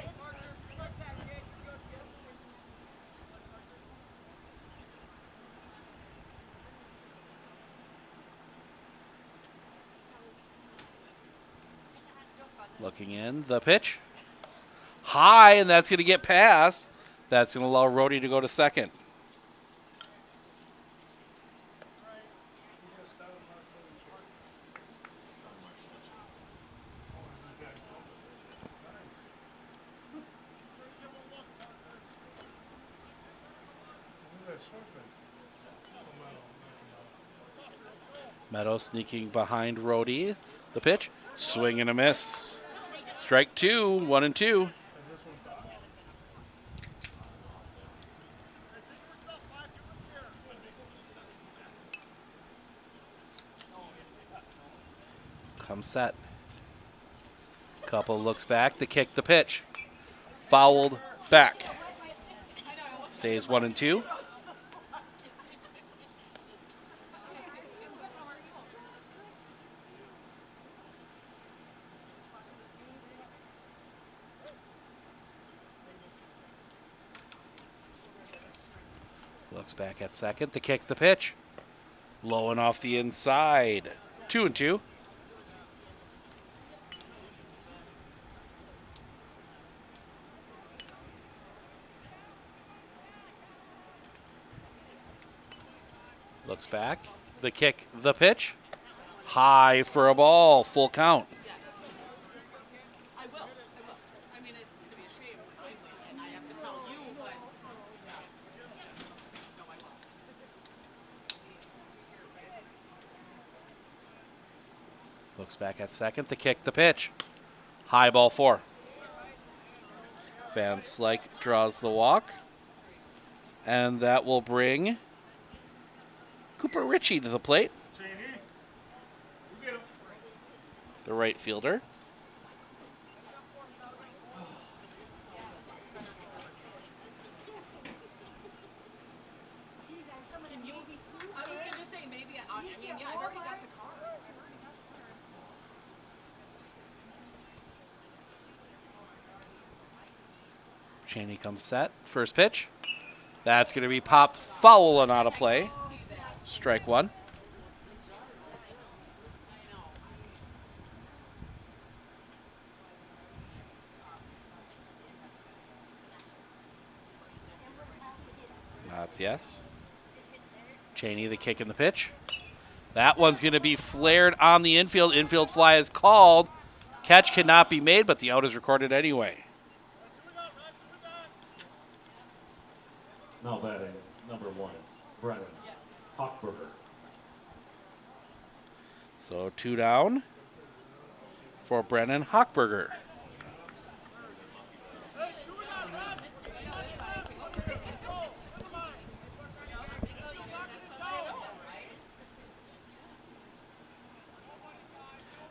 Looking in, the pitch. High, and that's going to get past. That's going to allow Rohde to go to second. Meadow sneaking behind Rohde. The pitch, swing and a miss. Strike 2, 1-2. Come set. Couple looks back, the kick, the pitch. Fouled back. Stays 1-2. Looks back at second. The kick, the pitch. Low and off the inside. 2-2. Looks back. The kick, the pitch. High for a ball. Full count. Looks back at second. The kick, the pitch. High ball 4. Van Slyke draws the walk. And that will bring Cooper Ritchie to the plate. The right fielder. I was going to say maybe, I mean, yeah, I've already got the car. Cheney comes set. First pitch. That's going to be popped foul and out of play. Strike 1. That's yes. Cheney, the kick and the pitch. That one's going to be flared on the infield. Infield fly is called. Catch cannot be made, but the out is recorded anyway. Now batting, number 1, Brennan Hochberger. So 2 down for Brennan Hochberger.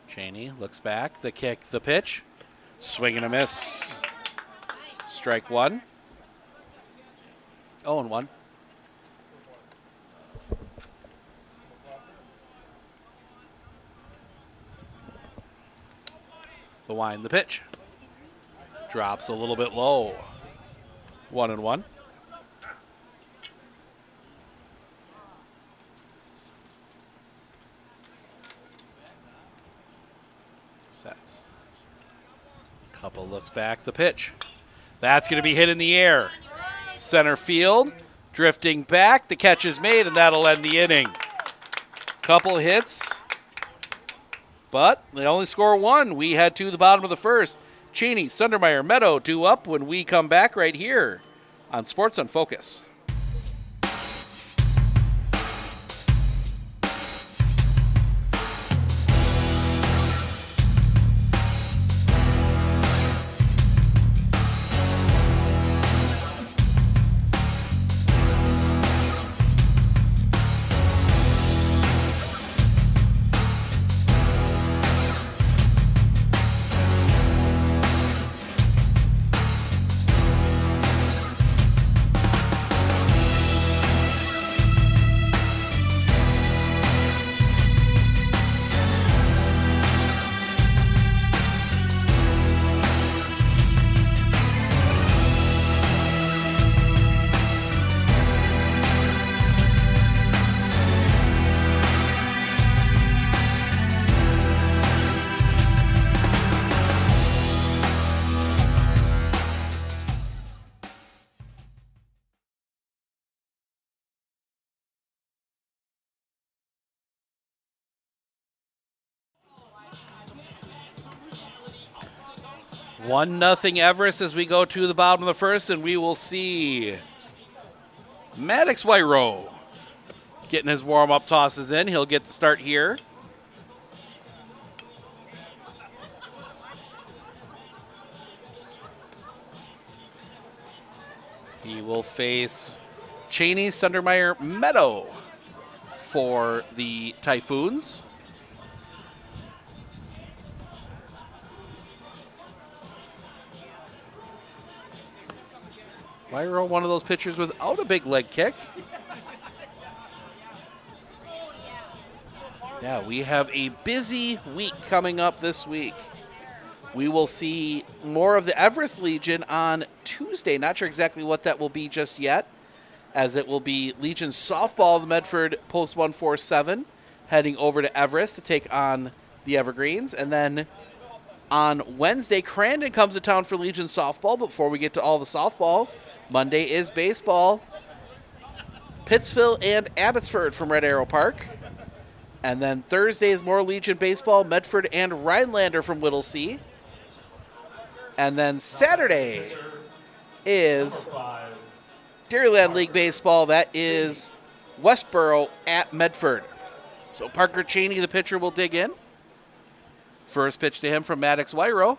Cheney looks back, the kick, the pitch. Swing and a miss. Strike 1. 0-1. The wind, the pitch. Drops a little bit low. 1-1. Sets. Couple looks back, the pitch. That's going to be hit in the air. Center field, drifting back. The catch is made, and that'll end the inning. Couple hits, but they only score 1. We head to the bottom of the first. Cheney, Sundermeyer, Meadow, 2 up when we come back right here on Sports on Focus. One nothing Everest as we go to the bottom of the first, and we will see Maddox Wyro getting his warm-up tosses in. He'll get the start here. He will face Cheney, Sundermeyer, Meadow for the Typhoons. Wyro, one of those pitchers without a big leg kick. Yeah, we have a busy week coming up this week. We will see more of the Everest Legion on Tuesday. Not sure exactly what that will be just yet. as it will be Legion softball of the Medford Post 147 heading over to Everest to take on the Evergreens. And then on Wednesday, Crandon comes to town for Legion softball. Before we get to all the softball, Monday is baseball. Pittsville and Abbotsford from Red Arrow Park. And then Thursday is more Legion baseball, Medford and Rhinelander from Whittlesea. And then Saturday is Dairyland League baseball. That is Westboro at Medford. So Parker Cheney, the pitcher, will dig in. First pitch to him from Maddox Wyro.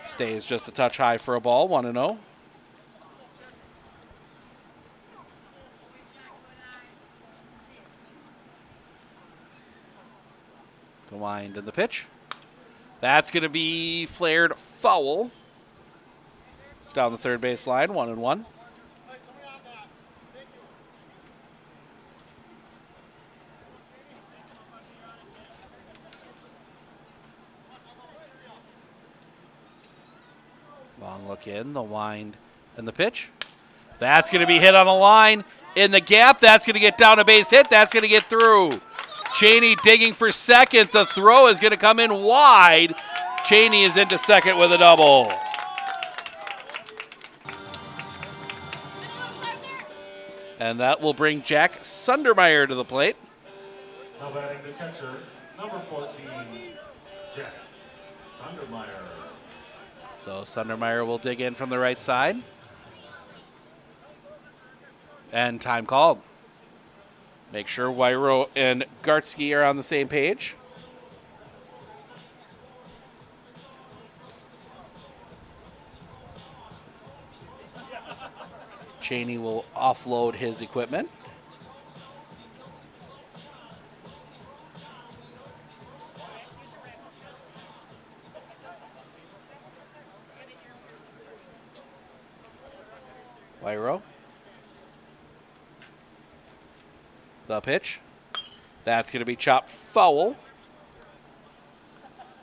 Stays just a touch high for a ball, 1-0. The wind and the pitch. That's going to be flared foul. Down the third base line, 1-1. Long look in, the wind and the pitch. That's going to be hit on a line in the gap. That's going to get down a base hit. That's going to get through. Cheney digging for second. The throw is going to come in wide. Cheney is into second with a double. And that will bring Jack Sundermeyer to the plate. Now batting the catcher, number 14, Jack Sundermeyer. So Sundermeyer will dig in from the right side. And time called. Make sure Wyro and Gartsky are on the same page. Cheney will offload his equipment. Wyro. The pitch. That's going to be chopped foul.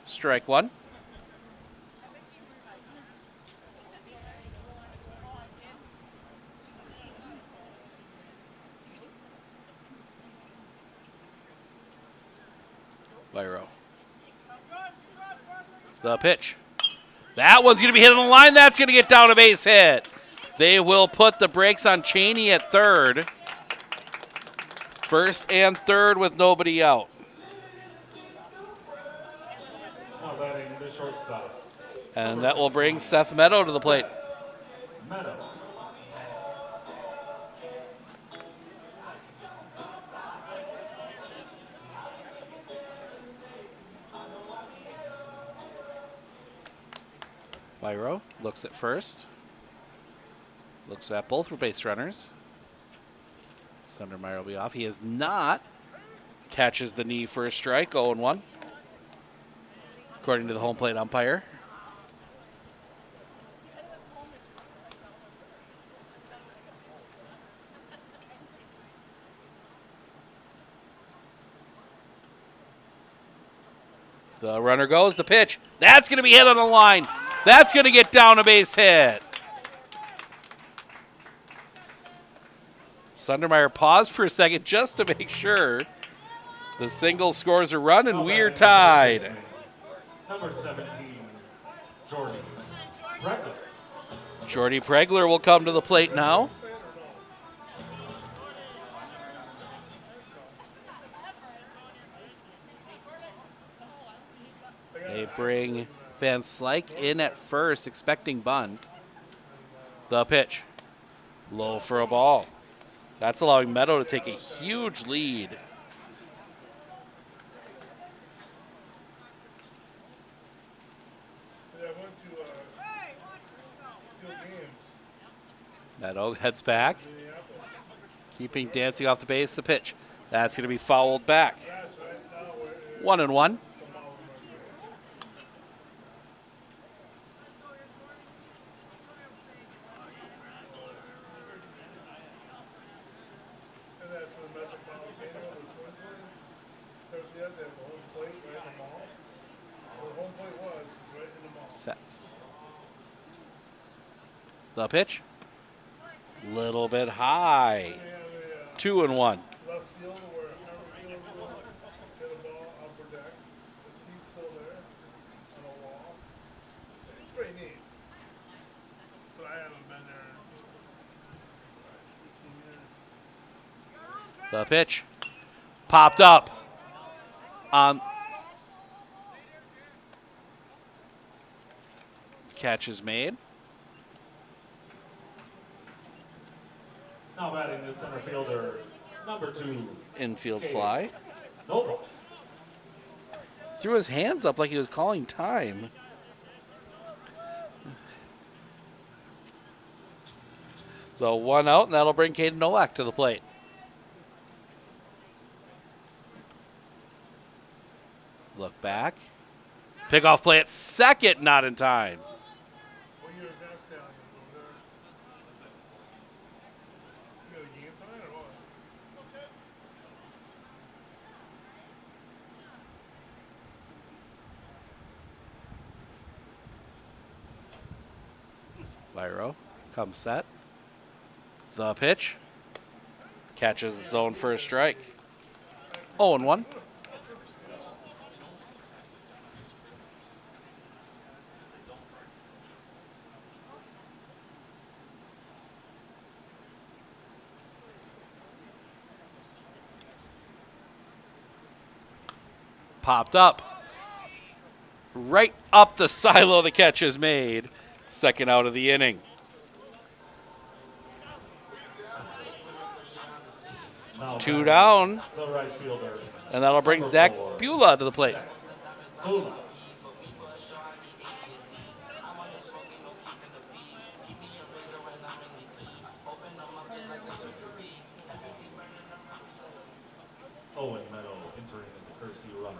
Strike one. Wyro. The pitch. That one's going to be hit on the line. That's going to get down a base hit. They will put the brakes on Cheney at third. First and third with nobody out. Now batting the shortstop. And that will bring Seth Meadow to the plate. Meadow. Wyro looks at first. Looks at both base runners. Sundermeyer will be off. He is not. Catches the knee for a strike, 0-1. According to the home plate umpire. The runner goes, the pitch. That's going to be hit on the line. That's going to get down a base hit. Sundermeyer paused for a second just to make sure. The single scores a run, and we're tied. Number 17, Jordy Pregler. Jordy Pregler will come to the plate now. They bring Van Slyke in at first, expecting bunt. The pitch. Low for a ball. That's allowing Meadow to take a huge lead. Meadow heads back. Keeping dancing off the base, the pitch. That's going to be fouled back. 1-1. The pitch. Little bit high. 2-1. Left field where Harvey Field hit a ball upper deck. The seat's still there on a wall. It's pretty neat. But I haven't been there in 15 years. The pitch popped up on. Catch is made. Now batting the center fielder, number 2. Infield Cade. fly. No ball. Threw his hands up like he was calling time. So 1 out, and that'll bring Caden Nowak to the plate. Look back. Pickoff play at second, not in time. What year is that stallion over there? You got a game plan or what? Lyro comes set. The pitch. Catches the zone for a strike. 0-1. Popped up. Right up the silo, the catch is made. Second out of the inning. Now 2 down. The right fielder. And that'll bring Zach Beulah to the plate. Beulah. Owen Meadow entering as a courtesy runner.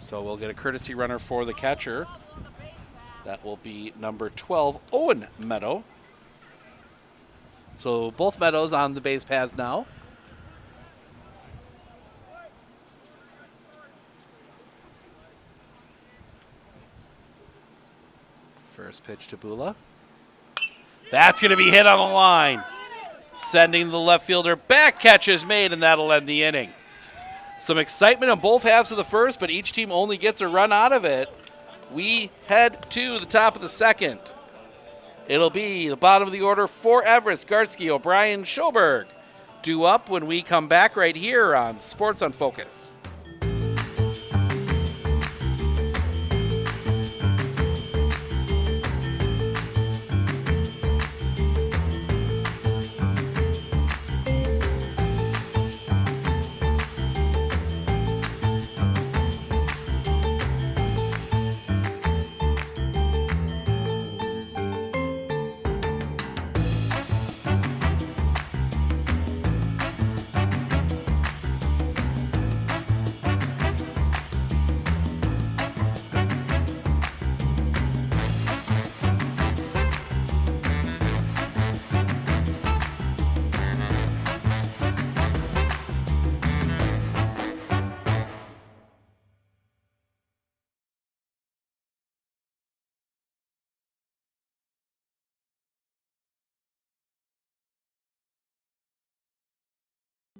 So we'll get a courtesy runner for the catcher. That will be number 12, Owen Meadow. So both Meadows on the base paths now. First pitch to Beulah. That's going to be hit on the line. Sending the left fielder back. Catch is made, and that'll end the inning. Some excitement on both halves of the first, but each team only gets a run out of it. We head to the top of the second. It'll be the bottom of the order for Everest, Gartsky, O'Brien, Schoberg. Due up when we come back right here on Sports on Focus.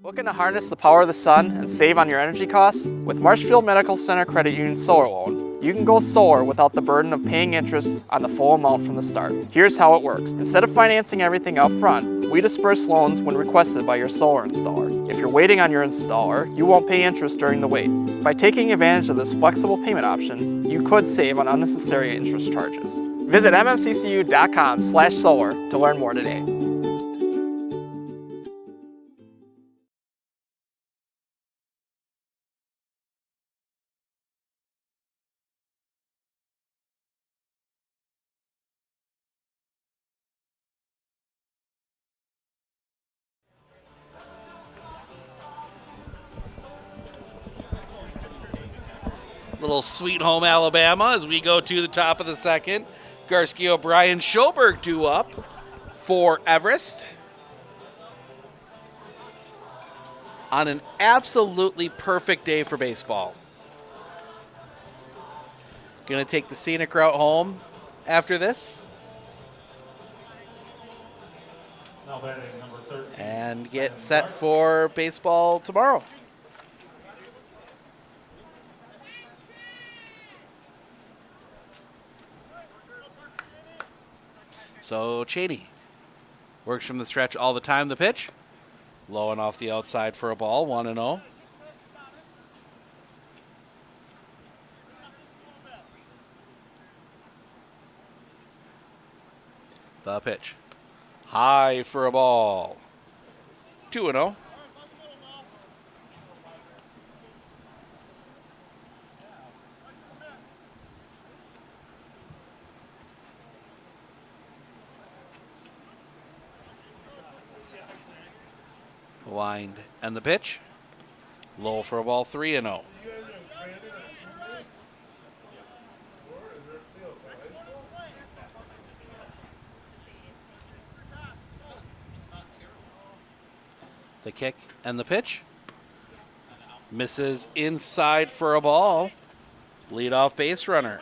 Looking to harness the power of the sun and save on your energy costs? With Marshfield Medical Center Credit Union Solar Loan, you can go solar without the burden of paying interest on the full amount from the start. Here's how it works. Instead of financing everything up front, we disperse loans when requested by your solar installer. If you're waiting on your installer, you won't pay interest during the wait. By taking advantage of this flexible payment option, you could save on unnecessary interest charges. Visit mmccu.com/solar to learn more today. Little Sweet Home Alabama as we go to the top of the second. Gartsky, O'Brien, Schoberg due up for Everest. On an absolutely perfect day for baseball. Gonna take the scenic route home after this. Now batting number 13. and get set for baseball tomorrow. So Cheney works from the stretch all the time. The pitch, low and off the outside for a ball, 1-0. The pitch, high for a ball, 2-0. Wind and the pitch, low for a ball, 3-0. The kick and the pitch, misses inside for a ball, leadoff base runner.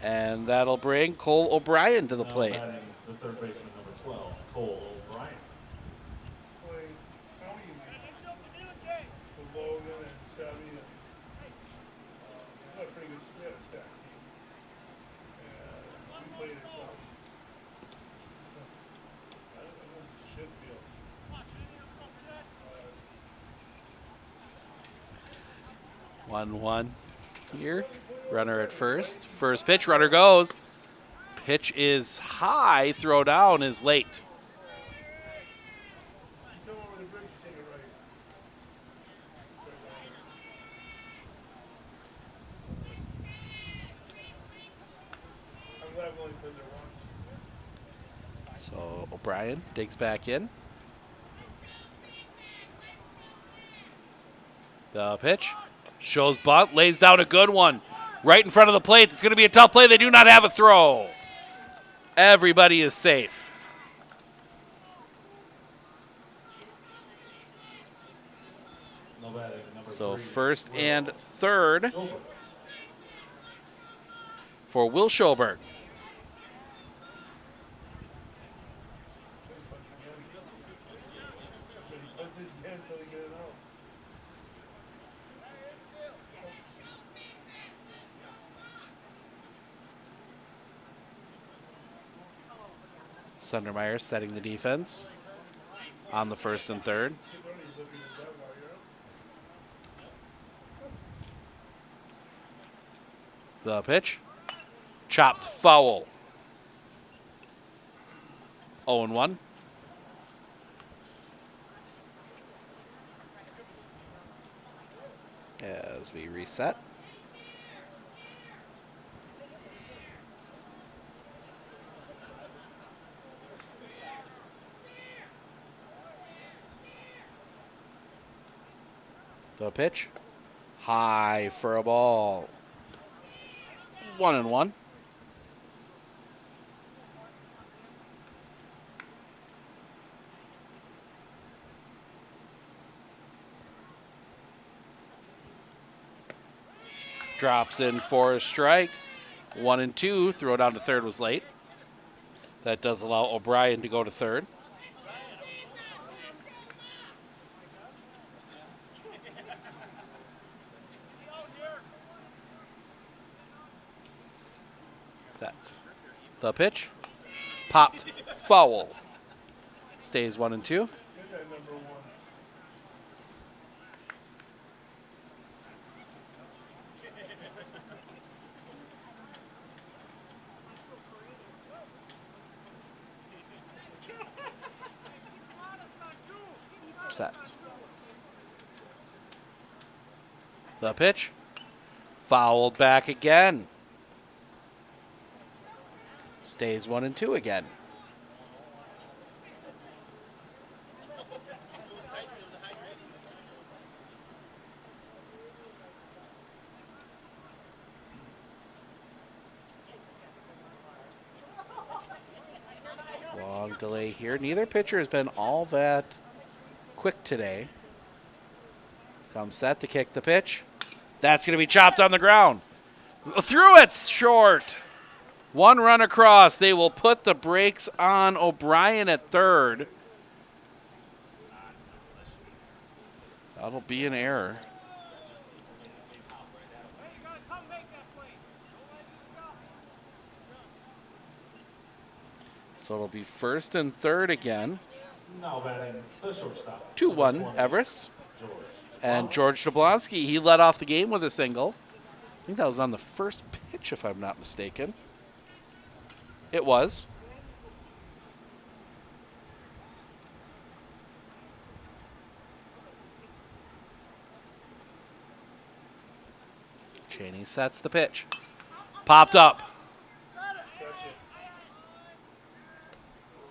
And that'll bring Cole O'Brien to the plate. Now batting the third baseman number 12, Cole O'Brien. One here. Runner at first. First pitch, runner goes. Pitch is high, throw down is late. So O'Brien digs back in. The pitch shows bunt, lays down a good one right in front of the plate. It's going to be a tough play. They do not have a throw. Everybody is safe. So first and third for Will Schoberg. Sundermeyer setting the defense on the first and third. The pitch, chopped foul. 0-1. As we reset. The pitch, high for a ball. 1-1. Drops in for a strike. 1-2. Throw down to third was late. That does allow O'Brien to go to third. Sets. The pitch, popped foul. Stays 1-2. Sets. The pitch, fouled back again. Stays 1-2 again. Long delay here. Neither pitcher has been all that quick today. Comes set to kick the pitch. That's going to be chopped on the ground. Through it, short. 1 run across. They will put the brakes on O'Brien at third. That'll be an error. So it'll be first and third again. Now batting the shortstop. 2-1 Everest. And George Jablonski, he led off the game with a single. I think that was on the first pitch, if I'm not mistaken. It was. Cheney sets the pitch. Popped up.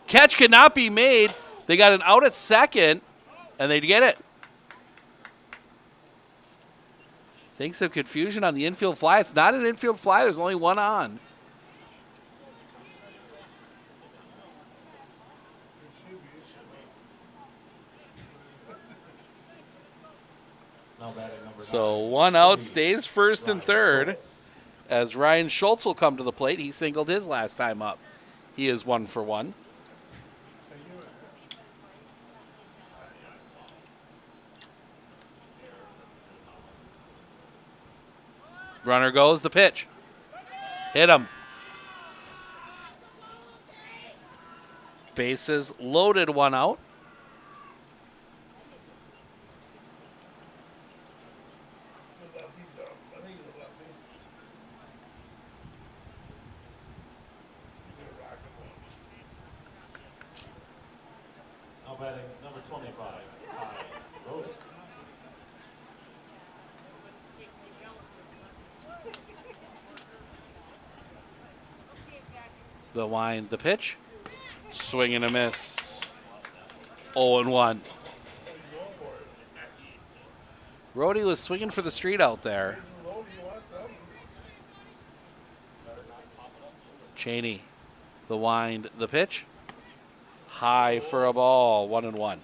Catch cannot be made. They got an out at second, and they get it. Think some confusion on the infield fly. It's not an infield fly. There's only one on. So 1 out, stays first and third, as Ryan Schultz will come to the plate. He singled his last time up. He is 1 for 1. Runner goes, the pitch. Hit him. Bases loaded, 1 out. Now batting number 25, Ty Brody. The wind, the pitch. Swing and a miss. 0-1. Rhodey was swinging for the street out there. Cheney, the wind, the pitch. High for a ball, 1-1.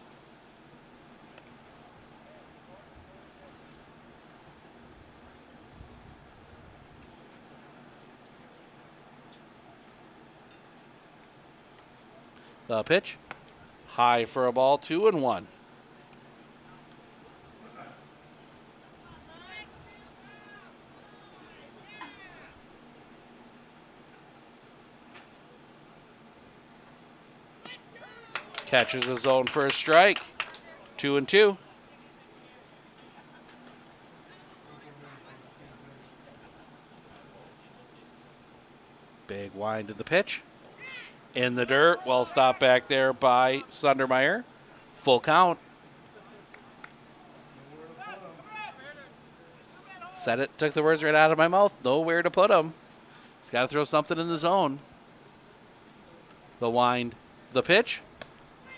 The pitch, high for a ball, 2-1. Catches the zone for a strike, 2-2. Big wind to the pitch. In the dirt, well stopped back there by Sundermeyer. Full count. Said it, took the words right out of my mouth. Nowhere to put them. He's got to throw something in the zone. The wind, the pitch.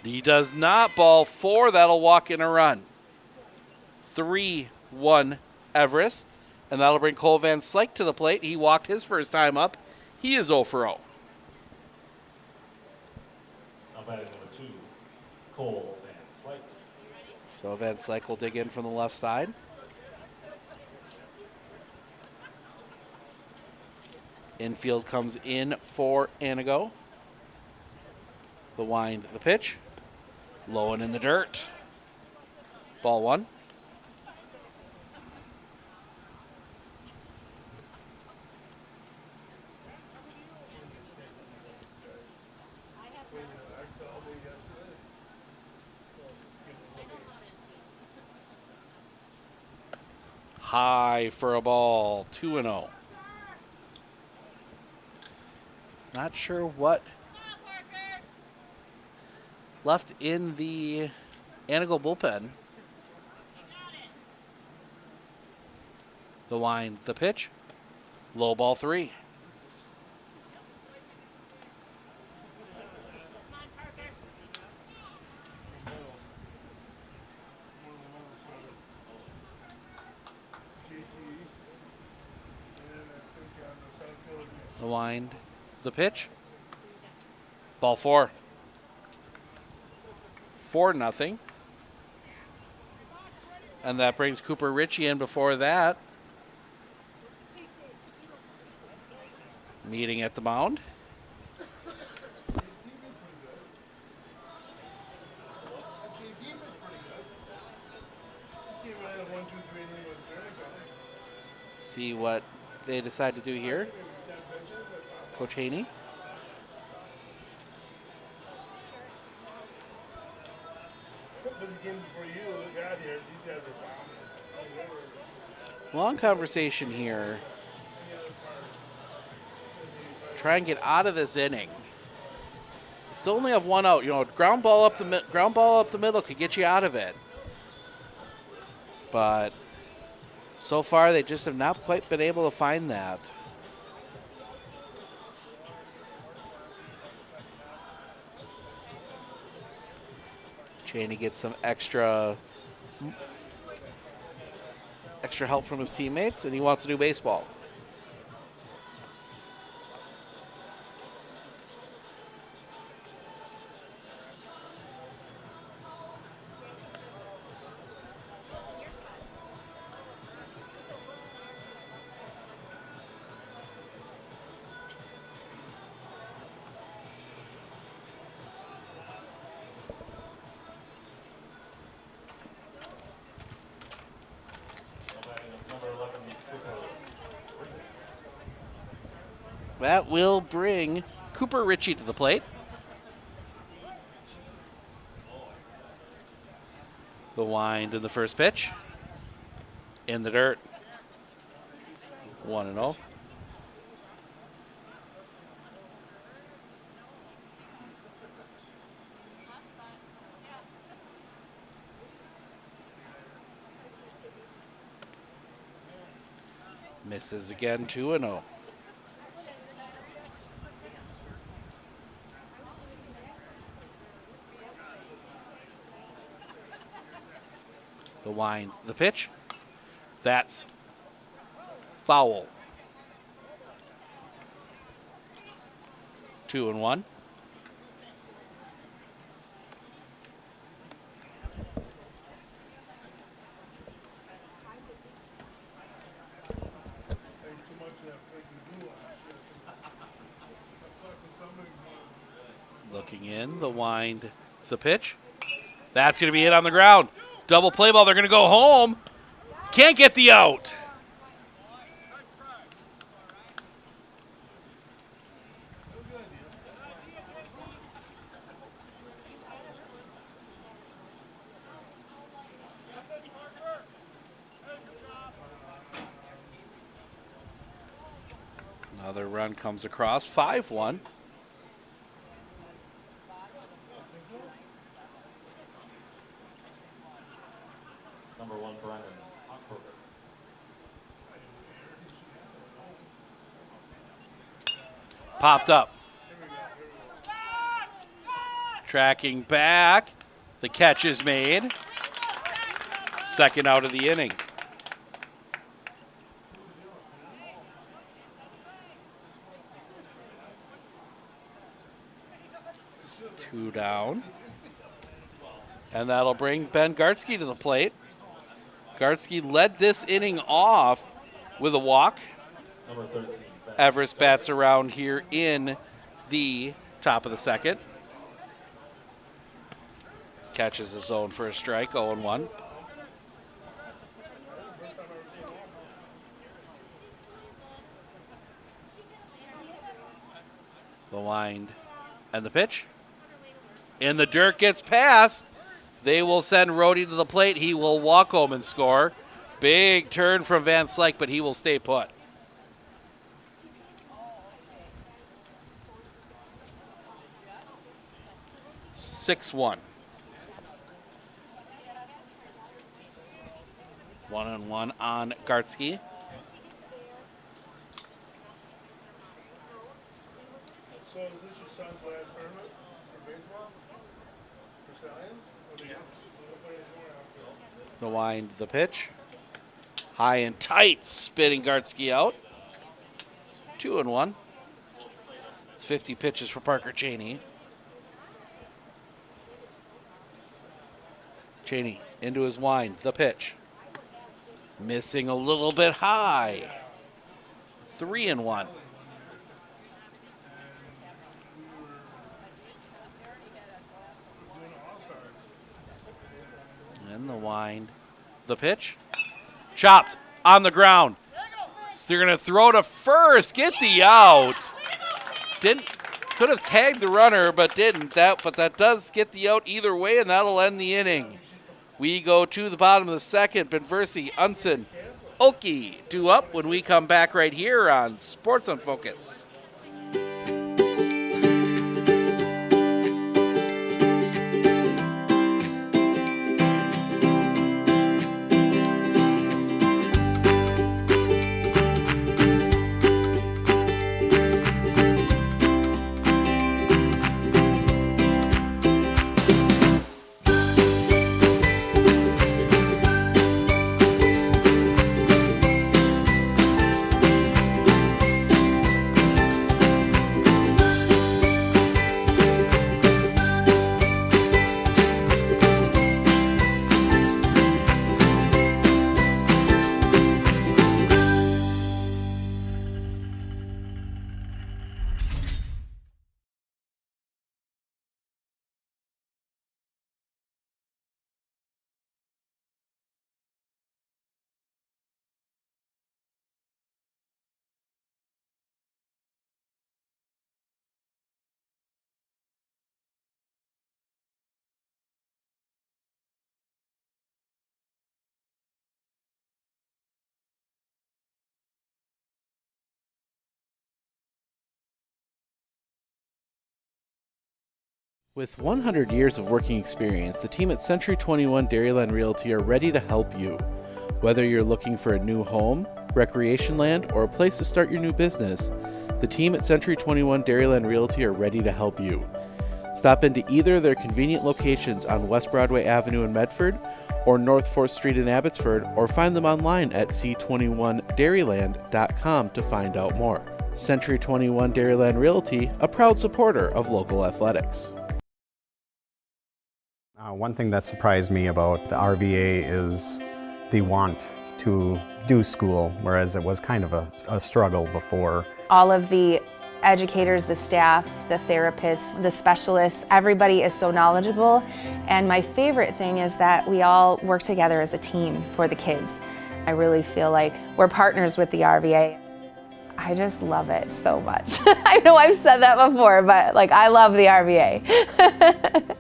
He does not. Ball 4, that'll walk in a run. 3-1 Everest. And that'll bring Cole Van Slyke to the plate. He walked his first time up. He is 0 for 0. Batting number 2, Cole Van Slyke. So Van Slyke will dig in from the left side. Infield comes in for Antigo. The wind, the pitch. Low and in the dirt. Ball 1. High for a ball, 2-0. Not sure what is left in the Antigo bullpen. The wind, the pitch. Low ball 3. The wind, the pitch. Ball 4. 4-0. And that brings Cooper Ritchie in before that. Meeting at the mound. See what they decide to do here. Coach Haney. Long conversation here. Try and get out of this inning. Still only have one out. You know, ground ball up the middle could get you out of it. But so far, they just have not quite been able to find that. Cheney gets some extra help from his teammates, and he wants to do baseball. That will bring Cooper Ritchie to the plate. The wind in the first pitch. In the dirt. 1-0. Misses again, 2-0. The wind, the pitch. That's foul. 2-1. Looking in, the wind, the pitch. That's going to be hit on the ground. Double play ball. They're going to go home. Can't get the out. Another run comes across. 5-1. Number 1, Brennan. Popped up. Tracking back. The catch is made. Second out of the inning. It's 2 down. And that'll bring Ben Gartsky to the plate. Gartsky led this inning off with a walk. Number 13. Everest bats around here in the top of the second. Catches his own for a strike, 0-1. The wind and the pitch. In the dirt, gets past. They will send Rhodey to the plate. He will walk home and score. Big turn from Van Slyke, but he will stay put. (6-1). 1-1 on Gartsky. So is this your son's last tournament for baseball? For Stallions? The wind, the pitch. High and tight, spinning Gartsky out. 2-1. It's 50 pitches for Parker Cheney. Cheney into his wind, the pitch. Missing a little bit high. 3-1. in the wind. The pitch. Chopped on the ground. They're going to throw to first. Get the out. Could have tagged the runner, but didn't. But that does get the out either way, and that'll end the inning. We go to the bottom of the second. Benversi, Unson, Ulke due up when we come back right here on Sports on Focus. With 100 years of working experience, the team at Century 21 Dairyland Realty are ready to help you. Whether you're looking for a new home, recreation land, or a place to start your new business, the team at Century 21 Dairyland Realty are ready to help you. Stop into either of their convenient locations on West Broadway Avenue in Medford or North 4th Street in Abbotsford, or find them online at c21dairyland.com to find out more. Century 21 Dairyland Realty, a proud supporter of local athletics. One thing that surprised me about the RVA is the want to do school, whereas it was kind of a struggle before. All of the educators, the staff, the therapists, the specialists, everybody is so knowledgeable. And my favorite thing is that we all work together as a team for the kids. I really feel like we're partners with the RVA. I just love it so much. I know I've said that before, but like I love the RVA.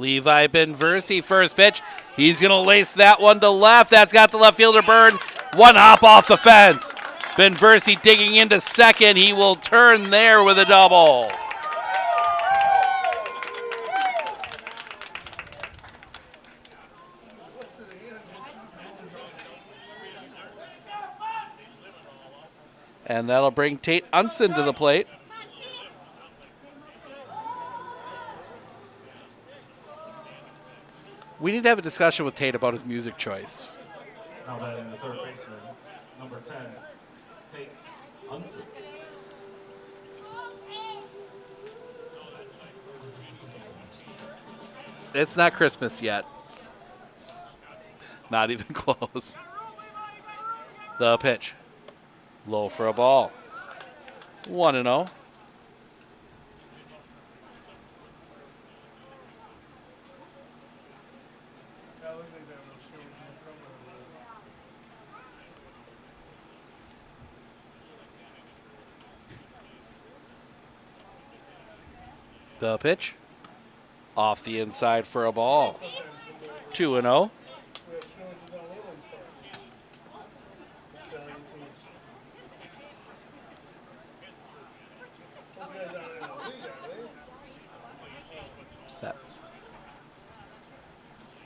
Levi Benversi, first pitch. He's going to lace that one to left. That's got the left fielder burned. One hop off the fence. Benversi digging into second. He will turn there with a double. And that'll bring Tate Unson to the plate. We need to have a discussion with Tate about his music choice. Now then, the third baseman, number 10, Tate Unson. It's not Christmas yet. Not even close. The pitch. Low for a ball. 1-0. The pitch. Off the inside for a ball. 2-0. Sets.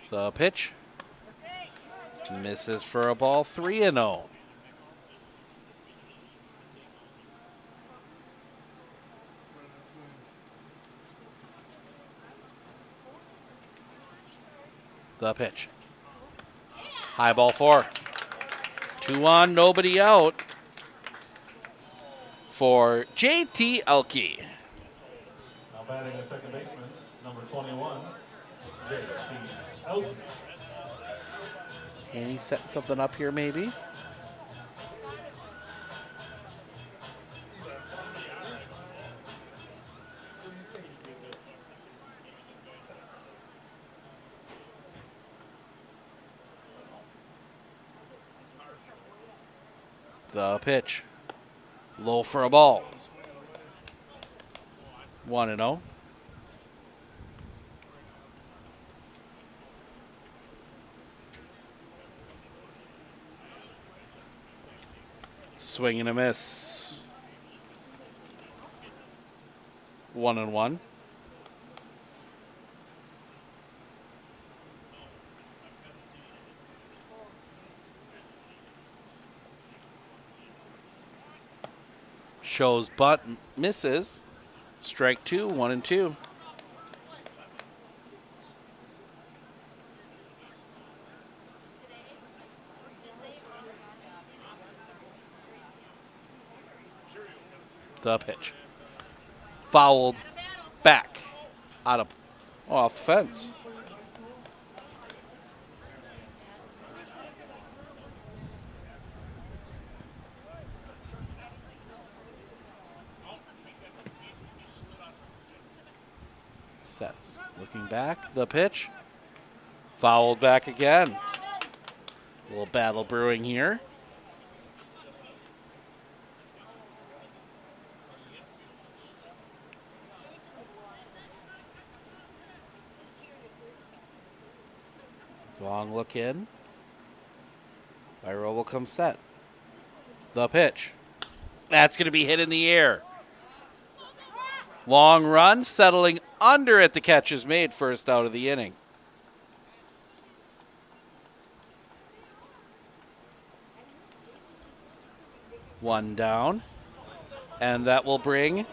The pitch. Misses for a ball. 3-0. The pitch. High ball 4. 2 on, nobody out. for JT Elke. Now batting the second baseman, number 21, JT Elke. And he's setting something up here, maybe. The pitch. Low for a ball. 1-0. Swing and a miss. 1-1. Shows butt, misses. Strike 2, 1-2. The pitch. Fouled back. Out of off the fence. Sets. Looking back. The pitch. Fouled back again. A little battle brewing here. Long look in. Byro will come set. The pitch. That's going to be hit in the air. Long run, settling under it. The catch is made. First out of the inning. One down. And that will bring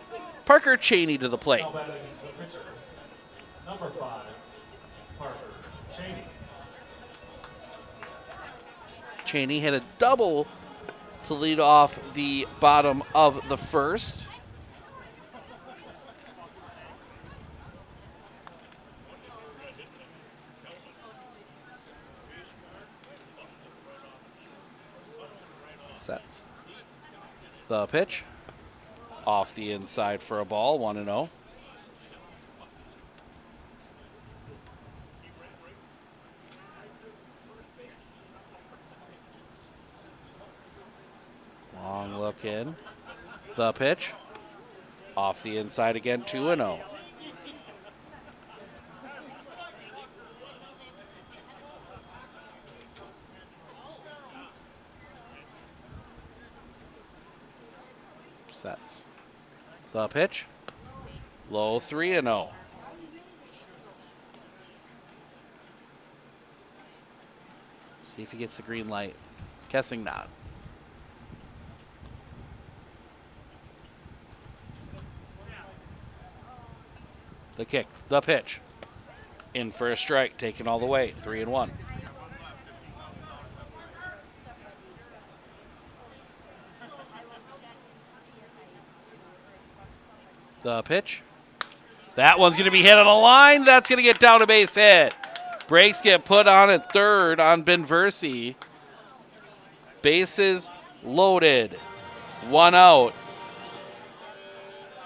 Parker Cheney to the plate. Now batting the pitcher, number 5, Parker Cheney. Cheney hit a double to lead off the bottom of the first. Sets. The pitch. Off the inside for a ball, 1-0. Long look in. The pitch. Off the inside again, 2-0. Sets. The pitch. Low, 3-0. See if he gets the green light. Guessing not. The kick, the pitch. In for a strike, taken all the way, 3-1. The pitch. That one's going to be hit on a line. That's going to get down a base hit. Brakes get put on at third on Ben Versi. Bases loaded. One out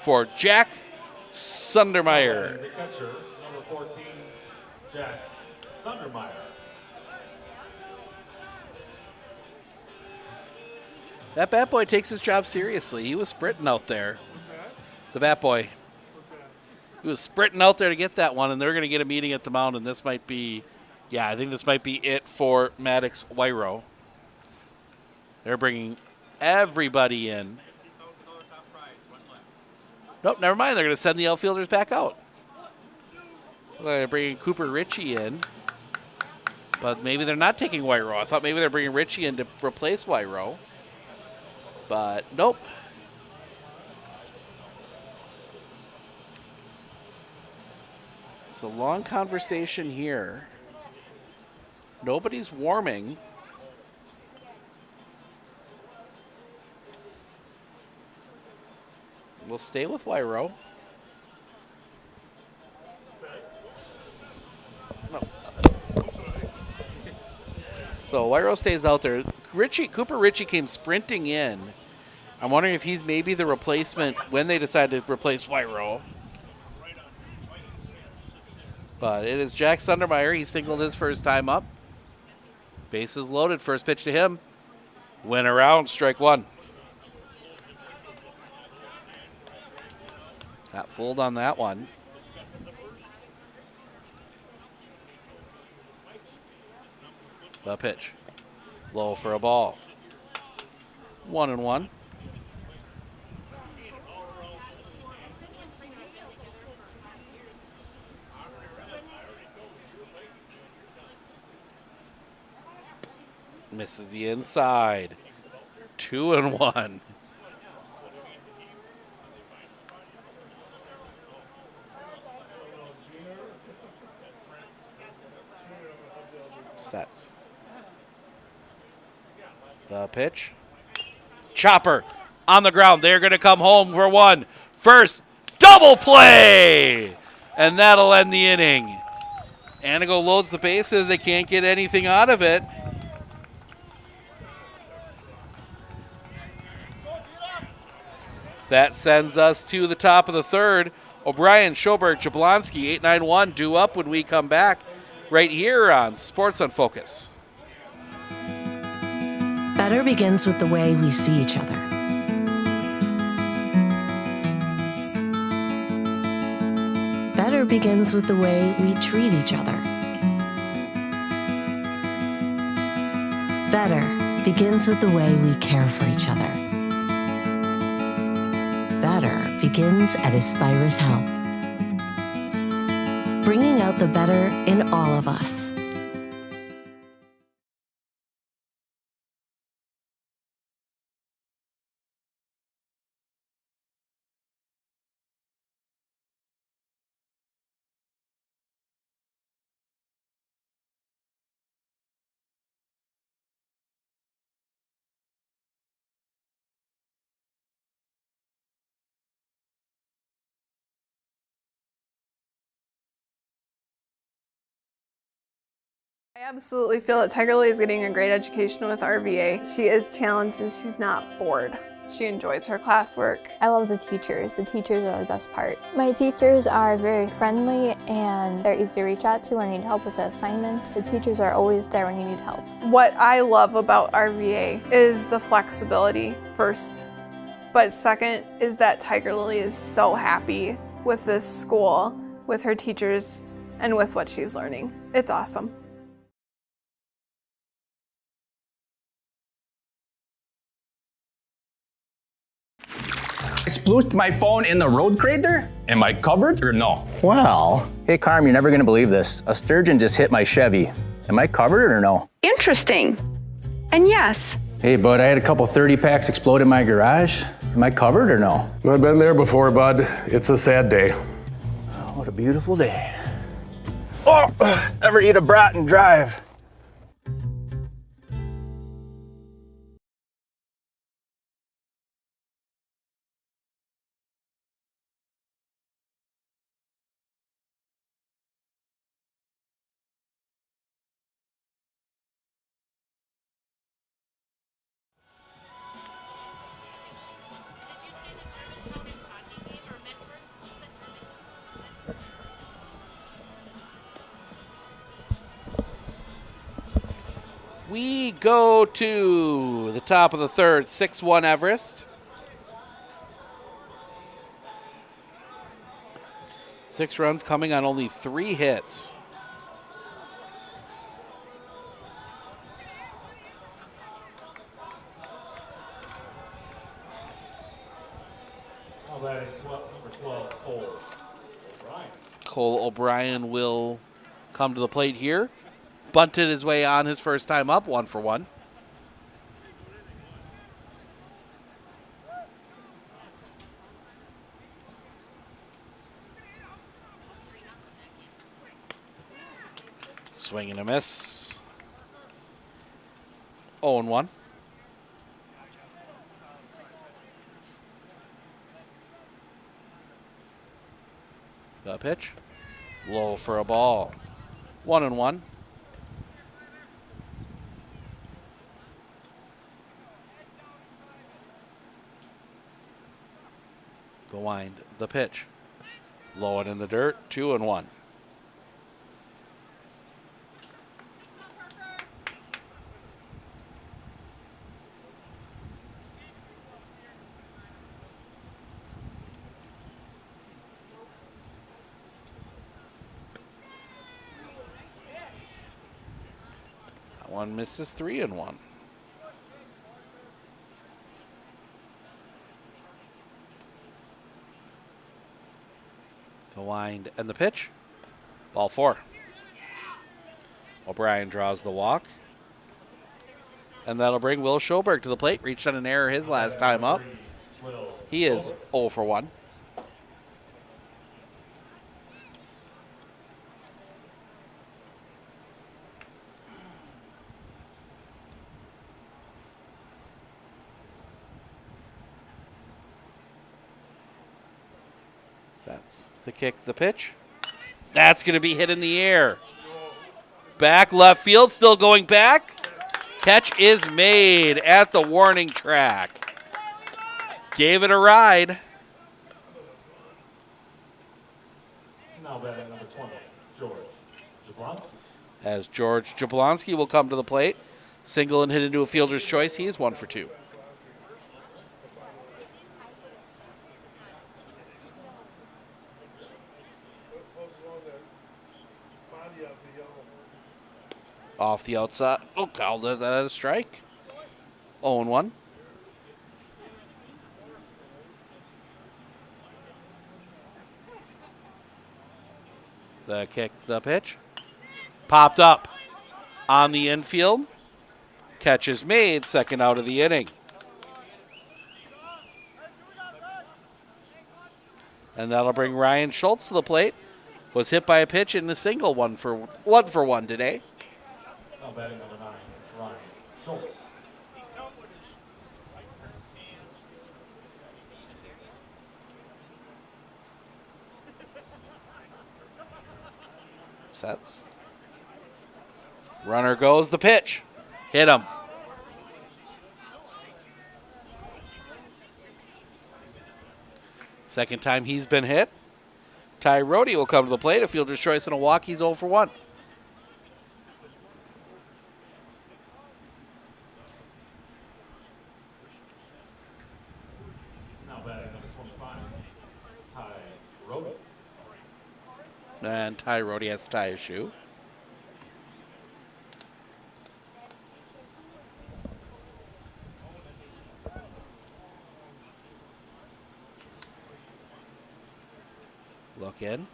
for Jack Sundermeyer. The catcher, number 14, Jack Sundermeyer. That bat boy takes his job seriously. He was sprinting out there. The bat boy. He was sprinting out there to get that one, and they're going to get a meeting at the mound, and this might be, yeah, I think this might be it for Maddox Wyro. They're bringing everybody in. Nope, never mind. They're going to send the outfielders back out. They're bringing Cooper Ritchie in, but maybe they're not taking Wyro. I thought maybe they're bringing Ritchie in to replace Wyro, but nope. It's a long conversation here. Nobody's warming. We'll stay with Wyro. No. So Wyro stays out there. Cooper Ritchie came sprinting in. I'm wondering if he's maybe the replacement when they decided to replace Wyro. But it is Jack Sundermeyer. He singled his first time up. Bases loaded. First pitch to him. Went around, strike one. Got fooled on that one. The pitch. Low for a ball. 1-1. Misses the inside. 2-1. Sets. The pitch. Chopper on the ground. They're going to come home for one. First, double play! And that'll end the inning. Antigo loads the bases. They can't get anything out of it. That sends us to the top of the third. O'Brien, Schoberg, Jablonski, 891 due up when we come back right here on Sports on Focus. Better begins with the way we see each other. Better begins with the way we treat each other. Better begins with the way we care for each other. Better begins at Aspirus Health, bringing out the better in all of us. I absolutely feel that Tiger Lily is getting a great education with RVA. She is challenged and she's not bored. She enjoys her classwork. I love the teachers. The teachers are the best part. My teachers are very friendly and they're easy to reach out to when you need help with an assignment. The teachers are always there when you need help. What I love about RVA is the flexibility first, but second is that Tiger Lily is so happy with this school, with her teachers, and with what she's learning. It's awesome. I splooshed my phone in the road crater? Am I covered or no? Well, hey Carm, you're never gonna believe this. A sturgeon just hit my Chevy. Am I covered or no? Interesting. And yes. Hey bud, I had a couple 30 packs explode in my garage. Am I covered or no? I've been there before, bud. It's a sad day. Oh, what a beautiful day. Oh, ever eat a brat and drive? We go to the top of the third, 6-1 Everest. 6 runs coming on only 3 hits. Now batting number 12, Cole O'Brien. Cole O'Brien will come to the plate here. Bunted his way on his first time up, 1 for 1. Swing and a miss. 0-1. The pitch. Low for a ball. 1-1. The wind. The pitch. Low and in the dirt. 2-1. One misses. 3-1. The wind and the pitch. Ball 4. O'Brien draws the walk. And that'll bring Will Schoberg to the plate. Reached on an error his last time up. He is 0 for 1. That's the kick, the pitch. That's going to be hit in the air. Back left field, still going back. Catch is made at the warning track. Gave it a ride. Now batting number 20, George Jablonski. As George Jablonski will come to the plate. Single and hit into a fielder's choice. He is 1 for 2. Off the outside. Oh, called that a strike. 0-1. The kick, the pitch. Popped up on the infield. Catch is made. Second out of the inning. And that'll bring Ryan Schultz to the plate. Was hit by a pitch in the single, 1 for 1 today. Now batting number 9, Ryan Schultz. Sets. Runner goes, the pitch. Hit him. Second time he's been hit. Ty Rhodey will come to the plate. A fielder's choice and a walk. He's 0 for 1. Now batting number 25, Ty Rhodey. And Ty Rhodey has to tie his shoe. Look in.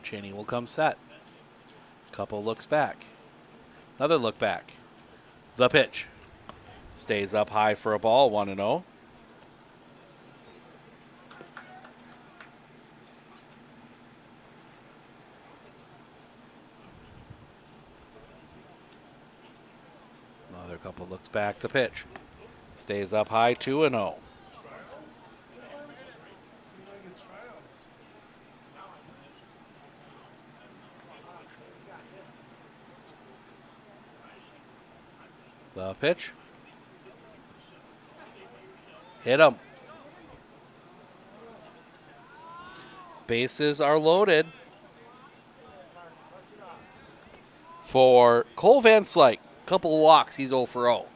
Cheney will come set. Couple looks back. Another look back. The pitch. Stays up high for a ball, 1-0. Another couple looks back. The pitch. Stays up high, 2-0. The pitch. Hit him. Bases are loaded for Cole Van Slyke. Couple of walks. He's 0 for 0.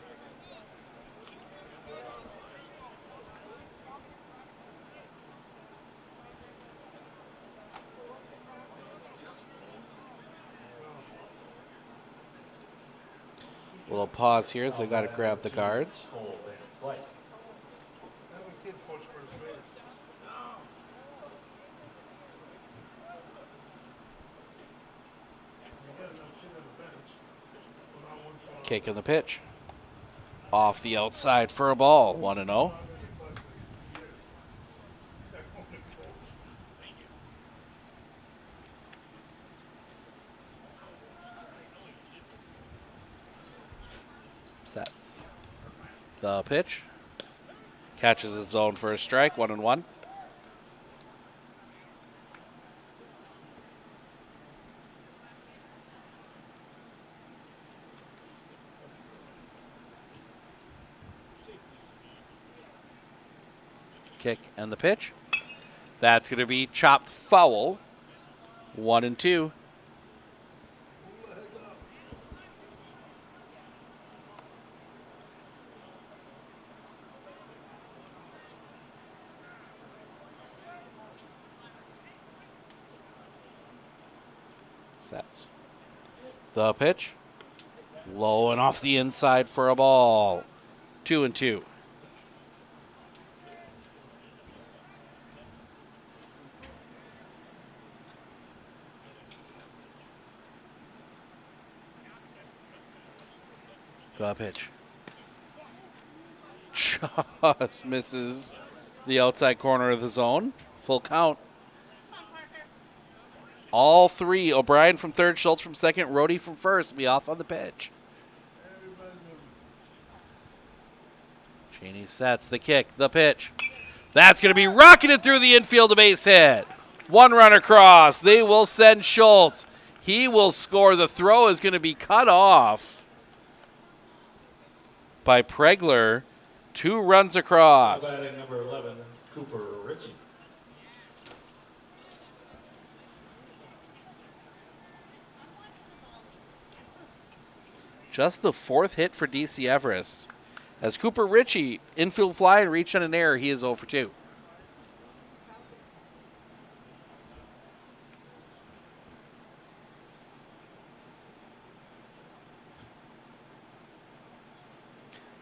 Little pause here as they got to grab the guards. Kick in the pitch. Off the outside for a ball, 1-0. Sets. The pitch. Catches his zone for a strike, 1-1. Kick and the pitch. That's going to be chopped foul. 1-2. Sets. The pitch. Low and off the inside for a ball. 2-2. The pitch. Just misses the outside corner of the zone. Full count. All three, O'Brien from third, Schultz from second, Rohde from first, be off on the pitch. Cheney sets the kick, the pitch. That's going to be rocketed through the infield, a base hit. One run across. They will send Schultz. He will score. The throw is going to be cut off by Pregler. 2 runs across. Batting number 11, Cooper Ritchie. Just the 4th hit for DC Everest. As Cooper Ritchie, infield fly and reach on an error, he is 0 for 2.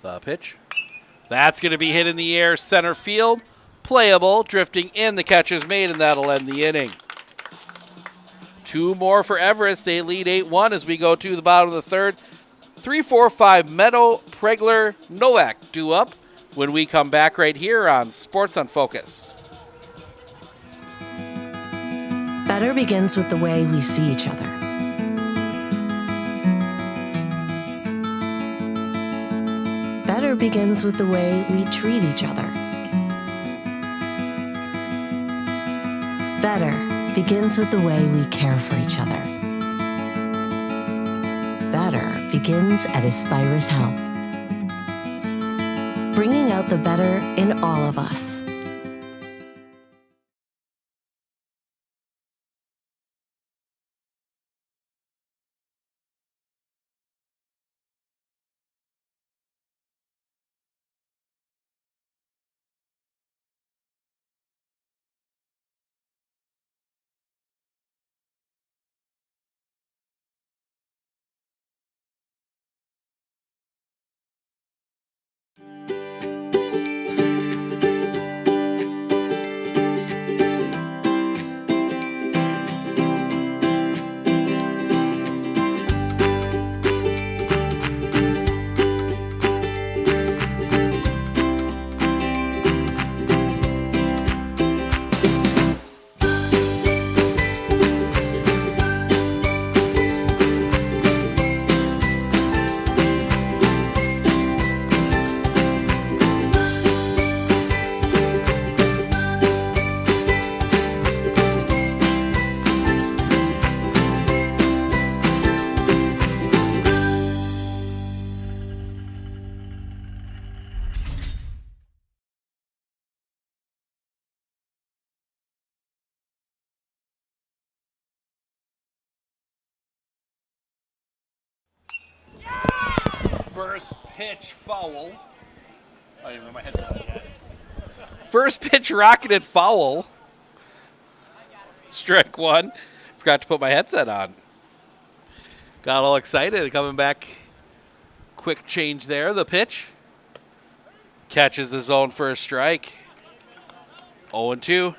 The pitch. That's going to be hit in the air, center field. Playable, drifting in, the catch is made, and that'll end the inning. 2 more for Everest. They lead 8-1 as we go to the bottom of the third. 3, 4, 5, Meadow, Pregler, Novak due up when we come back right here on Sports on Focus. Better begins with the way we see each other. Better begins with the way we treat each other. Better begins with the way we care for each other. Better begins at Aspirus Health, bringing out the better in all of us. First pitch foul. I don't even know my headset on yet. First pitch rocketed foul. Strike 1. Forgot to put my headset on. Got all excited coming back. Quick change there. The pitch. Catches the zone for a strike. 0-2.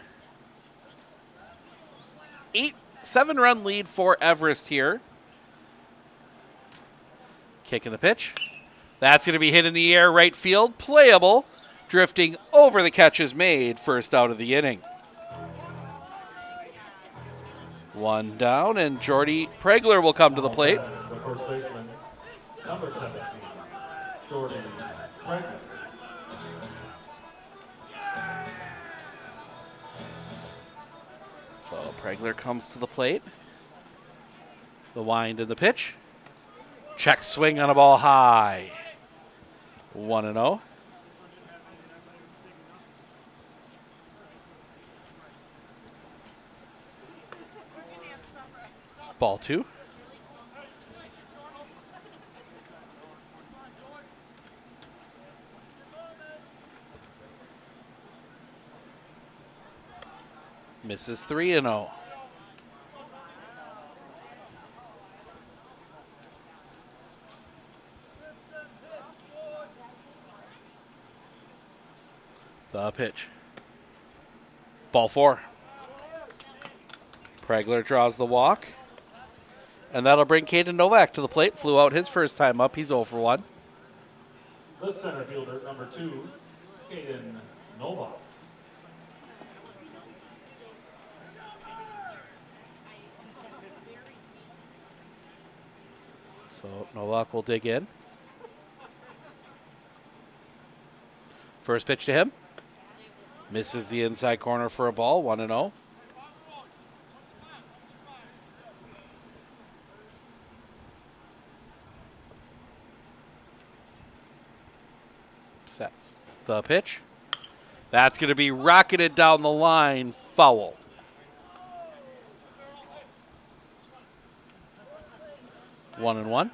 7-run lead for Everest here. Kicking the pitch. That's going to be hit in the air, right field. Playable. Drifting over, the catch is made. First out of the inning. 1 down, and Jordy Pregler will come to the plate. The first baseman, number 17, Jordy Pregler. So Pregler comes to the plate. The wind and the pitch. Check swing on a ball high. 1-0. Ball 2. Misses 3-0. The pitch. Ball 4. Pregler draws the walk. And that'll bring Caden Novak to the plate. Flew out his first time up. He's 0 for 1. The center fielder, number 2, Caden Novak. So Novak will dig in. First pitch to him. Misses the inside corner for a ball, 1-0. Sets the pitch. That's going to be rocketed down the line, foul. One and one.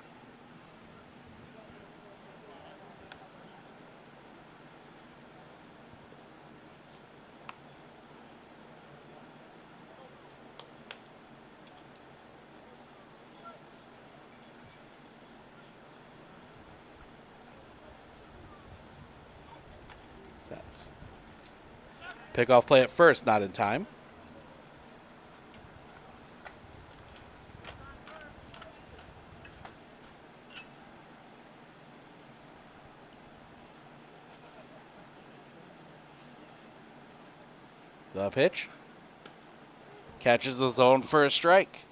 Sets. Pickoff play at first, not in time. The pitch. Catches the zone for a strike.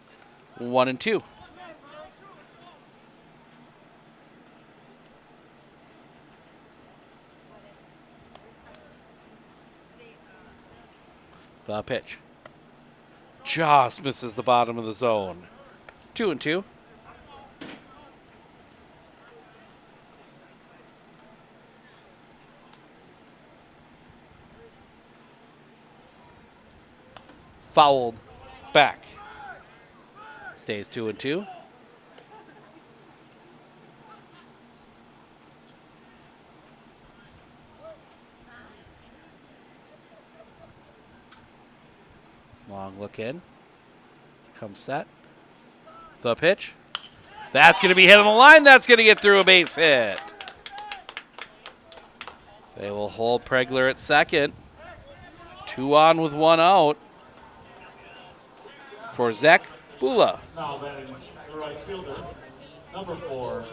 1-2. The pitch. Just misses the bottom of the zone. 2-2. Fouled back. Stays 2-2. Long look in. Comes set. The pitch. That's going to be hit on the line. That's going to get through a base hit. They will hold Pregler at second. 2 on with 1 out for Zach Bula. Now batting the right fielder, number 4.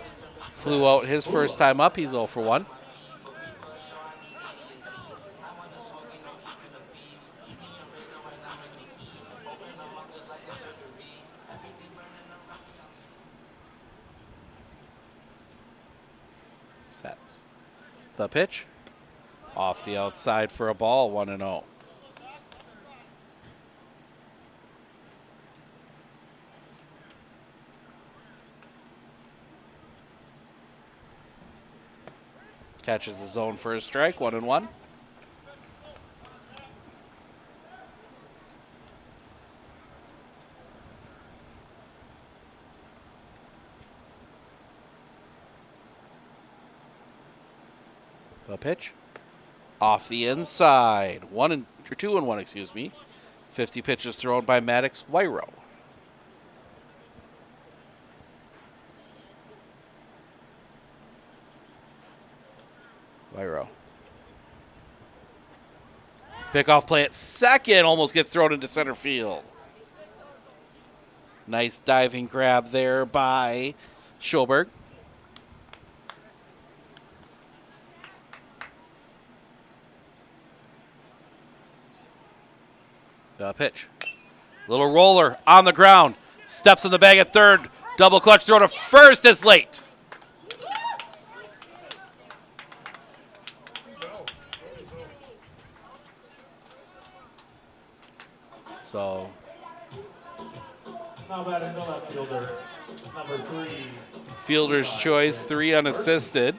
Flew out his first time up. He's 0 for 1. Sets. The pitch. Off the outside for a ball, 1-0. Catches the zone for a strike, 1-1. The pitch. Off the inside. 2-1, excuse me. 50 pitches thrown by Maddox Wyro. Wyro. Pickoff play at second. Almost gets thrown into center field. Nice diving grab there by Schulberg. The pitch. Little roller on the ground. Steps in the bag at third. Double clutch throw to first is late. So. Now batting the left fielder, number 3. Fielder's choice, 3 unassisted.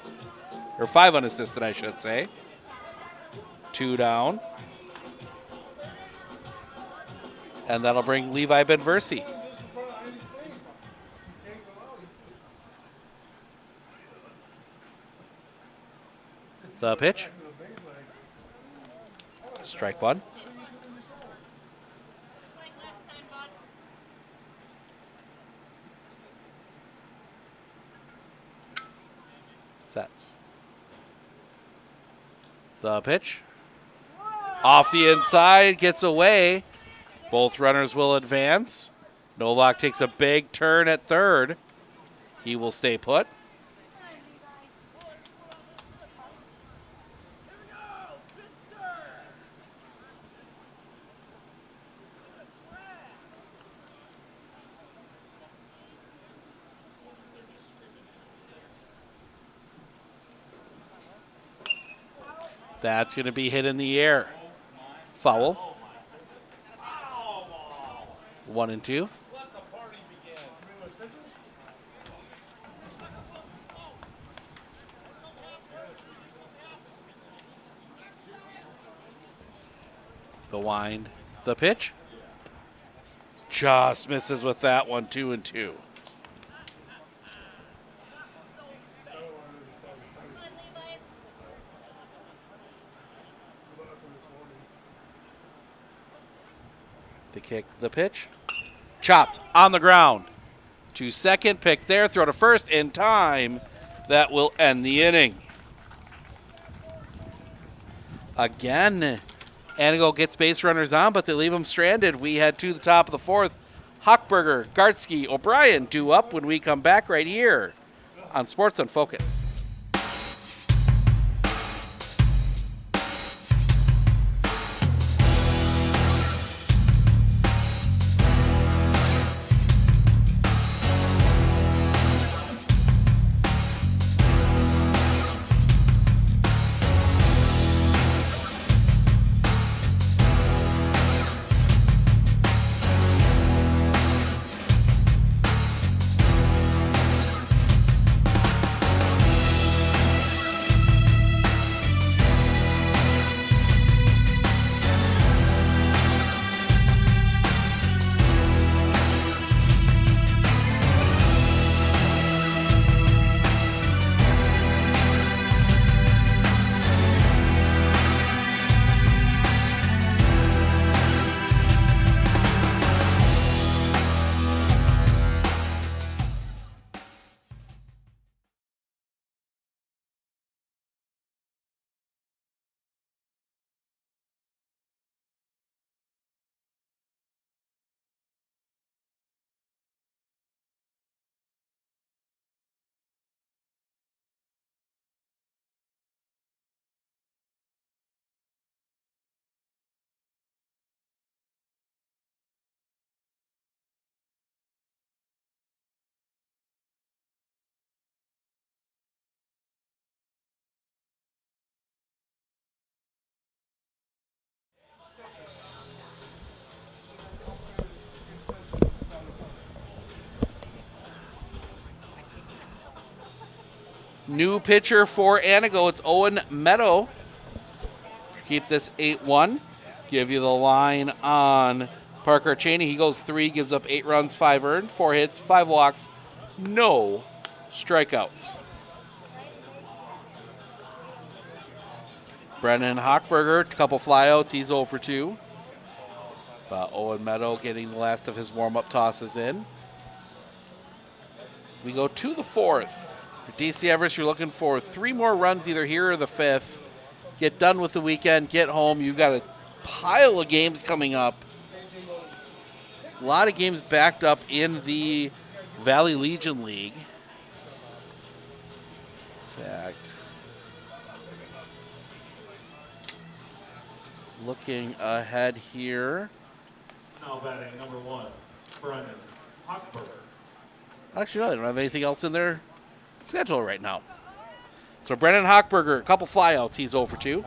Or 5 unassisted, I should say. 2 down. And that'll bring Levi Benversi. The pitch. Strike one. Sets. The pitch. Off the inside, gets away. Both runners will advance. Novak takes a big turn at third. He will stay put. That's going to be hit in the air. Foul. 1-2. The wind. The pitch. Just misses with that one. 2-2. The kick, the pitch. Chopped on the ground. 2 second pick there. Throw to first in time. That will end the inning. Again, Antigo gets base runners on, but they leave them stranded. We head to the top of the fourth. Hochberger, Gartsky, O'Brien due up when we come back right here on Sports on Focus. New pitcher for Antigo. It's Owen Meadow. Keep this 8-1. Give you the line on Parker Cheney. He goes 3, gives up 8 runs, 5 earned, 4 hits, 5 walks, no strikeouts. Brennan Hochberger, a couple flyouts. He's 0 for 2. But Owen Meadow getting the last of his warm-up tosses in. We go to the fourth. For DC Everest, you're looking for 3 more runs either here or the 5th. Get done with the weekend, get home. You've got a pile of games coming up. A lot of games backed up in the Valley Legion League. In fact, looking ahead here. Now batting number 1, Brennan Hochberger. Actually, no, they don't have anything else in their schedule right now. So Brennan Hochberger, a couple flyouts. He's 0 for 2.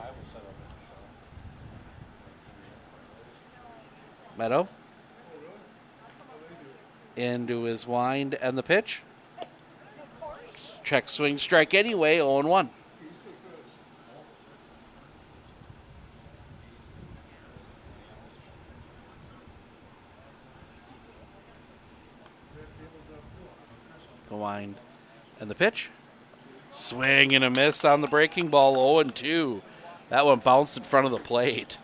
Meadow. Into his wind and the pitch. Check, swing, strike anyway, 0-1. The wind and the pitch. Swing and a miss on the breaking ball, 0-2. That one bounced in front of the plate.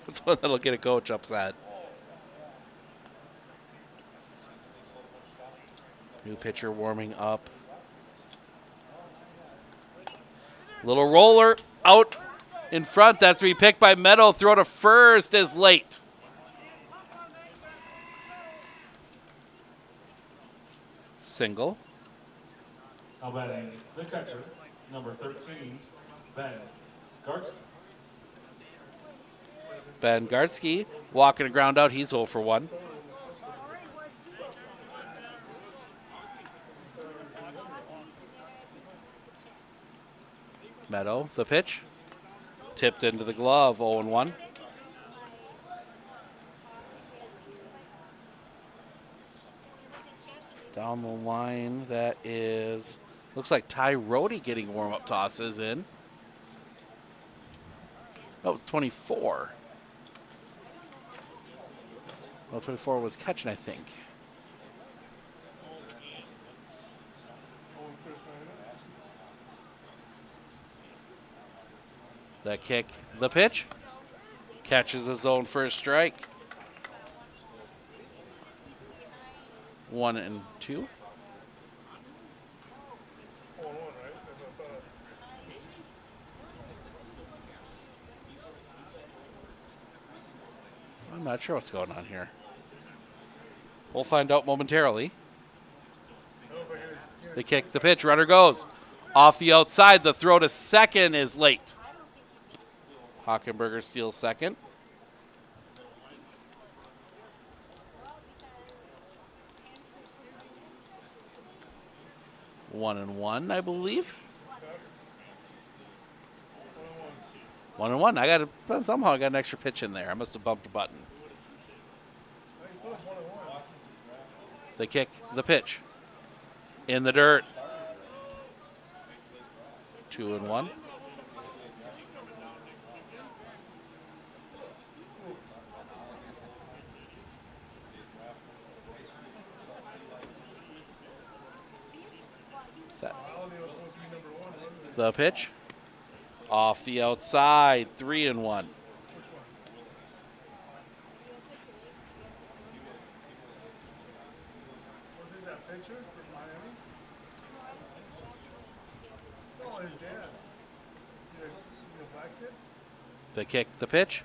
That's one that'll get a coach upset. New pitcher warming up. Little roller out in front. That's to be picked by Meadow. Throw to first is late. Single. Now batting the catcher, number 13, Ben Gartsky. Ben Gartsky walking a ground out. He's 0 for 1. Meadow, the pitch. Tipped into the glove, 0-1. Down the line, that is, looks like Ty Rohde getting warm-up tosses in. Oh, it's 24. Well, 24 was catching, I think. The kick, the pitch. Catches his own first strike. 1-2. I'm not sure what's going on here. We'll find out momentarily. The kick, the pitch, runner goes. Off the outside, the throw to second is late. Hockenberger steals second. One and one, I believe. 1-1. I got somehow I got an extra pitch in there. I must have bumped a button. The kick, the pitch. In the dirt. 2-1. Sets. The pitch. Off the outside. 3-1. The kick, the pitch.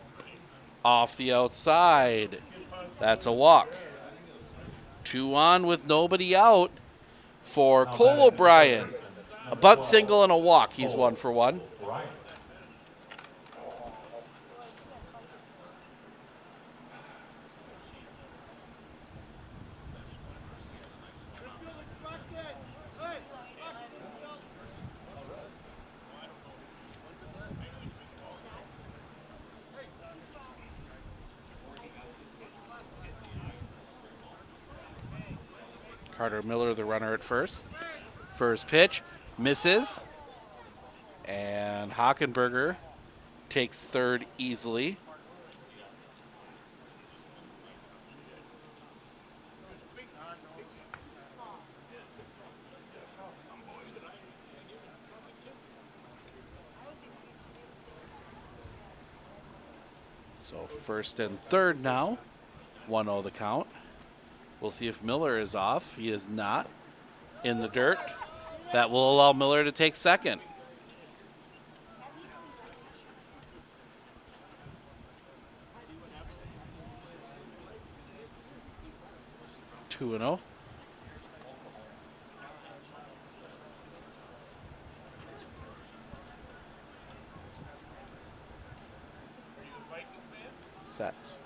Off the outside. That's a walk. 2 on with nobody out for Cole O'Brien. A bunt single and a walk. He's 1 for 1. Carter Miller, the runner at first. First pitch, misses. And Hockenberger takes third easily. So first and third now. 1-0 the count. We'll see if Miller is off. He is not. In the dirt. That will allow Miller to take second. Two and 0. Sets.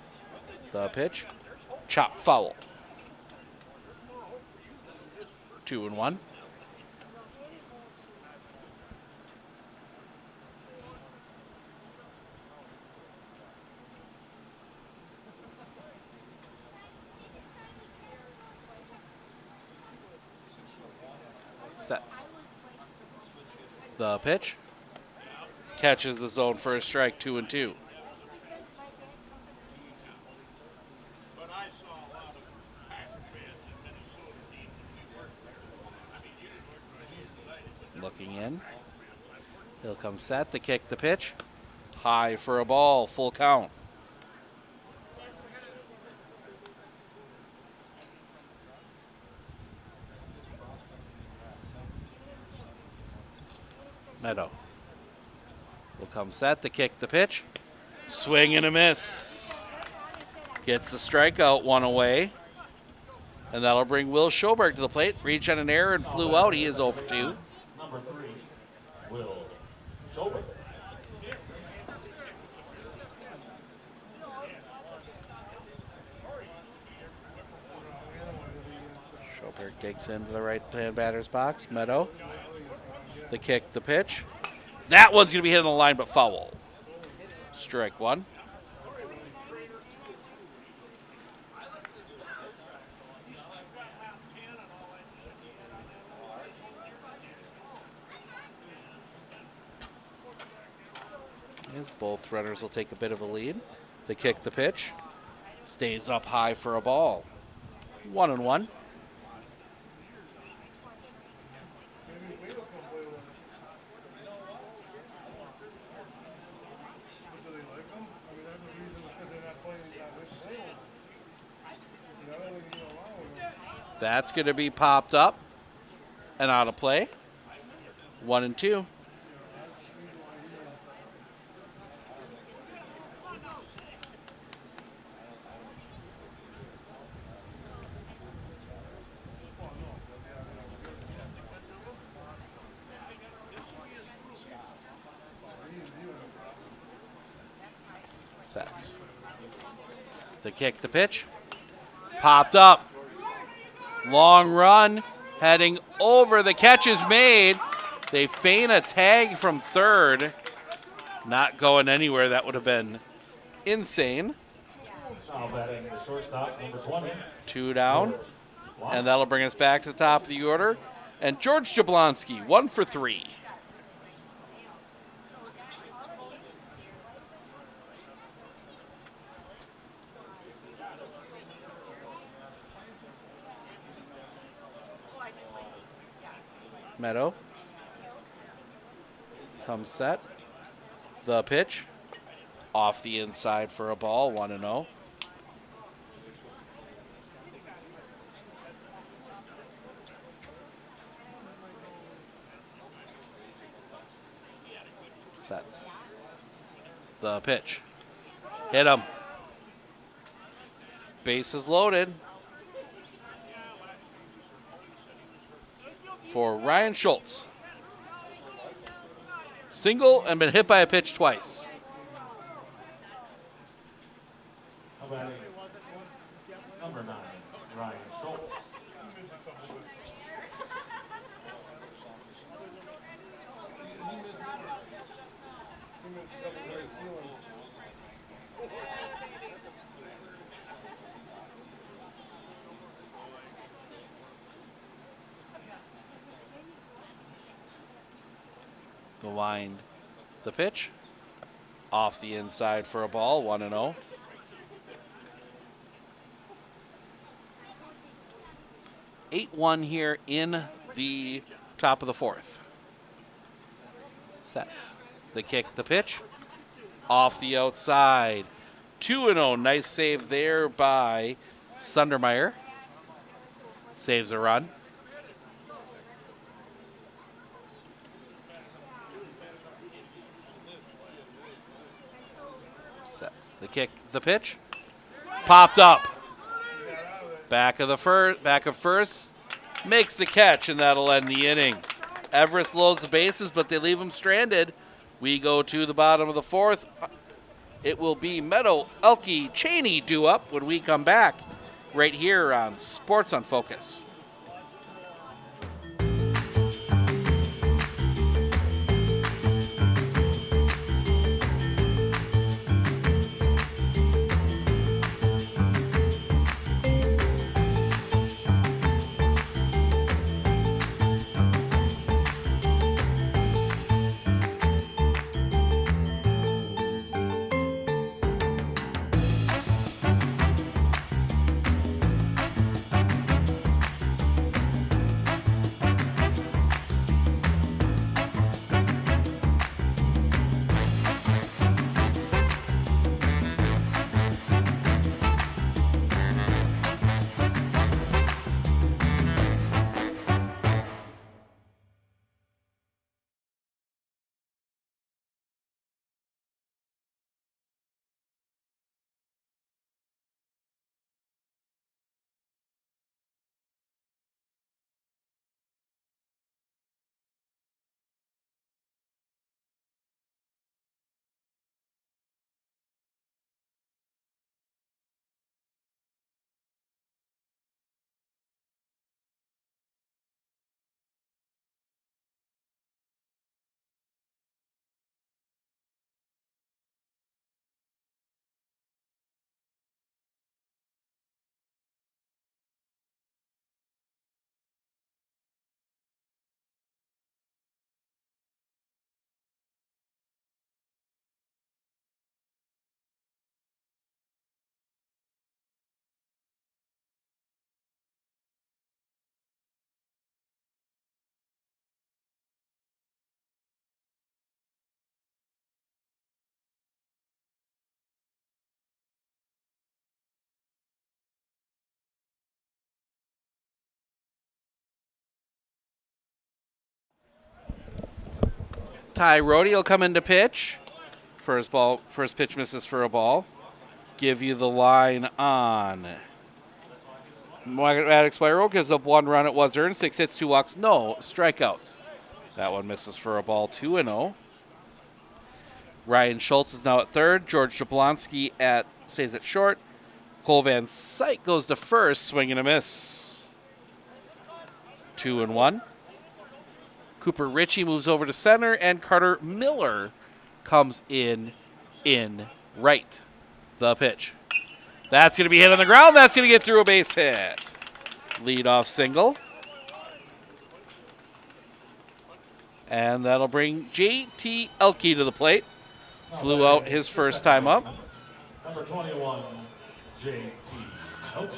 The pitch. Chop foul. 2-1. Sets. The pitch. Catches the zone for a strike, 2-2. He'll come set, the kick, the pitch. High for a ball, full count. Meadow will come set, the kick, the pitch. Swing and a miss. Gets the strikeout, one away. And that'll bring Will Schoberg to the plate. Reached on an error and flew out. He is 0 for 2. Number 3, Will Schoberg. Schoberg digs into the right-hand batter's box. Meadow, the kick, the pitch. That one's going to be hit on the line, but foul. Strike one. As both runners will take a bit of a lead. The kick, the pitch. Stays up high for a ball. 1-1. That's going to be popped up and out of play. 1-2. Sets. The kick, the pitch. Popped up. Long run, heading over. The catch is made. They feign a tag from third. Not going anywhere. That would have been insane. Now batting the shortstop, number 20. 2 down. And that'll bring us back to the top of the order. And George Jablonski, 1 for 3. Meadow comes set. The pitch off the inside for a ball, 1-0. Sets. The pitch. Hit him. Bases loaded for Ryan Schultz. Single and been hit by a pitch twice. Number 9, Ryan Schultz. The wind, the pitch, off the inside for a ball, 1-0. Eight-1 here in the top of the fourth. Sets. The kick, the pitch, off the outside. 2-0. Nice save there by Sundermeyer. Saves a run. Sets. The kick, the pitch, popped up. Back of first, makes the catch, and that'll end the inning. Everest loads the bases, but they leave him stranded. We go to the bottom of the fourth. It will be Meadow, Elke, Cheney due up when we come back right here on Sports on Focus. Ty Rhodey will come into pitch. First pitch misses for a ball. Give you the line on. Maddox Spyro gives up 1 run. It was earned. 6 hits, 2 walks, no strikeouts. That one misses for a ball, 2-0. Ryan Schultz is now at third. George Jablonski stays at short. Cole Van Syke goes to first. Swing and a miss. 2-1. Cooper Ritchie moves over to center, and Carter Miller comes in right. The pitch. That's going to be hit on the ground. That's going to get through a base hit. Leadoff single. And that'll bring J.T. Elke to the plate. Flew out his first time up. Number 21, J.T. Elke.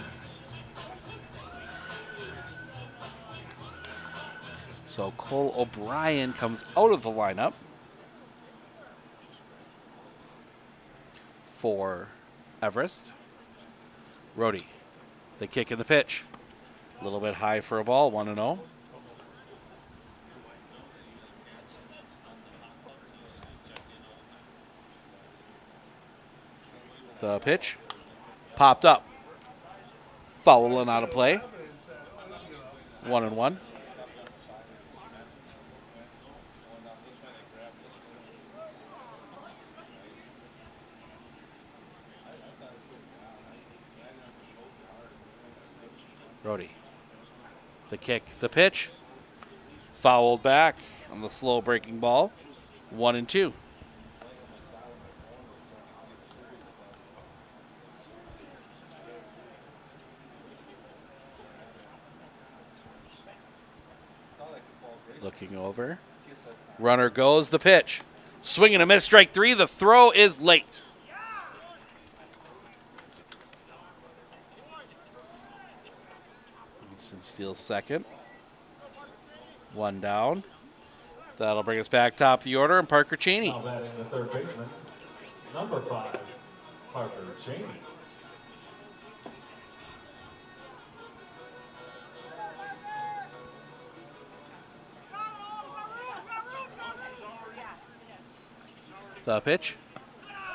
So Cole O'Brien comes out of the lineup for Everest. Rhodey, the kick and the pitch. A little bit high for a ball, 1-0. The pitch popped up. Foul and out of play. 1-1. Rhodey. The kick, the pitch. Fouled back on the slow breaking ball. 1-2. Looking over. Runner goes, the pitch. Swing and a miss, strike 3. The throw is late. Gibson steals second. 1 down. That'll bring us back top of the order, and Parker Cheney. Now batting the third baseman, number 5, Parker Cheney. The pitch.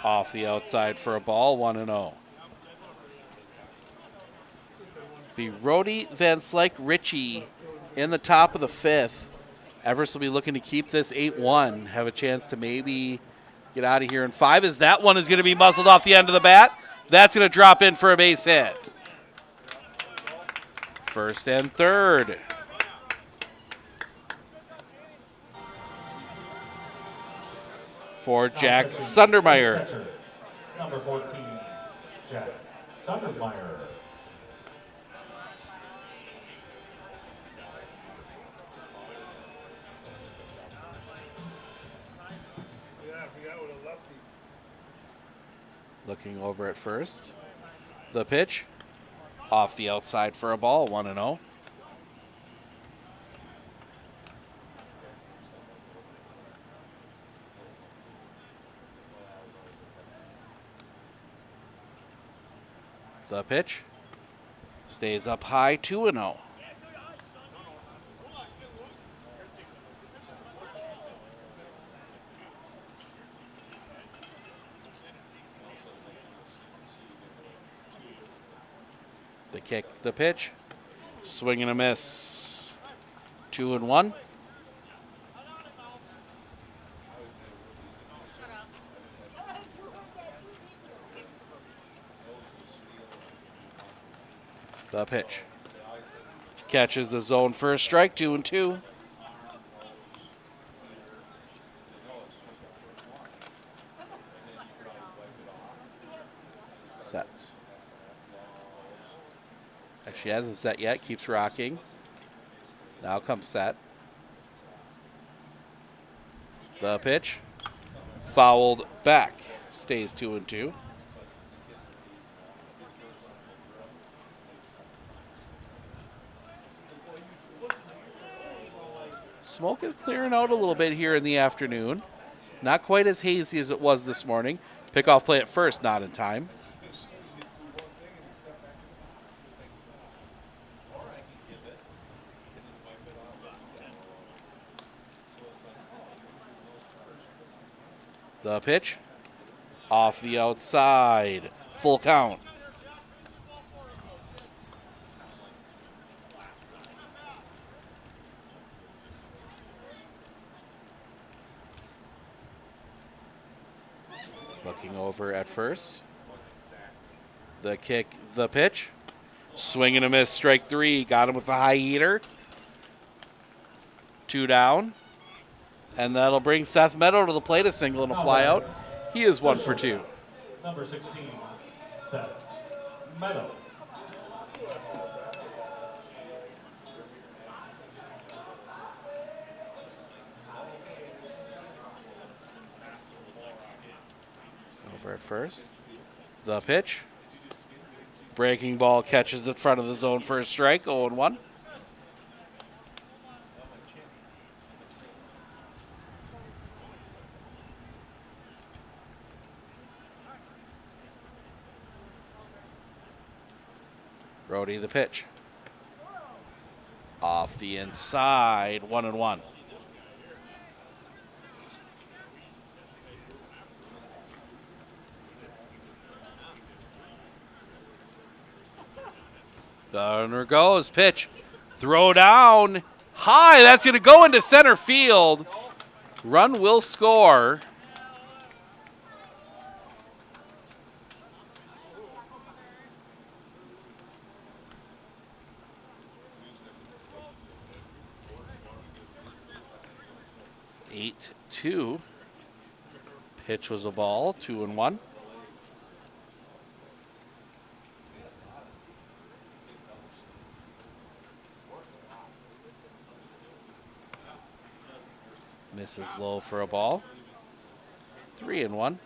Off the outside for a ball, 1-0. Be Rhodey, Van Slyke, Ritchie in the top of the 5th. Everest will be looking to keep this 8-1. Have a chance to maybe get out of here in 5, as that one is going to be muzzled off the end of the bat. That's going to drop in for a base hit. First and third. For Jack Sundermeyer. Number 14, Jack Sundermeyer. Looking over at first. The pitch. Off the outside for a ball, 1-0. The pitch. Stays up high, 2-0. The kick, the pitch. Swing and a miss. 2-1. The pitch. Catches the zone first strike, 2-2. Sets. Actually hasn't set yet, keeps rocking. Now comes set. The pitch. Fouled back. Stays 2-2. Smoke is clearing out a little bit here in the afternoon. Not quite as hazy as it was this morning. Pickoff play at first, not in time. The pitch. Off the outside. Full count. Looking over at first. The kick, the pitch. Swing and a miss, strike 3. Got him with the high heater. 2 down. And that'll bring Seth Meadow to the plate, a single and a fly out. He is 1 for 2. Number 16, Seth Meadow. Over at first. The pitch. Breaking ball catches the front of the zone for a strike, 0-1. Brody the pitch. Off the inside, 1-1. The runner goes, pitch, throw down, high, that's going to go into center field. Run will score. Eight, 2. Pitch was a ball, 2-1. Misses low for a ball. 3-1.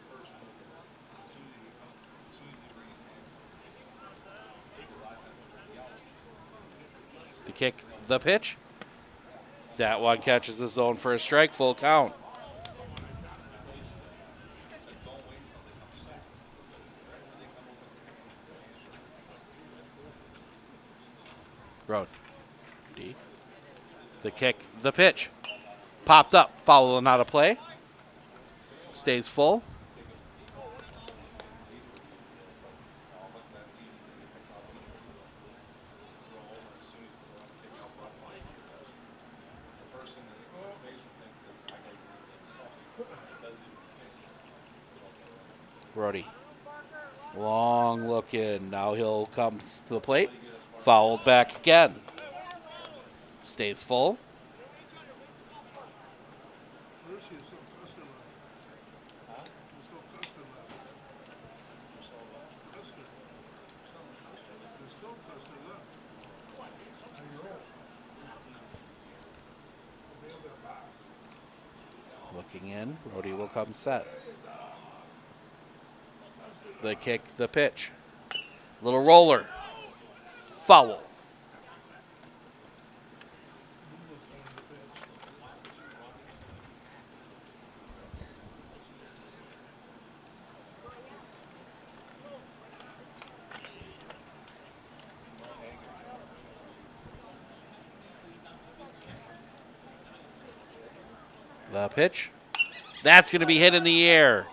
The kick, the pitch. That one catches the zone for a strike, full count. Road. D. The kick, the pitch. Popped up, foul and not a play. Stays full. Brody. Long look in. Now he'll come to the plate. Fouled back again. Stays full. Looking in. Brody will come set. The kick, the pitch. Little roller. Foul. The pitch. That's going to be hit in the air.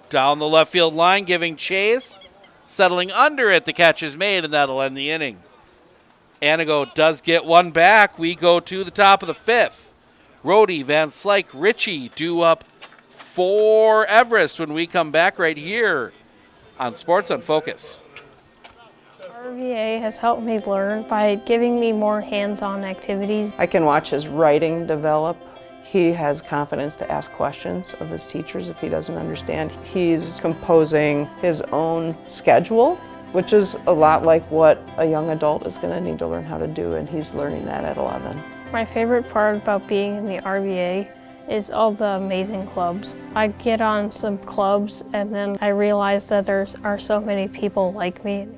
Down the left field line, giving chase. Settling under it, the catch is made, and that'll end the inning. Antigo does get one back. We go to the top of the 5th. Rhodey, Van Slyke, Ritchie due up for Everest when we come back right here on Sports on Focus. RVA has helped me learn by giving me more hands-on activities. I can watch his writing develop. He has confidence to ask questions of his teachers if he doesn't understand. He's composing his own schedule, which is a lot like what a young adult is going to need to learn how to do, and he's learning that at 11. My favorite part about being in the RVA is all the amazing clubs. I get on some clubs and then I realize that there are so many people like me.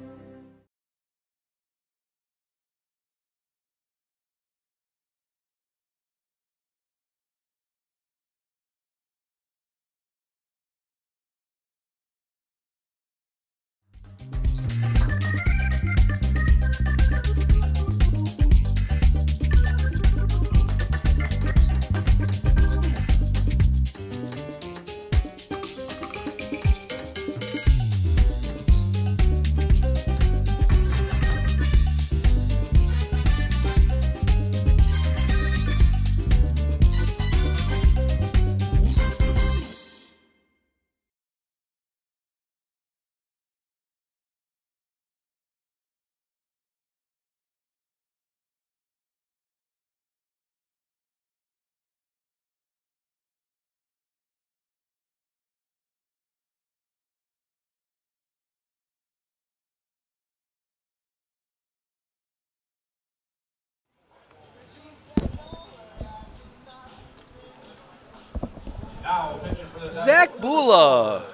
Zach Bula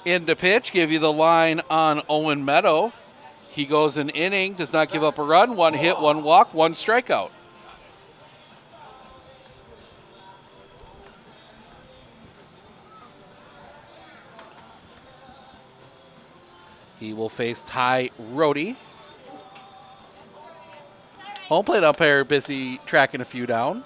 in to pitch, give you the line on Owen Meadow. He goes an inning, does not give up a run, 1 hit, 1 walk, 1 strikeout. He will face Ty Rohde. Home plate umpire busy tracking a few down.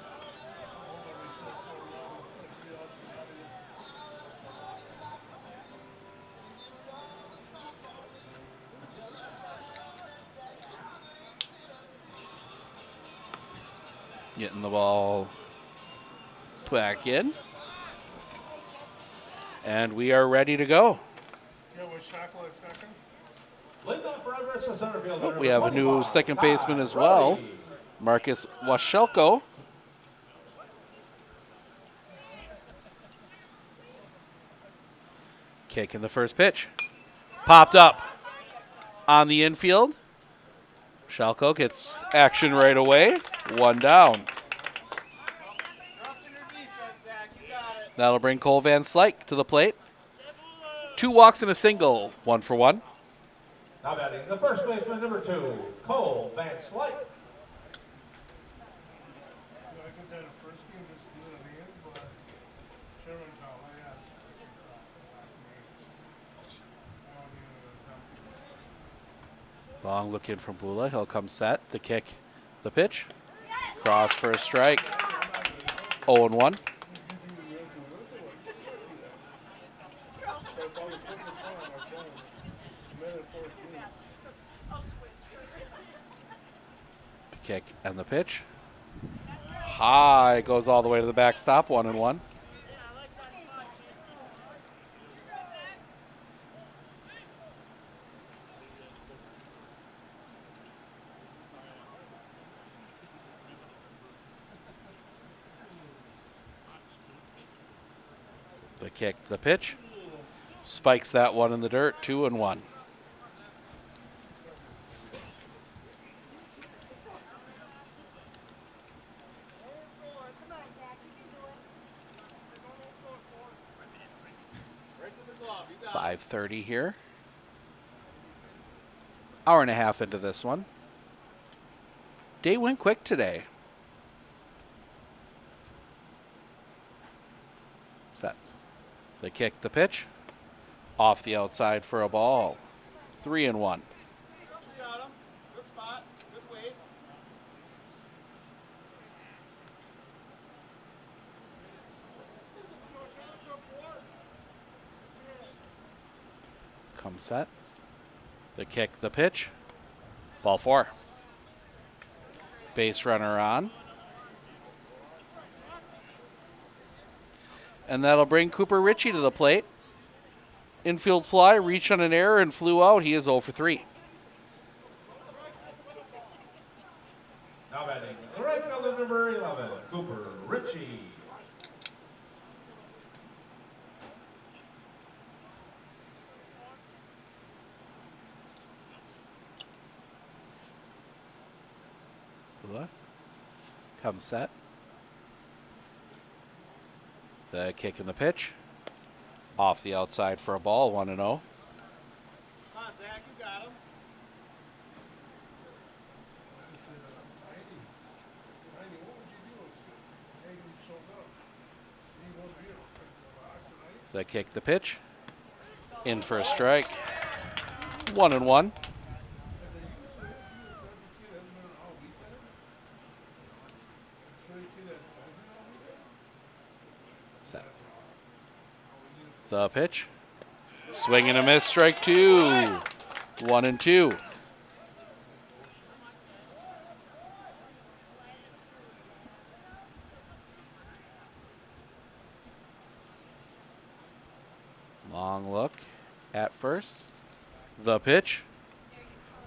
Getting the ball back in. And we are ready to go. Oh, we have a new second baseman as well, Marcus Washelko. Kicking the first pitch. Popped up on the infield. Shalko gets action right away. 1 down. That'll bring Cole Van Slyke to the plate. 2 walks and a single. 1 for 1. Now batting the first baseman, number 2, Cole Van Slyke. Long look in from Bula. He'll come set. The kick, the pitch. Cross for a strike. 0-1. The kick and the pitch. High, goes all the way to the backstop. 1-1. The kick, the pitch. Spikes that one in the dirt. 2-1. .5:30 here. Hour and a half into this one. Day went quick today. Sets. The kick, the pitch. Off the outside for a ball. 3-1. Come set. The kick, the pitch. Ball 4. Base runner on. And that'll bring Cooper Ritchie to the plate. Infield fly, reached on an error and flew out. He is 0 for 3. Now batting the right fielder, number 11, Cooper Ritchie. Come set. The kick and the pitch. Off the outside for a ball, 1-0. Come on, Zach, you got him. The kick, the pitch. In for a strike. 1-1. Sets. The pitch. Swing and a miss, strike 2. 1-2. Long look at first. The pitch.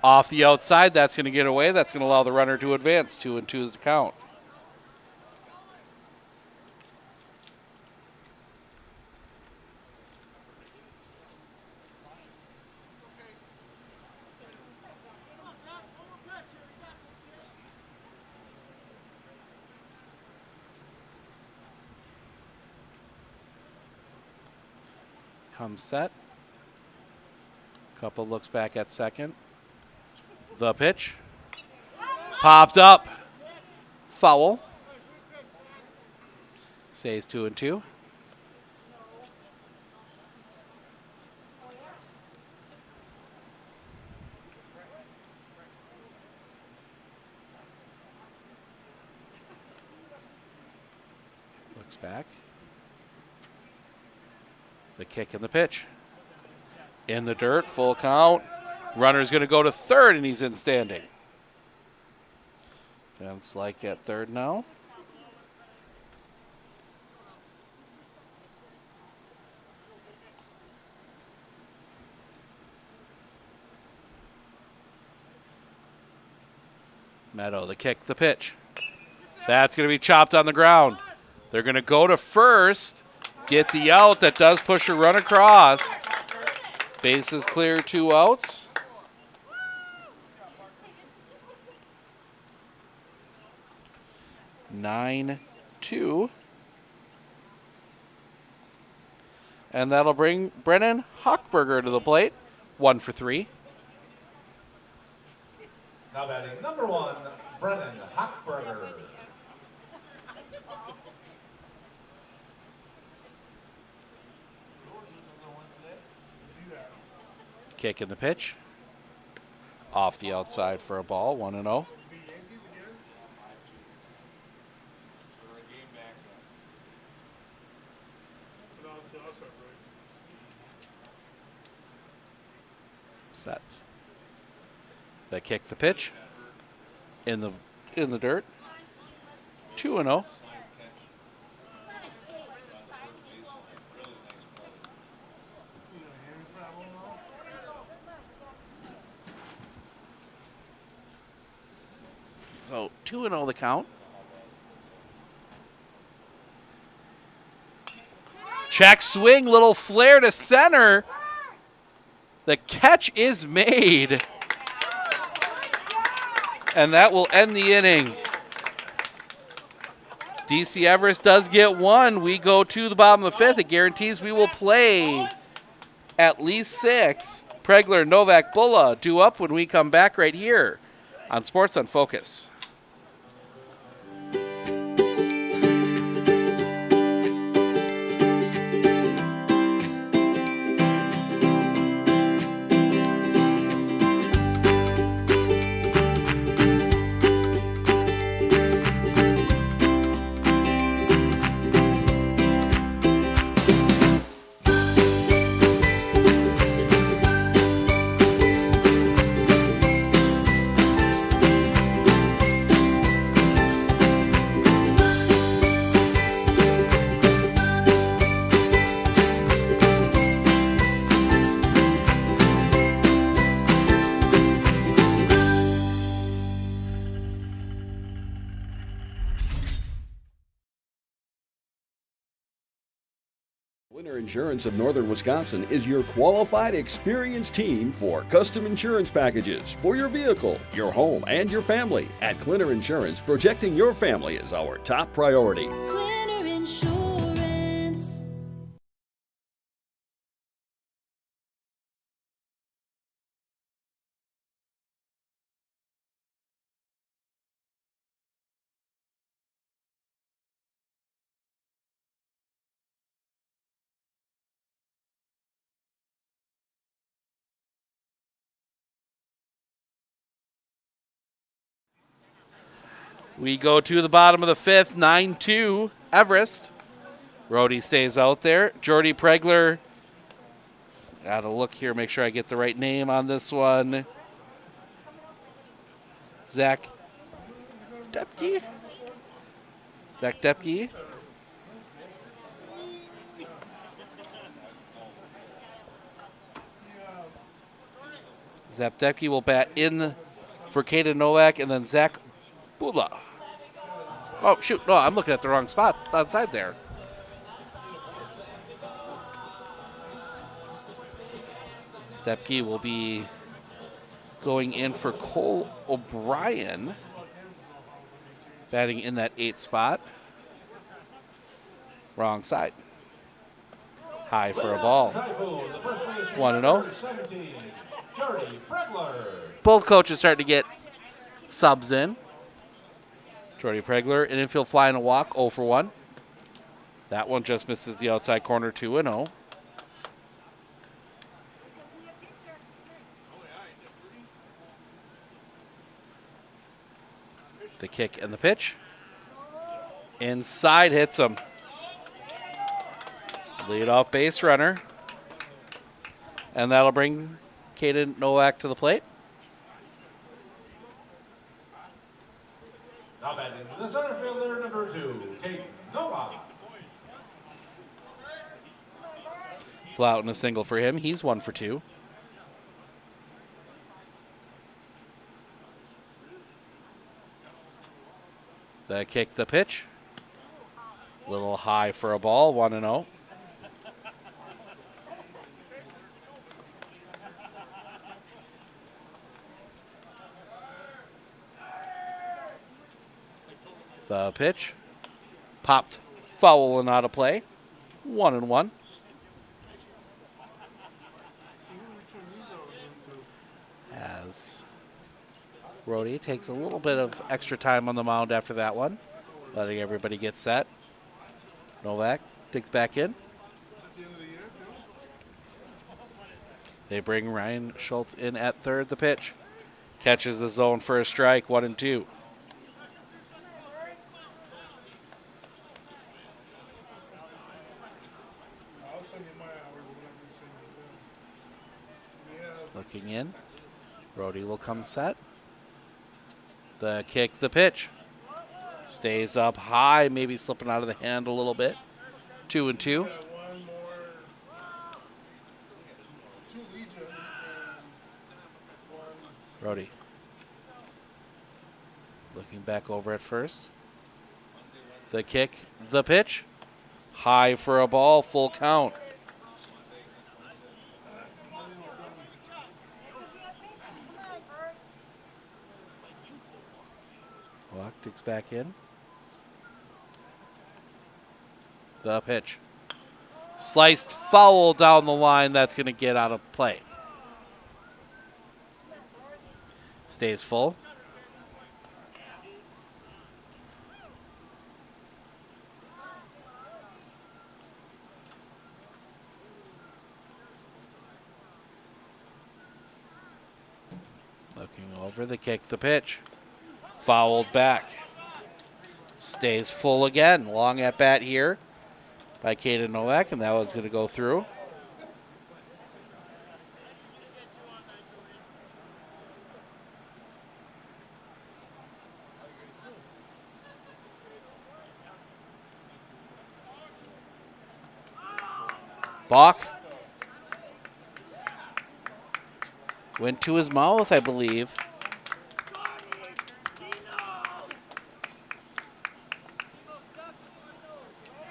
Off the outside, that's going to get away. That's going to allow the runner to advance. 2-2 is the count. comes set. Couple looks back at second. The pitch. Popped up. Foul. Stays 2-2. Looks back. The kick and the pitch. In the dirt, full count. Runner's going to go to third, and he's in standing. Fence like at third now. Meadow, the kick, the pitch. That's going to be chopped on the ground. They're going to go to first, get the out. That does push a run across. Bases clear, 2 outs. Nine, 2. And that'll bring Brennan Hochberger to the plate. 1 for 3. Now batting number 1, Brennan Hochberger. Kick in the pitch. Off the outside for a ball, 1-0. Sets. They kick the pitch in the dirt. 2-0. So 2-0 the count. Check swing, little flare to center. The catch is made. And that will end the inning. DC Everest does get 1. We go to the bottom of the 5th. It guarantees we will play at least 6. Pregler, Novak, Bulla due up when we come back right here on Sports on Focus. Clinner Insurance of Northern Wisconsin is your qualified, experienced team for custom insurance packages for your vehicle, your home, and your family. At Clinner Insurance, protecting your family is our top priority. Clinner Insurance. We go to the bottom of the 5th, 9-2, Everest. Rhodey stays out there. Jordy Pregler. Got to look here, make sure I get the right name on this one. Zach Depke? Zach Depke. Zach Depke will bat in for Caden Nowak, and then Zach Bula. Oh, shoot. No, I'm looking at the wrong spot outside there. Depke will be going in for Cole O'Brien, batting in that 8th spot. Wrong side. High for a ball. 1-0. Both coaches starting to get subs in. Jordy Pregler, an infield fly and a walk, 0 for 1. That one just misses the outside corner, 2-0. The kick and the pitch. Inside hits him. Lead off base runner. And that'll bring Caden Nowak to the plate. Now batting the center fielder, number 2, Kate Nova. Fly out and a single for him. He's 1 for 2. The kick, the pitch. Little high for a ball, 1-0. The pitch. Popped foul and out of play. 1-1. As Rhodey takes a little bit of extra time on the mound after that one, letting everybody get set. Novak digs back in. They bring Ryan Schultz in at third. The pitch. Catches the zone for a strike, 1-2. Looking in. Brody will come set. The kick, the pitch. Stays up high, maybe slipping out of the hand a little bit. 2-2. Brody. Looking back over at first. The kick, the pitch. High for a ball, full count. Walk digs back in. The pitch. Sliced foul down the line. That's going to get out of play. Stays full. Looking over the kick, the pitch. Fouled back. Stays full again. Long at bat here by Caden Nowak, and that one's going to go through. Balk. Went to his mouth, I believe.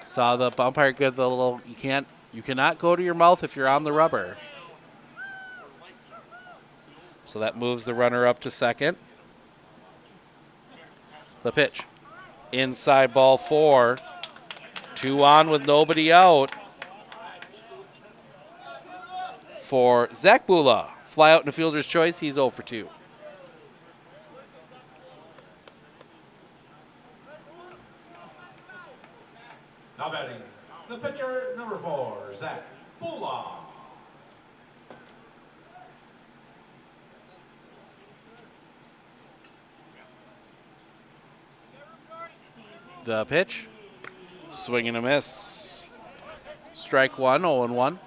Saw the umpire give the little, you cannot go to your mouth if you're on the rubber. So that moves the runner up to second. The pitch. Inside ball 4. 2 on with nobody out. For Zach Bula. Fly out in the fielder's choice. He's 0 for 2. Now batting the pitcher, number 4, Zach Bula. The pitch. Swing and a miss. Strike 1, 0-1.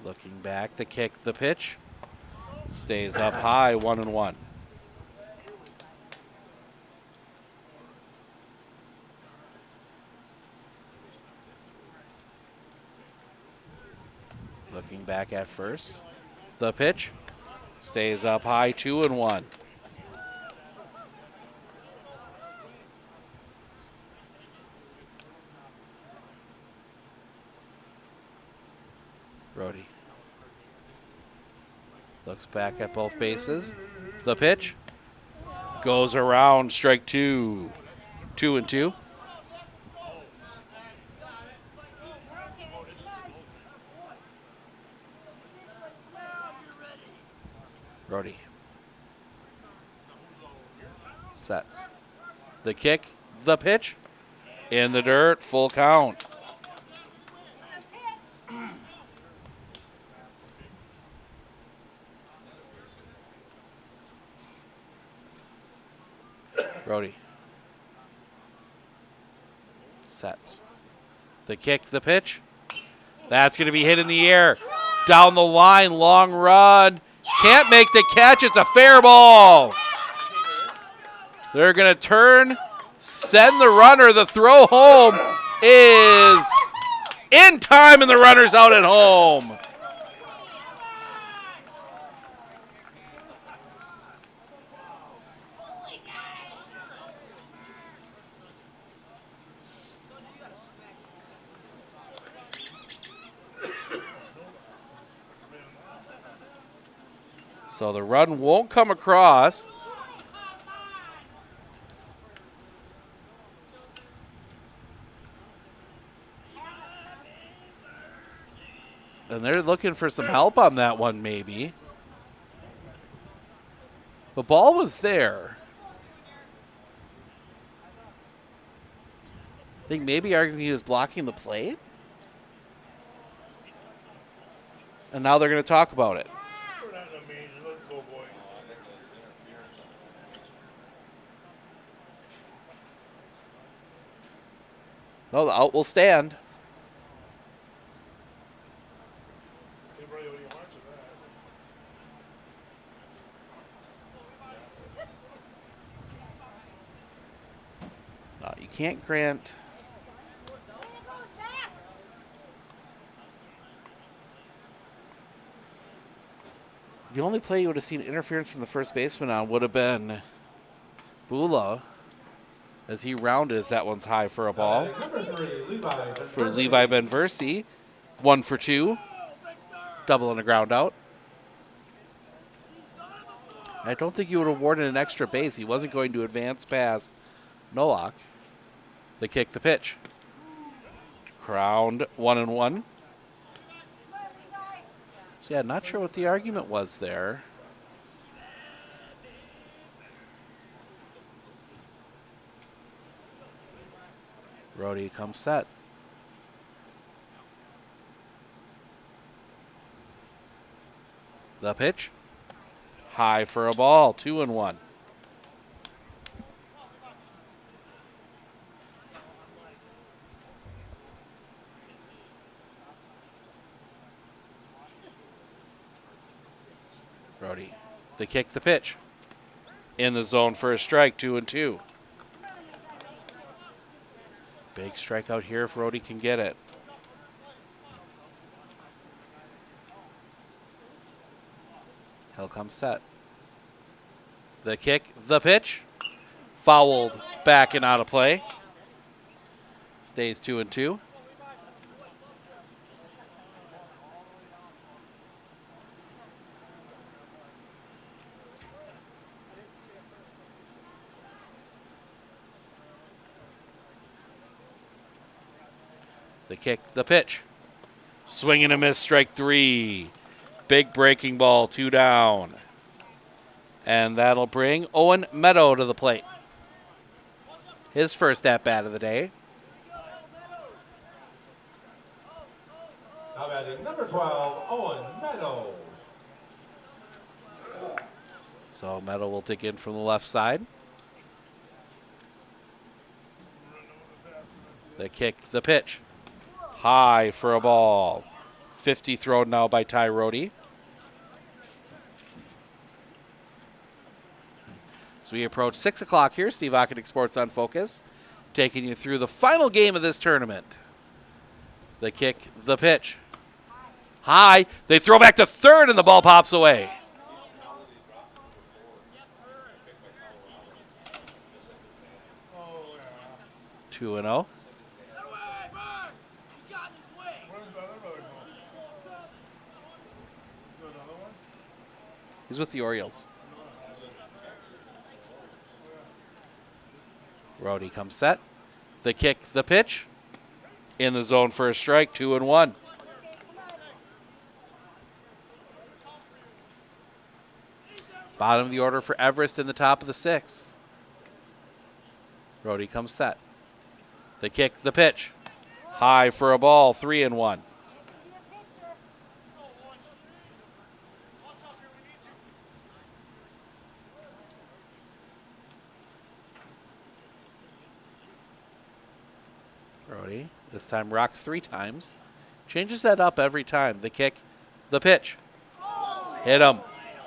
Looking back, the kick, the pitch. Stays up high, 1-1. Looking back at first. The pitch. Stays up high, 2-1. Brody. Looks back at both bases. The pitch. Goes around, strike two. 2-2. Brody. Sets. The kick, the pitch. In the dirt, full count. Brody. Sets. The kick, the pitch. That's going to be hit in the air. Down the line, long run. Can't make the catch. It's a fair ball. They're going to turn, send the runner. The throw home is in time, and the runner's out at home. So the run won't come across. And they're looking for some help on that one, maybe. The ball was there. I think maybe arguing he was blocking the plate. And now they're going to talk about it. No, the out will stand. No, you can't grant. The only play you would have seen interference from the first baseman on would have been Bula. As he rounded as that one's high for a ball. For Levi Benversi. 1 for 2. Double and a ground out. I don't think you would have awarded an extra base. He wasn't going to advance past Nolak. The kick, the pitch. Crowned 1-1. So yeah, not sure what the argument was there. Brody comes set. The pitch. High for a ball. 2-1. Brody. The kick, the pitch. In the zone for a strike. 2-2. Big strikeout here if Brody can get it. He'll come set. The kick, the pitch. Fouled back and out of play. Stays 2-2. The kick, the pitch. Swing and a miss, strike 3. Big breaking ball, 2 down. And that'll bring Owen Meadow to the plate. His first at-bat of the day. Now batting number 12, Owen Meadow. So Meadow will take in from the left side. The kick, the pitch. High for a ball. 50 thrown now by Ty Rohde. As we approach 6 o'clock here, Steve Ockenick Sports on Focus, taking you through the final game of this tournament. The kick, the pitch. High. They throw back to third, and the ball pops away. Oh, 2-0. He's with the Orioles. Rhodey comes set. The kick, the pitch. In the zone for a strike, 2-1. Bottom of the order for Everest in the top of the 6th. Rhodey comes set. The kick, the pitch. High for a ball, 3-1. Rhodey this time rocks 3 times. Changes that up every time. The kick, the pitch. Hit him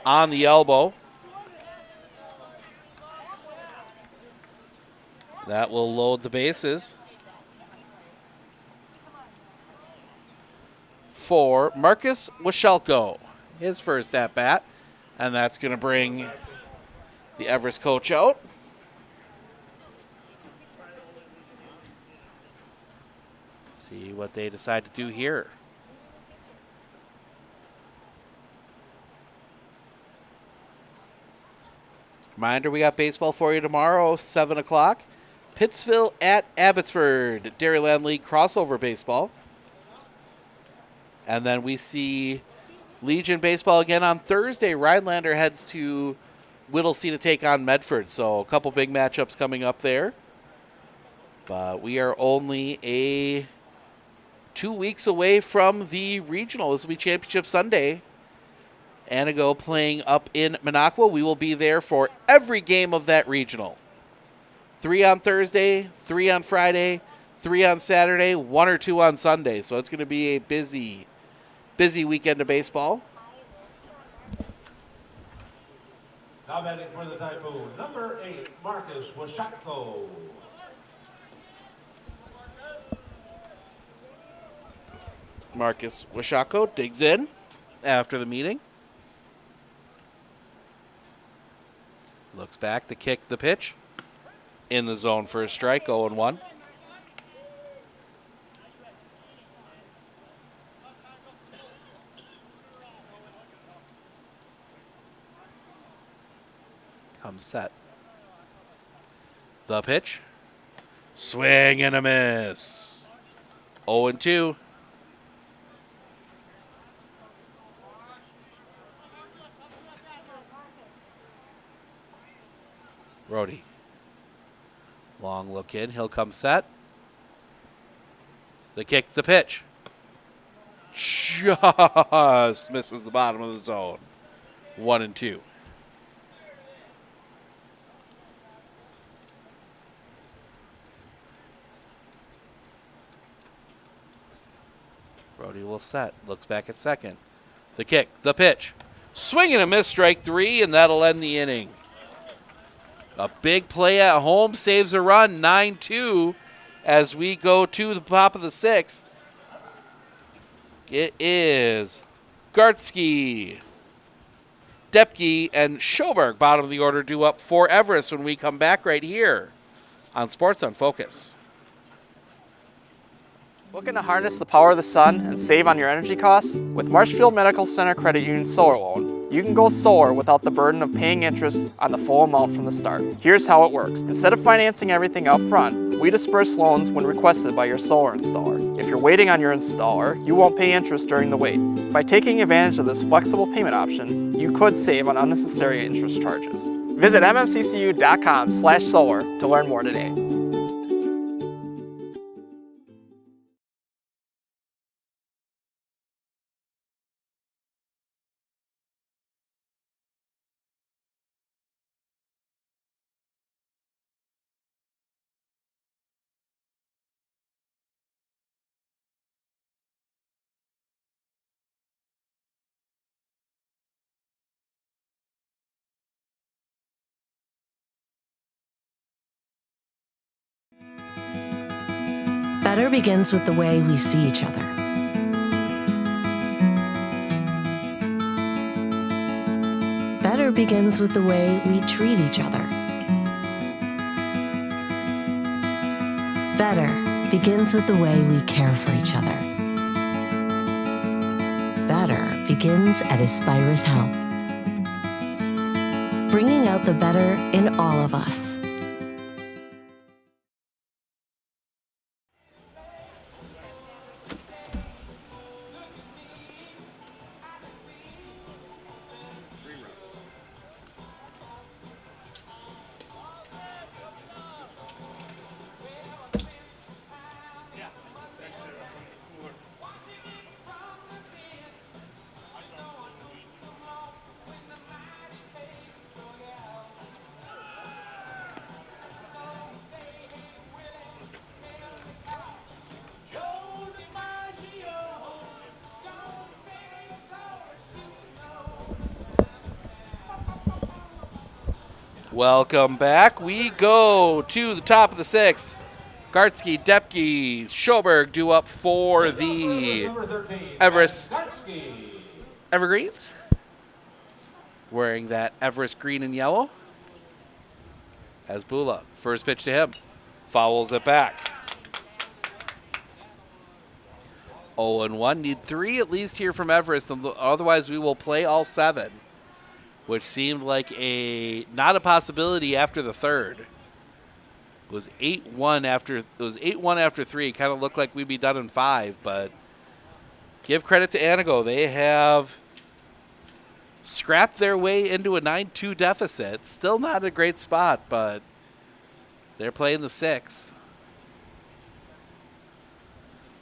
on the elbow. That will load the bases for Marcus Washelko, his first at-bat. And that's going to bring the Everest coach out. See what they decide to do here. Reminder, we got baseball for you tomorrow, 7 o'clock. Pittsville at Abbotsford, Dairyland League crossover baseball. And then we see Legion baseball again on Thursday. Rhinelander heads to Whittlesea to take on Medford. So a couple big matchups coming up there. But we are only 2 weeks away from the regional. This will be Championship Sunday. Antigo playing up in Minocqua. We will be there for every game of that regional. 3 on Thursday, 3 on Friday, 3 on Saturday, 1 or 2 on Sunday. So it's going to be a busy weekend of baseball. Now batting for the Typhoon, number 8, Marcus Washatko. Marcus Washatko digs in after the meeting. Looks back, the kick, the pitch. In the zone for a strike, 0-1. Comes set. The pitch. Swing and a miss. 0-2. Rhodey. Long look in. He'll come set. The kick, the pitch. Just misses the bottom of the zone. 1-2. Rhodey will set. Looks back at second. The kick, the pitch. Swing and a miss, strike 3, and that'll end the inning. A big play at home saves a run, 9-2, as we go to the top of the 6th. It is Gartsky, Depke, and Schoberg, bottom of the order, due up for Everest when we come back right here on Sports on Focus. Looking to harness the power of the sun and save on your energy costs? With Marshfield Medical Center Credit Union Solar Loan, you can go solar without the burden of paying interest on the full amount from the start. Here's how it works. Instead of financing everything up front, we disperse loans when requested by your solar installer. If you're waiting on your installer, you won't pay interest during the wait. By taking advantage of this flexible payment option, you could save on unnecessary interest charges. Visit mmccu.com/solar to learn more today. Better begins with the way we see each other. Better begins with the way we treat each other. Better begins with the way we care for each other. Better begins at Aspirus Health, bringing out the better in all of us. Welcome back. We go to the top of the 6th. Gartsky, Depke, Schoberg due up for the Everest Evergreens. Wearing that Everest green and yellow. As Bula, first pitch to him. Fouls it back. 0-1. Need 3 at least here from Everest. Otherwise, we will play all 7. Which seemed like not a possibility after the third. It was 8-1 after 3. It kind of looked like we'd be done in 5, but give credit to Antigo. They have scrapped their way into a 9-2 deficit. Still not a great spot, but they're playing the 6th.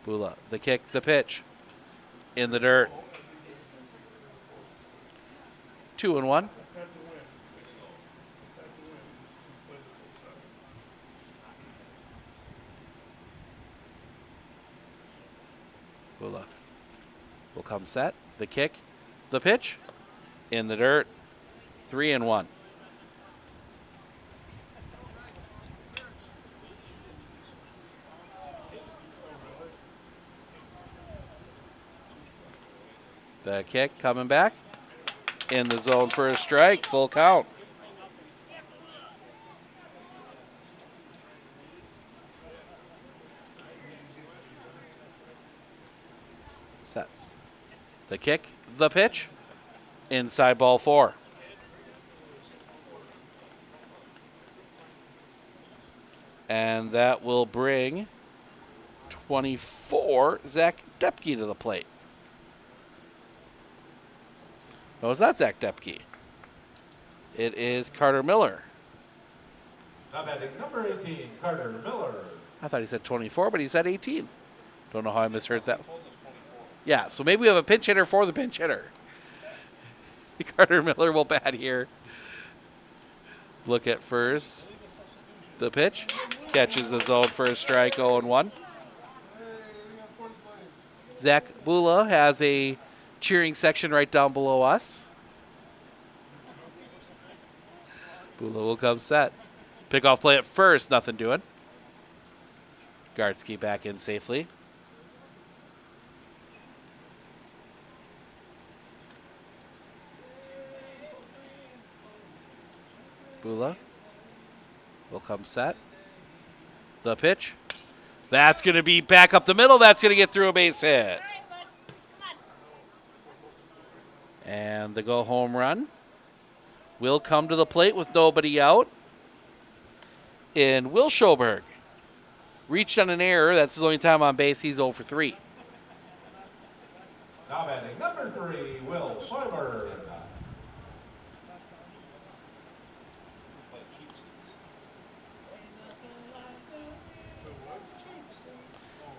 Bula, the kick, the pitch. In the dirt. 2-1. Bula will come set. The kick, the pitch. In the dirt. 3-1. The kick coming back. In the zone for a strike. Full count. Sets. The kick, the pitch. Inside ball 4. And that will bring 24, Zach Depke to the plate. No, it's not Zach Depke. It is Carter Miller. Now batting number 18, Carter Miller. I thought he said 24, but he said 18. Don't know how I misheard that. Yeah, so maybe we have a pinch hitter for the pinch hitter. Carter Miller will bat here. Look at first. The pitch. Catches the zone for a strike, 0-1. Zach Bula has a cheering section right down below us. Bula will come set. Pickoff play at first, nothing doing. Gartsky back in safely. Bula will come set. The pitch. That's going to be back up the middle. That's going to get through a base hit. And the go home run will come to the plate with nobody out. And Will Schoberg reached on an error. That's his only time on base. He's 0 for 3. Now batting number 3, Will Schoberg.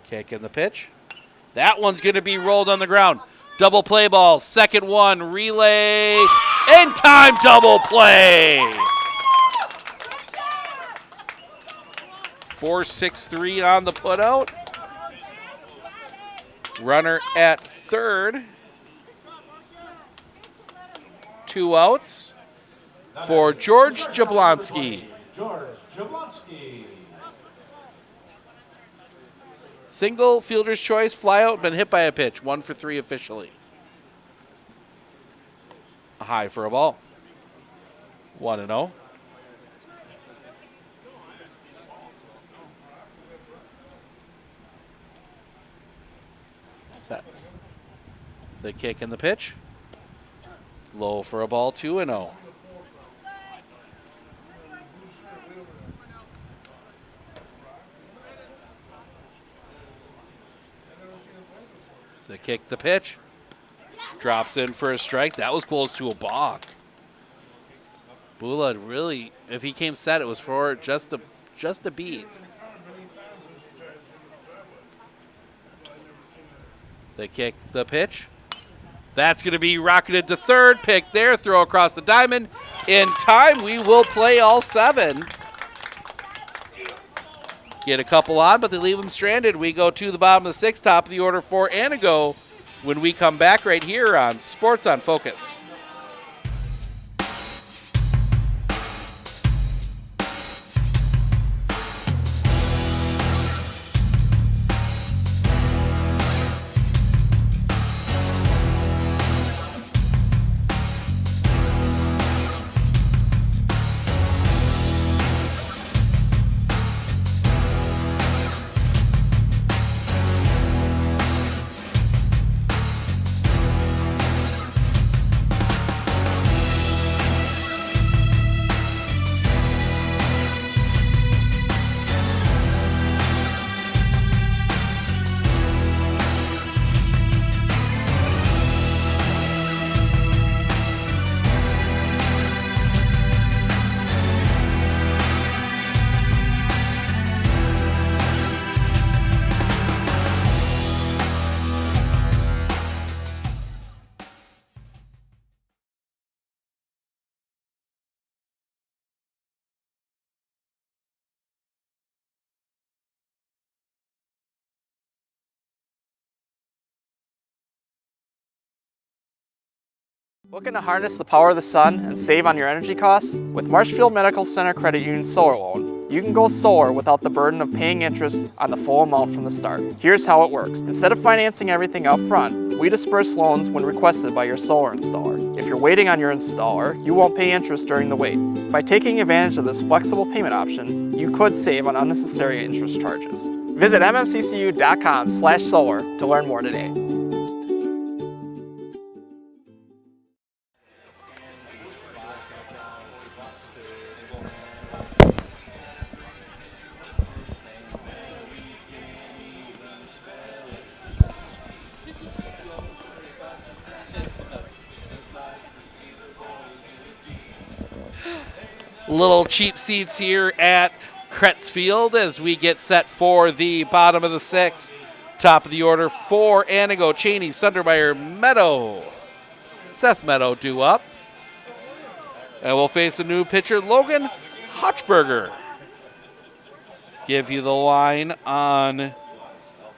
Kick in the pitch. That one's going to be rolled on the ground. Double play ball. Second one. Relay. In time double play. 4-6-3 on the putout. Runner at third. 2 outs for George Jablonski. George Jablonski. Single, fielder's choice, fly out, been hit by a pitch. 1 for 3 officially. A high for a ball. 1-0. Sets. The kick and the pitch. Low for a ball, 2-0. The kick, the pitch. Drops in for a strike. That was close to a balk. Bula really, if he came set, it was for just a beat. The kick, the pitch. That's going to be rocketed to third. Pick there, throw across the diamond. In time, we will play all 7. Get a couple on, but they leave them stranded. We go to the bottom of the 6th, top of the order for Antigo when we come back right here on Sports on Focus. Looking to harness the power of the sun and save on your energy costs? With Marshfield Medical Center Credit Union Solar Loan, you can go solar without the burden of paying interest on the full amount from the start. Here's how it works. Instead of financing everything up front, we disperse loans when requested by your solar installer. If you're waiting on your installer, you won't pay interest during the wait. By taking advantage of this flexible payment option, you could save on unnecessary interest charges. Visit mmccu.com/solar to learn more today. Little cheap seats here at Kretz Field as we get set for the bottom of the sixth. Top of the order for Antigo, Cheney, Sundermeyer, Meadow. Seth Meadow due up. And we'll face a new pitcher, Logan Hotchberger. Give you the line on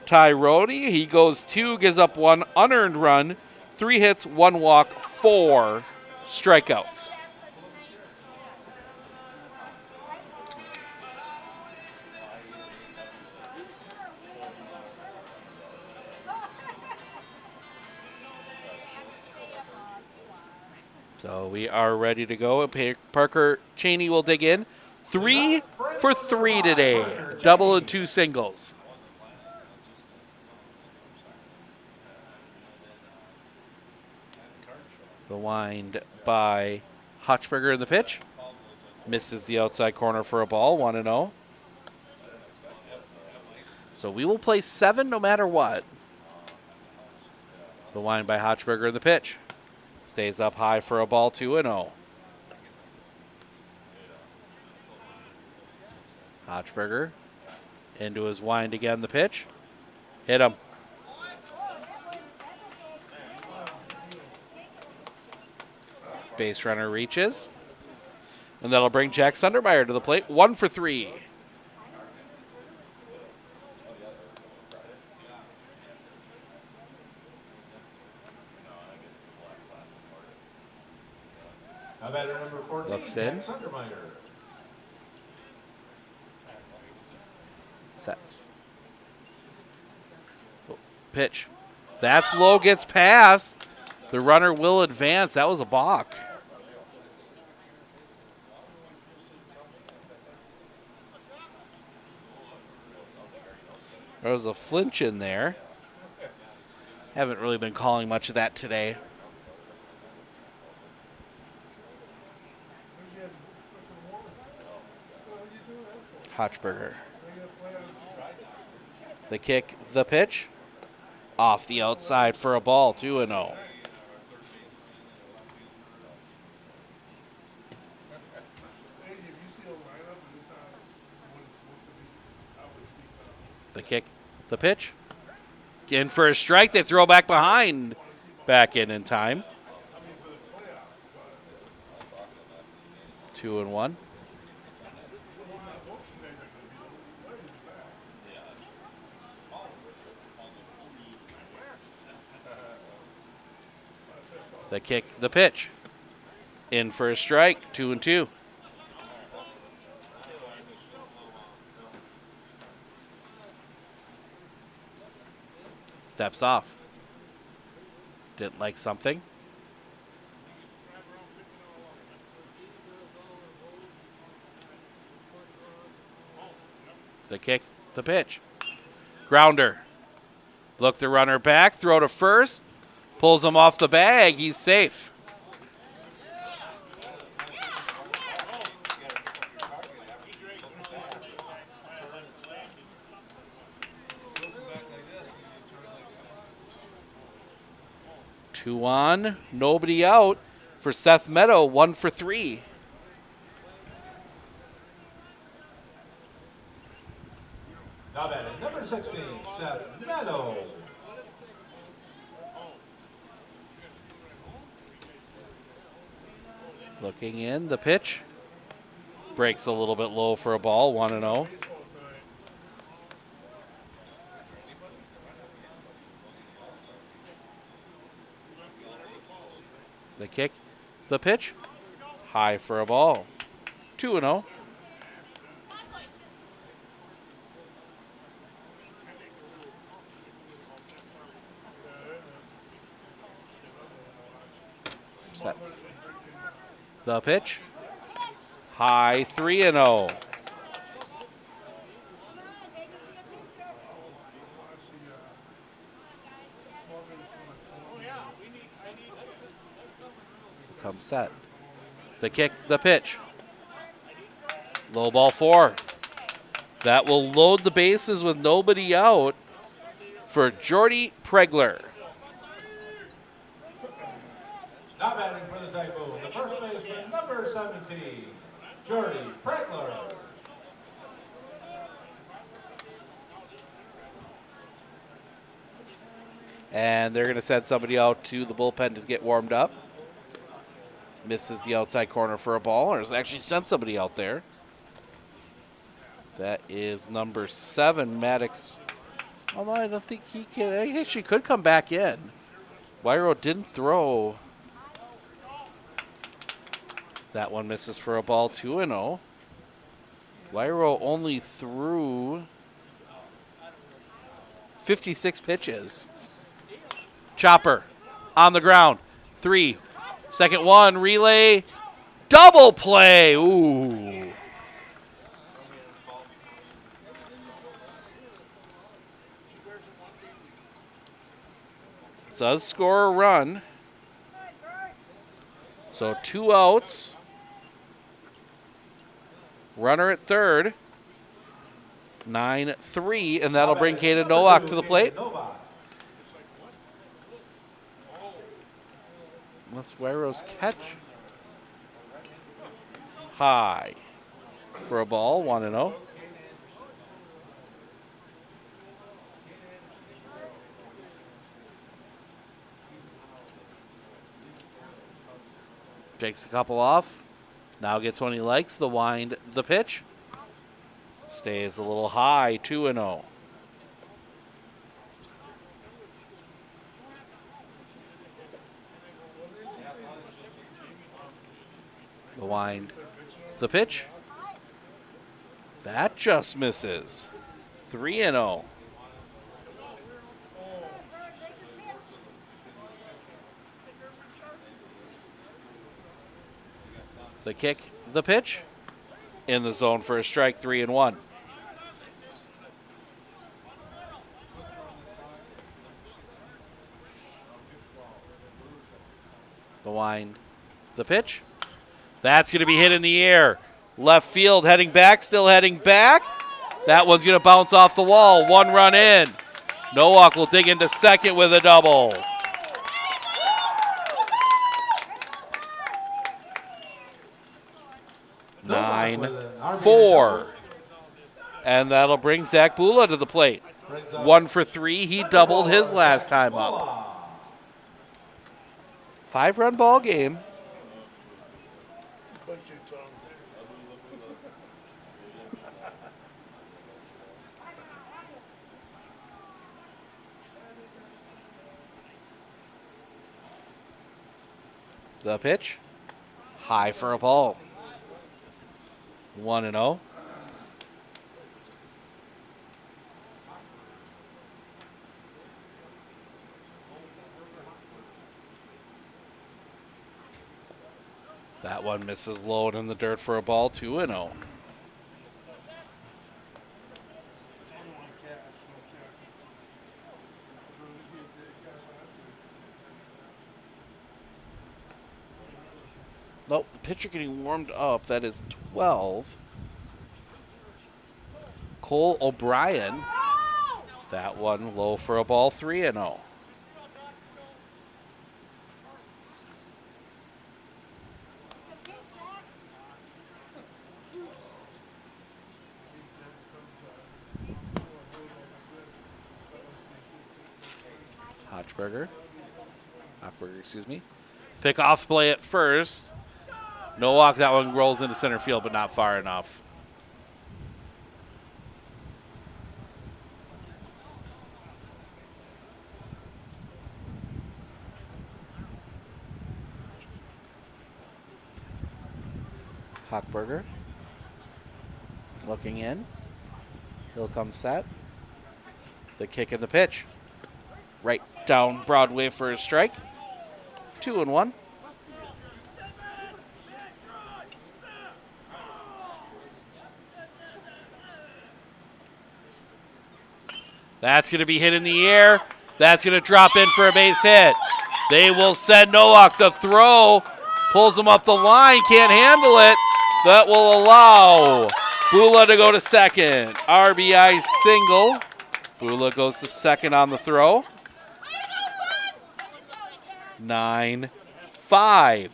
Ty Rhodey. He goes 2, gives up 1 unearned run, 3 hits, 1 walk, 4 strikeouts. So we are ready to go. Parker Cheney will dig in. 3 for 3 today. Double and 2 singles. The wind by Hotchberger in the pitch. Misses the outside corner for a ball, 1-0. So we will play 7 no matter what. The wind by Hotchberger in the pitch. Stays up high for a ball, 2-0. Hotchberger into his wind again, the pitch. Hit him. Base runner reaches. And that'll bring Jack Sundermeyer to the plate. 1 for 3. Now batter number 14, Looks in. Jack Sundermeyer. Sets. Oh, pitch. That's low, gets past. The runner will advance. That was a balk. There was a flinch in there. Haven't really been calling much of that today. Hotchberger. The kick, the pitch. Off the outside for a ball, 2-0. The kick, the pitch. In for a strike, they throw back behind. Back in time. 2-1. The kick, the pitch. In for a strike, 2-2. Steps off. Didn't like something. The kick, the pitch. Grounder. Look the runner back, throw to first. Pulls him off the bag. He's safe. Two on, nobody out for Seth Meadow, 1 for 3. Now batting number 16, Seth Meadow. Looking in, the pitch. Breaks a little bit low for a ball, 1-0. The kick, the pitch, high for a ball. 2-0. Sets. The pitch, high 3-0. Come set. The kick, the pitch. Low ball 4. That will load the bases with nobody out for Jordy Pregler. Now batting for the Typhoon, the first baseman, number 17, Jordy Pregler. And they're going to send somebody out to the bullpen to get warmed up. Misses the outside corner for a ball, or has actually sent somebody out there. That is number 7, Maddox. Although I don't think he can. He actually could come back in. Wyro didn't throw. So that one misses for a ball, 2-0. Wyro only threw 56 pitches. Chopper on the ground. 3. Second one, relay, double play. Ooh. Does score a run. So 2 outs. Runner at third. 9-3, and that'll bring Caden Nowak to the plate. That's Wyro's catch. High for a ball, 1-0. Takes a couple off. Now gets one he likes, the wind, the pitch. Stays a little high, 2-0. The wind, the pitch. That just misses. 3-0. The kick, the pitch. In the zone for a strike, 3-1. The wind, the pitch. That's going to be hit in the air. Left field heading back, still heading back. That one's going to bounce off the wall. 1 run in. Nowak will dig into second with a double. Nine, 4. And that'll bring Zach Bula to the plate. 1 for 3. He doubled his last time up. 5-run ball game. The pitch, high for a ball. 1-0. That one misses low in the dirt for a ball, 2-0. Nope, the pitcher getting warmed up. That is 12. Cole O'Brien. That one low for a ball, 3-0. Hochberger, excuse me. Pick off play at first. Nowak, that one rolls into center field, but not far enough. Hochberger looking in. He'll come set. The kick and the pitch. Right down Broadway for a strike. 2-1. That's going to be hit in the air. That's going to drop in for a base hit. They will send Nowak the throw. Pulls him up the line. Can't handle it. That will allow Bula to go to second. RBI single. Bula goes to second on the throw. 9-5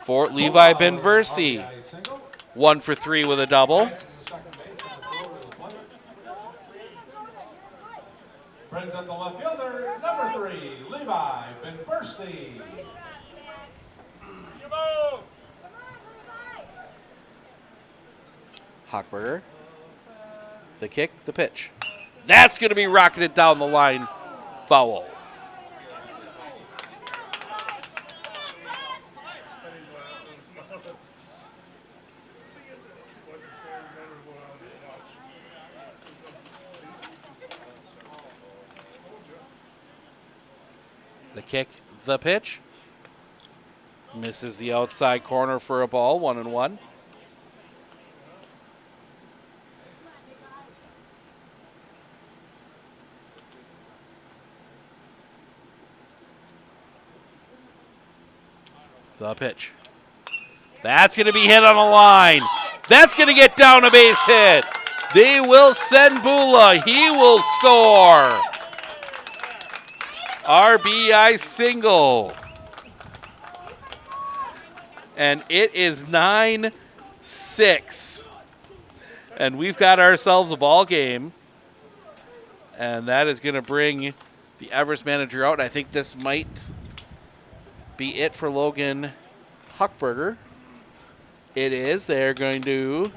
for Levi Benversi. 1 for 3 with a double. Brings up the left fielder, number 3, Levi Benversi. Hochberger. The kick, the pitch. That's going to be rocketed down the line. Foul. The kick, the pitch. Misses the outside corner for a ball, 1-1. The pitch. That's going to be hit on a line. That's going to get down a base hit. They will send Bula. He will score. RBI single. And it is 9-6. And we've got ourselves a ball game. And that is going to bring the Everest manager out. I think this might be it for Logan Hochberger. It is. They're going to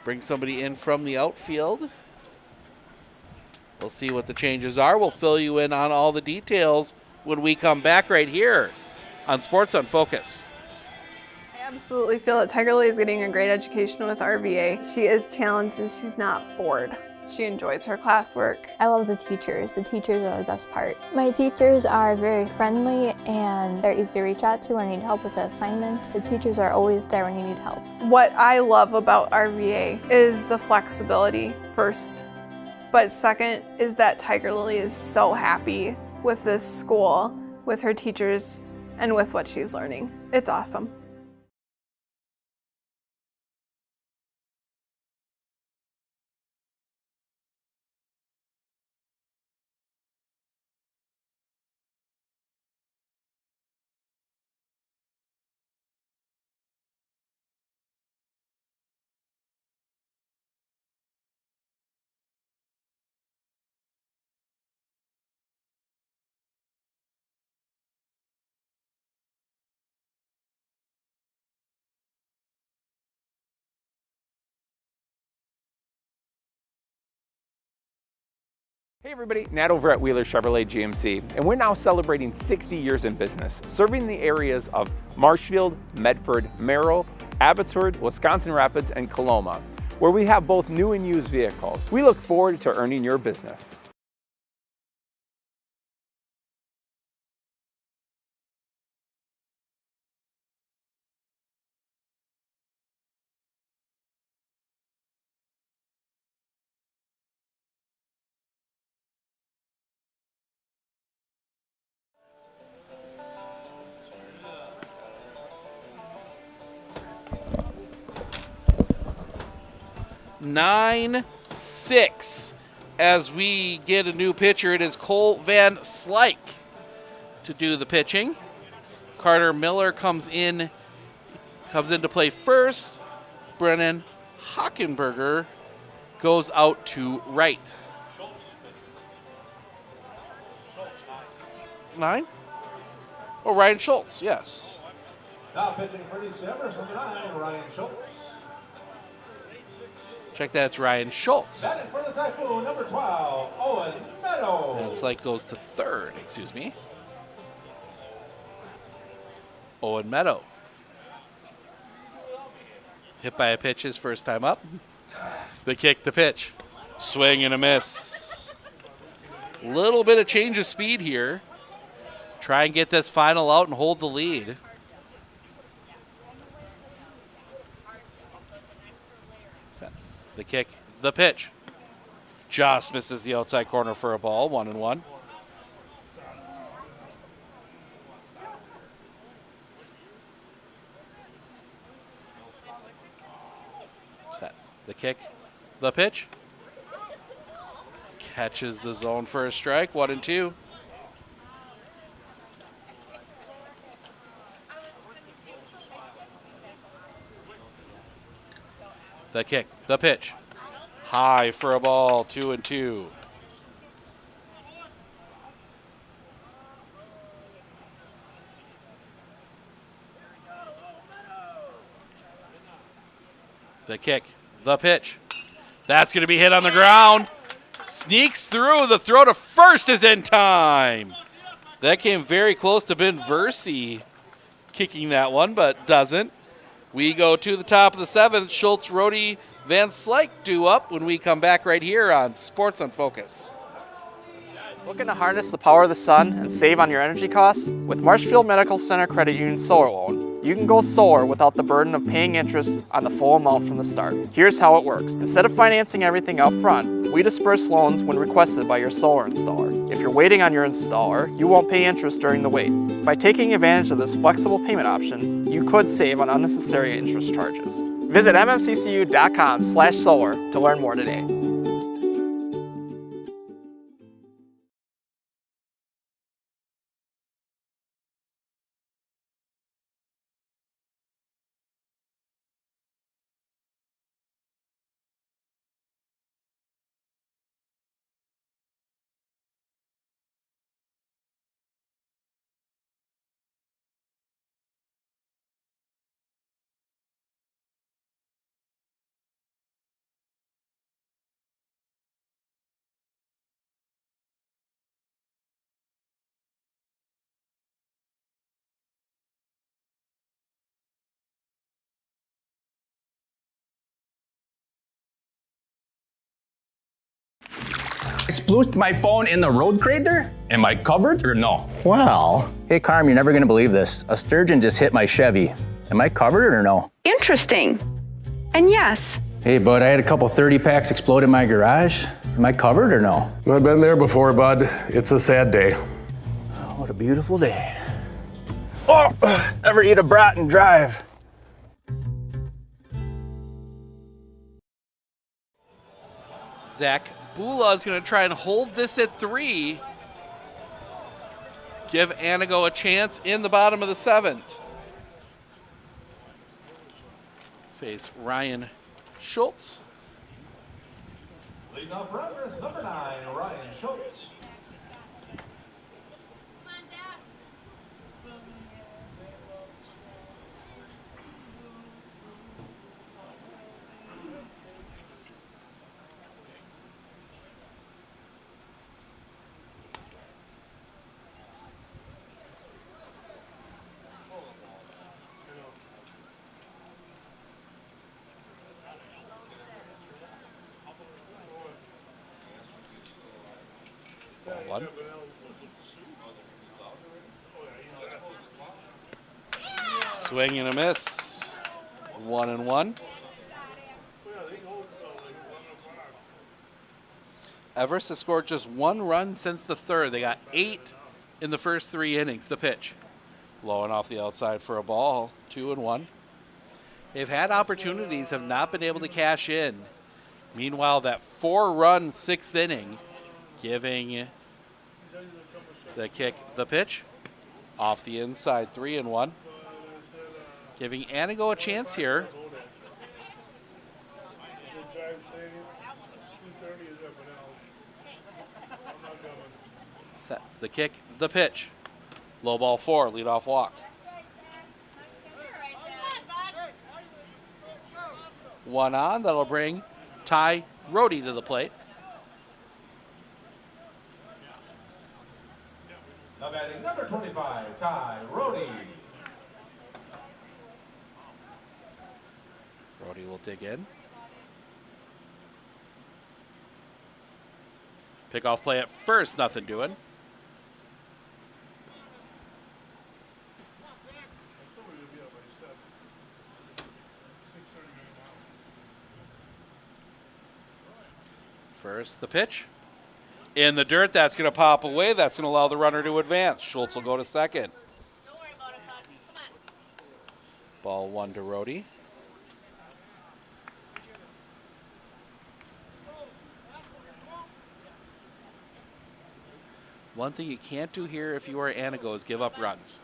bring somebody in from the outfield. We'll see what the changes are. We'll fill you in on all the details when we come back right here on Sports on Focus. I absolutely feel that Tiger Lily is getting a great education with RVA. She is challenged and she's not bored. She enjoys her classwork. I love the teachers. The teachers are the best part. My teachers are very friendly and they're easy to reach out to when I need help with an assignment. The teachers are always there when you need help. What I love about RVA is the flexibility first, but second is that Tiger Lily is so happy with this school, with her teachers, and with what she's learning. It's awesome. Hey everybody, Nat over at Wheeler Chevrolet GMC, and we're now celebrating 60 years in business, serving the areas of Marshfield, Medford, Merrill, Abbotsford, Wisconsin Rapids, and Coloma, where we have both new and used vehicles. We look forward to earning your business. Nine 6 as we get a new pitcher. It is Cole Van Slyke to do the pitching. Carter Miller comes into play first. Brennan Hockenberger goes out to right. 9? Oh, Ryan Schultz, yes. Now pitching for December, number 9, Ryan Schultz. Check that, it's Ryan Schultz. Batting for the Typhoon, number 12, Owen Meadow. Van Slyke goes to third, excuse me. Owen Meadow. Hit by a pitch his first time up. The kick, the pitch. Swing and a miss. Little bit of change of speed here. Try and get this final out and hold the lead. Sets the kick, the pitch. Just misses the outside corner for a ball, 1-1. Sets the kick, the pitch. Catches the zone for a strike, 1-2. The kick, the pitch. High for a ball, 2-2. The kick, the pitch. That's going to be hit on the ground. Sneaks through. The throw to first is in time. That came very close to Ben Versey kicking that one, but doesn't. We go to the top of the seventh. Schultz, Rhodey, Van Slyke due up when we come back right here on Sports on Focus. Looking to harness the power of the sun and save on your energy costs? With Marshfield Medical Center Credit Union Solar Loan, you can go solar without the burden of paying interest on the full amount from the start. Here's how it works. Instead of financing everything up front, we disperse loans when requested by your solar installer. If you're waiting on your installer, you won't pay interest during the wait. By taking advantage of this flexible payment option, you could save on unnecessary interest charges. Visit mmccu.com/solar to learn more today. I splooshed my phone in the road crater? Am I covered or no? Well, hey Carm, you're never gonna believe this. A sturgeon just hit my Chevy. Am I covered or no? Interesting. And yes. Hey bud, I had a couple 30 packs explode in my garage. Am I covered or no? I've been there before, bud. It's a sad day. Oh, what a beautiful day. Oh, ever eat a brat and drive? Zach Bula is going to try and hold this at 3. Give Antigo a chance in the bottom of the 7th. Face Ryan Schultz. Leading off runner is number 9, Ryan Schultz. One. Swing and a miss. 1-1. Everest has scored just 1 run since the 3rd. They got 8 in the first 3 innings. The pitch. Low and off the outside for a ball. 2-1. They've had opportunities, have not been able to cash in. Meanwhile, that 4-run 6th inning, giving the kick, the pitch, off the inside, 3-1. Giving Antigo a chance here. Sets the kick, the pitch. Low ball 4, leadoff walk. 1 on, that'll bring Ty Rhodey to the plate. Now batting number 25, Ty Rhodey. Rowdy will dig in. Pickoff play at first, nothing doing. First, the pitch. In the dirt, that's going to pop away. That's going to allow the runner to advance. Schultz will go to second. Ball 1 to Rhodey. One thing you can't do here if you are Antigo is give up runs.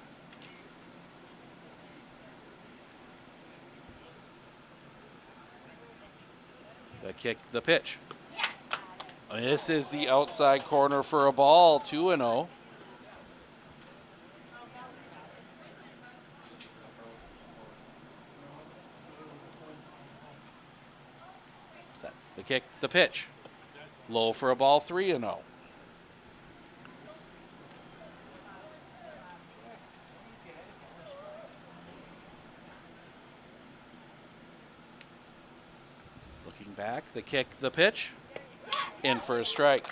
The kick, the pitch. This is the outside corner for a ball, 2-0. That's the kick, the pitch. Low for a ball, 3-0. Looking back, the kick, the pitch. In for a strike.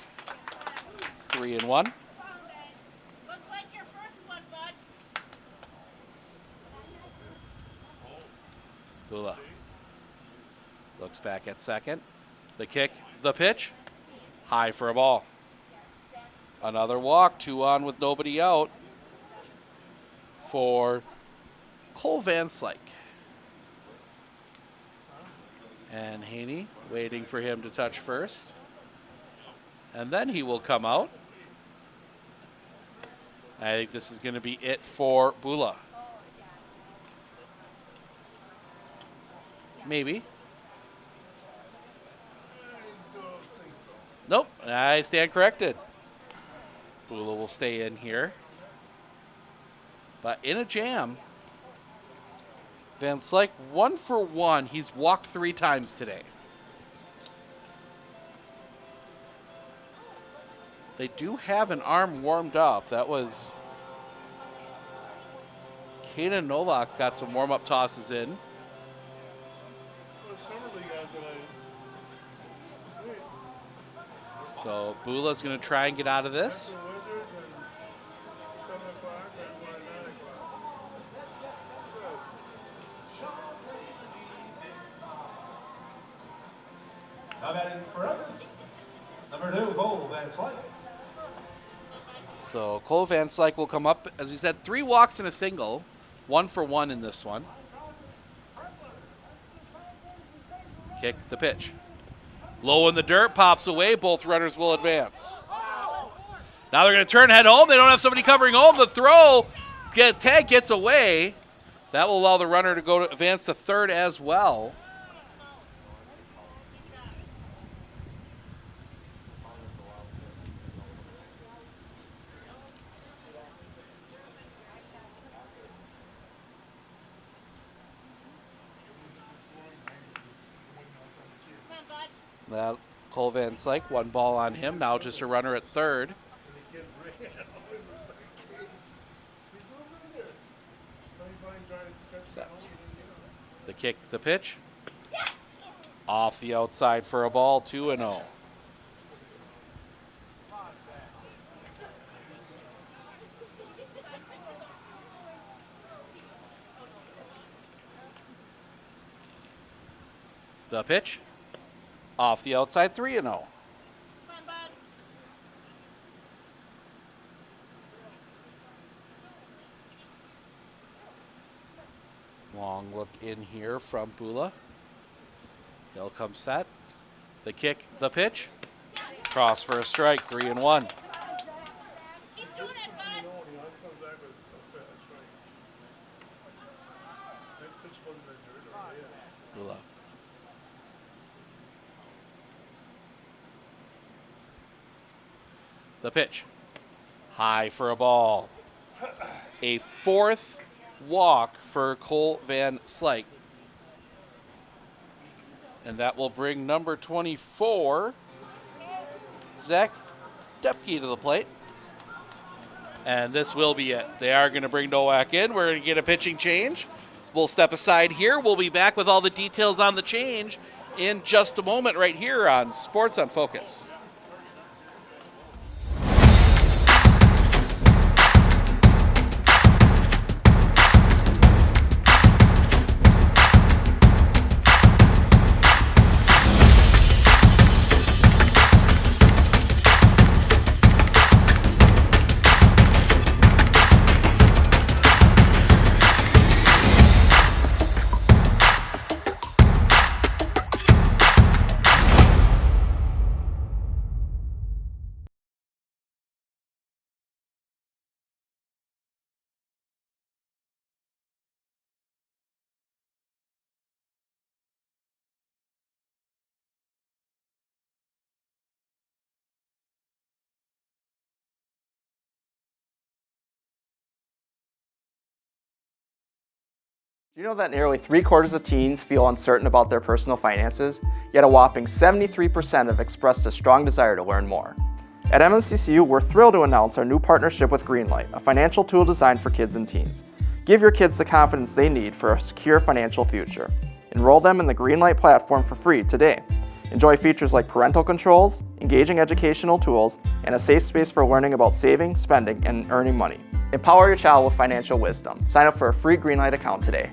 3-1. Looks like your first one, bud. Bula looks back at second. The kick, the pitch. High for a ball. Another walk, 2 on with nobody out for Cole Van Slyke. And Haney waiting for him to touch first. And then he will come out. I think this is going to be it for Bula. Maybe. Nope, I stand corrected. Bula will stay in here. But in a jam, Van Slyke 1 for 1. He's walked 3 times today. They do have an arm warmed up. That was Kaden Novak got some warm-up tosses in. So Bula's going to try and get out of this. Now batting for Evans. Number 2, Cole Van Slyke. So Cole Van Slyke will come up. As we said, 3 walks and a single. 1 for 1 in this one. Kick the pitch. Low in the dirt, pops away. Both runners will advance. Now they're going to turn, head home. They don't have somebody covering home. The throw, tag gets away. That will allow the runner to go to advance to third as well. That Cole Van Slyke, 1 ball on him. Now just a runner at third. Sets. The kick, the pitch. Off the outside for a ball, 2-0. The pitch. Off the outside, 3-0. Long look in here from Bula. He'll come set. The kick, the pitch. Cross for a strike, 3-1. Bula. The pitch. High for a ball. A 4th walk for Cole Van Slyke. And that will bring number 24, Zach Depke, to the plate. And this will be it. They are going to bring Nowak in. We're going to get a pitching change. We'll step aside here. We'll be back with all the details on the change in just a moment right here on Sports on Focus. Do you know that nearly 3/4 of teens feel uncertain about their personal finances, yet a whopping 73% have expressed a strong desire to learn more? At MNCCU, we're thrilled to announce our new partnership with Greenlight, a financial tool designed for kids and teens. Give your kids the confidence they need for a secure financial future. Enroll them in the Greenlight platform for free today. Enjoy features like parental controls, engaging educational tools, and a safe space for learning about saving, spending, and earning money. Empower your child with financial wisdom. Sign up for a free Greenlight account today.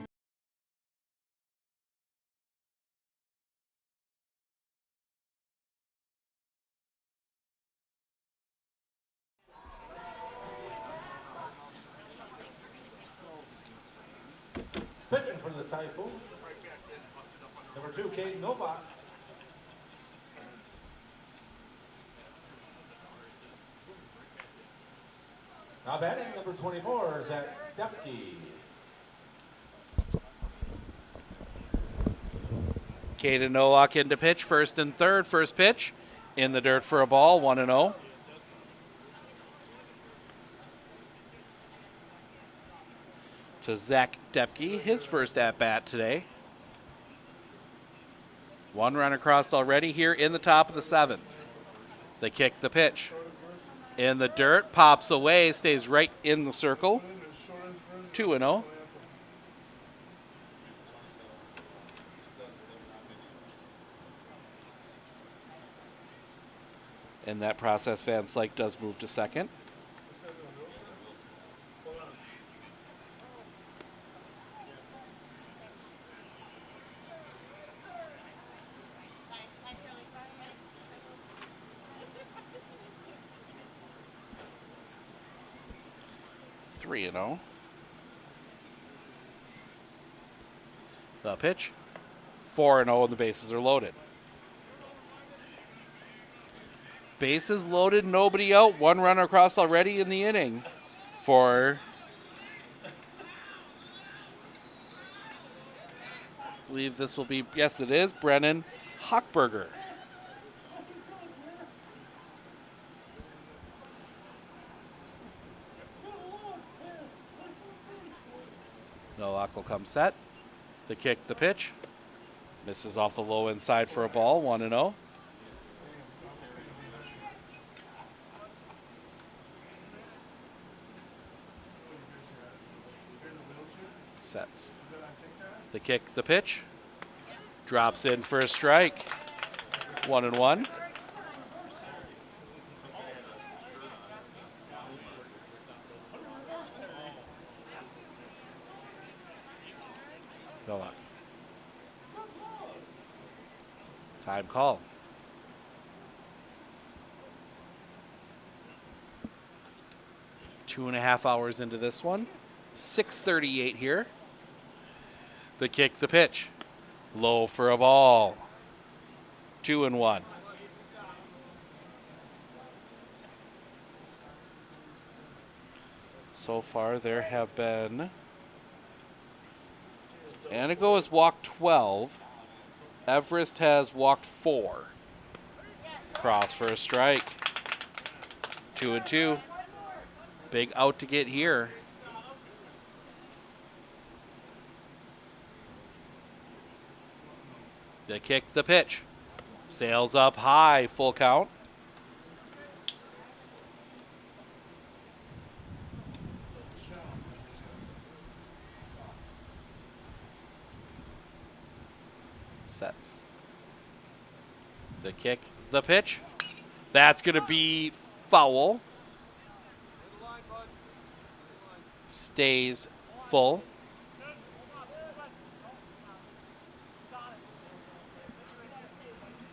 Pitching for the Typhoon, number 2, Caden Novak. Now batting, number 24, Zach Depke. Caden Nowak in to pitch, first and third. First pitch in the dirt for a ball, 1-0. To Zach Depke, his first at-bat today. One run across already here in the top of the 7th. They kick the pitch. In the dirt, pops away, stays right in the circle. 2-0. In that process, Van Slyke does move to second. Three and 0. The pitch. 4-0, and the bases are loaded. Bases loaded, nobody out. One runner across already in the inning for, I believe this will be, yes it is, Brennan Hochberger. Nowak will come set. The kick, the pitch. Misses off the low inside for a ball, 1-0. Sets. The kick, the pitch. Drops in for a strike. 1-1. No luck. Time call. Two and a half hours into this one. 6:38 here. The kick, the pitch. Low for a ball. 2-1. So far, there have been, Antigo has walked 12. Everest has walked 4. Cross for a strike. 2-2. Big out to get here. The kick, the pitch. Sails up high, full count. kick, the pitch. That's going to be foul. Stays full.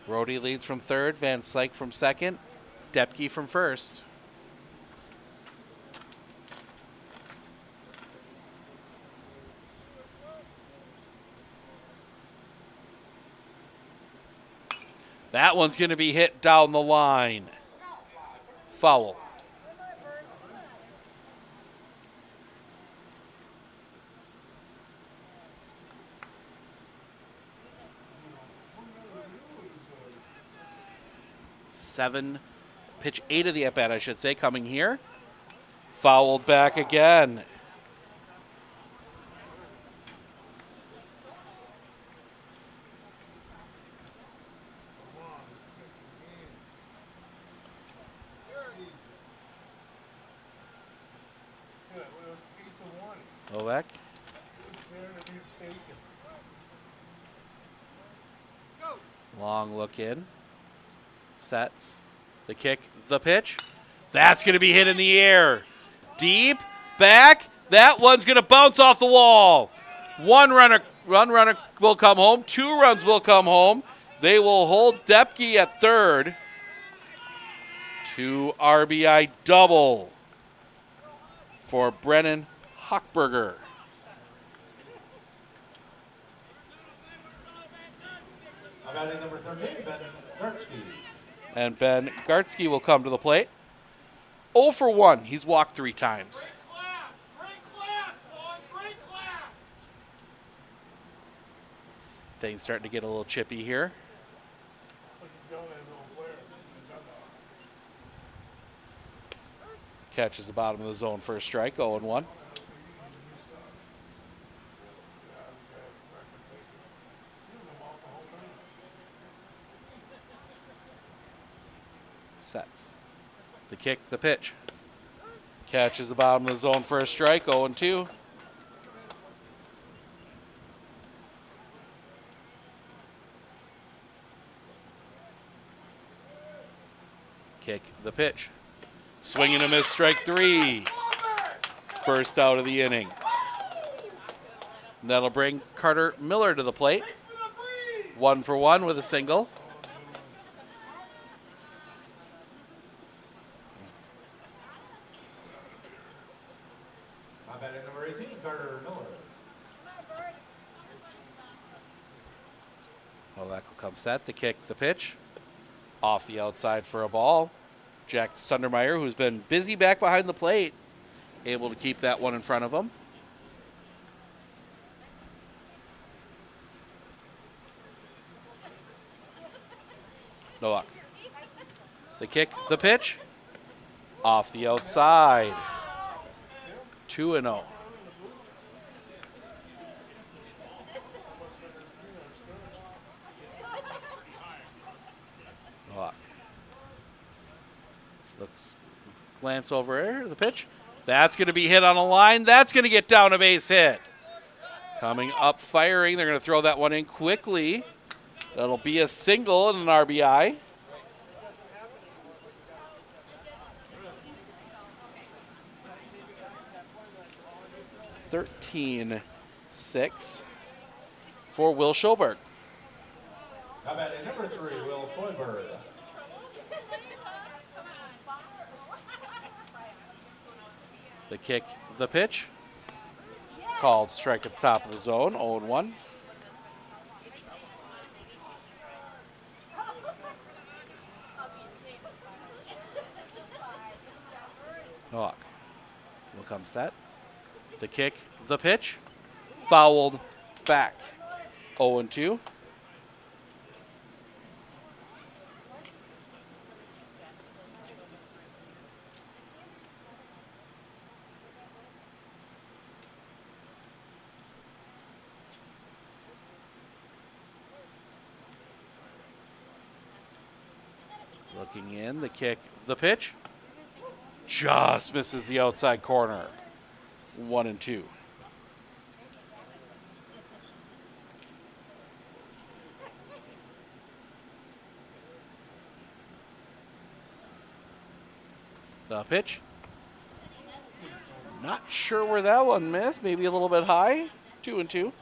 Rhodey leads from third, Van Slyke from second, Depke from first. That one's going to be hit down the line. Foul. Pitch 8 of the at-bat, I should say, coming here. Fouled back again. Ovek. Long look in. Sets. The kick, the pitch. That's going to be hit in the air. Deep, back. That one's going to bounce off the wall. One runner will come home. 2 runs will come home. They will hold Depke at third. 2 RBI double for Brennan Hochberger. Batting number 13, Ben Gartsky. And Ben Gartsky will come to the plate. 0 for 1. He's walked 3 times. Things starting to get a little chippy here. Catches the bottom of the zone for a strike, 0-1. Sets. The kick, the pitch. Catches the bottom of the zone for a strike, 0-2. Kick, the pitch. Swing and a miss, strike 3. First out of the inning. And that'll bring Carter Miller to the plate. 1 for 1 with a single. Batting number 18, Carter Miller. Well, that will come set. The kick, the pitch. Off the outside for a ball. Jack Sundermeyer, who's been busy back behind the plate, able to keep that one in front of him. No luck. The kick, the pitch. Off the outside. 2-0. No luck. Looks, glance over there, the pitch. That's going to be hit on a line. That's going to get down a base hit. Coming up firing. They're going to throw that one in quickly. That'll be a single and an RBI. (13-6) for Will Schoberg. Now batting number 3, Will Schoberg. The kick, the pitch. Called strike at the top of the zone, 0-1. Hawk will come set. The kick, the pitch. Fouled back, 0-2. Looking in, the kick, the pitch. Just misses the outside corner. 1-2. The pitch. Not sure where that one missed. Maybe a little bit high. 2-2.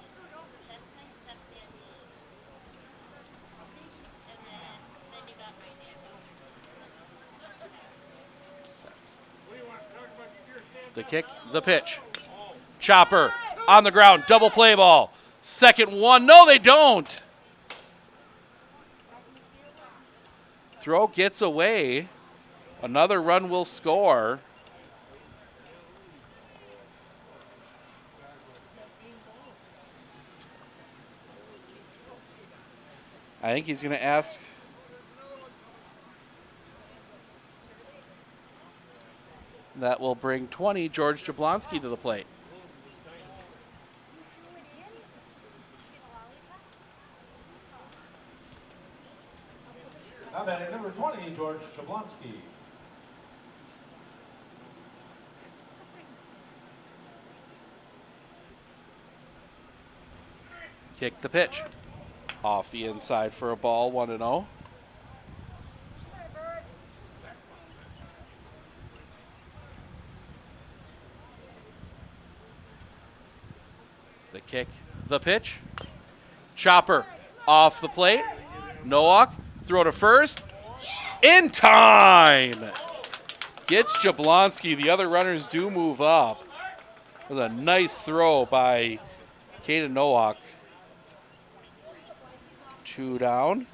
Sets. The kick, the pitch. Chopper on the ground, double play ball. Second one, no they don't. Throw gets away. Another run will score. I think he's going to ask. That will bring 20, George Jablonski to the plate. Now batting number 20, George Jablonski. Kick the pitch. Off the inside for a ball, 1-0. The kick, the pitch. Chopper off the plate. Nowak, throw to first. In time! Gets Jablonski. The other runners do move up. With a nice throw by Caden Nowak. 2 down.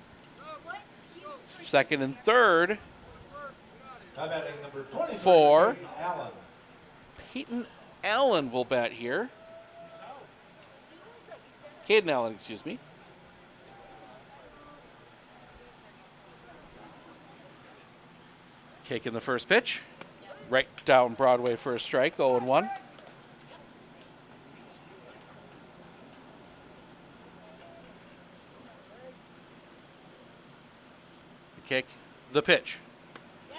Second and third. Now batting number 20 for Peyton Allen. Peyton Allen will bat here. Caden Allen, excuse me. Kick in the first pitch. Right down Broadway for a strike, 0-1. The kick, the pitch.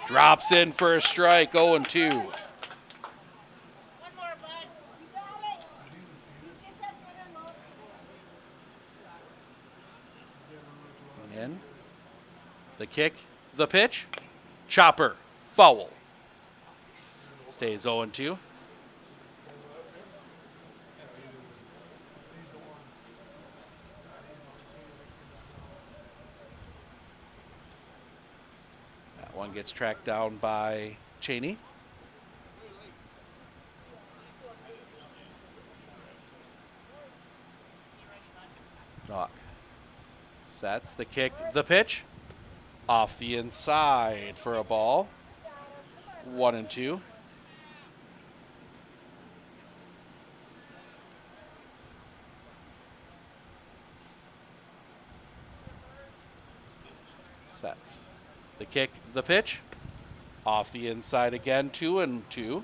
Drops in for a strike, 0-2. In. The kick, the pitch. Chopper, foul. Stays 0-2. That one gets tracked down by Cheney. Doc sets the kick, the pitch. Off the inside for a ball. 1-2. Sets. The kick, the pitch. Off the inside again, 2-2.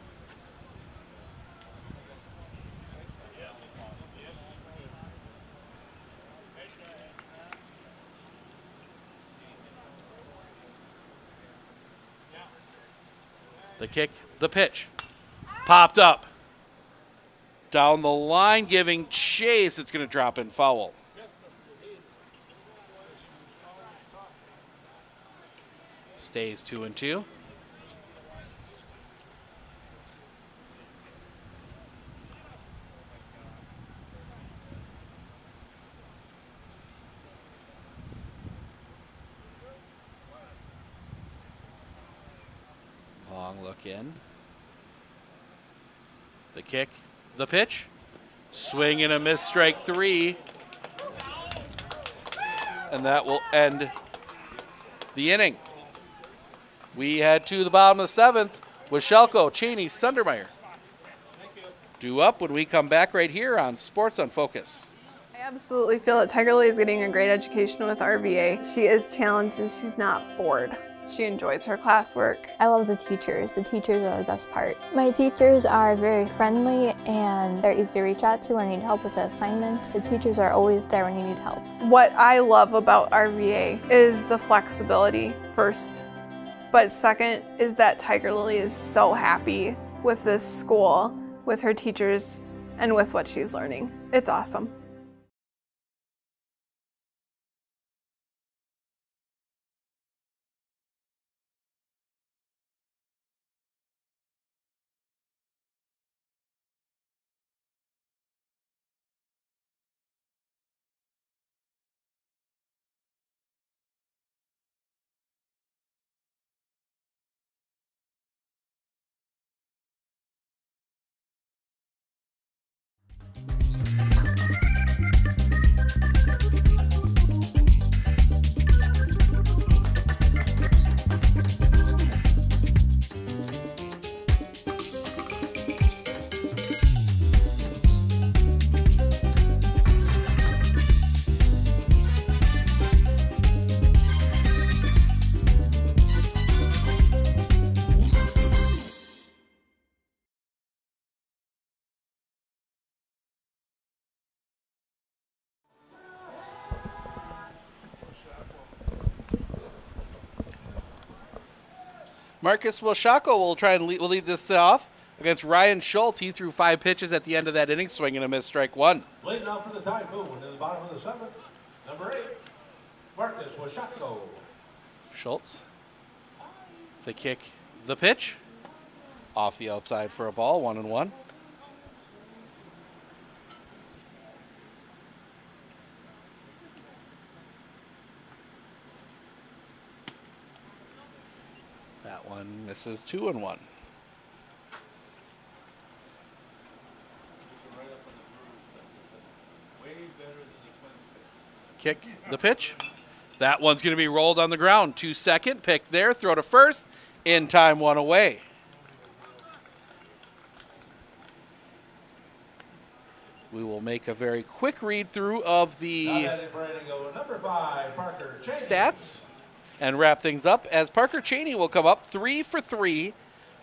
The kick, the pitch. Popped up. Down the line, giving chase. It's going to drop in foul. Stays 2-2. Long look in. The kick, the pitch. Swing and a miss, strike 3. And that will end the inning. We head to the bottom of the 7th with Shelko, Cheney, Sundermeyer. Due up when we come back right here on Sports on Focus. I absolutely feel that Tiger Lily is getting a great education with RVA. She is challenged and she's not bored. She enjoys her classwork. I love the teachers. The teachers are the best part. My teachers are very friendly and they're easy to reach out to when I need help with an assignment. The teachers are always there when you need help. What I love about RVA is the flexibility first, but second is that Tiger Lily is so happy with this school, with her teachers, and with what she's learning. It's awesome. Marcus Wilshako will try and lead this off against Ryan Schultz. He threw 5 pitches at the end of that inning, swinging a miss, strike 1. Leading off for the Typhoon in the bottom of the 7th, number 8, Marcus Washako. Schultz. The kick, the pitch. Off the outside for a ball, 1-1. That one misses, 2-1. Kick, the pitch. That one's going to be rolled on the ground. 2-2, pick there, throw to first. In time, 1 away. We will make a very quick read through of the number 5, Parker Cheney. stats and wrap things up as Parker Cheney will come up 3 for 3,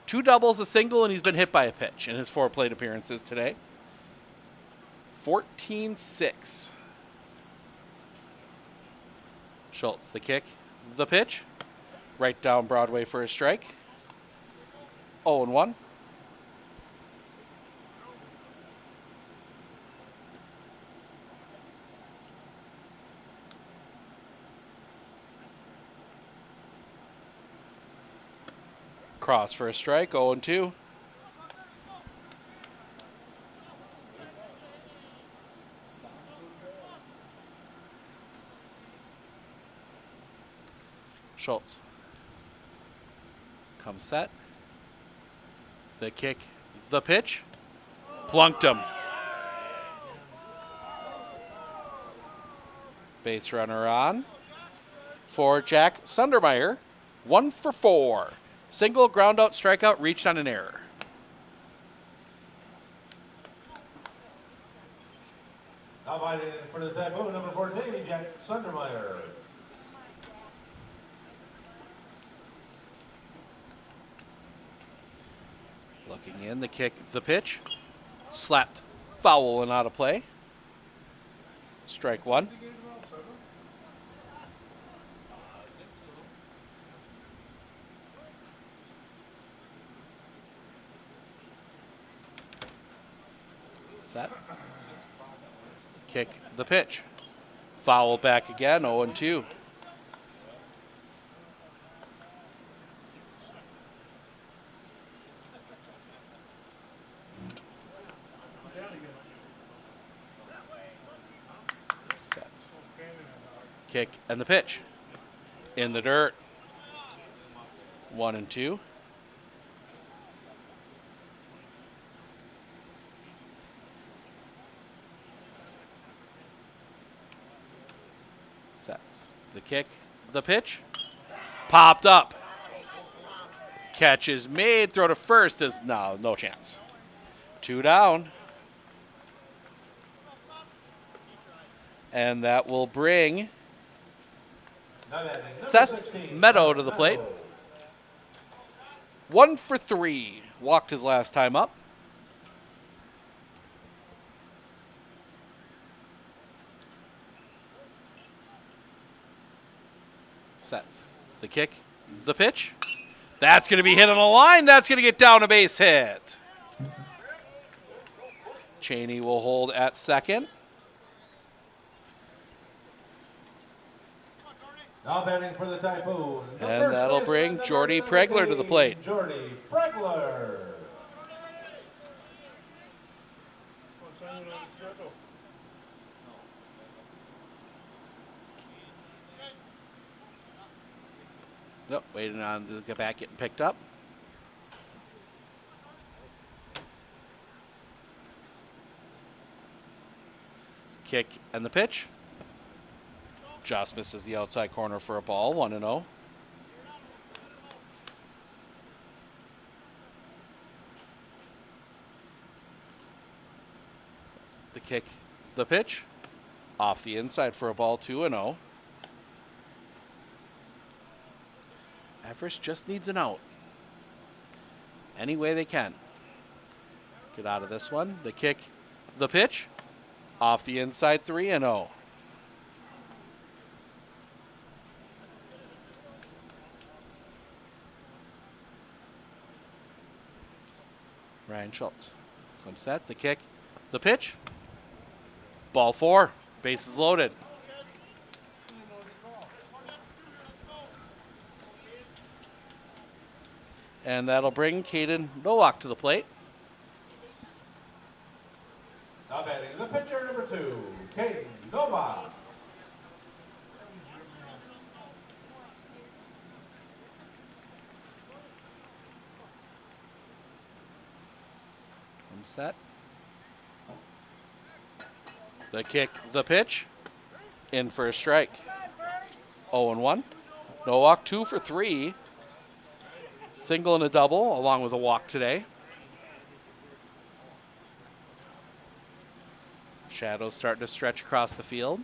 2 doubles, a single, and he's been hit by a pitch in his 4 plate appearances today. 14-6. Schultz, the kick, the pitch. Right down Broadway for a strike. 0-1. Cross for a strike, 0-2. Schultz. Comes set. The kick, the pitch. Plunked him. Base runner on for Jack Sundermeyer. 1 for 4. Single, ground out, strikeout, reached on an error. Now fighting for the Typhoon, number 14, Jack Sundermeyer. Looking in, the kick, the pitch. Slapped foul and out of play. Strike 1. Set. Kick, the pitch. Foul back again, 0-2. Sets. Kick and the pitch. In the dirt. 1-2. Sets. The kick, the pitch. Popped up. Catch is made. Throw to first is no chance. 2 down. And that will bring Seth Meadow to the plate. 1 for 3. Walked his last time up. Sets. The kick, the pitch. That's going to be hit on the line. That's going to get down a base hit. Cheney will hold at second. Now batting for the Typhoon. And that'll bring Jordy Pregler to the plate. Jordy Pregler. Nope, waiting on to get back, getting picked up. Kick and the pitch. Just misses the outside corner for a ball, 1-0. The kick, the pitch. Off the inside for a ball, 2-0. Everest just needs an out. Any way they can. Get out of this one. The kick, the pitch. Off the inside, 3-0. Ryan Schultz. Come set, the kick, the pitch. Ball 4, bases loaded. And that'll bring Caden Nowak to the plate. Now batting the pitcher, number 2, Caden Novak. Come set. The kick, the pitch. In for a strike. 0-1. Nowak 2 for 3. Single and a double, along with a walk today. Shadows starting to stretch across the field.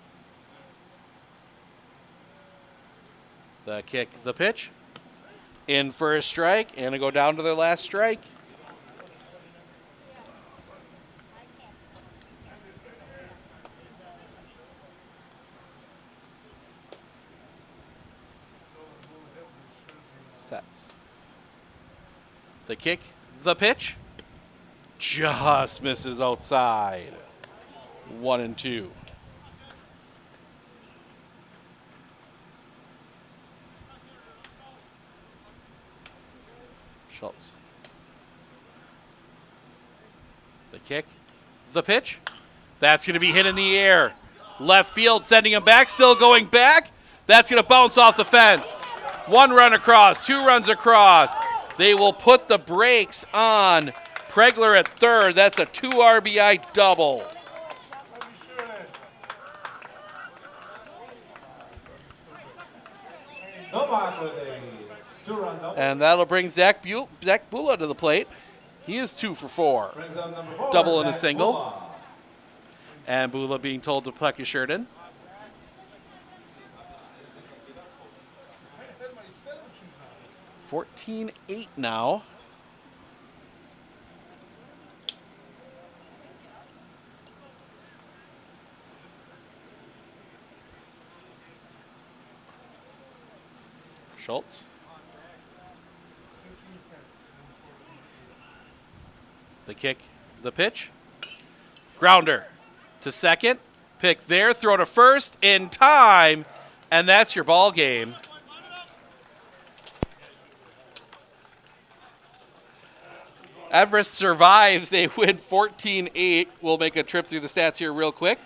The kick, the pitch. In for a strike, and to go down to their last strike. Sets. The kick, the pitch. Just misses outside. 1-2. Schultz. The kick, the pitch. That's going to be hit in the air. Left field sending him back, still going back. That's going to bounce off the fence. 1 run across, 2 runs across. They will put the brakes on Pregler at third. That's a 2 RBI double. And that'll bring Zach Bula to the plate. He is 2 for 4. Double and a single. And Bula being told to pluck his shirt in. $14-8 now. Schultz. The kick, the pitch. Grounder to second. Pick there, throw to first in time, and that's your ball game. Everest survives. They win 14-8. We'll make a trip through the stats here real quick.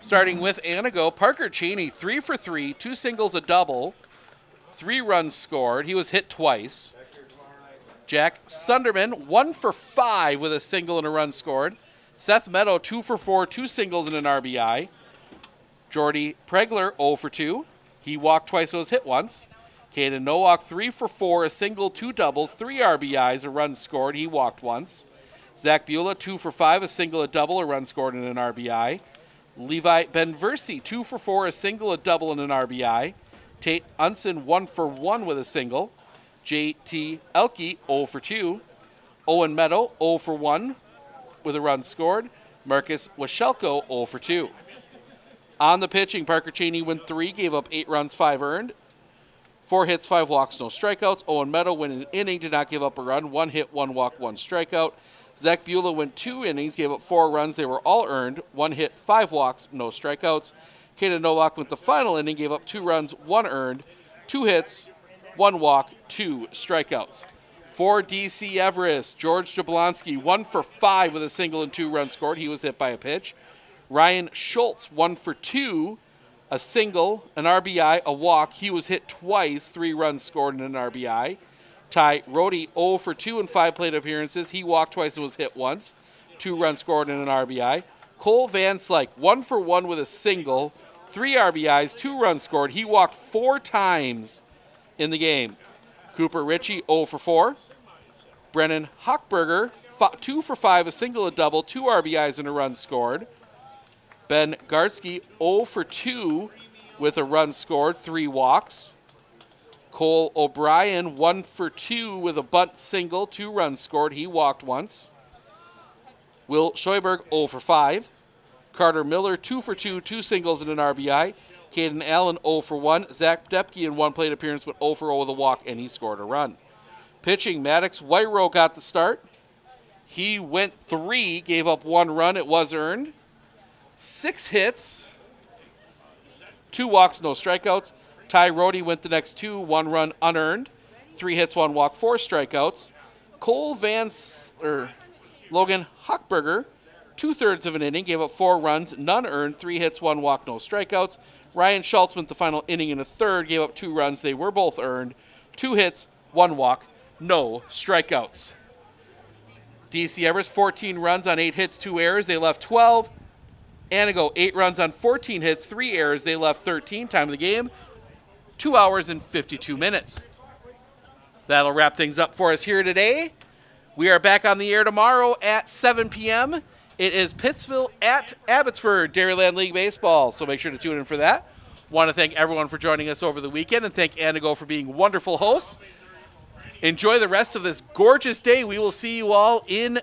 Starting with Antigo, Parker Cheney, 3 for 3, 2 singles, a double, 3 runs scored. He was hit twice. Jack Sunderman, 1 for 5 with a single and a run scored. Seth Meadow, 2 for 4, 2 singles and an RBI. Jordy Pregler, 0 for 2. He walked twice, so was hit once. Caden Nowak, 3 for 4, a single, 2 doubles, 3 RBIs, a run scored. He walked once. Zach Bula, 2 for 5, a single, a double, a run scored, and an RBI. Levi Benversi, 2 for 4, a single, a double, and an RBI. Tate Unson, 1 for 1 with a single. J.T. Elke, 0 for 2. Owen Meadow, 0 for 1 with a run scored. Marcus Washelko, 0 for 2. On the pitching, Parker Cheney went 3, gave up 8 runs, 5 earned. 4 hits, 5 walks, no strikeouts. Owen Meadow went an inning, did not give up a run. 1 hit, 1 walk, 1 strikeout. Zach Bula went 2 innings, gave up 4 runs. They were all earned. 1 hit, 5 walks, no strikeouts. Caden Nowak went the final inning, gave up 2 runs, 1 earned, 2 hits, 1 walk, 2 strikeouts. For DC Everest, George Jablonski, 1 for 5 with a single and 2 runs scored. He was hit by a pitch. Ryan Schultz, 1 for 2, a single, an RBI, a walk. He was hit twice, 3 runs scored and an RBI. Ty Rohde, 0 for 2 in 5 plate appearances. He walked twice and was hit once, 2 runs scored and an RBI. Cole Van Slyke, 1 for 1 with a single, 3 RBIs, 2 runs scored. He walked 4 times in the game. Cooper Ritchie, 0 for 4. Brennan Hochberger, 2 for 5, a single, a double, 2 RBIs and a run scored. Ben Gartsky, 0 for 2 with a run scored, 3 walks. Cole O'Brien, 1 for 2 with a bunt single, 2 runs scored. He walked once. Will Scheuberg, 0 for 5. Carter Miller, 2 for 2, 2 singles and an RBI. Caden Allen, 0 for 1. Zach Depke in 1 plate appearance went 0 for 0 with a walk, and he scored a run. Pitching, Maddox Whiterow got the start. He went 3, gave up 1 run. It was earned. 6 hits, 2 walks, no strikeouts. Ty Rohde went the next 2, 1 run unearned. 3 hits, 1 walk, 4 strikeouts. Logan Hochberger, 2/3 of an inning, gave up 4 runs, none earned, 3 hits, 1 walk, no strikeouts. Ryan Schultz went the final inning in a third, gave up 2 runs. They were both earned, 2 hits, 1 walk, no strikeouts. DC Everest, 14 runs on 8 hits, 2 errors. They left 12. Antigo, 8 runs on 14 hits, 3 errors. They left 13. Time of the game, 2 hours and 52 minutes. That'll wrap things up for us here today. We are back on the air tomorrow at 7 p.m. It is Pittsville at Abbotsford Dairyland League Baseball, so make sure to tune in for that. Want to thank everyone for joining us over the weekend and thank Antigo for being wonderful hosts. Enjoy the rest of this gorgeous day. We will see you all in